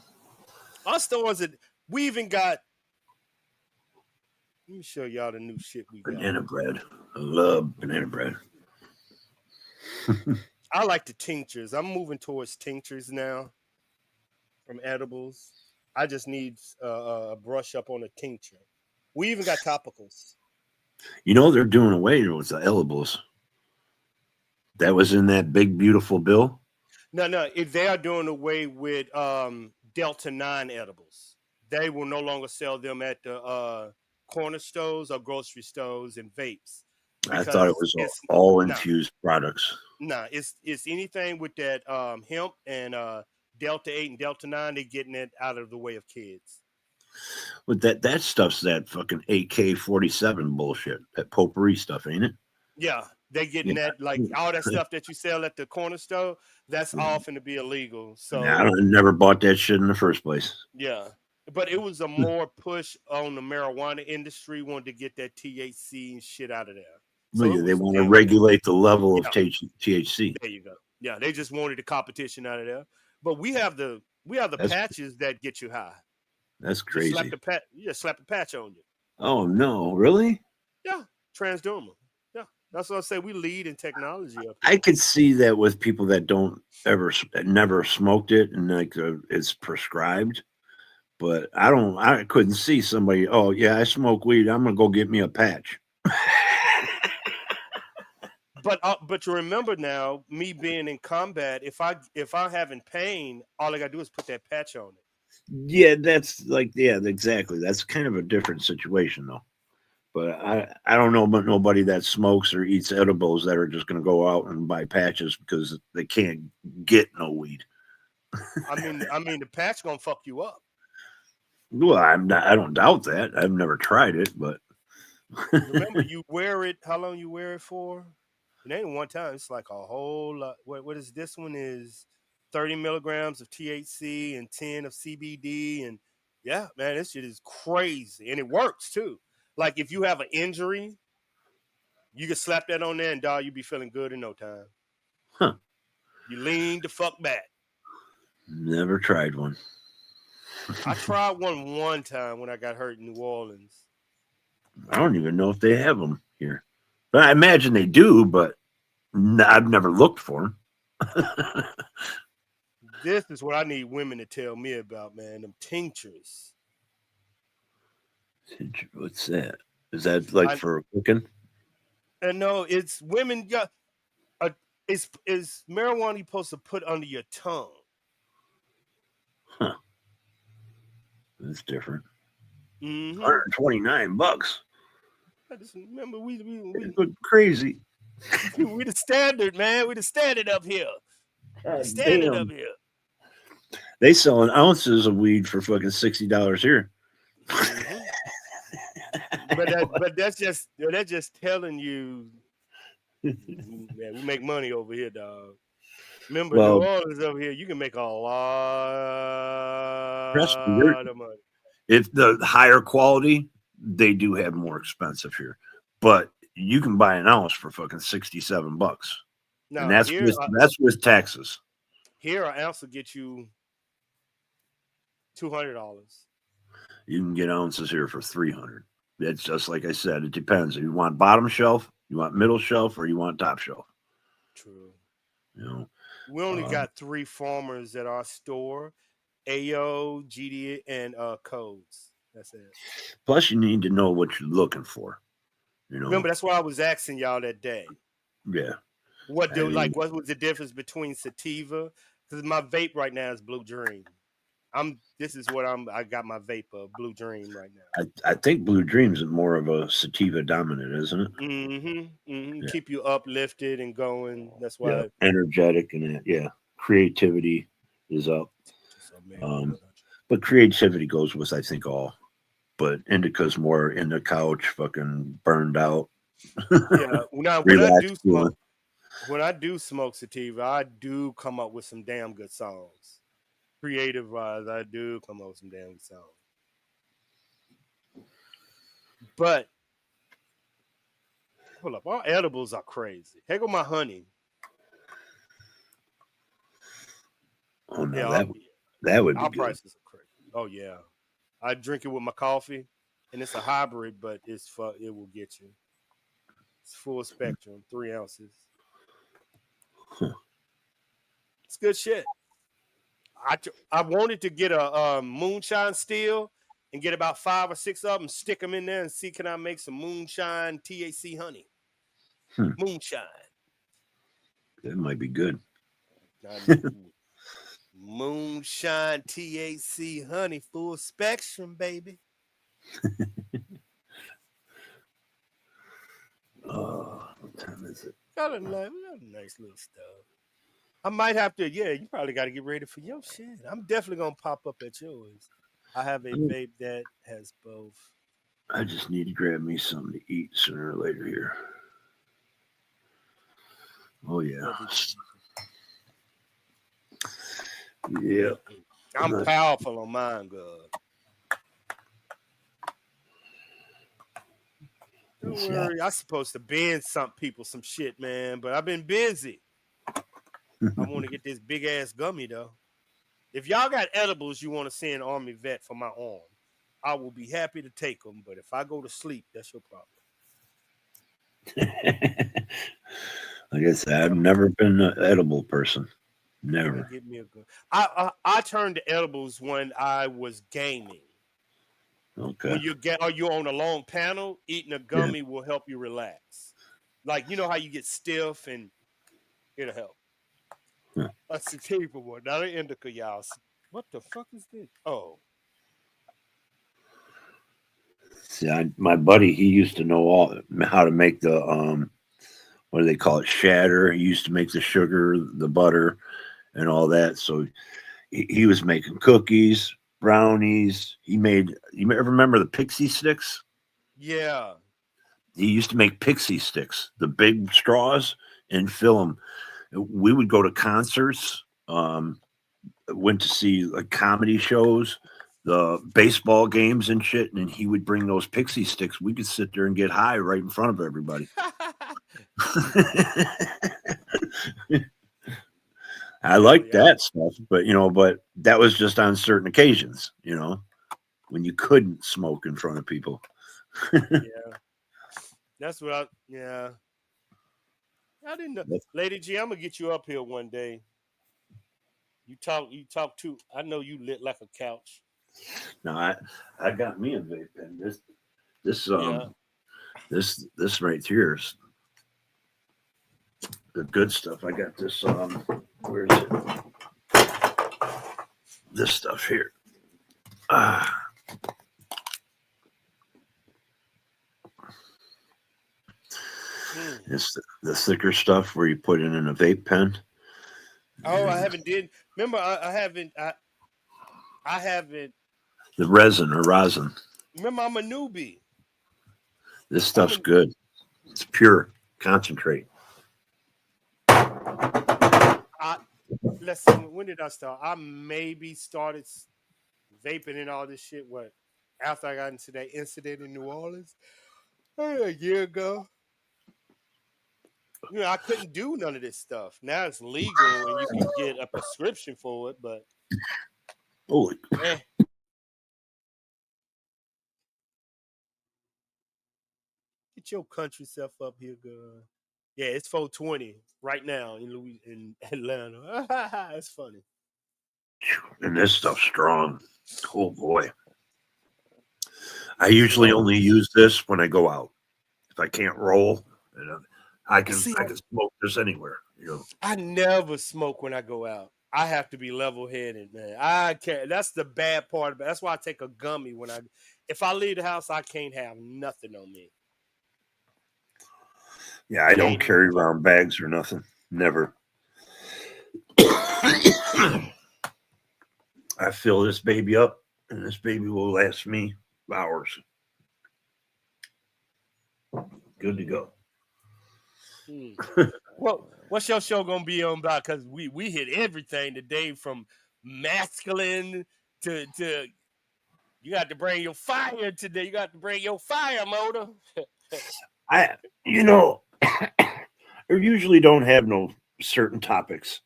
our stores that we even got. Let me show y'all the new shit we got. banana bread. I love banana bread. I like the tinctures. I'm moving towards tinctures now from edibles. I just need a brush up on a tincture. We even got topicals. You know, they're doing away with the edibles. That was in that big, beautiful bill. No, if they are doing away with Delta 9 edibles, they will no longer sell them at the corner stores or grocery stores and vapes I thought it because was it's all no, infused products. no, it's anything with that hemp and Delta 8 and Delta 9, they're getting it out of the way of kids. But that stuff's that fucking AK-47 bullshit. That potpourri stuff, ain't it? Yeah, they Yeah. getting that like all that stuff that you sell at the corner store, that's all finna be illegal. I So never bought that shit in the first place. yeah, but it was a more push on the marijuana industry, wanted to get that THC and shit out of there. Well, So it yeah, they was want to them and regulate the level of yeah, THC. there you go. Yeah, they just wanted the competition out of there. But we have the That's patches that get you high. that's Just slap crazy. the pat, you just slap the patch on you. Oh no, really? Yeah, transdermal. Yeah, that's what I say. We lead in technology up I here. could see that with people that don't never smoked it and like it's prescribed. But I couldn't see somebody. Oh yeah, I smoke weed. I'm gonna go get me a patch. But you remember now, me being in combat, if I'm having pain, all I gotta do is put that patch on it. Yeah, that's like yeah, exactly. That's kind of a different situation though. But I don't know about nobody that smokes or eats edibles that are just gonna go out and buy patches because they can't get no weed. I mean, the patch gonna fuck you up. Well, I don't doubt that. I've never tried it, but Remember, you wear it. How long you wear it for? It ain't one time. It's like a whole lot. What is this one? Is 30 milligrams of THC and 10 of CBD, and yeah, man, this shit is crazy, and it works too. Like if you have an injury, you can slap that on there, and dog, you be feeling good in no time. huh, You lean the fuck back. never tried one. I tried one time when I got hurt in New Orleans. I don't even know if they have them here. But I imagine they do, but I've never looked for them. This is what I need women to tell me about, man. Them tinctures. What's that? Is that like for cooking? And no, it's women got. Is marijuana you supposed to put under your tongue? Huh. That's different. Mm-hmm. $129. I just remember we It's crazy. we the standard, man. We the standard up here. God Standard damn. up here. They selling ounces of weed for fucking $60 here. Mm-hmm. but that's just telling you, man, we make money over here, dog. Remember, New Well, Orleans over here, you can make a trust me, lot of money. if the higher quality, they do have more expensive here, but you can buy an ounce for fucking $67, Now and that's with taxes. Here, an ounce will get you $200. You can get ounces here for $300. It's just like I said. It depends. If you want bottom shelf, you want middle shelf, or you want top shelf. True. You know, we only got 3 farmers at our store: AO, GD, and Codes. That's it. Plus, you need to know what you're looking for. You know, remember that's why I was asking y'all that day. Yeah. What was the difference between sativa? Because my vape right now is Blue Dream. I got my vape of Blue Dream right now. I think Blue Dreams is more of a sativa dominant, isn't it? Mm-hmm. Mm-hmm. Yeah. Keep you uplifted and going. That's why. Yeah, energetic and that. Yeah, creativity is up. But creativity goes with, I think, all. But indica's more in the couch, fucking burned out. Yeah. Now, when I do smoke sativa, I do come up with some damn good songs. Creative wise, I do come up with some damn good songs. But hold up, our edibles are crazy. Here go my honey. Oh no, yeah, that would be our good. Prices are crazy. Oh yeah, I drink it with my coffee, and it's a hybrid, but it will get you. It's full spectrum, 3 ounces. Huh. It's good shit. I wanted to get a moonshine still and get about 5 or 6 of them, stick them in there, and see can I make some moonshine THC honey. Moonshine. That might be good. Moonshine THC honey, full spectrum, baby. What time is it? We got a nice little stuff. I might have to, you probably got to get ready for your shit. I'm definitely going to pop up at yours. I have a vape that has both. I just need to grab me something to eat sooner or later here. Oh, yeah. Yeah. I'm powerful on mine, God. Don't worry. I'm supposed to bend some people some shit, man, but I've been busy. I want to get this big ass gummy though. If y'all got edibles you want to send ARMYVET for my arm, I will be happy to take them. But if I go to sleep, that's your problem. Like I said, I've never been an edible person. Never. Give me a good. I turned to edibles when I was gaming. Okay. When you're on a long panel, eating a gummy will help you relax. Like you know how you get stiff and it'll help. That's the sativa one. Not an indica, y'all. What the fuck is this? Oh. See, my buddy, he used to know how to make the what do they call it? Shatter. He used to make the sugar, the butter, and all that. So he was making cookies, brownies. You ever remember the pixie sticks? Yeah. He used to make pixie sticks, the big straws, and fill them. We would go to concerts, went to see like comedy shows, the baseball games and shit, and he would bring those pixie sticks. We could sit there and get high right in front of everybody. I like that stuff, but but that was just on certain occasions, when you couldn't smoke in front of people. Yeah. That's what I didn't know. Lady G, I'm gonna get you up here one day. You talk too. I know you lit like a couch. No, I got me a vape pen. This Yeah. this right here is the good stuff. I got this where is it? This stuff here. It's the thicker stuff where you put it in a vape pen. Oh, I haven't did. Remember, I haven't. I haven't. The resin or rosin. Remember, I'm a newbie. This stuff's good. It's pure concentrate. Let's see. When did I start? I maybe started vaping and all this shit. What? After I got into that incident in New Orleans, a year ago. You know, I couldn't do none of this stuff. Now it's legal and you can get a prescription for it, but Holy. Get your country self up here, girl. Yeah, it's 420 right now in Atlanta. It's funny. And this stuff's strong. Oh boy. I usually only use this when I go out. If I can't roll, I can smoke this anywhere. You know. I never smoke when I go out. I have to be level-headed, man. I can't. That's the bad part of it. That's why I take a gummy if I leave the house, I can't have nothing on me. Yeah, I don't carry around bags or nothing. Never. I fill this baby up, and this baby will last me hours. Good to go. Well, what's your show gonna be on about? Because we hit everything today, from masculine to you got to bring your fire today. You got to bring your fire motor. I usually don't have no certain topics.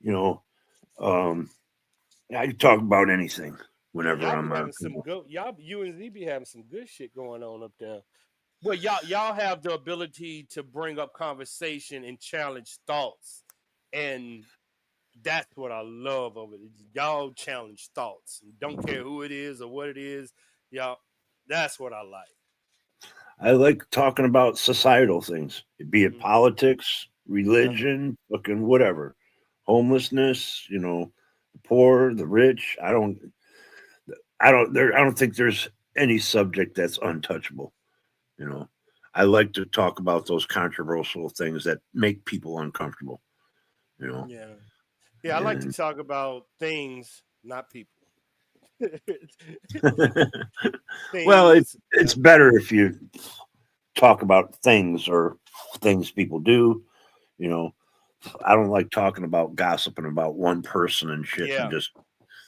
You know, I can talk about anything whenever I'm on. You and Z be having some good shit going on up there. Well, y'all have the ability to bring up conversation and challenge thoughts, and that's what I love of it. Y'all challenge thoughts. Don't care who it is or what it is. Y'all, that's what I like. I like talking about societal things, be it politics, religion, fucking whatever, homelessness. You know, the poor, the rich. I don't think there's any subject that's untouchable. You know, I like to talk about those controversial things that make people uncomfortable. You know. Yeah. I like to talk about things, not people. Well, it's better if you talk about things or things people do. You know, I don't like talking about gossiping about one person and shit. Yeah.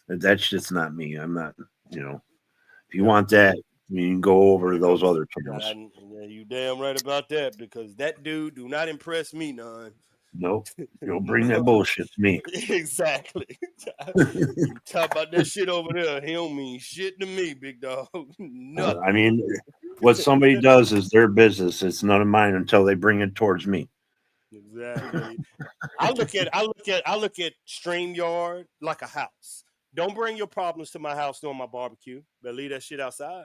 And that's just not me. I'm not. You know, if you want that, you can go over those other terms. Yeah, you damn right about that, because that dude do not impress me none. Nope. You'll bring that bullshit to me. Exactly. You talk about that shit over there, he don't mean shit to me, big dog. Nothing. I mean, what somebody does is their business. It's none of mine until they bring it towards me. Exactly. I look at StreamYard like a house. Don't bring your problems to my house during my barbecue, but leave that shit outside.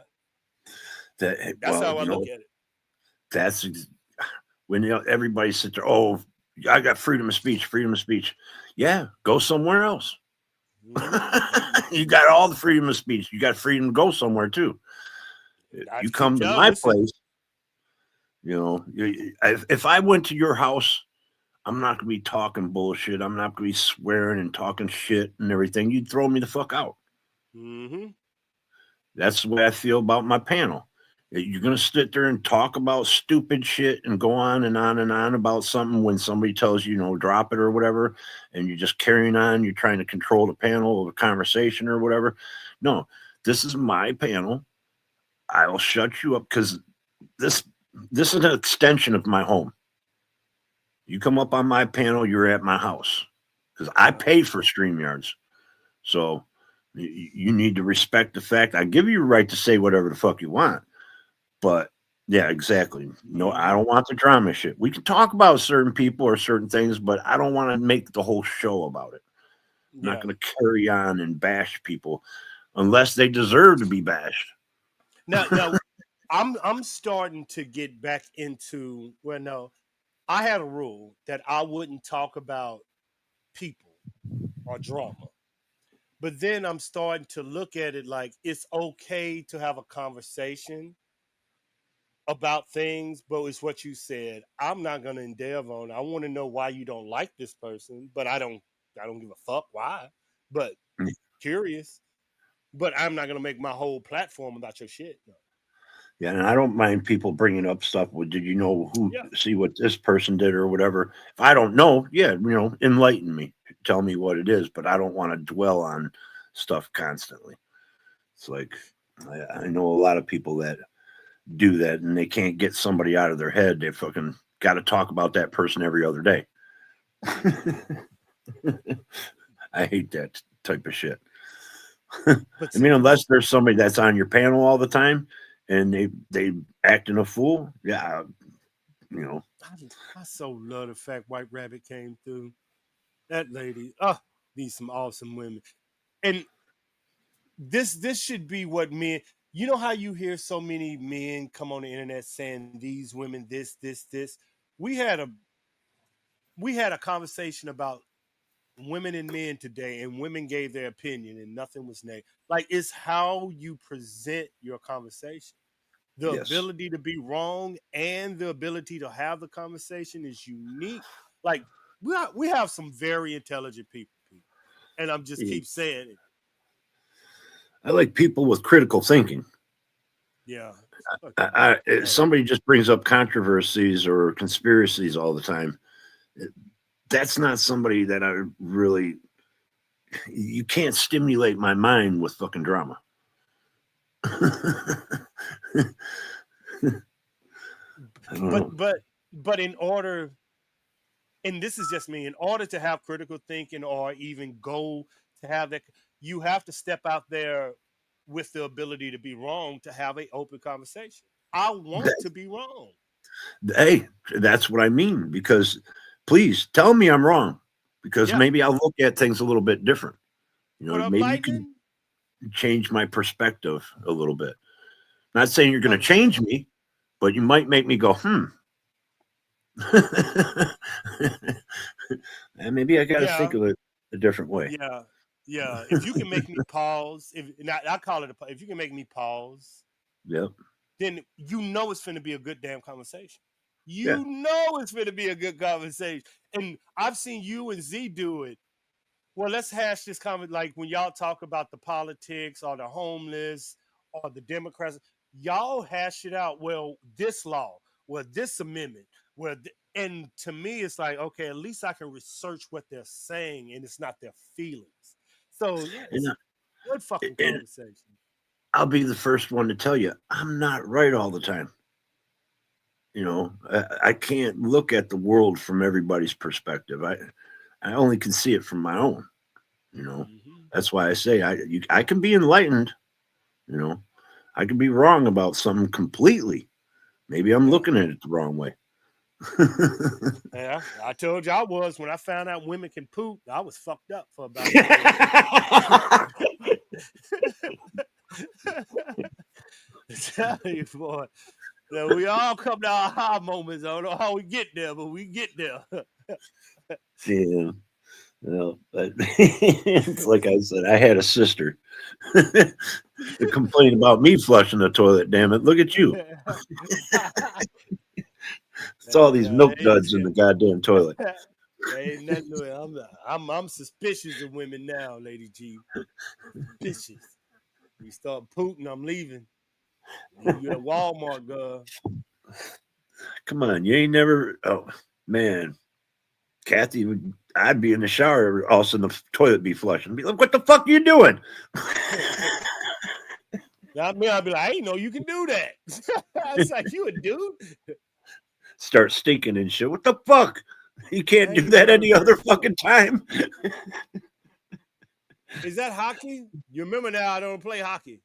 That's how I look at it. That's when everybody sits there. Oh, I got freedom of speech. Freedom of speech. Yeah, go somewhere else. You got all the freedom of speech. You got freedom to go somewhere too. You come to my place. You know, if I went to your house, I'm not gonna be talking bullshit. I'm not gonna be swearing and talking shit and everything. You'd throw me the fuck out. Mm-hmm. That's the way I feel about my panel. You're going to sit there and talk about stupid shit and go on and on and on about something when somebody tells you, drop it or whatever, and you're just carrying on. You're trying to control the panel or the conversation or whatever. No, this is my panel. I'll shut you up because this is an extension of my home. You come up on my panel, you're at my house because I pay for StreamYards. So you need to respect the fact I give you a right to say whatever the fuck you want. But yeah, exactly. No, I don't want the drama shit. We can talk about certain people or certain things, but I don't want to make the whole show about it. I'm not Yeah. going to carry on and bash people unless they deserve to be bashed. Now, I'm starting to get back into. Well, no, I had a rule that I wouldn't talk about people or drama. But then I'm starting to look at it like it's okay to have a conversation about things, but it's what you said. I'm not gonna endeavor on. I want to know why you don't like this person, but I don't give a fuck why. But curious. But I'm not gonna make my whole platform about your shit. No. Yeah, and I don't mind people bringing up stuff. Well, did you know who? Yeah. See what this person did or whatever. If I don't know, yeah, enlighten me, tell me what it is. But I don't want to dwell on stuff constantly. It's like I know a lot of people that do that, and they can't get somebody out of their head. They fucking got to talk about that person every other day. I hate that type of shit. But I mean, unless there's somebody that's on your panel all the time and they acting a fool, yeah, I so love the fact White Rabbit came through. That lady, these some awesome women. And this should be what men. You know how you hear so many men come on the internet saying these women this. We had a we had a conversation about women and men today, and women gave their opinion, and nothing was negative. Like it's how you present your conversation. The yes, ability to be wrong and the ability to have the conversation is unique. Like we have some very intelligent people, and I'm just yeah. keep saying it. I like people with critical thinking. Yeah, fucking be Somebody just brings up controversies or conspiracies all the time. That's not somebody that I really. You can't stimulate my mind with fucking drama. I don't but know. but but in order, and this is just me, in order to have critical thinking or even go to have that, you have to step out there with the ability to be wrong to have a open conversation. I want to be wrong. Hey, that's what I mean. Because please tell me I'm wrong. Because Yeah. maybe I'll look at things a little bit different. What up, Maybe you can Lightning? change my perspective a little bit. Not saying you're going to Brother. change me, but you might make me go, and maybe I got to think Yeah, of it a different way. yeah, yeah. If you can make me pause, if not, I call it if you can make me pause, Yep. then you know it's finna be a good damn conversation. Yeah. You know it's finna be a good conversation. And I've seen you and Z do it. Well, let's hash this comment like when y'all talk about the politics or the homeless or the Democrats, y'all hash it out. Well, this law, well, this amendment, and to me, it's like, okay, at least I can research what they're saying and it's not their feelings. So, And, yes, good fucking and conversation. I'll be the first one to tell you, I'm not right all the time. I can't look at the world from everybody's perspective. I only can see it from my own. You know, Hmm. that's why I say I can be enlightened. You know, I can be wrong about something completely. Maybe I'm Yeah. looking at it the wrong way. Yeah, I told you I was when I found out women can poop. I was fucked up for about a day. Tell you, boy. Now, we all come to our high moments. I don't know how we get there, but we get there. Yeah, it's like I said, I had a sister that complained about me flushing the toilet. Damn it! Look at you. It's all these Yeah, milk duds in the goddamn toilet. ain't nothing to it. I'm suspicious of women now, Lady G. Suspicious. You start pooting, I'm leaving. Leave you at Walmart, girl. Come on, you ain't never. Oh man, Kathy would. I'd be in the shower, all of a sudden the toilet be flushing. Be like, "What the fuck are you doing?" Now me, I'll be like, I ain't know you can do that. It's like you a dude. Start stinking and shit. What the fuck? You can't I do ain't that never any heard other of that. fucking time. Is that hockey? You remember now? I don't play hockey.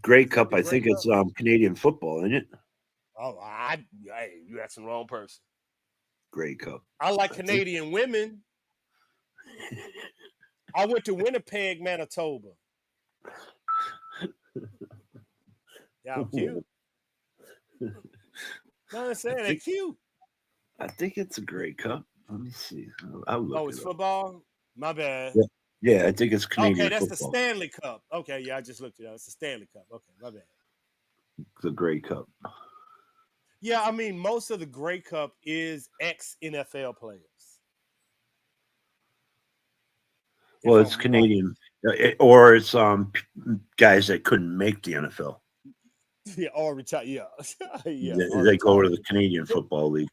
Grey Is that Cup, the I Grey think Cup? it's Canadian football, isn't it? Oh, hey, you asking the wrong person. Grey Cup. I like I think. Canadian women. I went to Winnipeg, Manitoba. Yeah, cute. No, I'm saying they're cute. I think it's a Grey Cup. Let me see. I'll look Oh, it it's up. football? My bad. Yeah. Yeah, I think it's Canadian Okay, that's the football. Stanley Cup. Okay, yeah, I just looked it up. It's the Stanley Cup. Okay, my bad. The Grey Cup. Yeah, I mean, most of the Grey Cup is ex-NFL players. Well, it's Canadian, or it's guys that couldn't make the NFL. Yeah, or retire. Yeah, yeah. They go to the Canadian Football League.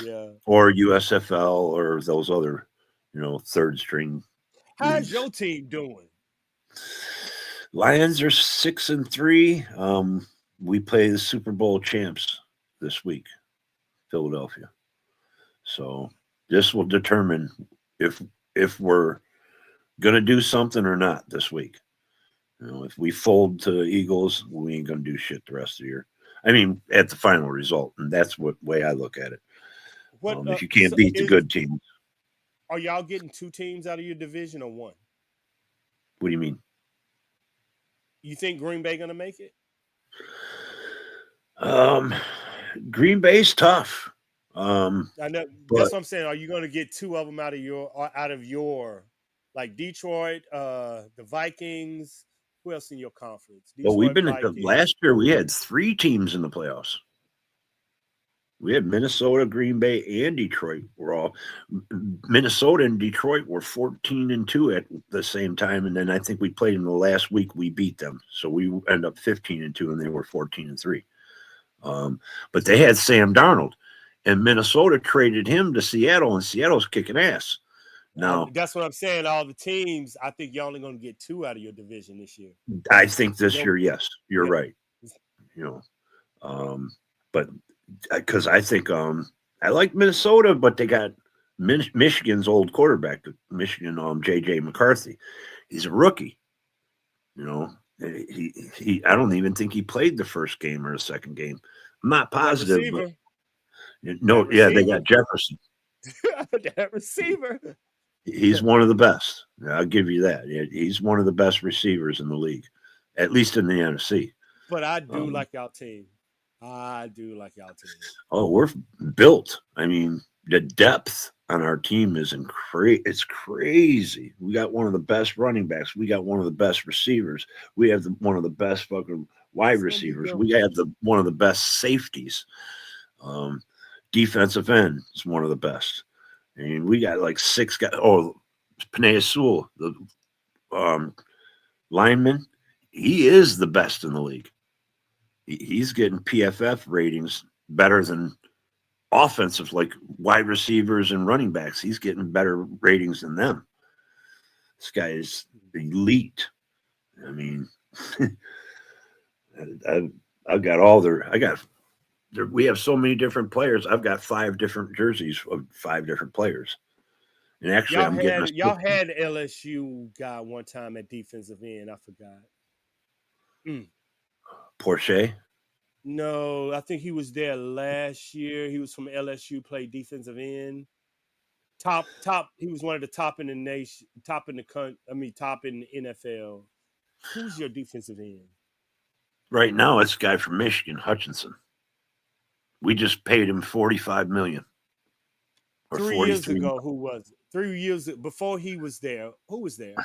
Yeah. Or USFL or those other, third string. How's leagues. your team doing? Lions are 6-3. We play the Super Bowl champs this week, Philadelphia. So this will determine if we're gonna do something or not this week. If we fold to Eagles, we ain't gonna do shit the rest of the year. I mean, at the final result, and that's what way I look at it. If you can't beat the good teams, are y'all getting 2 teams out of your division or 1? What do you mean? You think Green Bay gonna make it? Green Bay's tough. I know that's what I'm saying. Are you going to get 2 of them out of your like Detroit, the Vikings? Who else in your conference? Detroit, Well, we've been Vikings. last year. We had 3 teams in the playoffs. We had Minnesota, Green Bay, and Detroit. Minnesota and Detroit were 14-2 at the same time, and then I think we played in the last week. We beat them, so we end up 15-2, and they were 14-3. But they had Sam Darnold, and Minnesota traded him to Seattle, and Seattle's kicking ass. Now that's what I'm saying. All the teams, I think you're only going to get 2 out of your division this year. I think this year, yes, you're right. But because I think I like Minnesota, but they got Michigan's old quarterback, Michigan, JJ McCarthy. He's a rookie. He I don't even think he played the first game or the second game. I'm not positive, but they got Jefferson. That receiver. He's one of the best. I'll give you that. He's one of the best receivers in the league, at least in the NFC. But I do like our team. I do like our team. Oh, we're built. I mean, the depth on our team is it's crazy. We got one of the best running backs. We got one of the best receivers. We have one of the best fucking wide receivers. We have one of the best safeties. Defensive end is one of the best. I mean, we got like 6 guys. Oh, Panay Sewell, the lineman, he is the best in the league. He's getting PFF ratings better than offensive, like wide receivers and running backs. He's getting better ratings than them. This guy is elite. I mean, I've got we have so many different players. I've got 5 different jerseys of 5 different players. And actually, y'all had LSU guy one time at defensive end. I forgot. Porsche? No, I think he was there last year. He was from LSU, played defensive end. Top. He was one of the top in the nation, top in the NFL. Who's your defensive end? Right now, it's a guy from Michigan, Hutchinson. We just paid him $45 million. 3 years ago, who was it? 3 years before he was there. Who was there?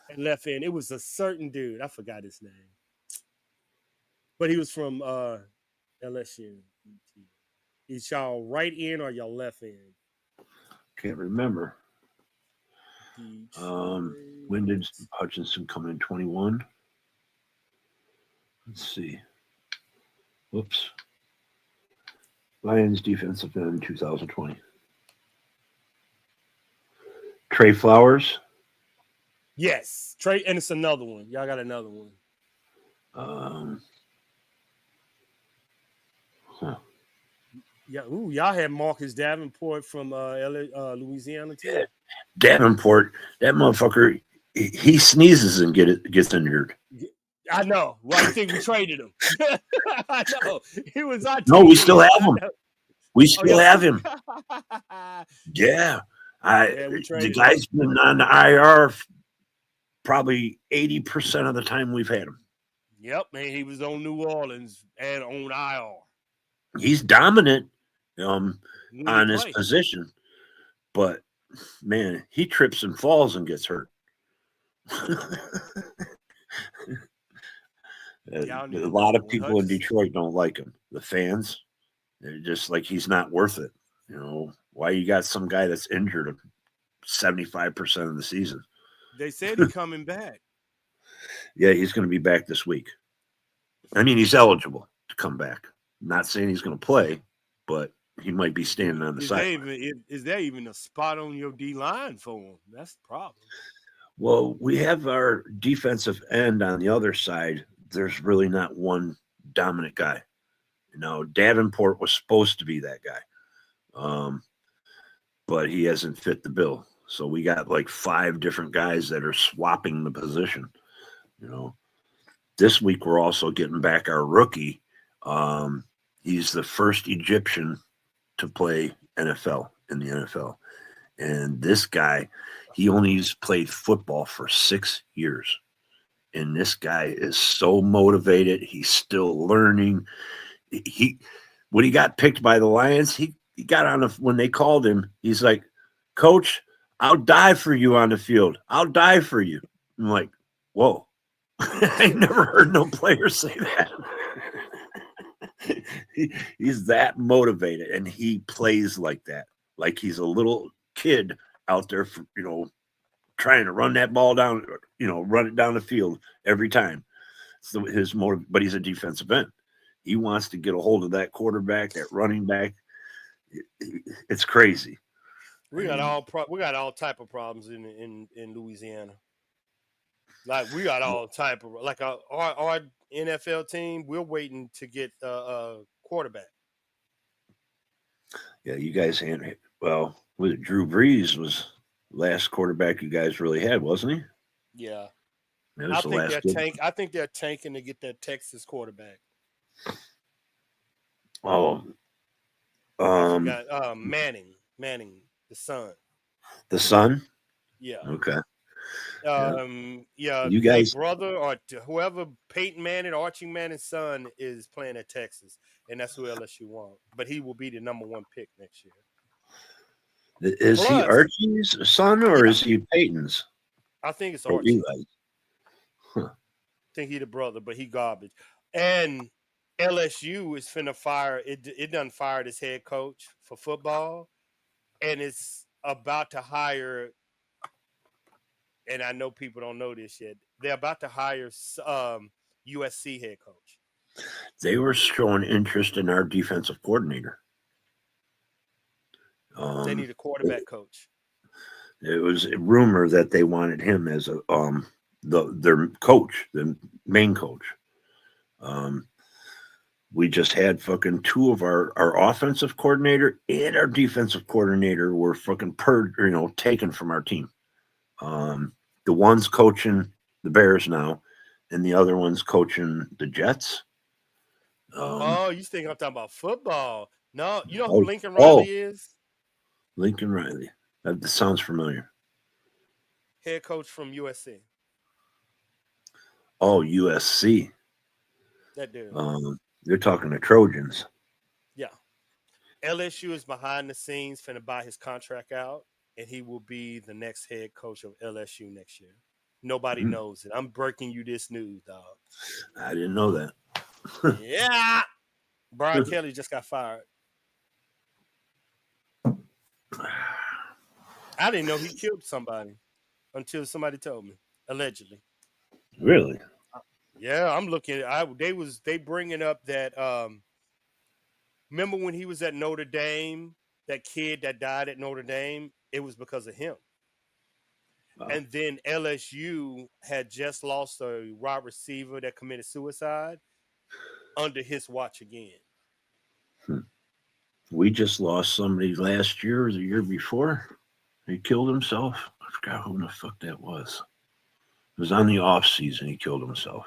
And left end. It was a certain dude. I forgot his name. But he was from LSU. Is y'all right end or y'all left end? Can't remember. When did Hutchinson come in? 21? Let's see. Whoops. Lions defensive end 2020. Trey Flowers. Yes. Trey, and it's another one. Y'all got another one. Yeah, y'all had Marcus Davenport from Louisiana too. Yeah. Davenport, that motherfucker, he sneezes and gets injured. I know. Well, I think we traded him. I know. He was our team. No, we still have him. We still have him. Yeah. The guy's been on the IR probably 80% of the time we've had him. Yep, man, he was on New Orleans and on IR. He's dominant When on he his play. position, but man, he trips and falls and gets hurt. A lot of people in Detroit don't like him. The fans, they're just like, he's not worth it. You know, why you got some guy that's injured 75% of the season? They said he's coming back. Yeah, he's going to be back this week. I mean, he's eligible to come back. I'm not saying he's going to play, but he might be standing on the side. Is there even a spot on your D line for him? That's the problem. Well, we have our defensive end on the other side. There's really not one dominant guy. You know, Davenport was supposed to be that guy, but he hasn't fit the bill. So we got like 5 different guys that are swapping the position. You know, this week we're also getting back our rookie. He's the first Egyptian to play NFL in the NFL. And this guy, he only played football for 6 years. And this guy is so motivated. He's still learning. When he got picked by the Lions, he got on when they called him, he's like, "Coach, I'll die for you on the field. I'll die for you." I'm like, whoa. I never heard no player say that. He's that motivated, and he plays like that. Like he's a little kid out there, trying to run that ball down, run it down the field every time. So his motive, but he's a defensive end. He wants to get a hold of that quarterback, that running back. It's crazy. We got all type of problems in Louisiana. Like we got all type of like our NFL team. We're waiting to get a quarterback. Yeah, you guys Drew Brees was last quarterback you guys really had, wasn't he? Yeah. I think they're tanking to get that Texas quarterback. Oh, Manning, the son. The son? Yeah. Okay. Yeah. You guys, brother or whoever, Peyton Manning, Archie Manning's son is playing at Texas, and that's who LSU wants. But he will be the number 1 pick next year. Is he Archie's son or is he Peyton's? I think it's Archie. Huh. I think he the brother, but he garbage. And LSU is finna fire it done fired its head coach for football, and it's about to hire, and I know people don't know this yet, they're about to hire USC head coach. They were showing interest in our defensive coordinator. They need a quarterback coach. It was a rumor that they wanted him as their coach, the main coach. We just had fucking 2 of our offensive coordinator and our defensive coordinator were fucking taken from our team. The one's coaching the Bears now, and the other one's coaching the Jets. You think I'm talking about football? No, you know who Lincoln Riley is? Lincoln Riley. That sounds familiar. Head coach from USC. Oh, USC. That dude. They're talking to Trojans. Yeah. LSU is behind the scenes finna buy his contract out, and he will be the next head coach of LSU next year. Nobody knows it. I'm breaking you this news, dog. I didn't know that. Yeah. Brian Kelly just got fired. I didn't know he killed somebody until somebody told me, allegedly. Really? Yeah, I'm looking. They bringing up that. Remember when he was at Notre Dame? That kid that died at Notre Dame. It was because of him. Wow. And then LSU had just lost a wide receiver that committed suicide under his watch again. We just lost somebody last year or the year before. He killed himself. I forgot who the fuck that was. It was on the off season. He killed himself.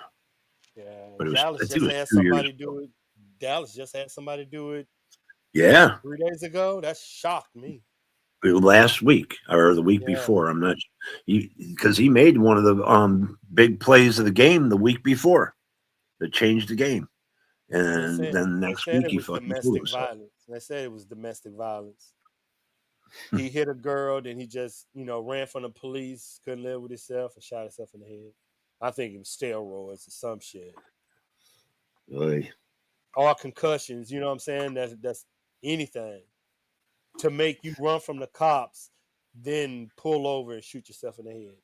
Yeah, but Dallas just had somebody do it. Dallas just had somebody do it. Yeah, 3 days ago. That shocked me. last week or the week Yeah. before. I'm not because he made one of the big plays of the game the week before that changed the game, and then next week he fucking blew domestic himself. violence. They said it was domestic violence. He hit a girl, then he just, ran from the police, couldn't live with himself, and shot himself in the head. I think it was steroids or some shit. Oy. Or concussions, you know what I'm saying? That's anything to make you run from the cops, then pull over and shoot yourself in the head.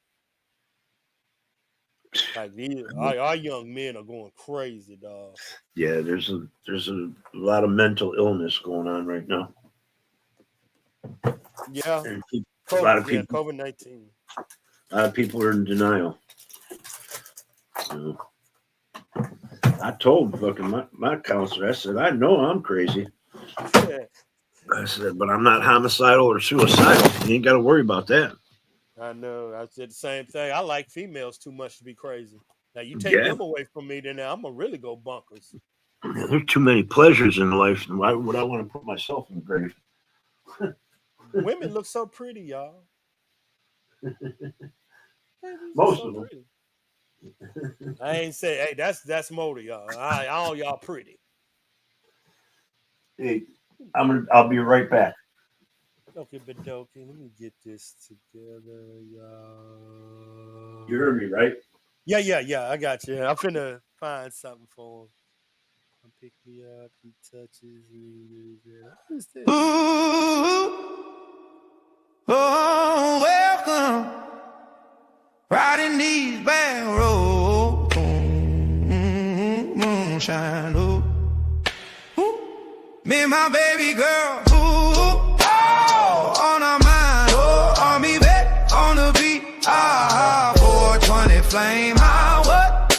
Like our young men are going crazy, dog. Yeah, there's a lot of mental illness going on right now. Yeah, And a lot of people, COVID-19. A lot of people are in denial. So, I told fucking my counselor, I said, I know I'm crazy. Yeah. I said, but I'm not homicidal or suicidal. You ain't got to worry about that. I know. I said the same thing. I like females too much to be crazy. Now you take them away from me, then I'm gonna really go bonkers. There's too many pleasures in life. And why would I want to put myself in the grave? Women look so pretty, y'all. Most of them. Pretty. I ain't say, hey, that's more to y'all. All y'all pretty. Hey, I'll be right back. Okay, but okay, let me get this together, y'all. You heard me, right? Yeah, I got you. I'm finna find something for him. Pick me up, he touches me. What is this? Oh, welcome. Riding these back roads. Moonshine, ooh. Me and my baby girl. On our mind, Army vet on the beat. 420 flame, what?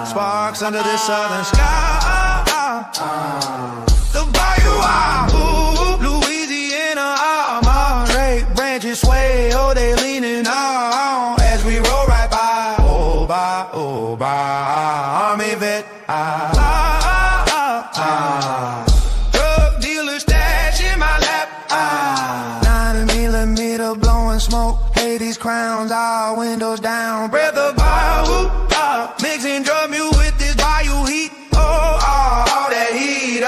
Sparks under the southern sky. The bayou, Louisiana, Monterey branches sway, they leaning on as we roll right by. Oh, by, Army vet. Drug dealer stash in my lap. 9mm blowing smoke. Hey, these crowns, all windows down. Breath of bayou, mixing drum you with this bayou heat. All that heat.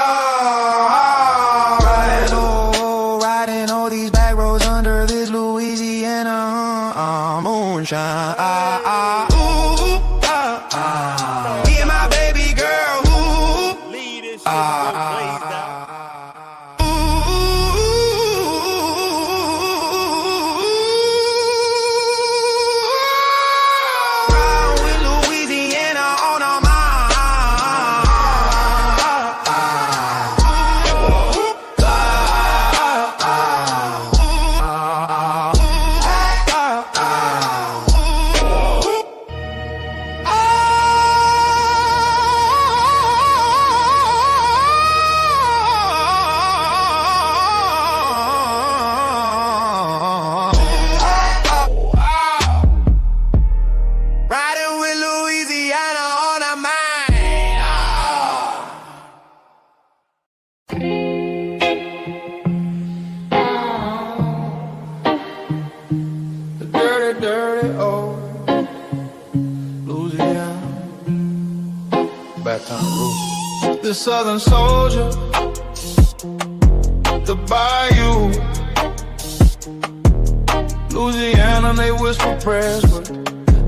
Riding all these back roads under this Louisiana moonshine. Me and my baby girl. Lead this shit, blazed out. The Southern soldier, the bayou, Louisiana, they whisper prayers, but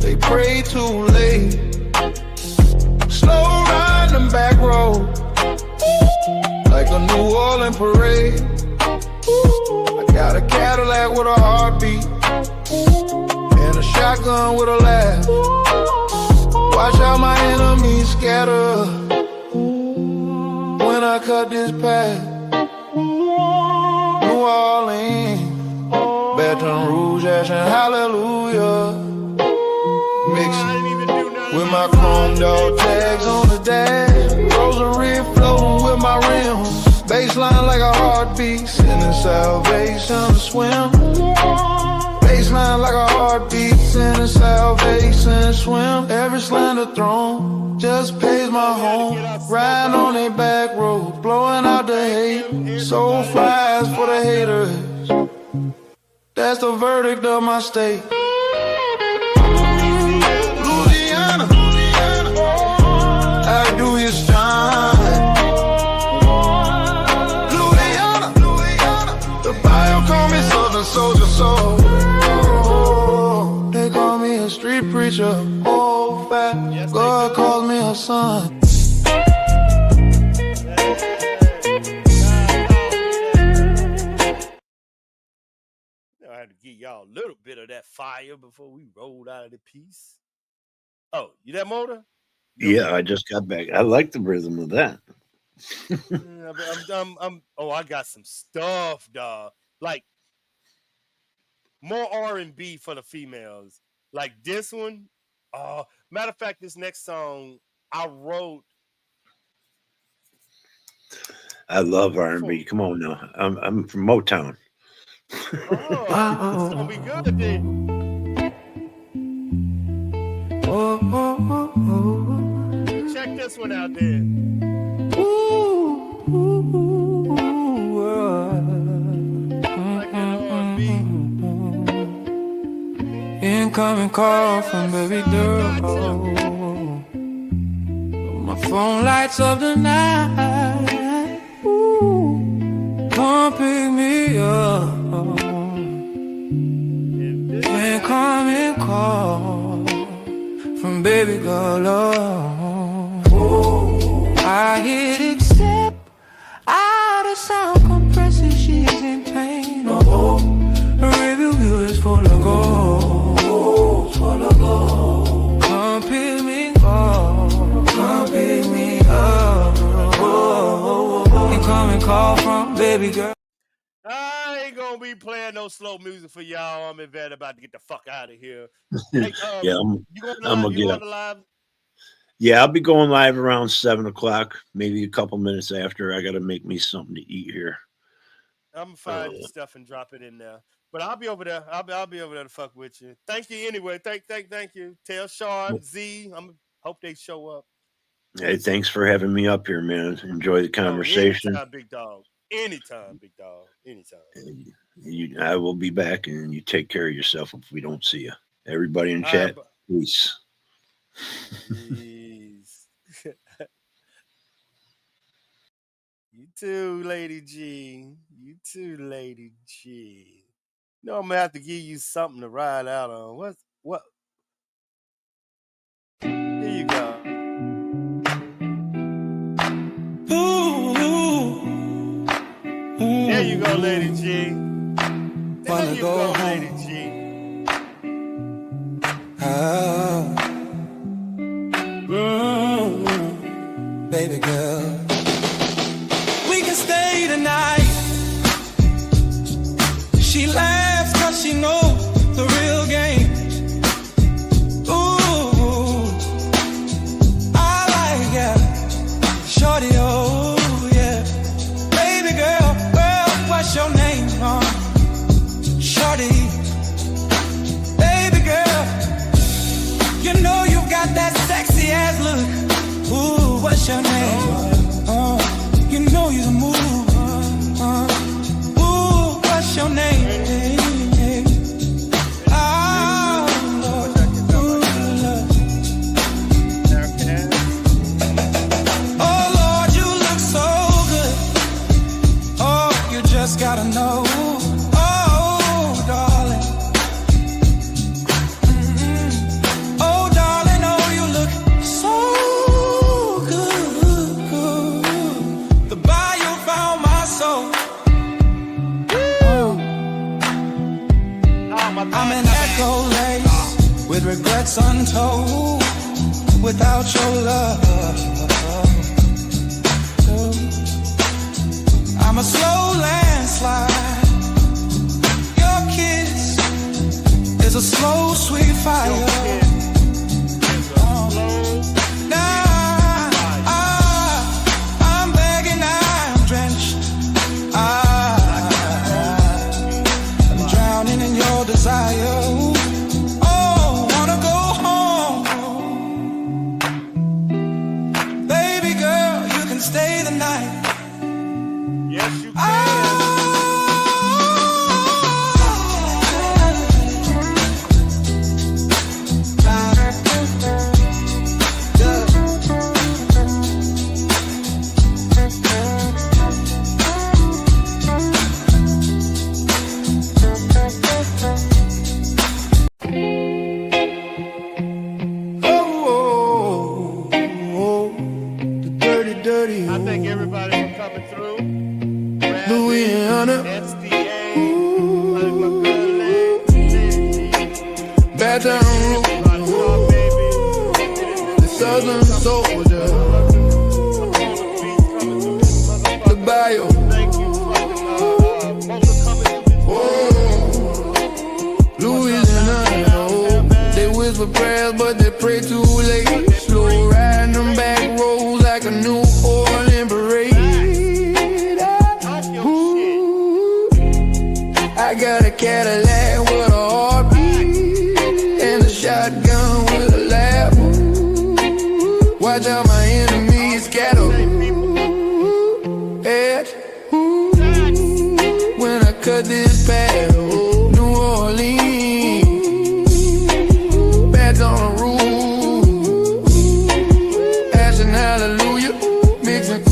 they pray too late. Slow riding them back road, like a New Orleans parade. I got a Cadillac with a heartbeat, and a shotgun with a laugh. Watch how my enemies scatter when I cut this path. New Orleans, Baton Rouge, Ashen, hallelujah. Mixing with my chrome dog tags on the dash. Rosary floating with my rims. Baseline like a heartbeat, sending salvation to swim. Baseline like a heartbeat, sending salvation, swim. Every slander throne just pays my home. Riding on a back road, blowing out the hate. Soul flies for the haters. That's the verdict of my state. Louisiana, I do you shine. Louisiana, the bio call me Southern Soldier Soul. They call me a street preacher, old fat. God calls me a son. I had to give y'all a little bit of that fire before we rolled out of the piece. Oh, you that motor? Yeah, I just got back. I like the rhythm of that. I got some stuff, dog. Like more R&B for the females. Like this one. Matter of fact, this next song I wrote. I love R&B. Come on now. I'm from Motown. It's gonna be good then. Check this one out there. Like that R&B. Incoming call from baby girl. My phone lights up the night. Come pick me up. Incoming call from baby girl. I hit accept. Out of sound compressor, she's in pain. Her review is full of gold. Come pick me up. Come pick me up. Incoming call from baby girl. I ain't gonna be playing no slow music for y'all. I'm about to get the fuck out of here. Hey, Yeah, I'm gonna get up. Live? Yeah, I'll be going live around 7 o'clock, maybe a couple minutes after. I got to make me something to eat here. I'm gonna find your stuff and drop it in there. But I'll be over there. I'll be over there to fuck with you. Thank you anyway. Thank you. Tell Sharp, Z. Hope they show up. Hey, thanks for having me up here, man. Enjoy the conversation. Anytime, big dog. Anytime, big dog. Anytime. I will be back, and you take care of yourself if we don't see you. Everybody in chat, peace. You too, Lady G. You too, Lady G. You know I'm gonna have to give you something to ride out on. What? Here you go. There you go, Lady G. There you go, Lady G. Baby girl, we can stay tonight. She laughs cause she knows the real game. Ooh, I like it. Shorty, oh yeah. Baby girl, what's your name? Shorty. Baby girl, you know you got that sexy ass look. Ooh, what's your name? You know you the move. Ooh, what's your name? Oh, Lord. Ooh, Lord. Oh, Lord, you look so good. Oh, you just gotta know. Oh, darling. Oh, darling, oh, you look so good. The bayou found my soul. I'm an echo lace with regrets untold. Without your love, I'm a slow landslide. Your kiss is a slow, sweet fire. I'm begging, I'm drenched. I'm drowning in your desire. Oh, wanna go home. Baby girl, you can stay the night. Yes, you can. party. I thank everybody for coming through. Louisiana. SDA. Like my good lady. Baton Rouge. The Southern Soldier. The Bayou. Thank you Louisiana. They whisper prayers, but they pray too late. Slow riding them back roads like a New Orleans parade. I got a Cadillac with a heartbeat and a shotgun with a laugh. Watch out my enemies scatter. When I cut this path, New Orleans, Baton Rouge, Ashin' Hallelujah, mixing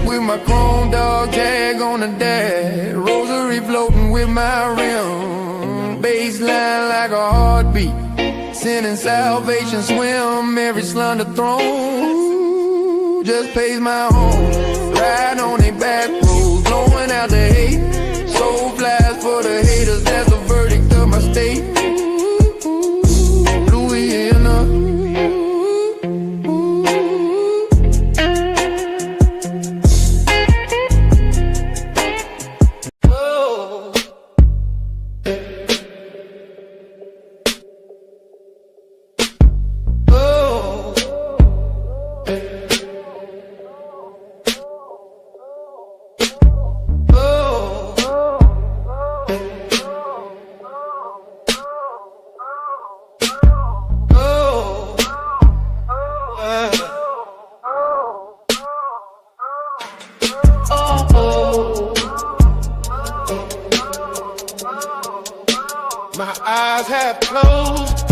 with my chrome dog tag on the dash, rosary floating with my rim, baseline like a heartbeat, sending salvation swim every slender throne, just pays my home, ride on they back roads, blowing out the hate, soul flies for the haters, that's the verdict of my state, Louisiana. My eyes have closed,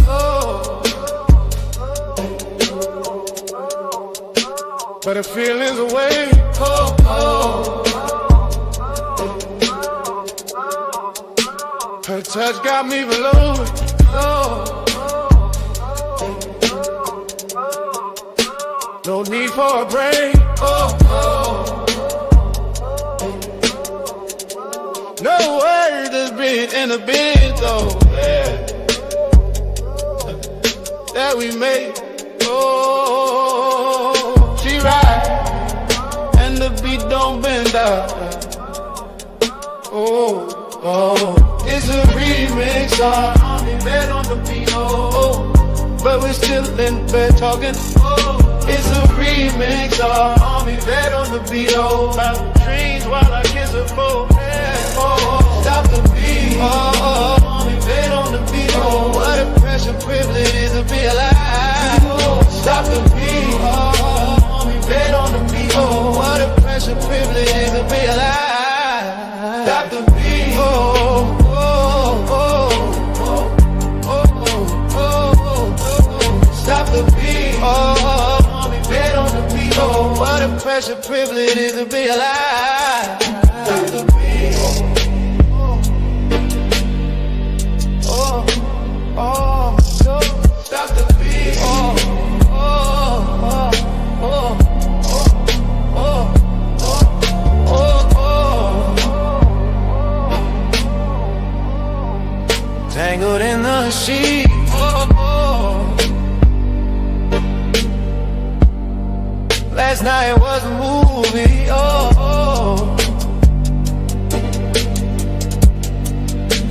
but the feeling's away. Her touch got me below. No need for a break. No word has been in the bed though, yeah, that we made. Oh, she ride and the beat don't bend out. Oh, it's a remix of ARMYVET on the beat. Oh, but we're still in bed talking. It's a remix of ARMYVET on the beat. Oh, about dreams while I kiss her for. Stop the beat. ARMYVET on the beat. Oh, what a pressure privilege is to be alive. Stop the beat. ARMYVET on the beat. Oh, what a pressure privilege is to be alive. Stop the beat. Stop the beat. ARMYVET on the beat. Oh, what a pressure privilege is to be alive. Stop the beat. Stop the beat. Tangled in the sheet. Last night was a movie.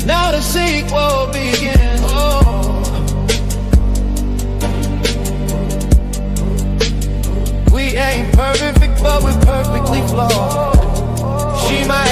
Now the sequel begins. We ain't perfect, but we're perfectly flawed. She might